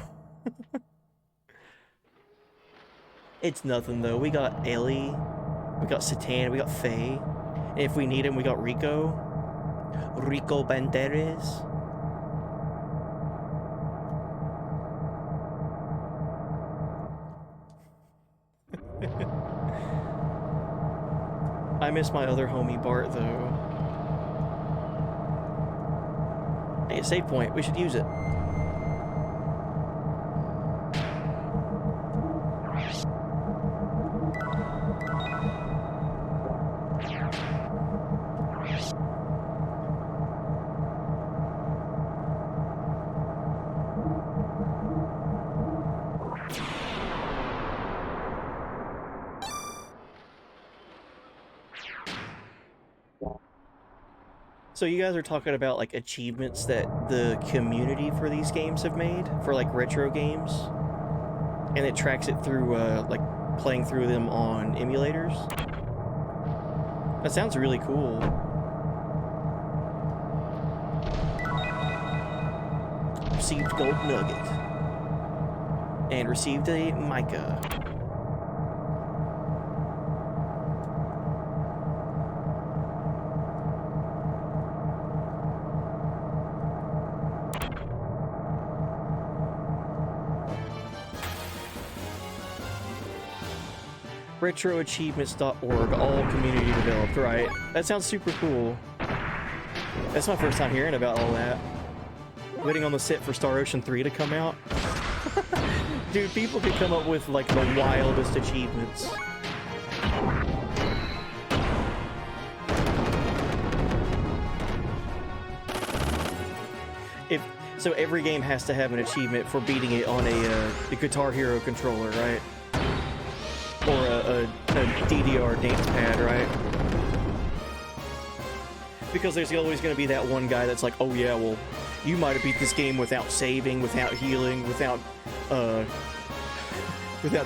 It's nothing though. We got Ellie, we got Satan, we got Faye. And if we need him, we got Rico. Rico Banderas. I miss my other homie Bart though. Hey, a save point. We should use it. So you guys are talking about like achievements that the community for these games have made for like retro games, and it tracks it through like playing through them on emulators. That sounds really cool. Received gold nugget and received a mica. Retroachievements.org, all community developed, right? That sounds super cool. That's my first time hearing about all that. Waiting on the set for Star Ocean 3 to come out. Dude, people could come up with like the wildest achievements. So every game has to have an achievement for beating it on a Guitar Hero controller, right? Or a DDR dance pad, right? Because there's always going to be that one guy that's like, oh yeah, well, you might have beat this game without saving, without healing, without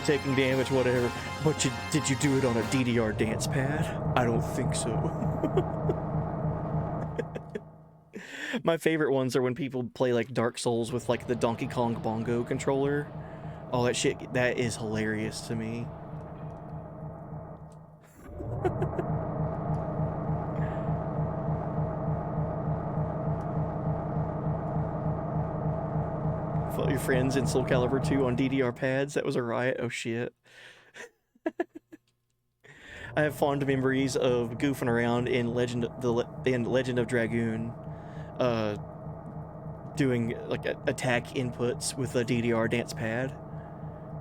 taking damage, whatever. But did you do it on a DDR dance pad? I don't think so. My favorite ones are when people play like Dark Souls with like the Donkey Kong bongo controller. All that shit, that is hilarious to me. Fought your friends in Soul Calibur 2 on DDR pads? That was a riot. Oh shit. I have fond memories of goofing around in Legend of Dragoon, doing like attack inputs with a DDR dance pad.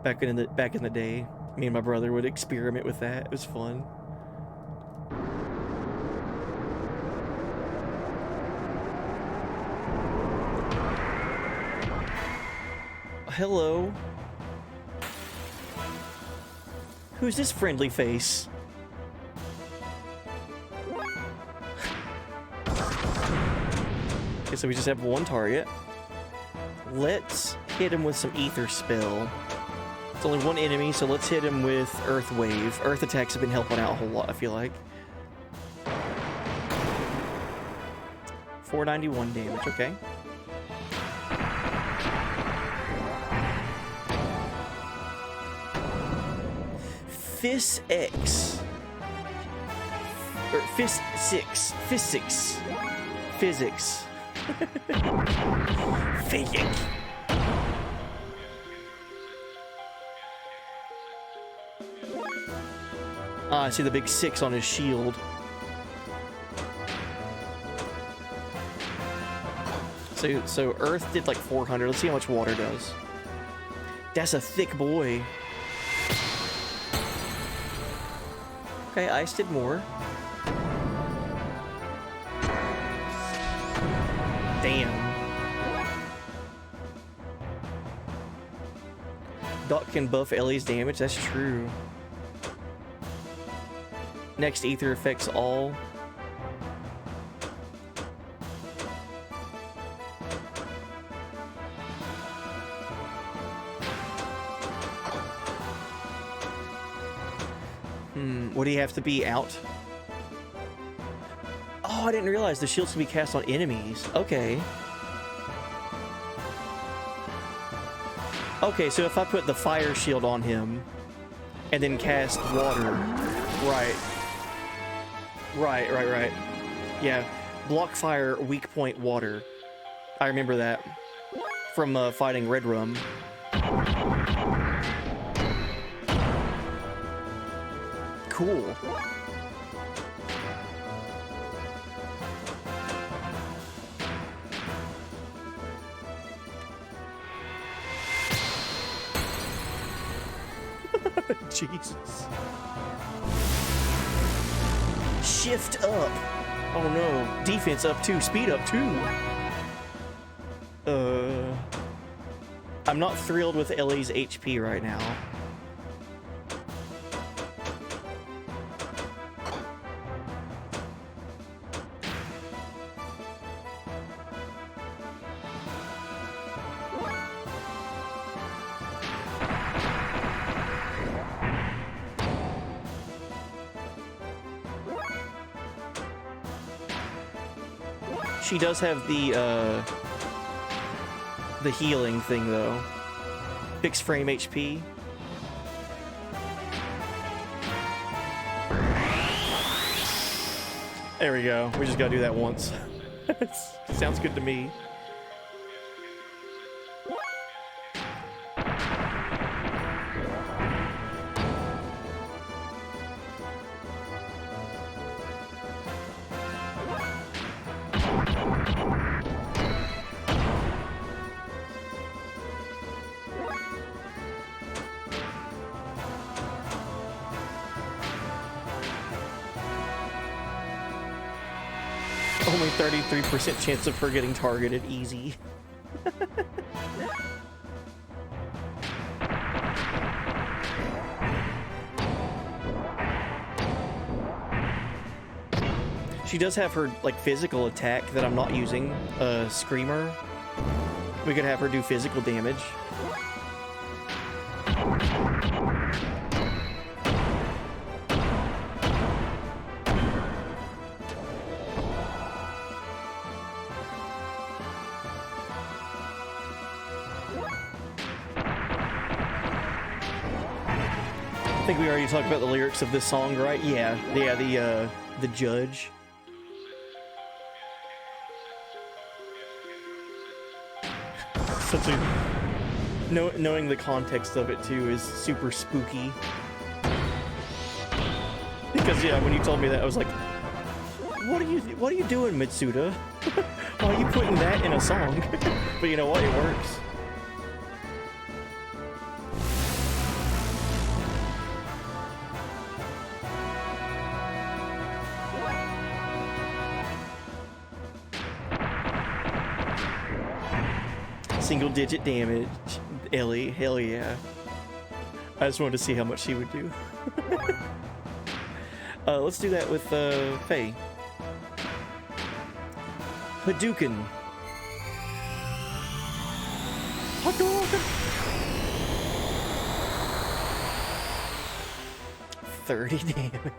Back in the day, me and my brother would experiment with that. It was fun. Hello. Who's this friendly face? Okay, so we just have one target. Let's hit him with some ether spell. It's only one enemy, so let's hit him with Earth Wave. Earth attacks have been helping out a whole lot, I feel like. 491 damage, okay. Fist X. Or Fist 6. Physics. Physics. Physics. Ah, I see the big 6 on his shield. So Earth did like 400. Let's see how much water does. That's a thick boy. Okay, Ice did more. Damn. Dot can buff Ellie's damage, that's true. Next ether affects all. Would he have to be out? Oh, I didn't realize the shields can be cast on enemies. Okay. Okay, so if I put the fire shield on him and then cast water. Right. Right. Yeah. Block fire, weak point water. I remember that from fighting Red Rum. Cool. Jesus. Shift up. Oh no. Defense up 2. Speed up 2. I'm not thrilled with Ellie's HP right now. She does have the healing thing though. Fixed frame HP. There we go. We just gotta do that once. Sounds good to me. Only 33% chance of her getting targeted. Easy. She does have her like physical attack that I'm not using, Screamer. We could have her do physical damage. I think we already talked about the lyrics of this song, right? Yeah, the judge. Such a knowing the context of it too is super spooky. Because yeah, when you told me that, I was like, what are you doing, Mitsuda? Why are you putting that in a song? But you know what? It works. Single digit damage, Ellie, hell yeah. I just wanted to see how much she would do. Let's do that with Faye. Hadouken. Hadouken. 30 damage.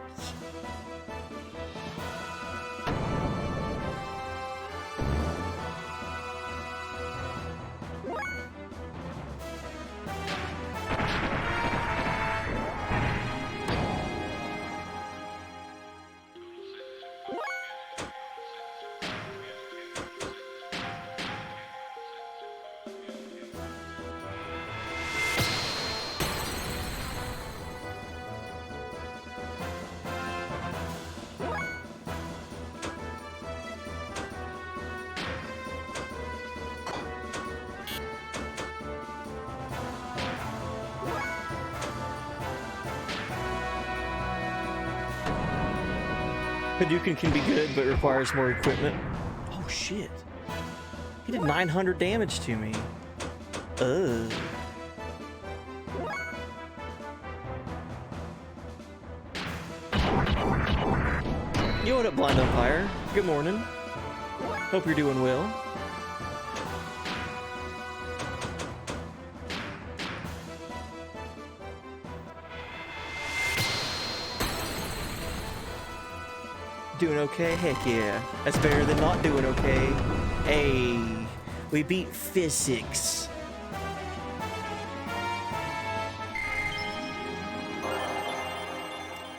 Hadouken can be good, but requires more equipment. Oh shit. He did 900 damage to me. Ugh. Yo, what up, Blind Umpire? Good morning. Hope you're doing well. Doing okay? Heck yeah. That's better than not doing okay. Hey, we beat physics.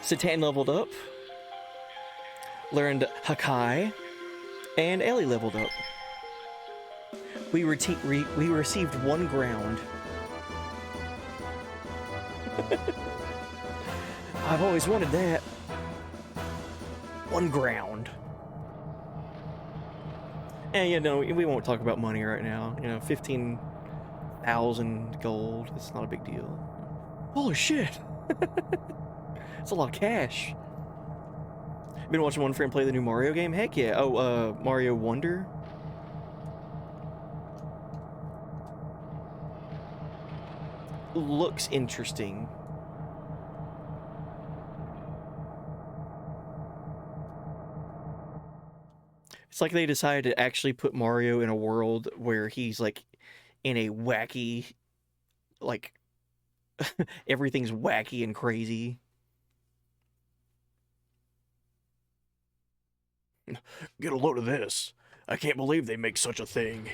Satan leveled up. Learned Hakai. And Ellie leveled up. We received 1 ground. I've always wanted that. 1 ground. And you know, we won't talk about money right now. You know, 15,000 gold. It's not a big deal. Holy shit! It's a lot of cash. Been watching one friend play the new Mario game. Heck yeah! Oh, Mario Wonder. Looks interesting. It's like they decided to actually put Mario in a world where he's like in a wacky, like everything's wacky and crazy. Get a load of this. I can't believe they make such a thing.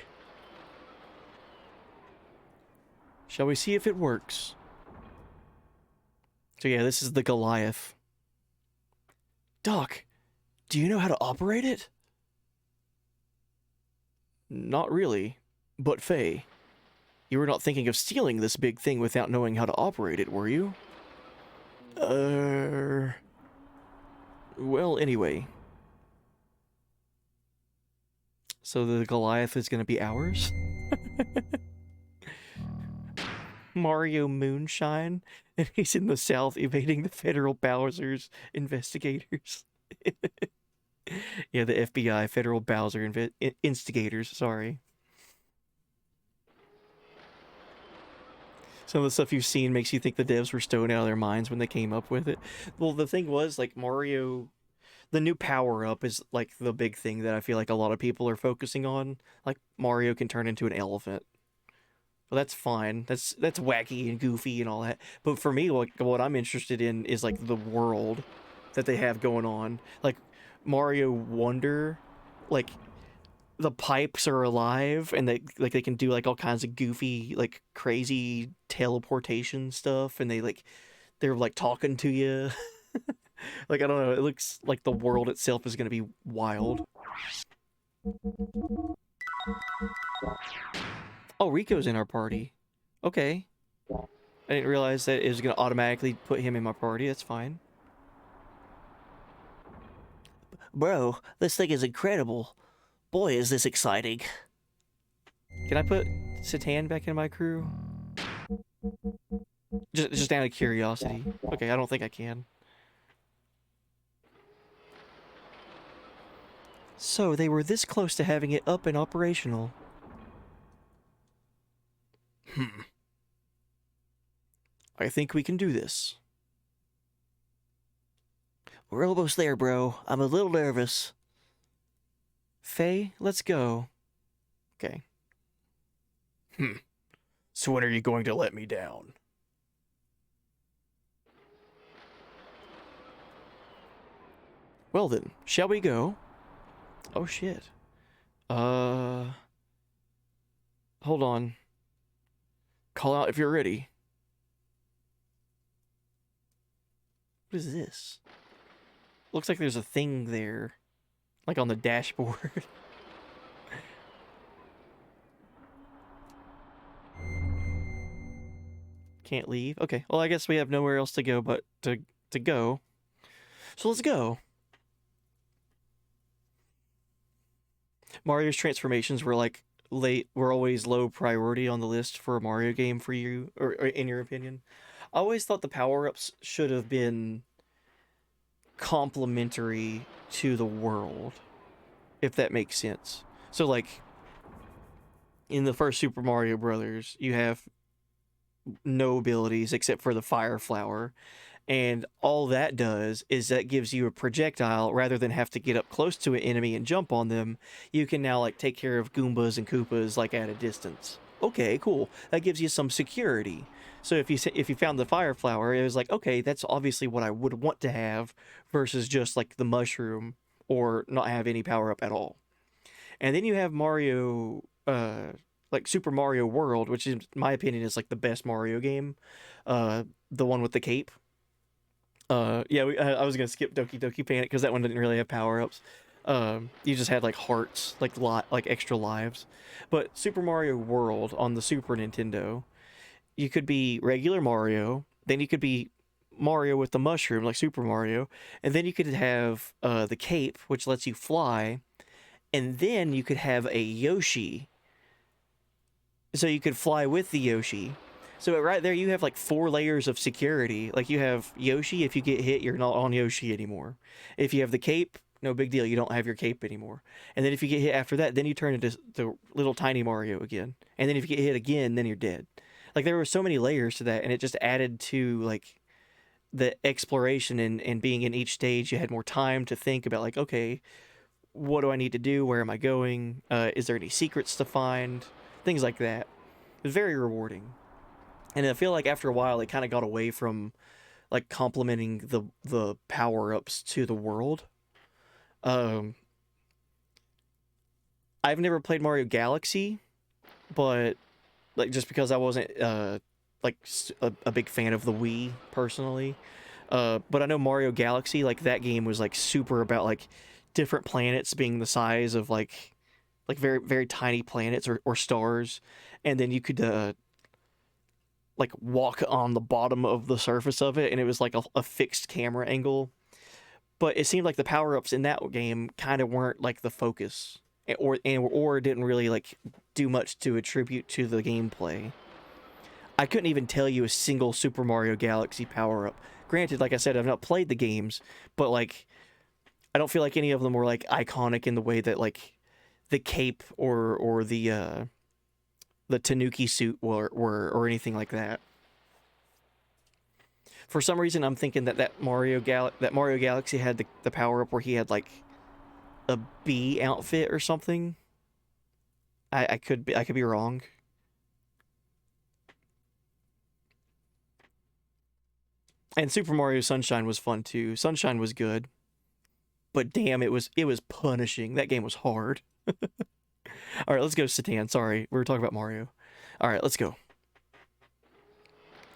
Shall we see if it works? So yeah, this is the Goliath. Doc, do you know how to operate it? Not really, but Faye, you were not thinking of stealing this big thing without knowing how to operate it, were you? Well, anyway. So the Goliath is going to be ours? Mario Moonshine, and he's in the south evading the federal Bowser's investigators. Yeah, the FBI, federal Bowser instigators, sorry. Some of the stuff you've seen makes you think the devs were stoned out of their minds when they came up with it. Well, the thing was, like, Mario... The new power-up is, like, the big thing that I feel like a lot of people are focusing on. Like, Mario can turn into an elephant. Well, that's fine. That's wacky and goofy and all that. But for me, like, what I'm interested in is, like, the world that they have going on. Like, Mario Wonder, like, the pipes are alive, and they can do, like, all kinds of goofy, like, crazy teleportation stuff, and they're, like, talking to you. Like, I don't know, it looks like the world itself is gonna be wild. Oh, Rico's in our party. Okay. I didn't realize that it was gonna automatically put him in my party. That's fine. Bro, this thing is incredible. Boy, is this exciting. Can I put Satan back in my crew? Just out of curiosity. Okay, I don't think I can. So, they were this close to having it up and operational. I think we can do this. We're almost there, bro. I'm a little nervous. Faye, let's go. Okay. So when are you going to let me down? Well then, shall we go? Oh shit. Hold on. Call out if you're ready. What is this? Looks like there's a thing there. Like on the dashboard. Can't leave? Okay, well I guess we have nowhere else to go but to go. So let's go. Mario's transformations were like were always low priority on the list for a Mario game for you, or in your opinion. I always thought the power-ups should have been complementary to the world, if that makes sense. So like in the first Super Mario Brothers, you have no abilities except for the fire flower, and all that does is that gives you a projectile. Rather than have to get up close to an enemy and jump on them, you can now like take care of Goombas and Koopas like at a distance. Okay, cool. That gives you some security. So if you found the fire flower, it was like, okay, that's obviously what I would want to have versus just like the mushroom or not have any power up at all. And then you have Mario, like Super Mario World, which in my opinion is like the best Mario game, the one with the cape. Yeah, I was gonna skip Doki Doki Panic because that one didn't really have power ups. You just had like hearts, like extra lives. But Super Mario World on the Super Nintendo, you could be regular Mario, then you could be Mario with the mushroom, like Super Mario, and then you could have the cape, which lets you fly, and then you could have a Yoshi, so you could fly with the Yoshi. So right there, you have like 4 layers of security. Like you have Yoshi. If you get hit, you're not on Yoshi anymore. If you have the cape, no big deal. You don't have your cape anymore. And then if you get hit after that, then you turn into the little tiny Mario again. And then if you get hit again, then you're dead. Like there were so many layers to that, and it just added to like the exploration and being in each stage. You had more time to think about like, okay, what do I need to do? Where am I going? Is there any secrets to find? Things like that. It was very rewarding. And I feel like after a while, it kind of got away from like complementing the power ups to the world. I've never played Mario Galaxy, but like just because I wasn't like a big fan of the Wii personally. But I know Mario Galaxy, like that game was like super about like different planets being the size of like very very tiny planets or stars, and then you could like walk on the bottom of the surface of it, and it was like a fixed camera angle. But it seemed like the power-ups in that game kind of weren't like the focus, or didn't really like do much to attribute to the gameplay. I couldn't even tell you a single Super Mario Galaxy power-up. Granted, like I said, I've not played the games, but like I don't feel like any of them were like iconic in the way that like the cape or the Tanuki suit were or anything like that. For some reason, I'm thinking that Mario Galaxy had the power up where he had like a bee outfit or something. I could be wrong. And Super Mario Sunshine was fun too. Sunshine was good, but damn, it was punishing. That game was hard. All right, let's go, Satan. Sorry, we were talking about Mario. All right, let's go.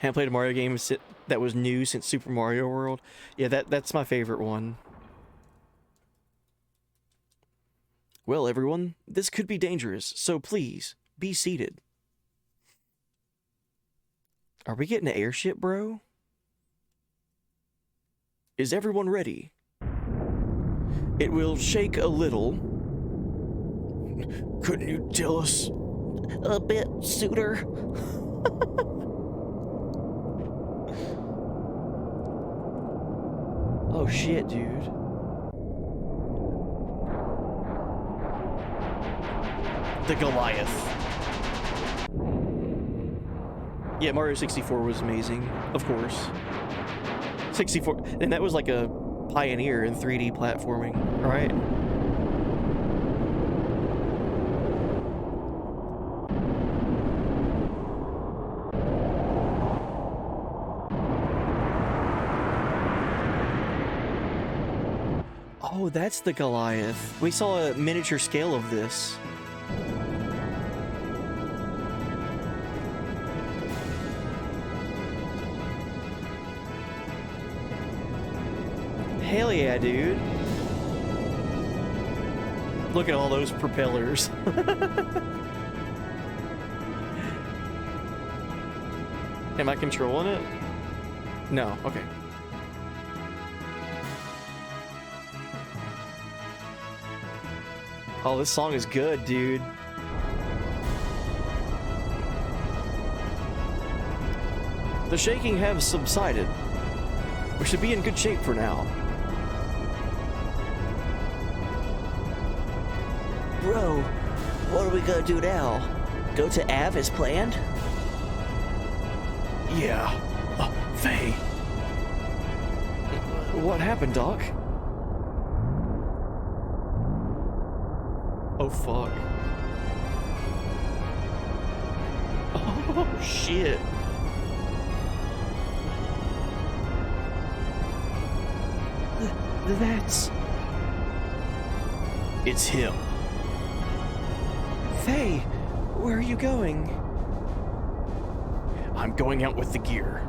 Haven't played a Mario game that was new since Super Mario World. Yeah, that's my favorite one. Well, everyone, this could be dangerous, so please, be seated. Are we getting an airship, bro? Is everyone ready? It will shake a little. Couldn't you tell us A bit sooner. Oh shit, dude. The Goliath. Yeah, Mario 64 was amazing, of course. 64, and that was like a pioneer in 3D platforming, right? Oh, that's the Goliath. We saw a miniature scale of this. Hell yeah, dude. Look at all those propellers. Am I controlling it? No, okay. Oh, this song is good, dude. The shaking has subsided. We should be in good shape for now. Bro, what are we gonna do now? Go to Av as planned? Yeah. Faye. What happened, Doc? Oh, fuck. Oh, shit. That's... It's him. Faye, where are you going? I'm going out with the gear.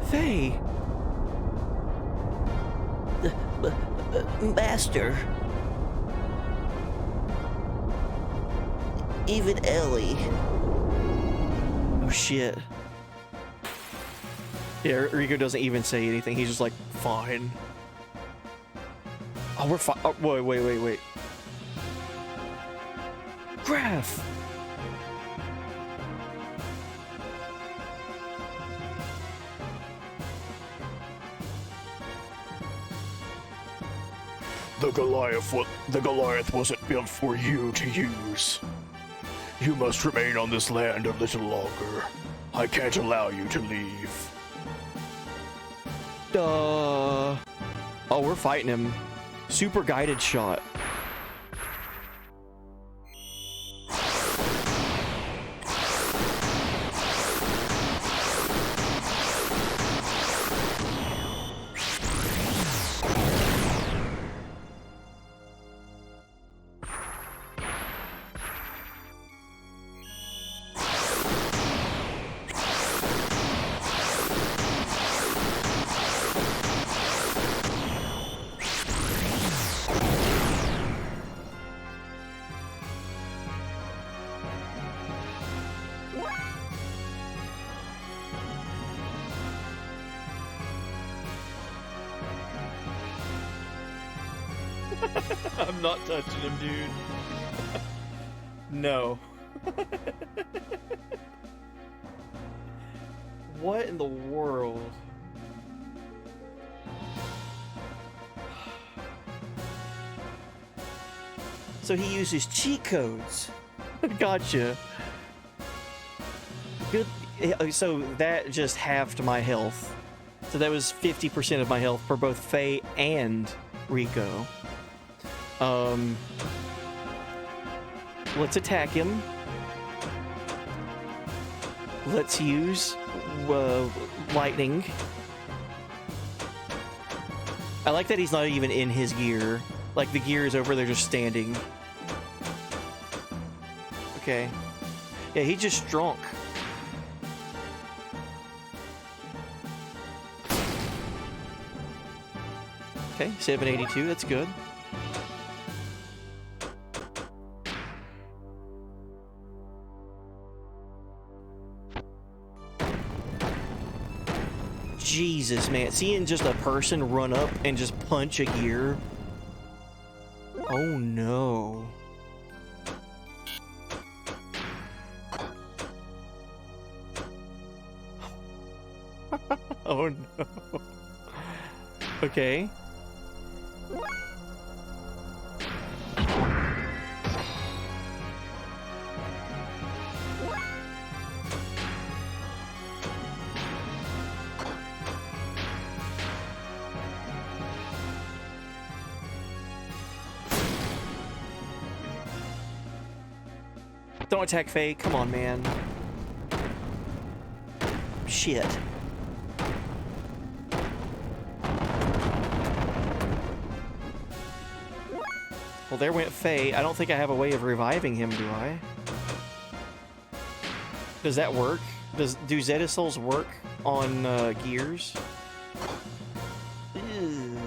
Faye! Master. Even Ellie. Oh shit. Yeah, Rico doesn't even say anything. He's just like, fine. Oh, we're fine. Oh, wait. Graph! The Goliath wasn't built for you to use. You must remain on this land a little longer. I can't allow you to leave. Duh. Oh, we're fighting him. Super guided shot. I'm not touching him, dude. No. What in the world? So he uses cheat codes. Gotcha. Good. So that just halved my health. So that was 50% of my health for both Faye and Rico. Let's attack him. Let's use lightning. I like that he's not even in his gear. Like the gear is over there just standing. Okay. Yeah, he just drunk. Okay, 782, that's good. Jesus, man. Seeing just a person run up and just punch a gear. Oh no. Oh no. Okay. Don't attack Faye. Come on, man. Shit. Well, there went Faye. I don't think I have a way of reviving him, do I? Does that work? Do Zeta Souls work on gears? Ew.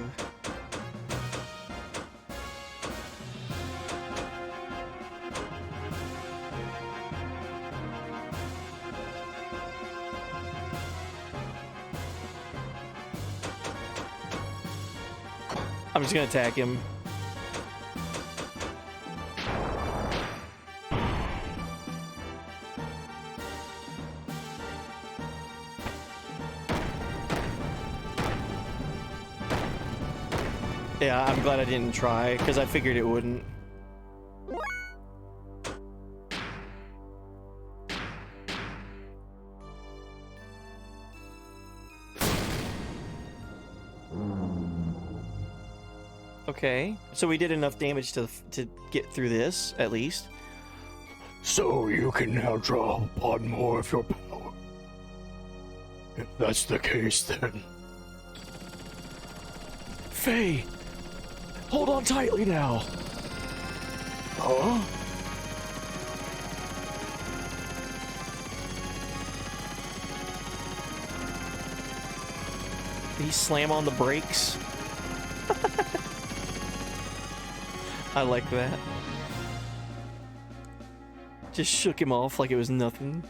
I'm just gonna attack him. Yeah, I'm glad I didn't try, because I figured it wouldn't. Okay, so we did enough damage to get through this, at least. So you can now draw upon more of your power. If that's the case, then... Faye! Hold on tightly now. Huh? Did he slam on the brakes? I like that. Just shook him off like it was nothing.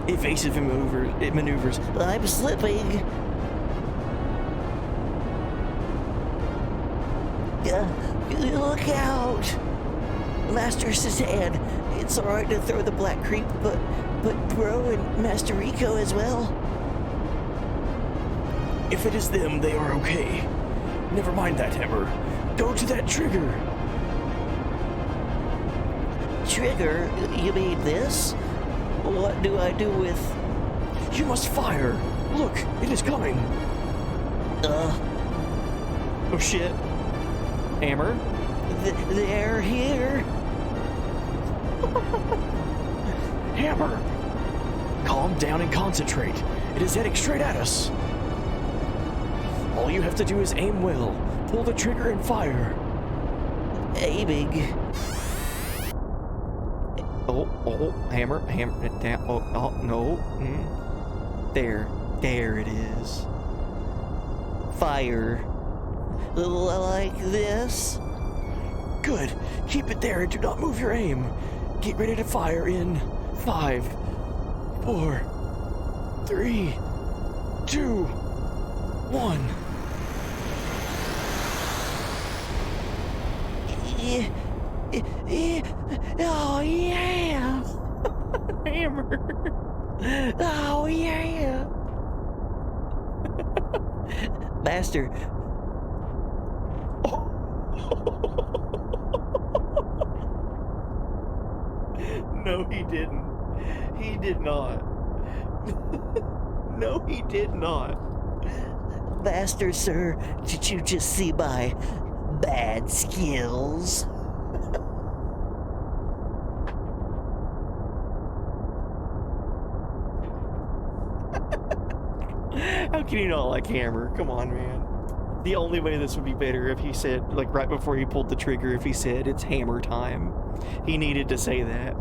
Evasive maneuvers. I'm slipping. Look out! Master Satan, it's alright to throw the Black Creep, but Bro and Master Rico as well. If it is them, they are okay. Never mind that, Hammer. Go to that trigger. Trigger? You mean this? What do I do with... You must fire. Look, it is coming. Oh shit. Hammer? They're here. Hammer! Calm down and concentrate. It is heading straight at us. All you have to do is aim well. Pull the trigger and fire. Aiming. Oh, hammer it down. Oh, no. There it is. Fire. Like this? Good. Keep it there and do not move your aim. Get ready to fire in 5, 4, 3, 2, 1. Oh yeah! Hammer. Oh yeah! Master. No, he didn't. He did not. No, he did not. Master, sir, did you just see my bad skills? How can you not like Hammer? Come on, man. The only way this would be better if he said, like right before he pulled the trigger, if he said it's hammer time. He needed to say that.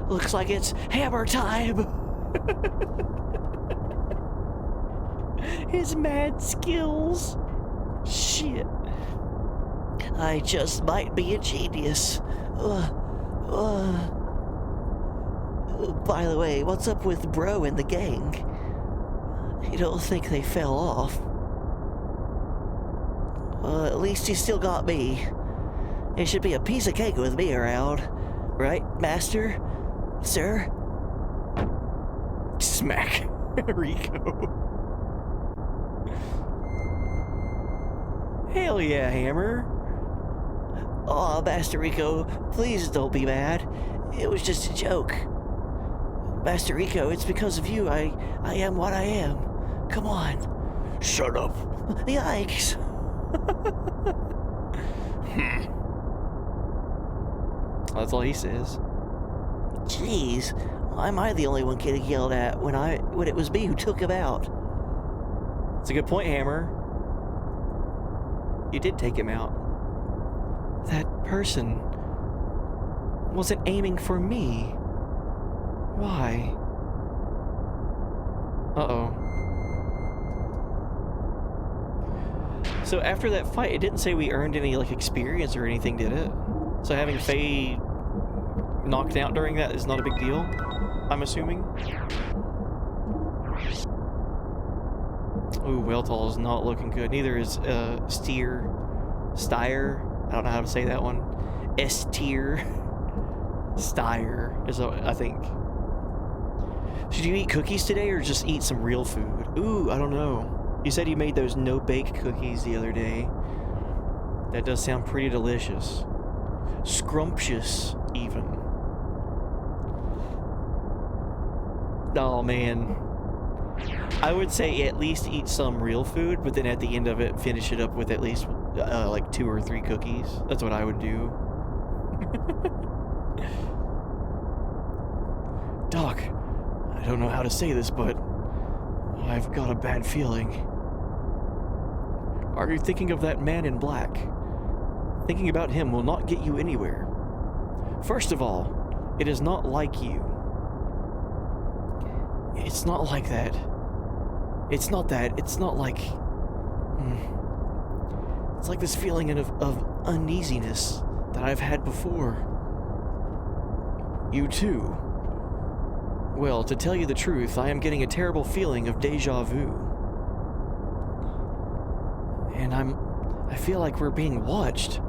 Looks like it's hammer time. His mad skills. Shit. I just might be a genius. By the way, what's up with Bro and the gang? You don't think they fell off? At least you still got me. It should be a piece of cake with me around. Right, Master? Sir? Smack. Rico. Hell yeah, Hammer. Oh, Master Rico, please don't be mad. It was just a joke. Master Rico, it's because of you I am what I am. Come on. Shut up. Yikes. That's all he says. Jeez, why am I the only one getting yelled at when it was me who took him out? It's a good point, Hammer. You did take him out. That person wasn't aiming for me. Why? Uh-oh. So after that fight, it didn't say we earned any, like, experience or anything, did it? So having Faye knocked out during that is not a big deal, I'm assuming? Ooh, Weltall is not looking good. Neither is Steer. I don't know how to say that one. S-tier. Steyr is, I think. Should you eat cookies today or just eat some real food? Ooh, I don't know. You said you made those no-bake cookies the other day. That does sound pretty delicious. Scrumptious, even. Oh, man. I would say at least eat some real food, but then at the end of it, finish it up with at least, like 2 or 3 cookies. That's what I would do. Doc, I don't know how to say this, but I've got a bad feeling. Are you thinking of that man in black? Thinking about him will not get you anywhere. First of all, it is not like you. It's not like that. It's not that. It's not like... It's like this feeling of uneasiness that I've had before. You too. Well, to tell you the truth, I am getting a terrible feeling of deja vu. And I feel like we're being watched.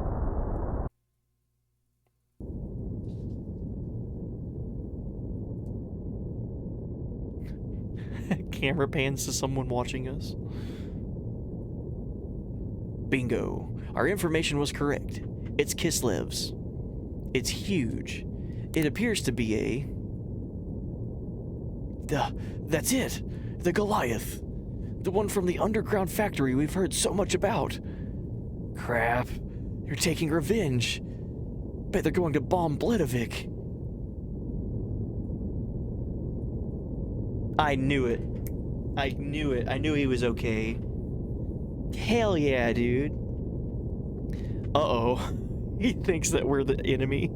Camera pans to someone watching us. Bingo. Our information was correct. It's Kislev's. It's huge. It appears to be a... That's it! The Goliath! The one from the underground factory we've heard so much about. Crap. They're taking revenge. Bet they're going to bomb Bledovik. I knew it. I knew it. I knew he was okay. Hell yeah, dude. Uh-oh. He thinks that we're the enemy.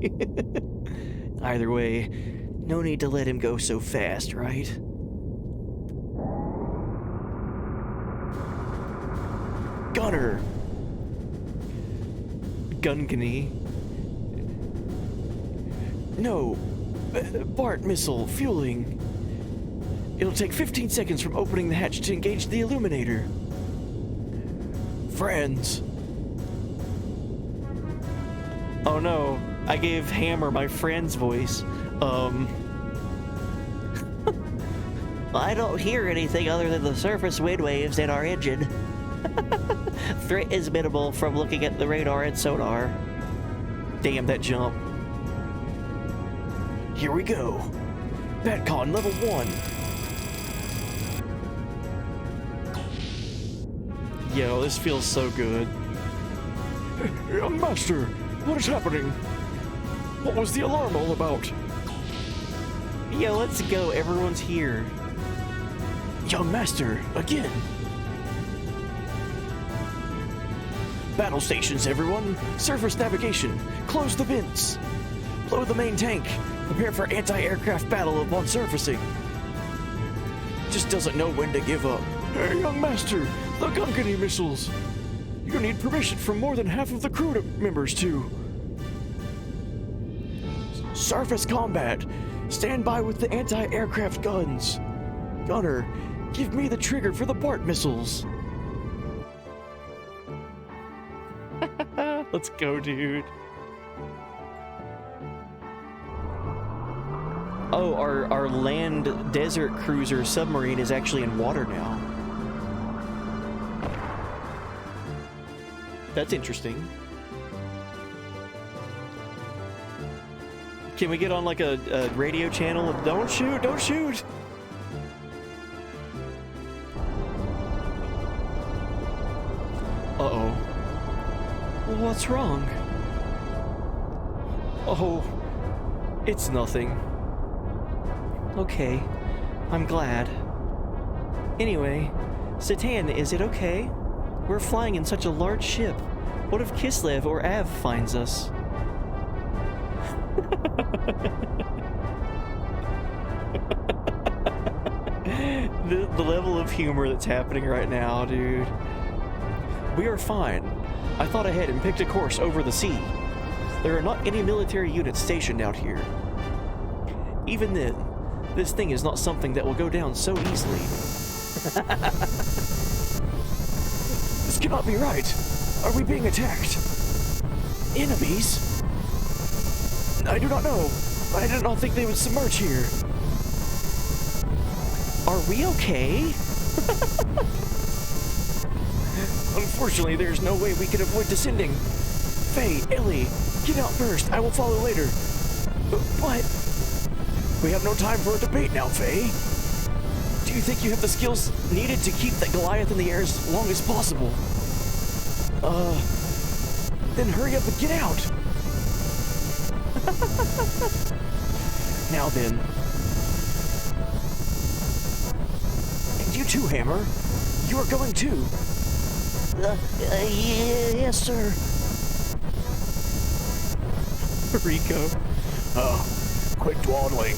Either way, no need to let him go so fast, right? Gunner! Gungany. No. Bart missile, fueling. It'll take 15 seconds from opening the hatch to engage the illuminator. Friends. Oh no, I gave Hammer my friend's voice. I don't hear anything other than the surface wind waves in our engine. Threat is minimal from looking at the radar and sonar. Damn, that jump. Here we go. Batcon level 1. Yo, this feels so good. Young Master, what is happening? What was the alarm all about? Yo, let's go. Everyone's here. Young Master, again. Battle stations, everyone. Surface navigation. Close the vents. Blow the main tank. Prepare for anti-aircraft battle upon surfacing. Just doesn't know when to give up. Hey, Young Master, the Gungany missiles. You need permission from more than half of the crew members to... Surface combat. Stand by with the anti-aircraft guns. Gunner, give me the trigger for the Bart missiles. Let's go, dude. Oh, our land desert cruiser submarine is actually in water now. That's interesting. Can we get on like a radio channel? Don't shoot, don't shoot! Uh-oh. What's wrong? Oh, it's nothing. Okay, I'm glad. Anyway, Satan, is it okay? We're flying in such a large ship. What if Kislev or Av finds us? The level of humor that's happening right now, dude. We are fine. I thought ahead and picked a course over the sea. There are not any military units stationed out here. Even then, this thing is not something that will go down so easily. This cannot be right. Are we being attacked? Enemies? I do not know. I did not think they would submerge here. Are we okay? Unfortunately, there's no way we can avoid descending. Faye, Ellie, get out first. I will follow later. What? We have no time for a debate now, Faye. Do you think you have the skills needed to keep that Goliath in the air as long as possible? Then hurry up and get out. Now then. And you too, Hammer. You are going too. Yes, sir. Rico. Quit dawdling.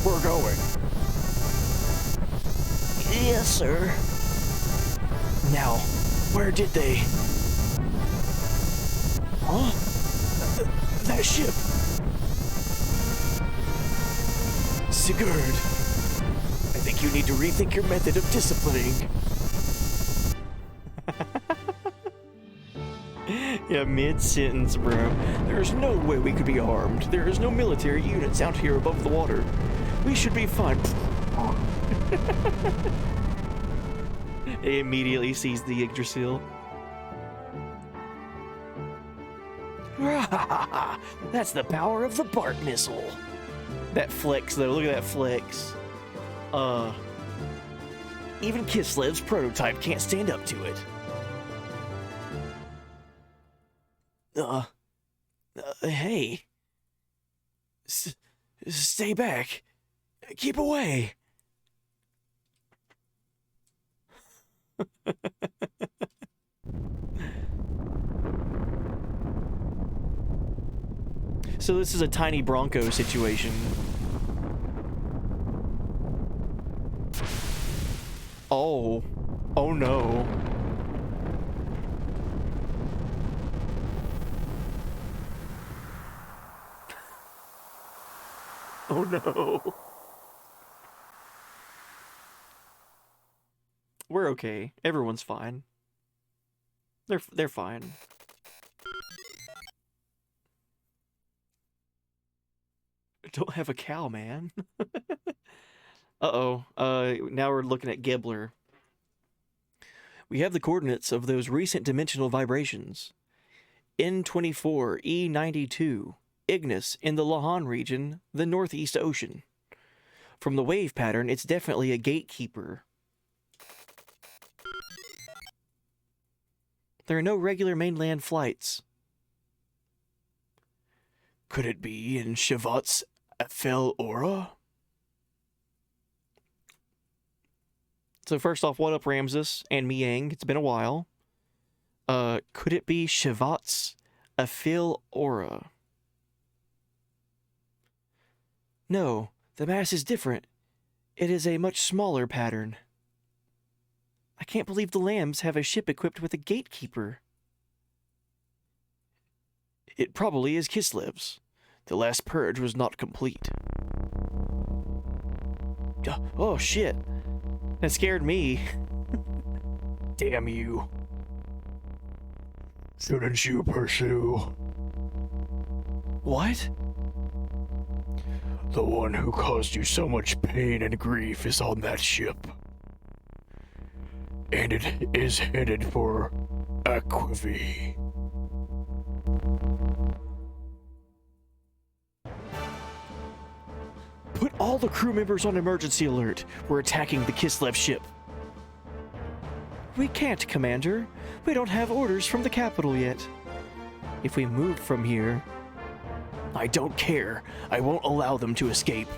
We're going. Yes, sir. Now, where did they... Huh? That ship. Sigurd, I think you need to rethink your method of disciplining. Yeah, mid-sentence, bro. There's no way we could be armed. There is no military units out here above the water. We should be fine. He immediately sees the Yggdrasil. That's the power of the Bart missile. That flex, though. Look at that flex. Even Kislev's prototype can't stand up to it. Hey. Stay back. Keep away. So this is a tiny Bronco situation. Oh. Oh no. Oh no. We're okay. Everyone's fine. They're fine. Don't have a cow, man. Uh-oh. Now we're looking at Gibbler. We have the coordinates of those recent dimensional vibrations. N24, E92, Ignis in the Lahan region, the Northeast Ocean. From the wave pattern, it's definitely a gatekeeper. There are no regular mainland flights. Could it be in Shavat's Afel Aura? So first off, what up, Ramses and Miang? It's been a while. Could it be Shavat's Afil Aura? No, the mass is different. It is a much smaller pattern. I can't believe the Lambs have a ship equipped with a gatekeeper. It probably is Kislev's. The last purge was not complete. Oh shit. That scared me. Damn you. Shouldn't you pursue? What? The one who caused you so much pain and grief is on that ship. And it is headed for Aquivi. Put all the crew members on emergency alert. We're attacking the Kislev ship. We can't, Commander. We don't have orders from the capital yet. If we move from here... I don't care. I won't allow them to escape.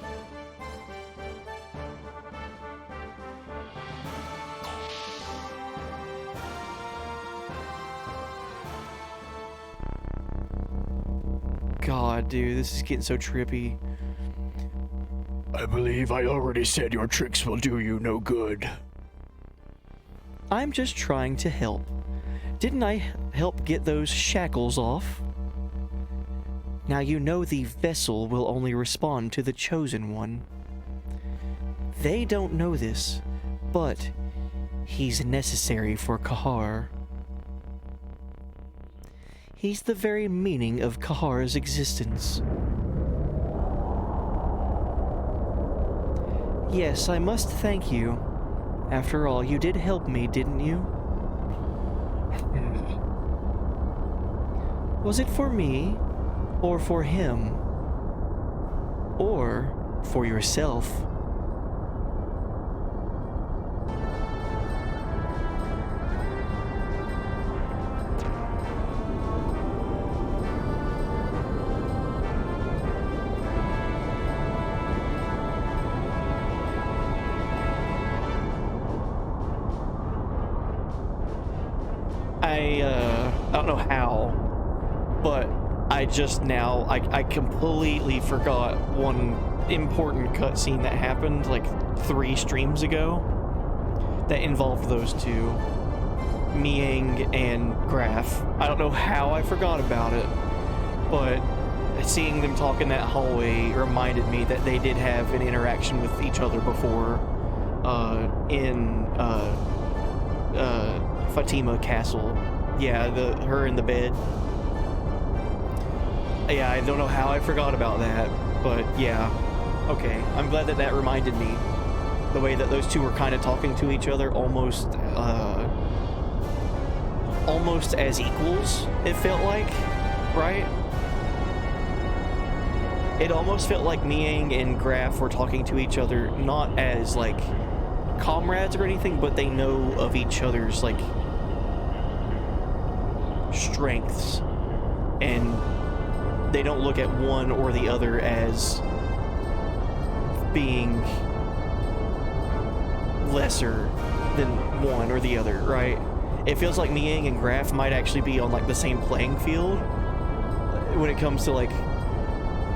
God, dude, this is getting so trippy. I believe I already said your tricks will do you no good. I'm just trying to help. Didn't I help get those shackles off? Now you know the vessel will only respond to the chosen one. They don't know this, but he's necessary for Kahar. He's the very meaning of Kahar's existence. Yes, I must thank you. After all, you did help me, didn't you? Was it for me? Or for him? Or for yourself? don't know how, but I just now, I completely forgot one important cutscene that happened like 3 streams ago that involved those two, Miang and Graf. I don't know how I forgot about it, but seeing them talk in that hallway reminded me that they did have an interaction with each other before in Fatima Castle. Yeah, her in the bed. Yeah, I don't know how I forgot about that, but yeah. Okay, I'm glad that reminded me. The way that those two were kind of talking to each other almost as equals, it felt like, right? It almost felt like Miang and Graf were talking to each other not as, like, comrades or anything, but they know of each other's, like, strengths. And they don't look at one or the other as being lesser than one or the other, right? It feels like Miang and Graf might actually be on, like, the same playing field when it comes to, like,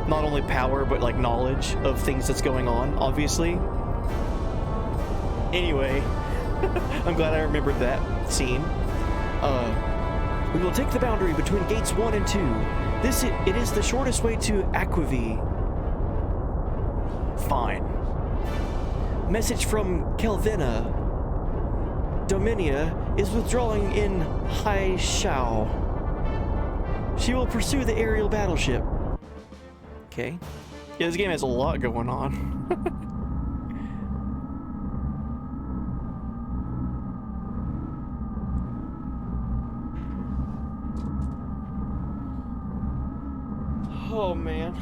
not only power, but, like, knowledge of things that's going on, obviously. Anyway, I'm glad I remembered that scene. We will take the boundary between gates 1 and 2. It is the shortest way to Aquavi. Fine. Message from Kelvina. Dominia is withdrawing in Hai Shao. She will pursue the aerial battleship. Okay. Yeah, this game has a lot going on. Oh, man.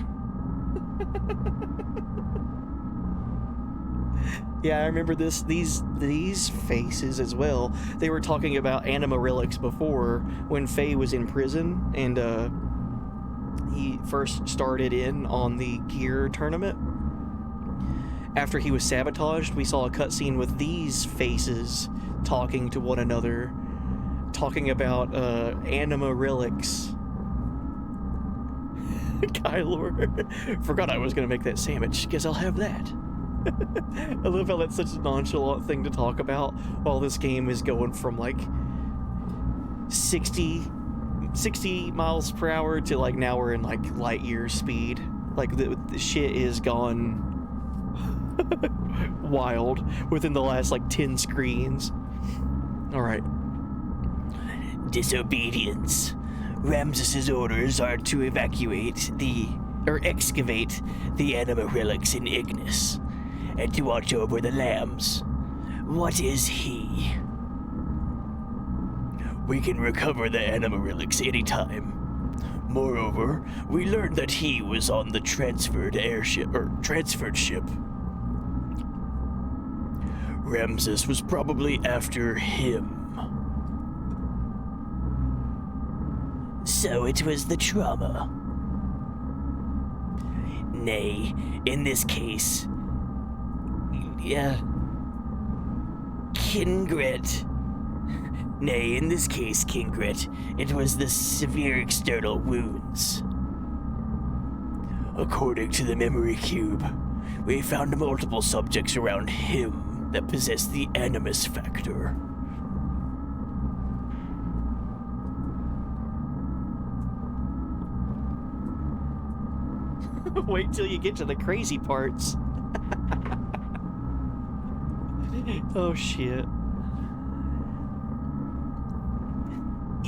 Yeah, I remember these faces as well. They were talking about Animarillix before when Faye was in prison and he first started in on the gear tournament. After he was sabotaged, we saw a cutscene with these faces talking to one another, talking about Animarillix. Kylor. Forgot I was gonna make that sandwich. Guess I'll have that. I love how that's such a nonchalant thing to talk about while this game is going from like 60 miles per hour to like now we're in like light year speed. Like the shit is gone wild within the last like 10 screens. All right. Disobedience. Ramses's orders are to excavate the Animarillix in Ignis, and to watch over the lambs. What is he? We can recover the Animarillix anytime. Moreover, we learned that he was on the transferred ship. Ramses was probably after him. So it was the trauma. Nay, in this case, Kingret. Nay, in this case, Kingret, it was the severe external wounds. According to the memory cube, we found multiple subjects around him that possessed the animus factor. Wait till you get to the crazy parts. Oh shit.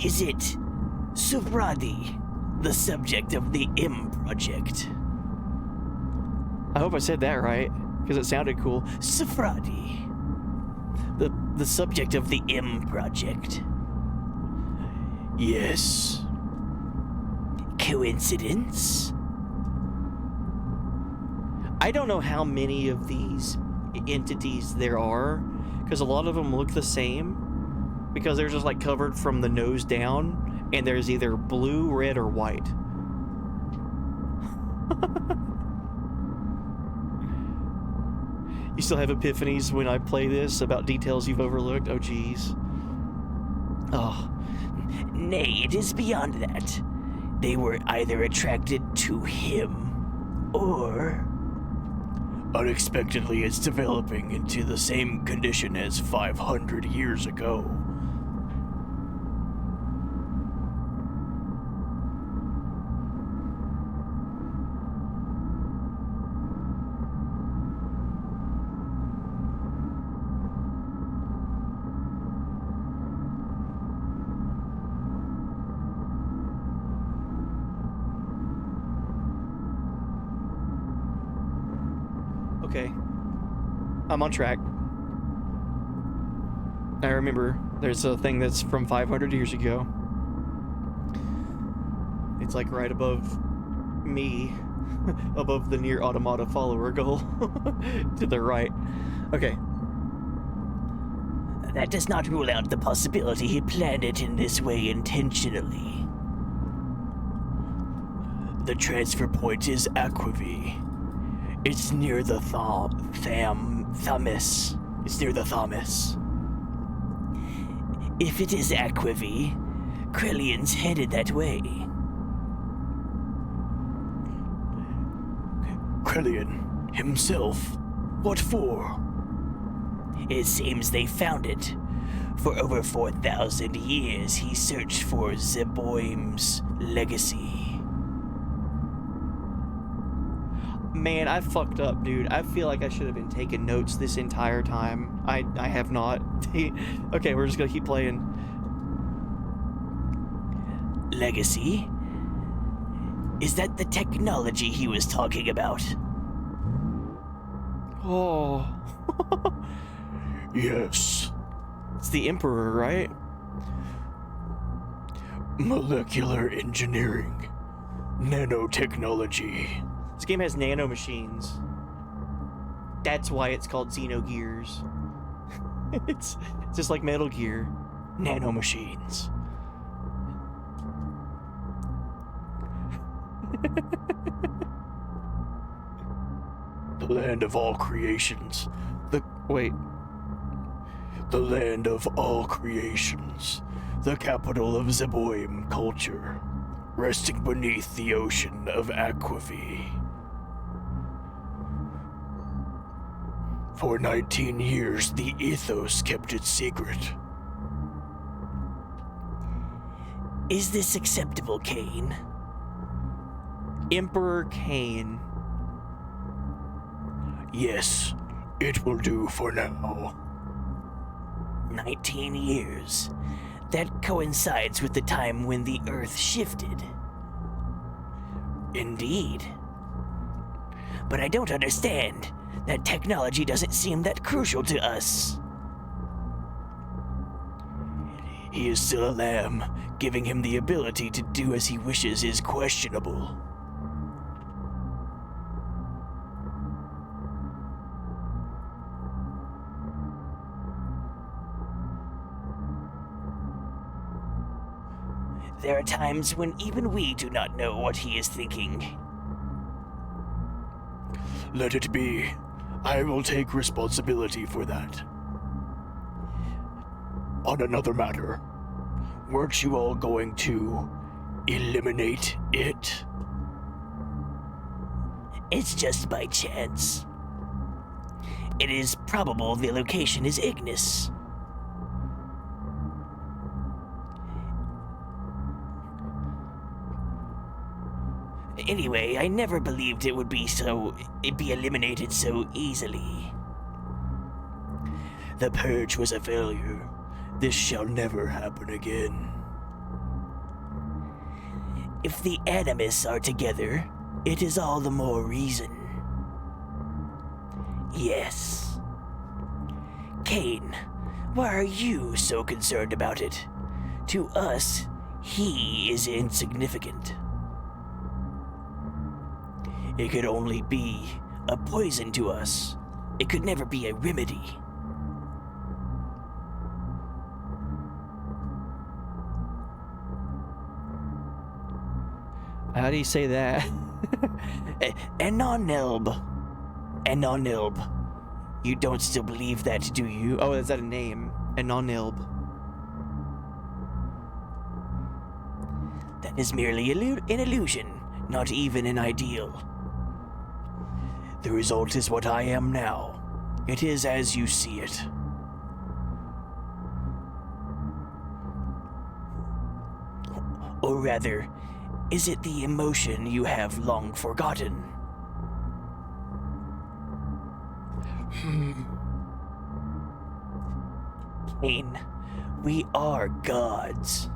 Is it Subradi, the subject of the M project? I hope I said that right, because it sounded cool. Subradi, the subject of the M project. Yes. Coincidence? I don't know how many of these entities there are, because a lot of them look the same, because they're just like covered from the nose down, and there's either blue, red, or white. You still have epiphanies when I play this about details you've overlooked? Oh, geez. Oh, Nay, it is beyond that. They were either attracted to him, or... Unexpectedly, it's developing into the same condition as 500 years ago. Okay. I'm on track. I remember there's a thing that's from 500 years ago. It's like right above me, above the near automata follower goal to the right. Okay. That does not rule out the possibility he planned it in this way intentionally. The transfer point is Aquavi. It's near the thalamus. It's near the thalamus. If it is Aquavi, Krillion's headed that way. Krillion himself? What for? It seems they found it. For over 4,000 years, he searched for Zeboim's legacy. Man, I fucked up, dude. I feel like I should have been taking notes this entire time. I have not. Okay, we're just gonna keep playing. Legacy? Is that the technology he was talking about? Oh. Yes. It's the Emperor, right? Molecular engineering. Nanotechnology. This game has nano machines. That's why it's called Xenogears. It's just like Metal Gear. Nanomachines. The land of all creations. Wait. The land of all creations. The capital of Zeboim culture. Resting beneath the ocean of Aquavi. For 19 years, the ethos kept it secret. Is this acceptable, Kane? Emperor Kane. Yes, it will do for now. 19 years. That coincides with the time when the Earth shifted. Indeed. But I don't understand. That technology doesn't seem that crucial to us. He is still a lamb. Giving him the ability to do as he wishes is questionable. There are times when even we do not know what he is thinking. Let it be. I will take responsibility for that. On another matter, weren't you all going to eliminate it? It's just by chance. It is probable the location is Ignis. Anyway, I never believed it would be eliminated so easily. The purge was a failure. This shall never happen again. If the Animus are together, it is all the more reason. Yes. Kane, why are you so concerned about it? To us, he is insignificant. It could only be a poison to us. It could never be a remedy. How do you say that? Anonilb. Anonilb. You don't still believe that, do you? Oh, is that a name? Anonilb. is merely an illusion, not even an ideal. The result is what I am now. It is as you see it. Or rather, is it the emotion you have long forgotten? Cain, we are gods.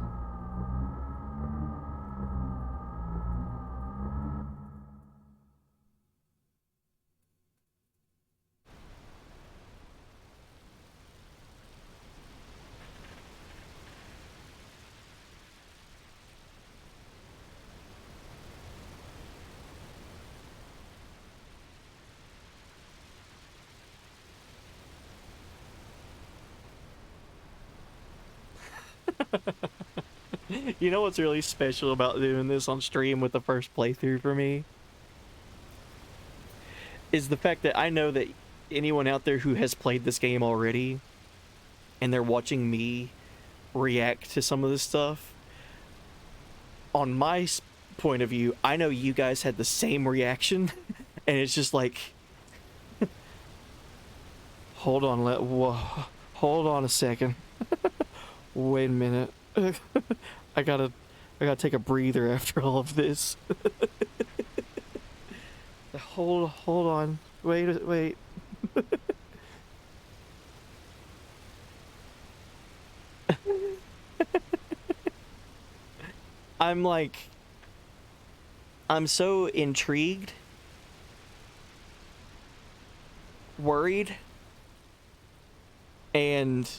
You know what's really special about doing this on stream with the first playthrough for me? Is the fact that I know that anyone out there who has played this game already and they're watching me react to some of this stuff, on my point of view, I know you guys had the same reaction, and it's just like, hold on, hold on a second. Wait a minute. I gotta take a breather after all of this. Hold on. Wait. I'm so intrigued, worried, and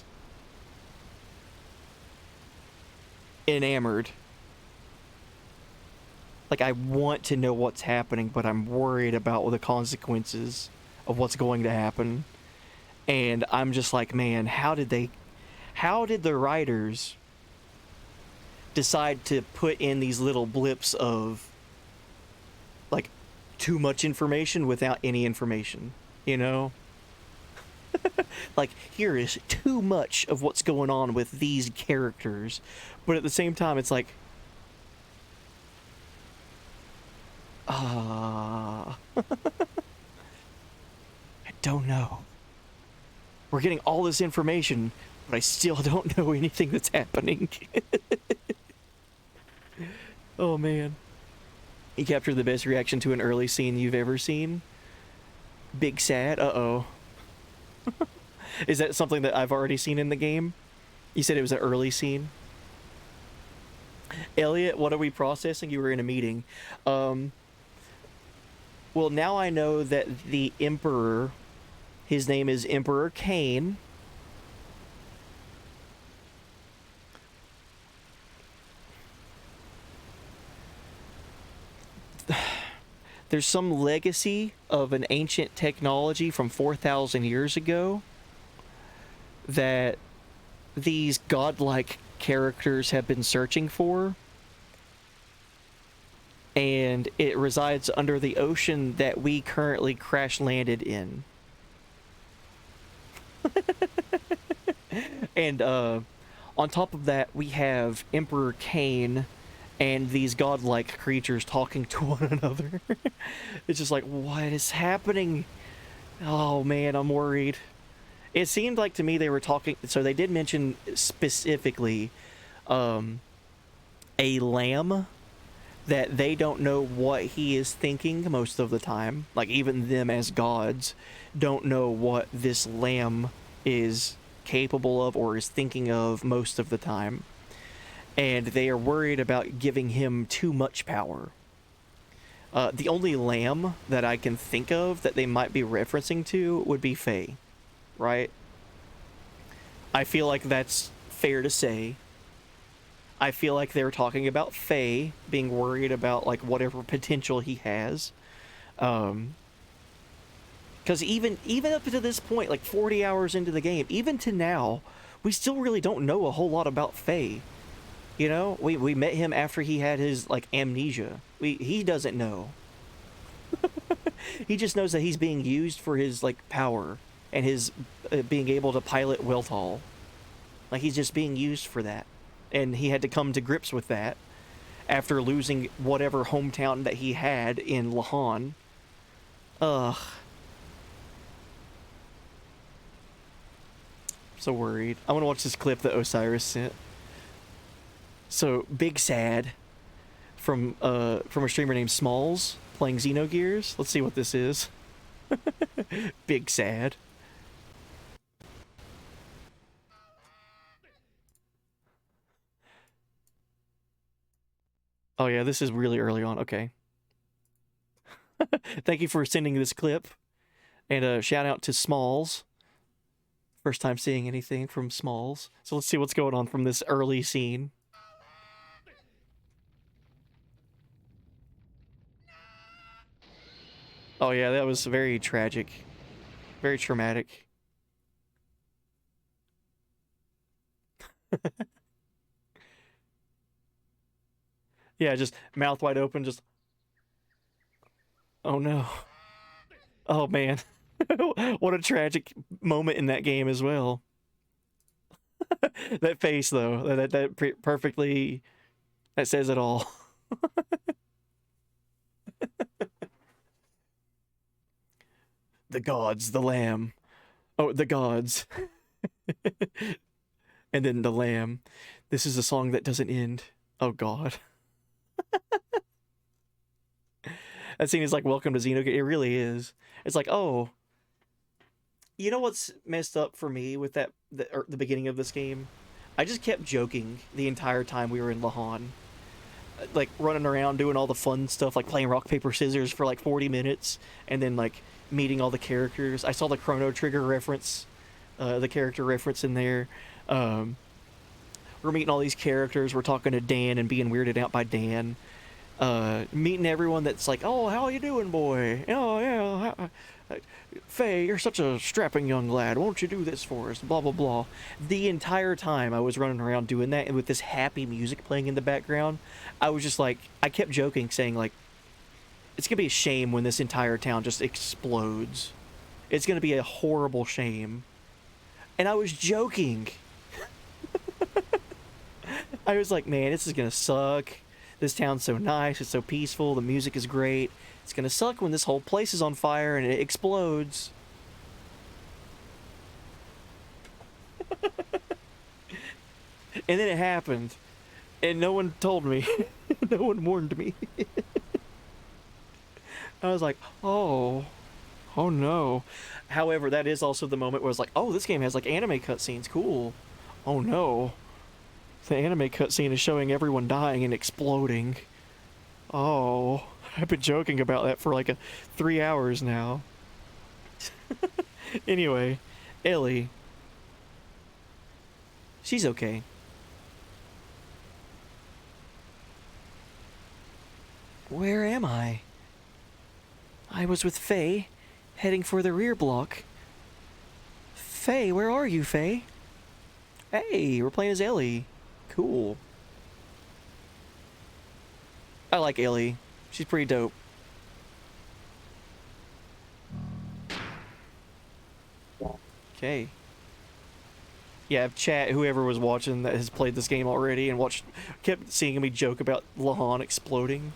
enamored. Like, I want to know what's happening, but I'm worried about the consequences of what's going to happen. And I'm just like, man, how did the writers decide to put in these little blips of, like, too much information without any information, you know? Like, here is too much of what's going on with these characters, but at the same time, it's like, I don't know. We're getting all this information, but I still don't know anything that's happening. Oh, man. You captured the best reaction to an early scene you've ever seen? Big sad? Uh-oh. Is that something that I've already seen in the game? You said it was an early scene? Elliot, what are we processing? You were in a meeting. Well, now I know that the Emperor, his name is Emperor Cain. There's some legacy of an ancient technology from 4,000 years ago that these godlike characters have been searching for. And it resides under the ocean that we currently crash landed in. And on top of that, we have Emperor Cain and these godlike creatures talking to one another. It's just like, what is happening? Oh man, I'm worried. It seemed like to me they were talking, so they did mention specifically a lamb, that they don't know what he is thinking most of the time. Like, even them as gods don't know what this lamb is capable of or is thinking of most of the time. And they are worried about giving him too much power. The only lamb that I can think of that they might be referencing to would be Faye, right? I feel like that's fair to say. I feel like they're talking about Faye being worried about, like, whatever potential he has. Because even up to this point, like 40 hours into the game, even to now, we still really don't know a whole lot about Faye. You know, we met him after he had his, like, amnesia. He doesn't know. He just knows that he's being used for his, like, power and his being able to pilot Weltall. Like, he's just being used for that. And he had to come to grips with that. after losing whatever hometown that he had in Lahan. Ugh. So worried. I want to watch this clip that Osiris sent. So, Big Sad from a streamer named Smalls playing Xenogears. Let's see what this is. Big Sad. Oh yeah, this is really early on. Okay. Thank you for sending this clip. And a shout out to Smalls. First time seeing anything from Smalls. So let's see what's going on from this early scene. Oh yeah, that was very tragic. Very traumatic. Yeah, just mouth wide open, just... Oh no. Oh man. What a tragic moment in that game as well. That face though, that perfectly... That says it all. The gods, the lamb. Oh, the gods. And then the lamb. This is a song that doesn't end. Oh god. That scene is like Welcome to Xenogears. It really is. It's like, oh, you know what's messed up for me with that the beginning of this game? I just kept joking the entire time we were in Lahan, like running around doing all the fun stuff, like playing rock paper scissors for like 40 minutes, and then like meeting all the characters. I saw the Chrono Trigger reference, the character reference in there. We're meeting all these characters. We're talking to Dan and being weirded out by Dan. Meeting everyone that's like, oh, how you doing, boy? Oh, yeah, Faye, you're such a strapping young lad. Won't you do this for us? Blah, blah, blah. The entire time I was running around doing that, and with this happy music playing in the background, I was just like, I kept joking, saying like, it's gonna be a shame when this entire town just explodes. It's gonna be a horrible shame. And I was joking. I was like, man, this is gonna suck. This town's so nice, it's so peaceful, the music is great. It's gonna suck when this whole place is on fire and it explodes. And then it happened. And no one told me. No one warned me. I was like, oh no. However, that is also the moment where it's like, oh, this game has like anime cutscenes, cool. Oh no. The anime cutscene is showing everyone dying and exploding. Oh, I've been joking about that for like 3 hours now. Anyway, Ellie. She's okay. Where am I? I was with Faye, heading for the rear block. Faye, where are you, Faye? Hey, we're playing as Ellie. Cool. I like Ellie. She's pretty dope. Okay. Yeah, chat, whoever was watching that has played this game already and kept seeing me joke about Lahan exploding.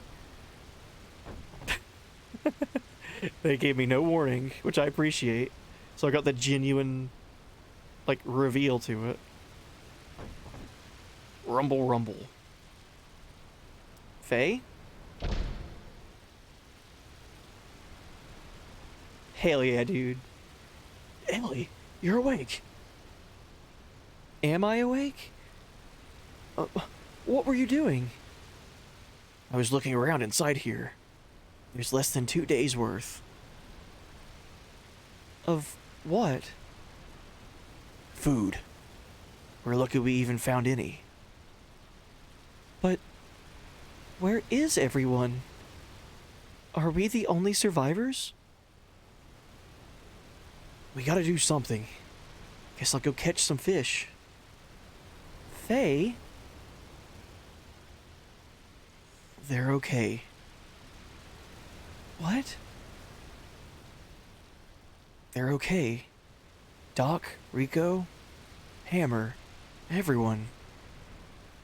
They gave me no warning, which I appreciate. So I got the genuine, like, reveal to it. Rumble, rumble. Faye? Hell yeah, dude. Ellie, you're awake. Am I awake? What were you doing? I was looking around inside here. There's less than 2 days worth. Of what? Food. We're lucky we even found any. But where is everyone? Are we the only survivors? We gotta do something. Guess I'll go catch some fish. Faye? They're okay. What? They're okay. Doc, Rico, Hammer, everyone.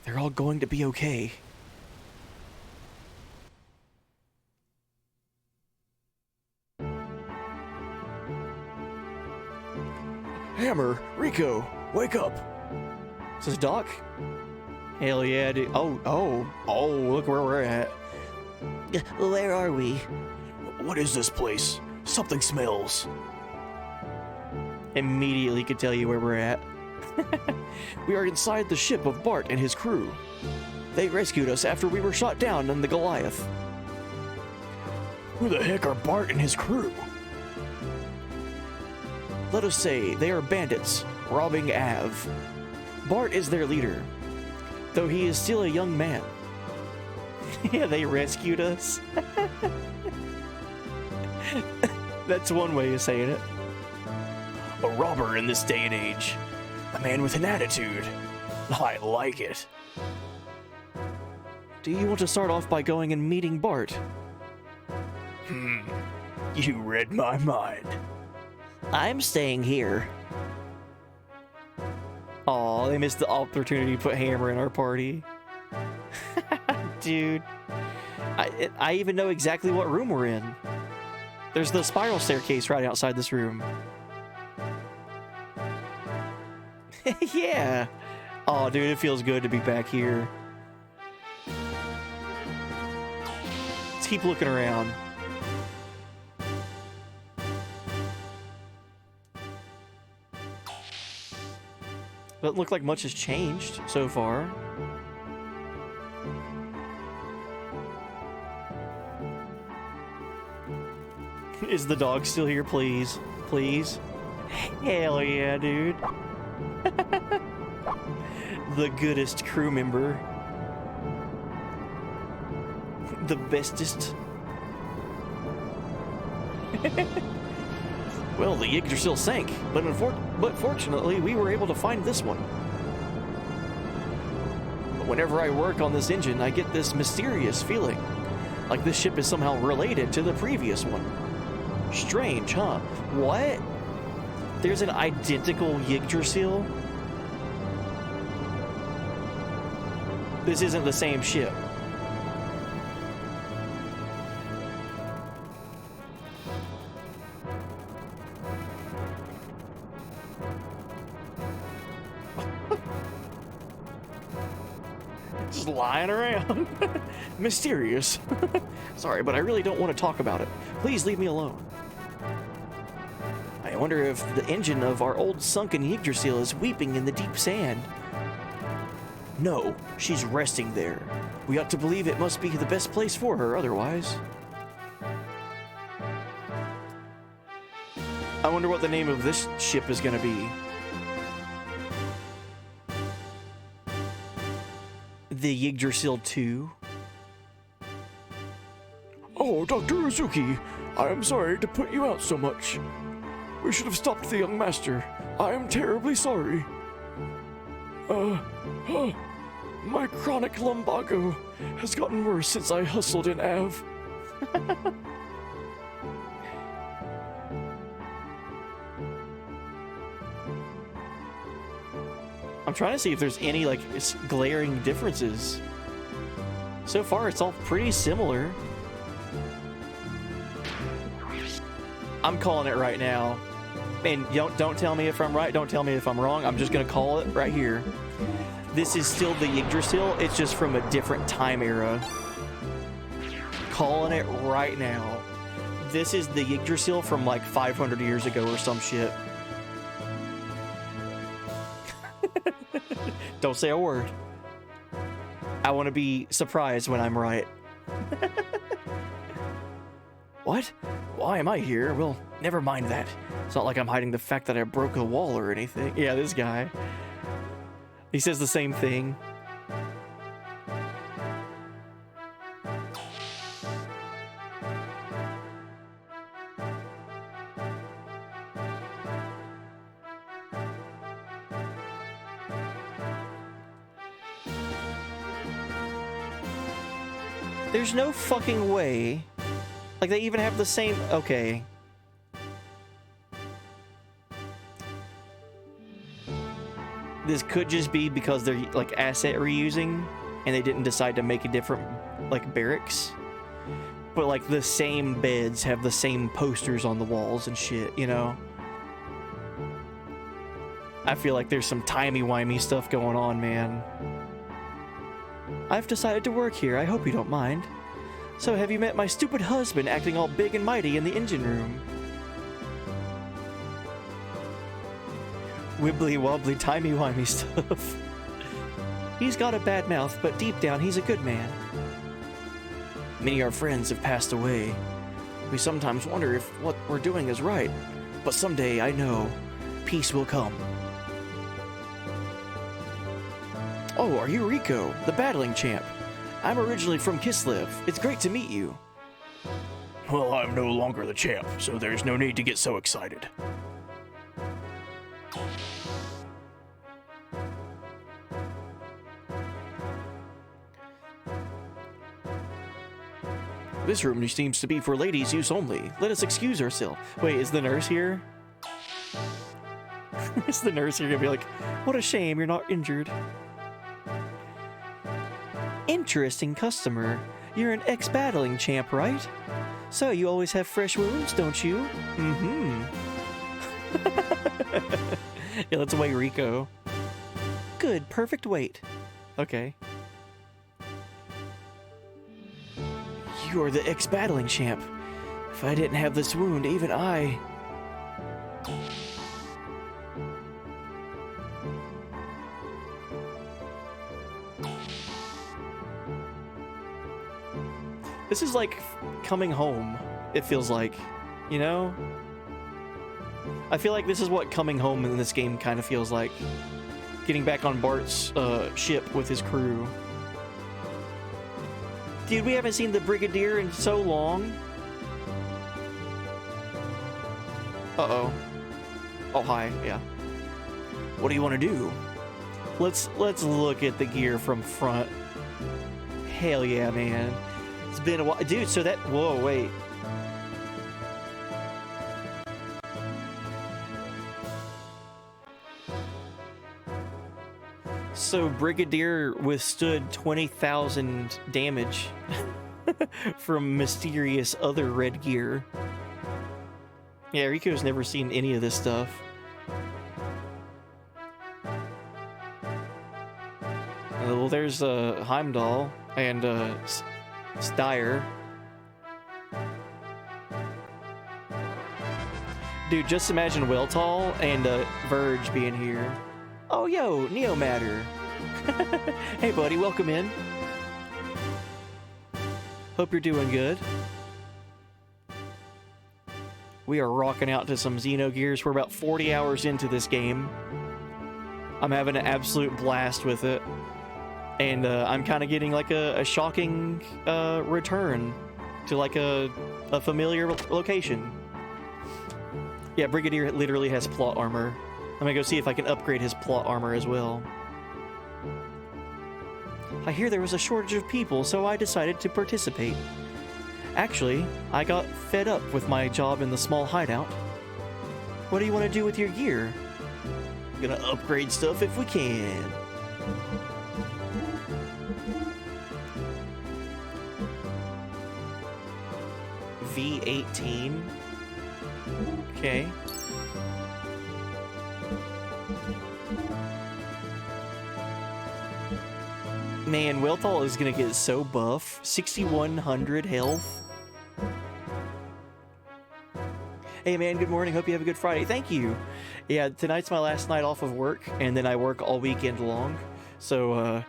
They're all going to be okay. Hammer, Rico, wake up. Is this Doc? Hell yeah, dude. Oh, look where we're at. Where are we? What is this place? Something smells. Immediately could tell you where we're at. We are inside the ship of Bart and his crew. They rescued us after we were shot down in the Goliath. Who the heck are Bart and his crew? Let us say they are bandits robbing Av. Bart is their leader, though he is still a young man. Yeah, they rescued us. That's one way of saying it. A robber in this day and age. A man with an attitude. I like it. Do you want to start off by going and meeting Bart? You read my mind. I'm staying here. Aw, they missed the opportunity to put Hammer in our party. Dude. I even know exactly what room we're in. There's the spiral staircase right outside this room. Yeah. Oh, dude, it feels good to be back here. Let's keep looking around. Doesn't look like much has changed so far. Is the dog still here, please? Please? Hell yeah, dude. The goodest crew member. The bestest. Well, the Yggdrasil sank, but fortunately we were able to find this one. But whenever I work on this engine, I get this mysterious feeling, like this ship is somehow related to the previous one. Strange, huh? What? There's an identical Yggdrasil? This isn't the same ship. Just lying around. Mysterious. Sorry, but I really don't want to talk about it. Please leave me alone. I wonder if the engine of our old sunken Yggdrasil is weeping in the deep sand. No, she's resting there. We ought to believe it must be the best place for her otherwise. I wonder what the name of this ship is gonna be. The Yggdrasil 2? Oh, Dr. Uzuki, I am sorry to put you out so much. We should have stopped the young master. I am terribly sorry. My chronic lumbago has gotten worse since I hustled in Av. I'm trying to see if there's any, like, glaring differences. So far, it's all pretty similar. I'm calling it right now. And don't tell me if I'm right, don't tell me if I'm wrong. I'm just gonna call it right here. This is still the Yggdrasil, it's just from a different time era. Calling it right now. This is the Yggdrasil from like 500 years ago or some shit. Don't say a word. I want to be surprised when I'm right. What? Why am I here? Well, never mind that. It's not like I'm hiding the fact that I broke a wall or anything. Yeah, this guy. He says the same thing. There's no fucking way. Like, they even have the same... Okay. This could just be because they're, like, asset reusing, and they didn't decide to make a different, like, barracks. But, like, the same beds have the same posters on the walls and shit, you know? I feel like there's some timey-wimey stuff going on, man. I've decided to work here. I hope you don't mind. So have you met my stupid husband acting all big and mighty in the engine room? Wibbly-wobbly, timey-wimey stuff. He's got a bad mouth, but deep down he's a good man. Many of our friends have passed away. We sometimes wonder if what we're doing is right, but someday I know peace will come. Oh, are you Rico, the battling champ? I'm originally from Kislev. It's great to meet you. Well, I'm no longer the champ, so there's no need to get so excited. This room seems to be for ladies' use only. Let us excuse ourselves. Wait, is the nurse here? Is the nurse here gonna be like, what a shame you're not injured? Interesting customer. You're an ex-battling champ, right? So you always have fresh wounds, don't you? Mm-hmm. Yeah, let's weigh Rico. Good, perfect weight. Okay. You're the ex-battling champ. If I didn't have this wound, even I... This is like coming home, it feels like, you know? I feel like this is what coming home in this game kind of feels like. Getting back on Bart's ship with his crew. Dude, we haven't seen the Brigadier in so long. Uh-oh. Oh, hi, yeah. What do you want to do? Let's look at the gear from front. Hell yeah, man. It's been a while. Dude, so that... Whoa, wait. So Brigadier withstood 20,000 damage from mysterious other red gear. Yeah, Rico's never seen any of this stuff. Well, there's Heimdall and Steyr. Dude, just imagine Weltall and Verge being here. Oh, yo, Neomatter. Hey, buddy, welcome in. Hope you're doing good. We are rocking out to some Xenogears. We're about 40 hours into this game. I'm having an absolute blast with it. And I'm kind of getting like a shocking return to like a familiar location. Yeah, Brigadier literally has plot armor. I'm gonna go see if I can upgrade his plot armor as well. I hear there was a shortage of people, so I decided to participate. Actually, I got fed up with my job in the small hideout. What do you want to do with your gear? I'm gonna upgrade stuff if we can. V18. Okay. Man, Weltall is gonna get so buff. 6,100 health. Hey man, good morning. Hope you have a good Friday. Thank you. Yeah, tonight's my last night off of work, and then I work all weekend long. So,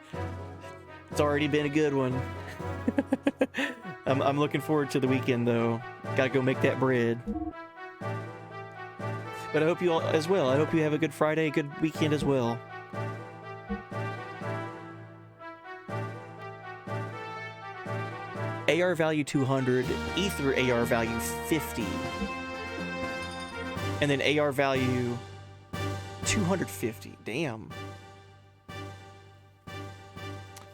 it's already been a good one. I'm looking forward to the weekend, though. Gotta go make that bread. But I hope you all as well. I hope you have a good Friday, a good weekend as well. AR value 200, Ether AR value 50. And then AR value 250. Damn.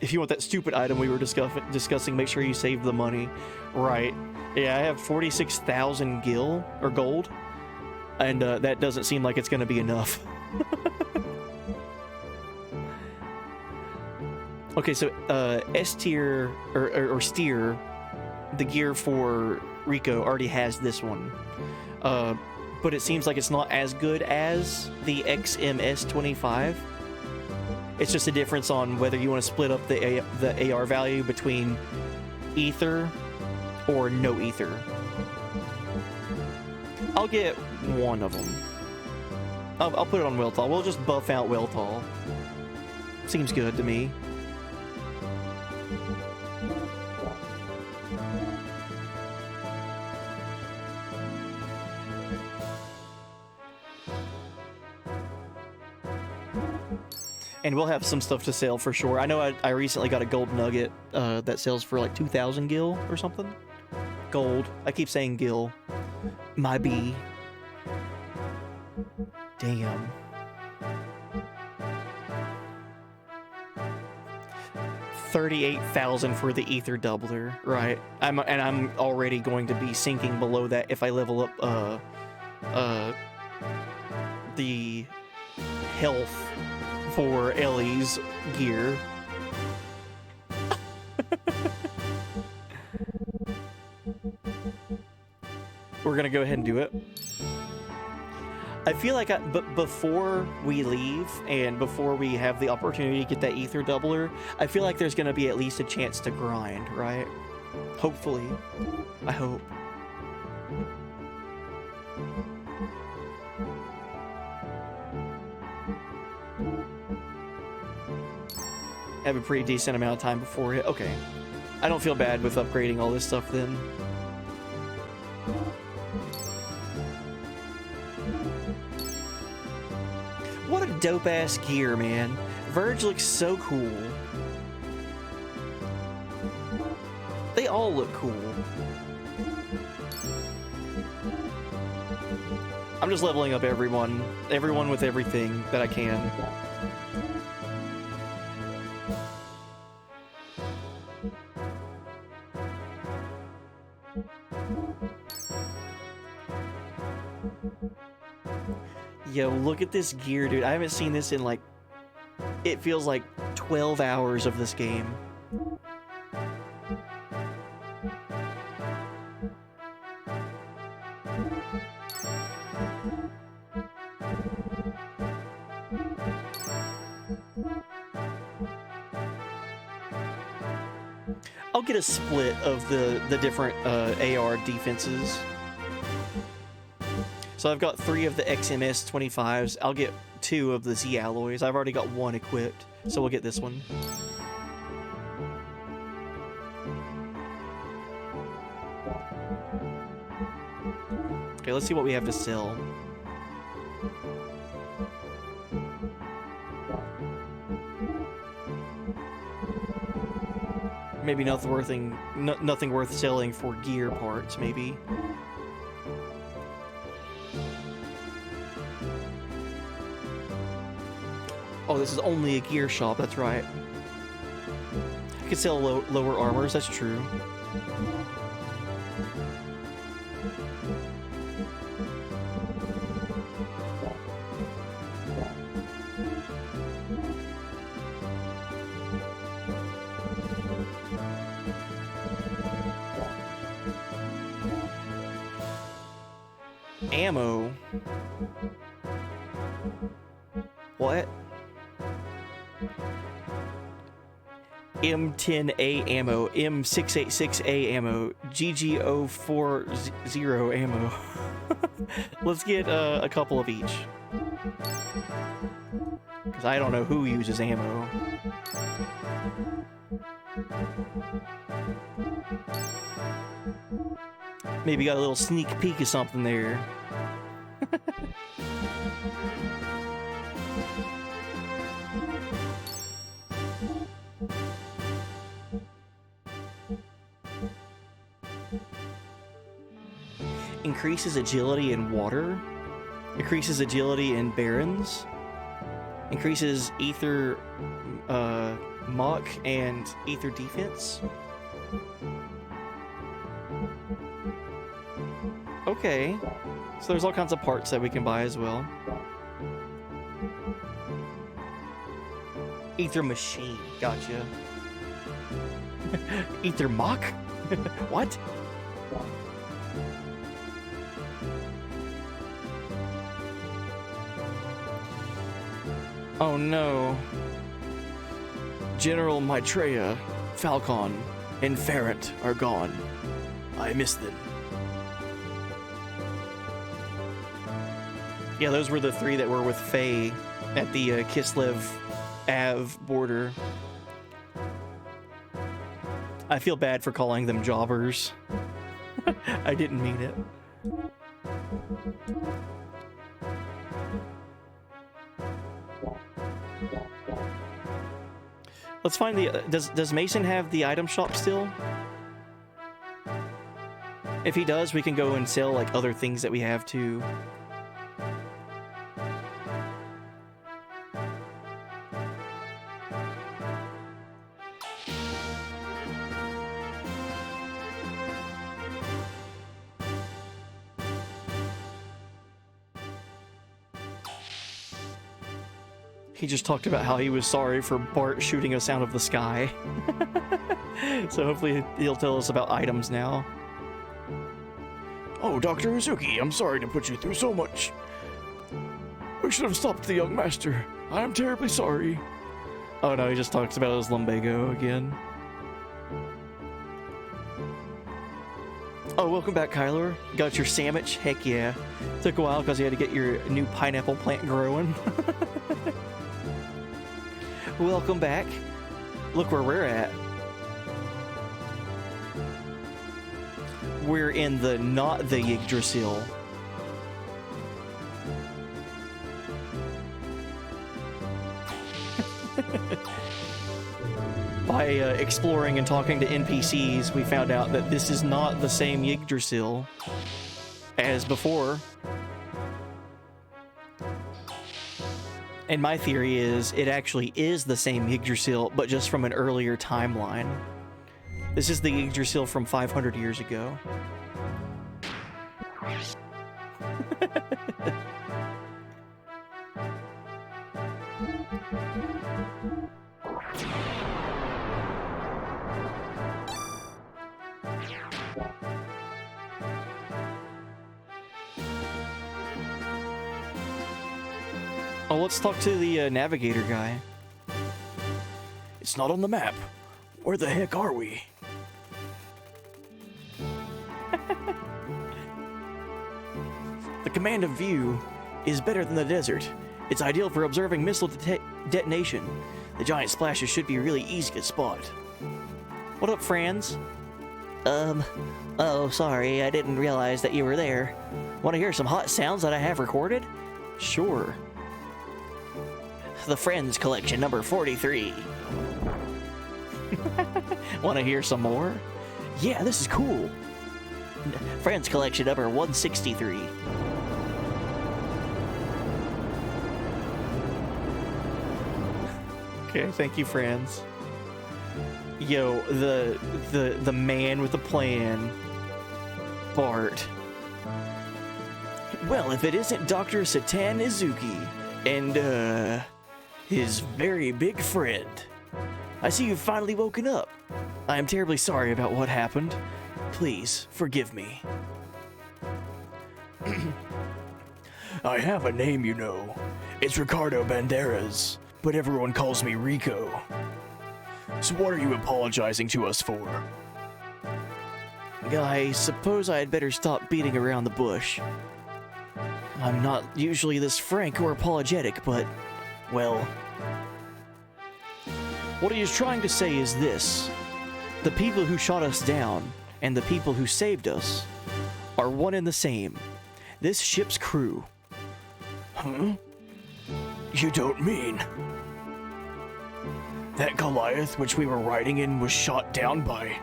If you want that stupid item we were discussing, make sure you save the money. Right. Yeah, I have 46,000 gil, or gold. And that doesn't seem like it's going to be enough. Okay, so S tier, or steer, the gear for Rico already has this one. but it seems like it's not as good as the XMS25. It's just a difference on whether you want to split up the AR value between ether or no ether. I'll get one of them. I'll put it on Weltall. We'll just buff out Weltall. Seems good to me. And we'll have some stuff to sell for sure. I know I recently got a gold nugget that sells for like 2,000 gil or something. Gold. I keep saying gil. My B. Damn. $38,000 for the ether doubler, right? I'm already going to be sinking below that if I level up the health for Ellie's gear. We're gonna go ahead and do it. I feel like but before we leave and before we have the opportunity to get that ether doubler, I feel like there's gonna be at least a chance to grind, right? Hopefully. I hope. Have a pretty decent amount of time before it. Okay. I don't feel bad with upgrading all this stuff then. What a dope-ass gear, man. Verge looks so cool. They all look cool. I'm just leveling up everyone with everything that I can. Yo, look at this gear, dude. I haven't seen this in like, it feels like 12 hours of this game. I'll get a split of the different AR defenses. So I've got 3 of the XMS 25s. I'll get 2 of the Z alloys. I've already got 1 equipped, so we'll get this one. Okay, let's see what we have to sell. Maybe nothing worth selling for gear parts, maybe. Oh, this is only a gear shop, that's right. I could sell lower armors, that's true. Ammo. What? M10A ammo, M686A ammo, GG040 ammo. Let's get a couple of each. Because I don't know who uses ammo. Maybe got a little sneak peek of something there. Increases agility in water. Increases agility in barrens. Increases ether mock and ether defense. Okay. So there's all kinds of parts that we can buy as well. Ether machine. Gotcha. Ether mock? What? Oh no. General Maitreya, Falcon, and Ferrant are gone. I miss them. Yeah, those were the three that were with Faye at the Kislev Ave border. I feel bad for calling them jobbers. I didn't mean it. Let's find the... Does Mason have the item shop still? If he does, we can go and sell like other things that we have too. He just talked about how he was sorry for Bart shooting us out of the sky. So hopefully he'll tell us about items now. Oh, Dr. Uzuki, I'm sorry to put you through so much. We should have stopped the young master. I am terribly sorry. Oh no, he just talks about his lumbago again. Oh, welcome back, Kyler. You got your sandwich? Heck yeah. Took a while because you had to get your new pineapple plant growing. Welcome back. Look where we're at. We're in the not the Yggdrasil. By exploring and talking to NPCs, we found out that this is not the same Yggdrasil as before. And my theory is it actually is the same Yggdrasil, but just from an earlier timeline. This is the Yggdrasil from 500 years ago. Oh, let's talk to the navigator guy. It's not on the map. Where the heck are we? The command of view is better than the desert. It's ideal for observing missile detonation. The giant splashes should be really easy to spot. What up, Franz? Oh, sorry, I didn't realize that you were there. Want to hear some hot sounds that I have recorded? Sure. The Friends Collection number 43. Want to hear some more? Yeah, this is cool. Friends Collection number 163. Okay, thank you, Franz. Yo, the man with the plan. Bart. Well, if it isn't Dr. Satan Izuki and, his very big friend. I see you've finally woken up. I am terribly sorry about what happened. Please, forgive me. I have a name, you know. It's Ricardo Banderas, but everyone calls me Rico. So what are you apologizing to us for? I suppose I'd better stop beating around the bush. I'm not usually this frank or apologetic, but, well... What he is trying to say is this. The people who shot us down and the people who saved us are one and the same. This ship's crew. Huh? You don't mean... That Goliath which we were riding in was shot down by...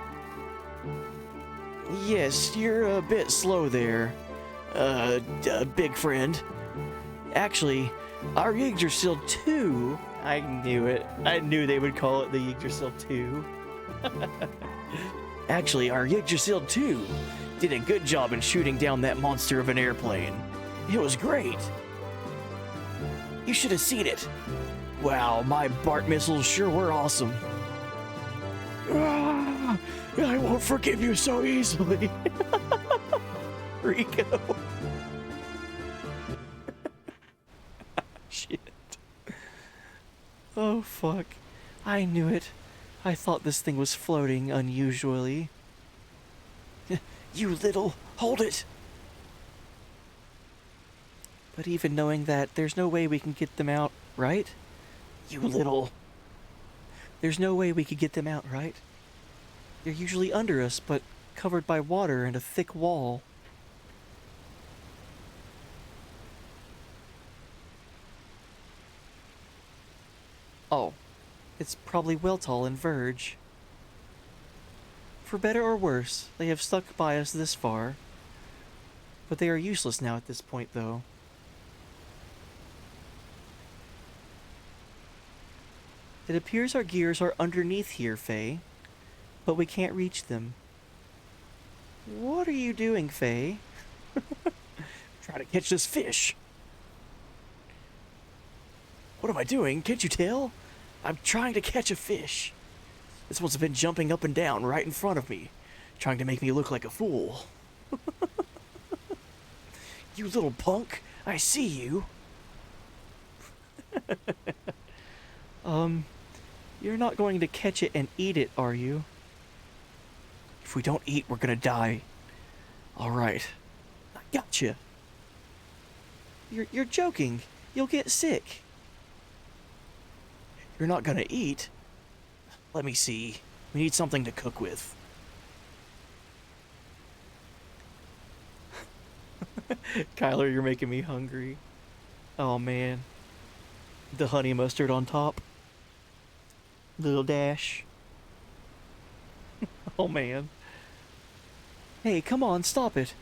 Yes, you're a bit slow there. Big friend. Actually, our Yggdrasil 2... I knew it. I knew they would call it the Yggdrasil 2. Actually, our Yggdrasil 2 did a good job in shooting down that monster of an airplane. It was great. You should have seen it. Wow, my Bart missiles sure were awesome. Ah, I won't forgive you so easily. Rico. Shit. Oh, fuck. I knew it. I thought this thing was floating unusually. You little... Hold it! But even knowing that, there's no way we can get them out, right? You little... There's no way we could get them out, right? They're usually under us, but covered by water and a thick wall. Oh, it's probably Weltall and Verge. For better or worse, they have stuck by us this far. But they are useless now at this point, though. It appears our gears are underneath here, Faye, but we can't reach them. What are you doing, Faye? Try to catch this fish. What am I doing? Can't you tell? I'm trying to catch a fish. This one's been jumping up and down right in front of me, trying to make me look like a fool. You little punk, I see you. You're not going to catch it and eat it, are you? If we don't eat, we're gonna die. All right, I gotcha. You're joking. You'll get sick. You're not gonna eat? Let me see. We need something to cook with. Kyler, you're making me hungry. Oh, man. The honey mustard on top. Little dash. Oh, man. Hey, come on, stop it.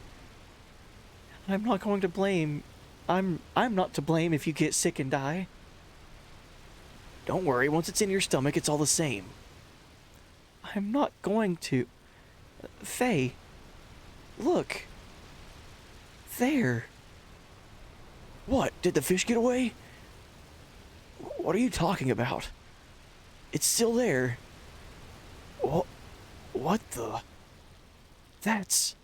I'm not going to blame... I'm not to blame if you get sick and die. Don't worry, once it's in your stomach, it's all the same. I'm not going to... Faye. Look. There. What? Did the fish get away? What are you talking about? It's still there. What the? That's...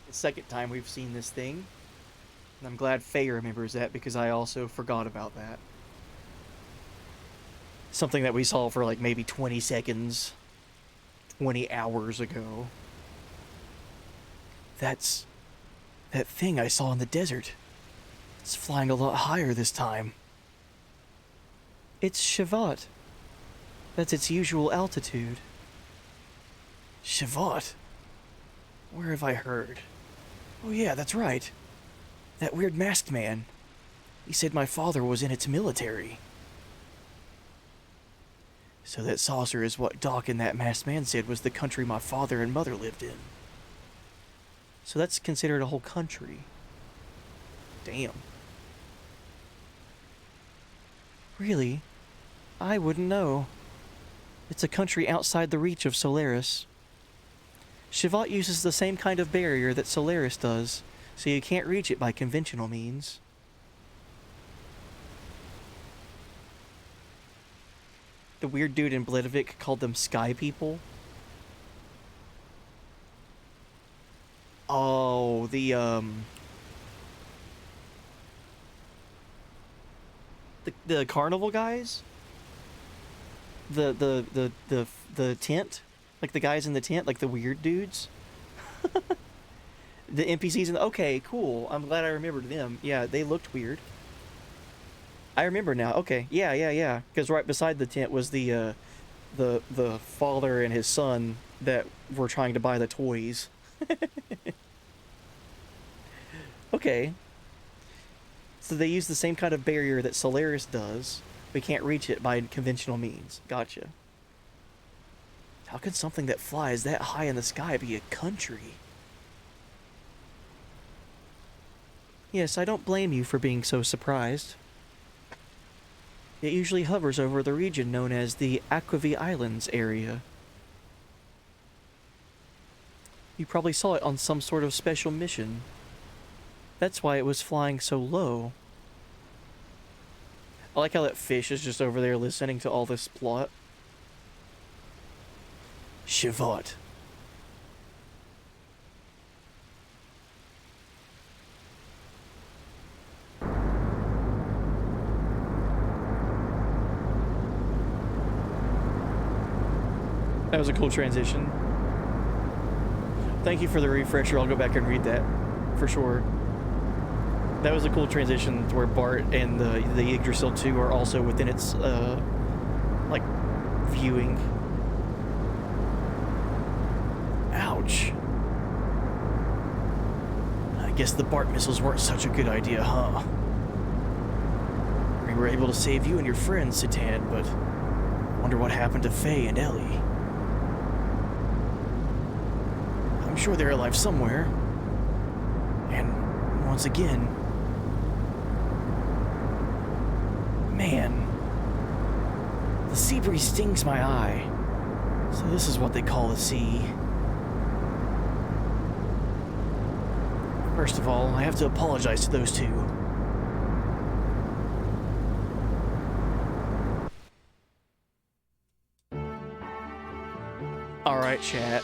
The second time we've seen this thing. And I'm glad Faye remembers that because I also forgot about that. Something that we saw for like maybe 20 seconds, 20 hours ago. That's... that thing I saw in the desert. It's flying a lot higher this time. It's Shavat. That's its usual altitude. Shavat? Where have I heard? Oh yeah, that's right. That weird masked man. He said my father was in its military. So that saucer is what Doc and that masked man said was the country my father and mother lived in. So that's considered a whole country. Damn. Really? I wouldn't know. It's a country outside the reach of Solaris. Shavat uses the same kind of barrier that Solaris does, so you can't reach it by conventional means. The weird dude in Blidovik called them sky people. Oh, the carnival guys? The tent? Like the guys in the tent, like the weird dudes. The NPCs in the... Okay, cool. I'm glad I remembered them. Yeah, they looked weird. I remember now. Okay, yeah. Because right beside the tent was the father and his son that were trying to buy the toys. Okay. So they use the same kind of barrier that Solaris does. We can't reach it by conventional means. Gotcha. How could something that flies that high in the sky be a country? Yes, I don't blame you for being so surprised. It usually hovers over the region known as the Aquavi Islands area. You probably saw it on some sort of special mission. That's why it was flying so low. I like how that fish is just over there listening to all this plot. Shavat. That was a cool transition. Thank you for the refresher. I'll go back and read that for sure. That was a cool transition to where Bart and the Yggdrasil 2 are also within its like viewing. Ouch. I guess the Bart missiles weren't such a good idea, huh? We were able to save you and your friends, Citan, but wonder what happened to Faye and Ellie. I'm sure they're alive somewhere. And once again, man, the sea breeze stings my eye. So this is what they call the sea. First of all, I have to apologize to those two. Alright, chat.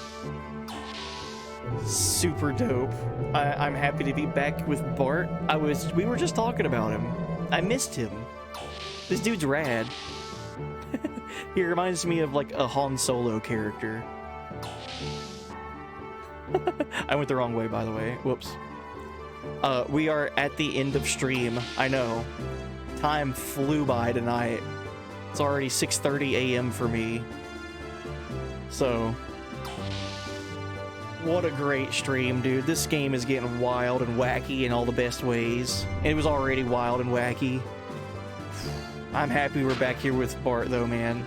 Super dope. I'm happy to be back with Bart. We were just talking about him. I missed him. This dude's rad. He reminds me of like a Han Solo character. I went the wrong way, by the way. Whoops. We are at the end of stream. I know. Time flew by tonight. It's already 6:30 a.m. for me. So, what a great stream, dude. This game is getting wild and wacky in all the best ways. It was already wild and wacky. I'm happy we're back here with Bart, though, man.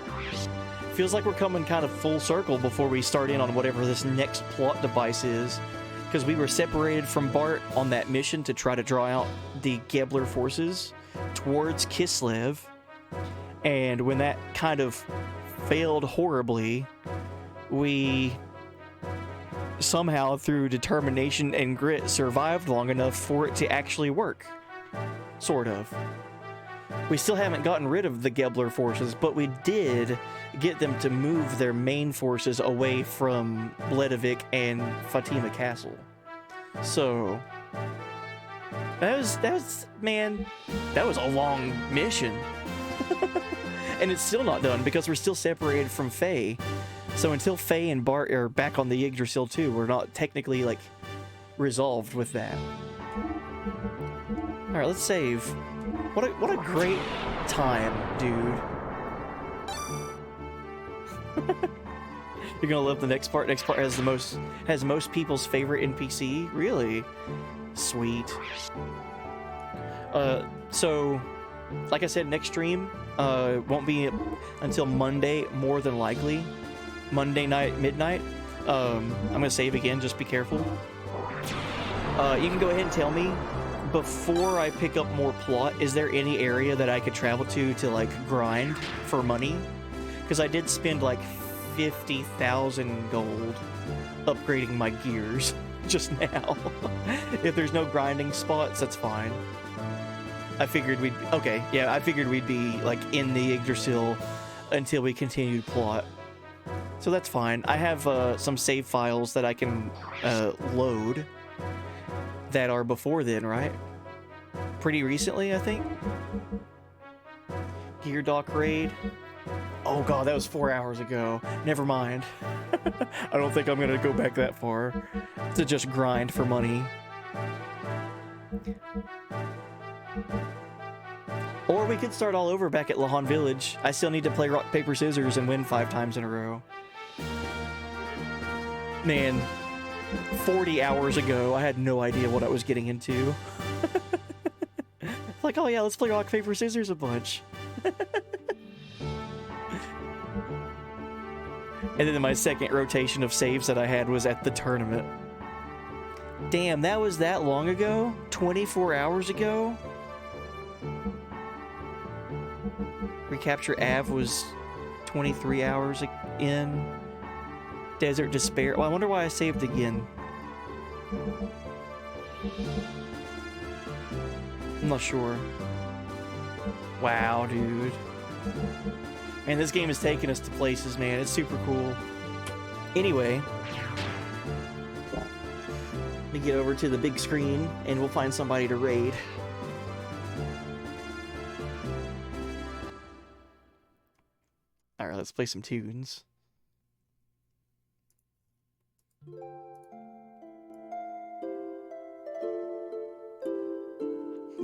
Feels like we're coming kind of full circle before we start in on whatever this next plot device is. Because we were separated from Bart on that mission to try to draw out the Gebler forces towards Kislev. And when that kind of failed horribly, we somehow, through determination and grit, survived long enough for it to actually work. Sort of. We still haven't gotten rid of the Gebler forces, but we did get them to move their main forces away from Bledavik and Fatima Castle. So, that was, man, that was a long mission. And it's still not done because we're still separated from Faye. So until Faye and Bart are back on the Yggdrasil 2, we're not technically, like, resolved with that. Alright, let's save. What a great time, dude. You're gonna love the next part. Next part has most people's favorite NPC. Really? Sweet. So, like I said, next stream won't be until Monday, more than likely. Monday night, midnight. I'm gonna save again, just be careful. You can go ahead and tell me, before I pick up more plot, is there any area that I could travel to like, grind for money? Because I did spend, like, 50,000 gold upgrading my gears just now. If there's no grinding spots, that's fine. I figured we'd be, like, in the Yggdrasil until we continued plot. So that's fine. I have some save files that I can load that are before then, right? Pretty recently, I think. Gear Dock raid. Oh god, that was 4 hours ago. Never mind. I don't think I'm gonna go back that far to just grind for money. Or we could start all over back at Lahan Village. I still need to play rock, paper, scissors and win 5 times in a row. Man, 40 hours ago, I had no idea what I was getting into. Like, oh yeah, let's play rock, paper, scissors a bunch. And then my second rotation of saves that I had was at the tournament. Damn, that was that long ago? 24 hours ago? Recapture Av was 23 hours in. Desert Despair. Well, I wonder why I saved again. I'm not sure. Wow, dude. Man, this game is taking us to places, man. It's super cool. Anyway, let me get over to the big screen and we'll find somebody to raid. Alright, let's play some tunes.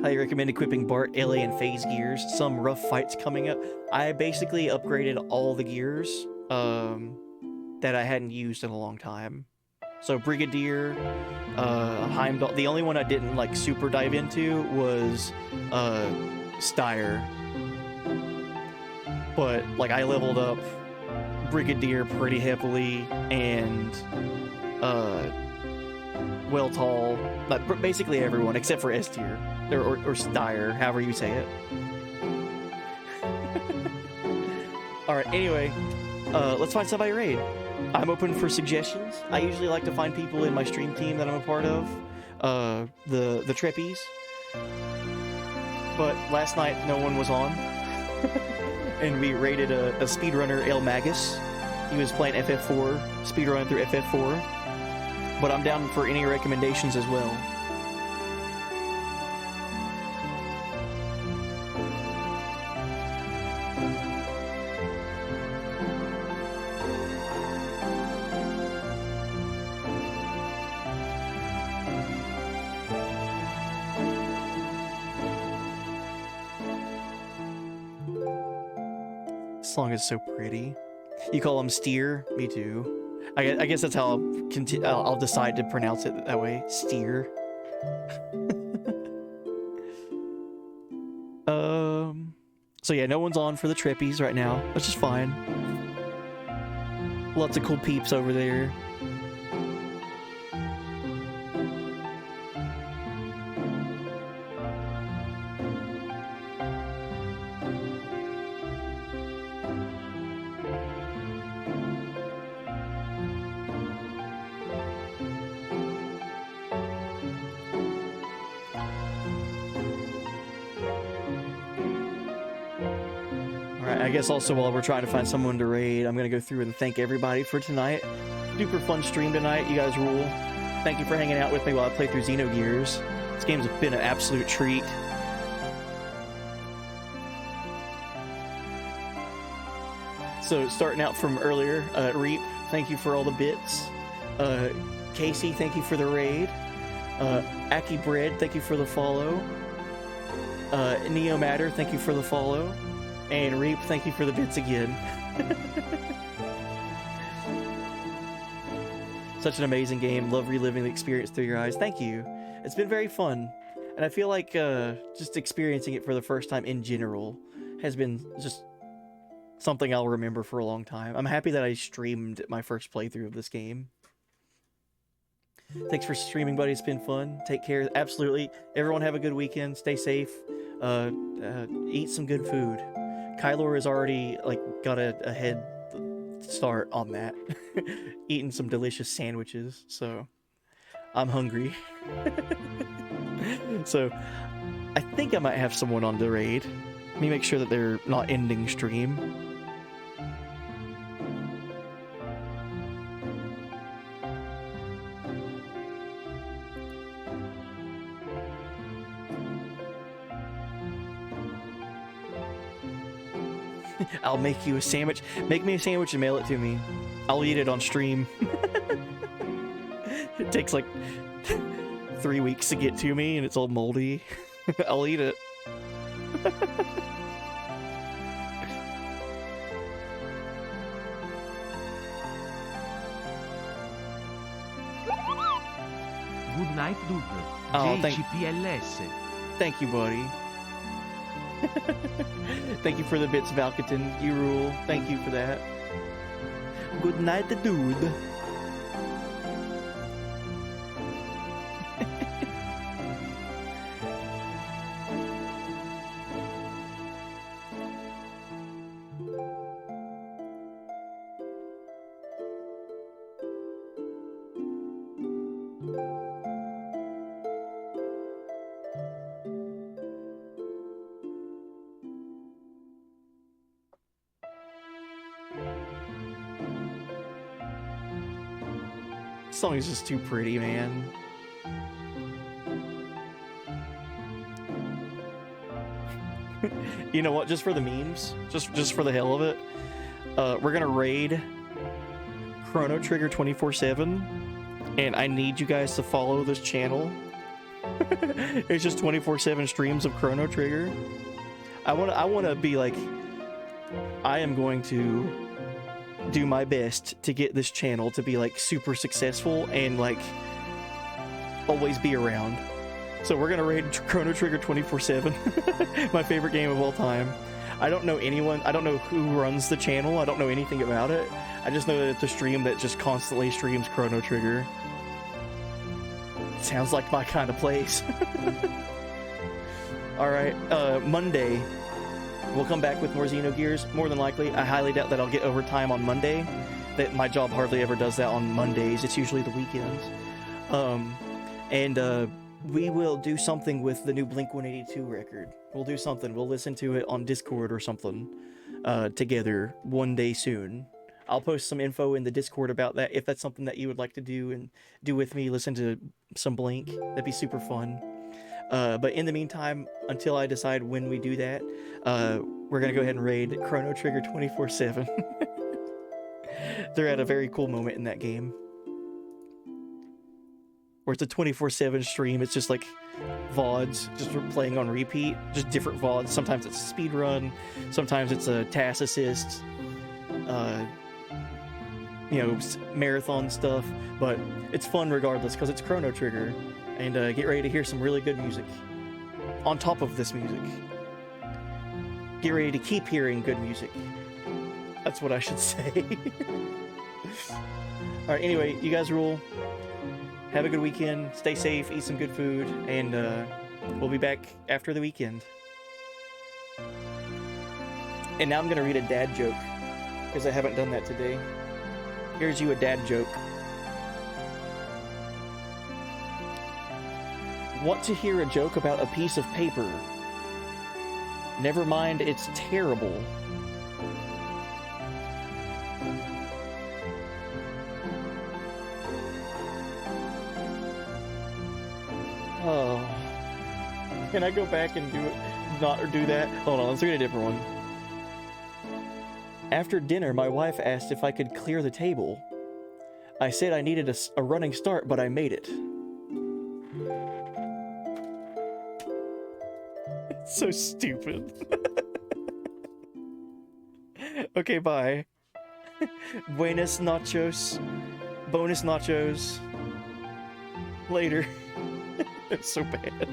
Highly recommend equipping Bart, LA, and Phase gears. Some rough fights coming up. I basically upgraded all the gears that I hadn't used in a long time. So Brigadier, Heimdall. The only one I didn't like super dive into was Styre. But like I leveled up Brigadier pretty heavily and Weltall, but basically everyone except for S tier or Styre, however you say it. All right. Anyway, let's find somebody to raid. I'm open for suggestions. I usually like to find people in my stream team that I'm a part of, the Treppies. But last night no one was on, and we raided a speedrunner, El Magus. He was playing FF4, speedrunning through FF4. But I'm down for any recommendations as well. This song is so pretty. You call him Steer? Me too. I guess that's how I'll decide to pronounce it that way. Steer. So yeah, no one's on for the Trippies right now, which is fine. Lots of cool peeps over there. I guess also while we're trying to find someone to raid, I'm gonna go through and thank everybody for tonight. Super fun stream tonight. You guys rule. Thank you for hanging out with me while I play through Xenogears. This game's been an absolute treat. So starting out from earlier, Reap, thank you for all the bits. Casey, thank you for the raid. Aki Bread, thank you for the follow. Neo Matter, thank you for the follow. And Reap, thank you for the bits again. Such an amazing game. Love reliving the experience through your eyes. Thank you. It's been very fun. And I feel like just experiencing it for the first time in general has been just something I'll remember for a long time. I'm happy that I streamed my first playthrough of this game. Thanks for streaming, buddy. It's been fun. Take care. Absolutely. Everyone have a good weekend. Stay safe. Eat some good food. Kylor has already got a head start on that. Eating some delicious sandwiches, so I'm hungry. So I think I might have someone on the raid. Let me make sure that they're not ending stream. I'll make you a sandwich. Make me a sandwich and mail it to me. I'll eat it on stream. It takes like 3 weeks to get to me and it's all moldy. I'll eat it. Good night, dude. Oh, JCPLS. Thank you, buddy. Thank you for the bits, Valkaton. You rule. Thank you for that. Good night, dude. This song is just too pretty, man. You know what? Just for the memes, just for the hell of it, we're gonna raid Chrono Trigger 24/7, and I need you guys to follow this channel. It's just 24/7 streams of Chrono Trigger. I wanna be like, I am going to do my best to get this channel to be like super successful and like always be around. So we're gonna raid Chrono Trigger 24/7, my favorite game of all time. I don't know anyone, I don't know who runs the channel, I don't know anything about it. I just know that it's a stream that just constantly streams Chrono Trigger. Sounds like my kind of place. Alright, Monday, we'll come back with more Xenogears, more than likely. I highly doubt that I'll get overtime on Monday. That my job hardly ever does that on Mondays, it's usually the weekends. We will do something with the new Blink-182 record. We'll do something. We'll listen to it on Discord or something together one day soon. I'll post some info in the Discord about that if that's something that you would like to do and do with me, listen to some Blink. That'd be super fun. But in the meantime, until I decide when we do that, we're going to go ahead and raid Chrono Trigger 24/7. They're at a very cool moment in that game, where it's a 24/7 stream. It's just like VODs, just playing on repeat, just different VODs. Sometimes it's a speed run, sometimes it's a task assist, you know, marathon stuff, but it's fun regardless because it's Chrono Trigger. And get ready to hear some really good music on top of this music. Get ready to keep hearing good music. That's what I should say. Alright, anyway, you guys rule. Have a good weekend, stay safe, eat some good food, and we'll be back after the weekend. And now I'm gonna read a dad joke, because I haven't done that today. Here's you a dad joke. Want to hear a joke about a piece of paper? Never mind, it's terrible. Oh. Can I go back and do that? Hold on, let's read a different one. After dinner, my wife asked if I could clear the table. I said I needed a running start, but I made it. It's so stupid. Okay, bye. Buenos nachos. Bonus nachos. Later. It's so bad.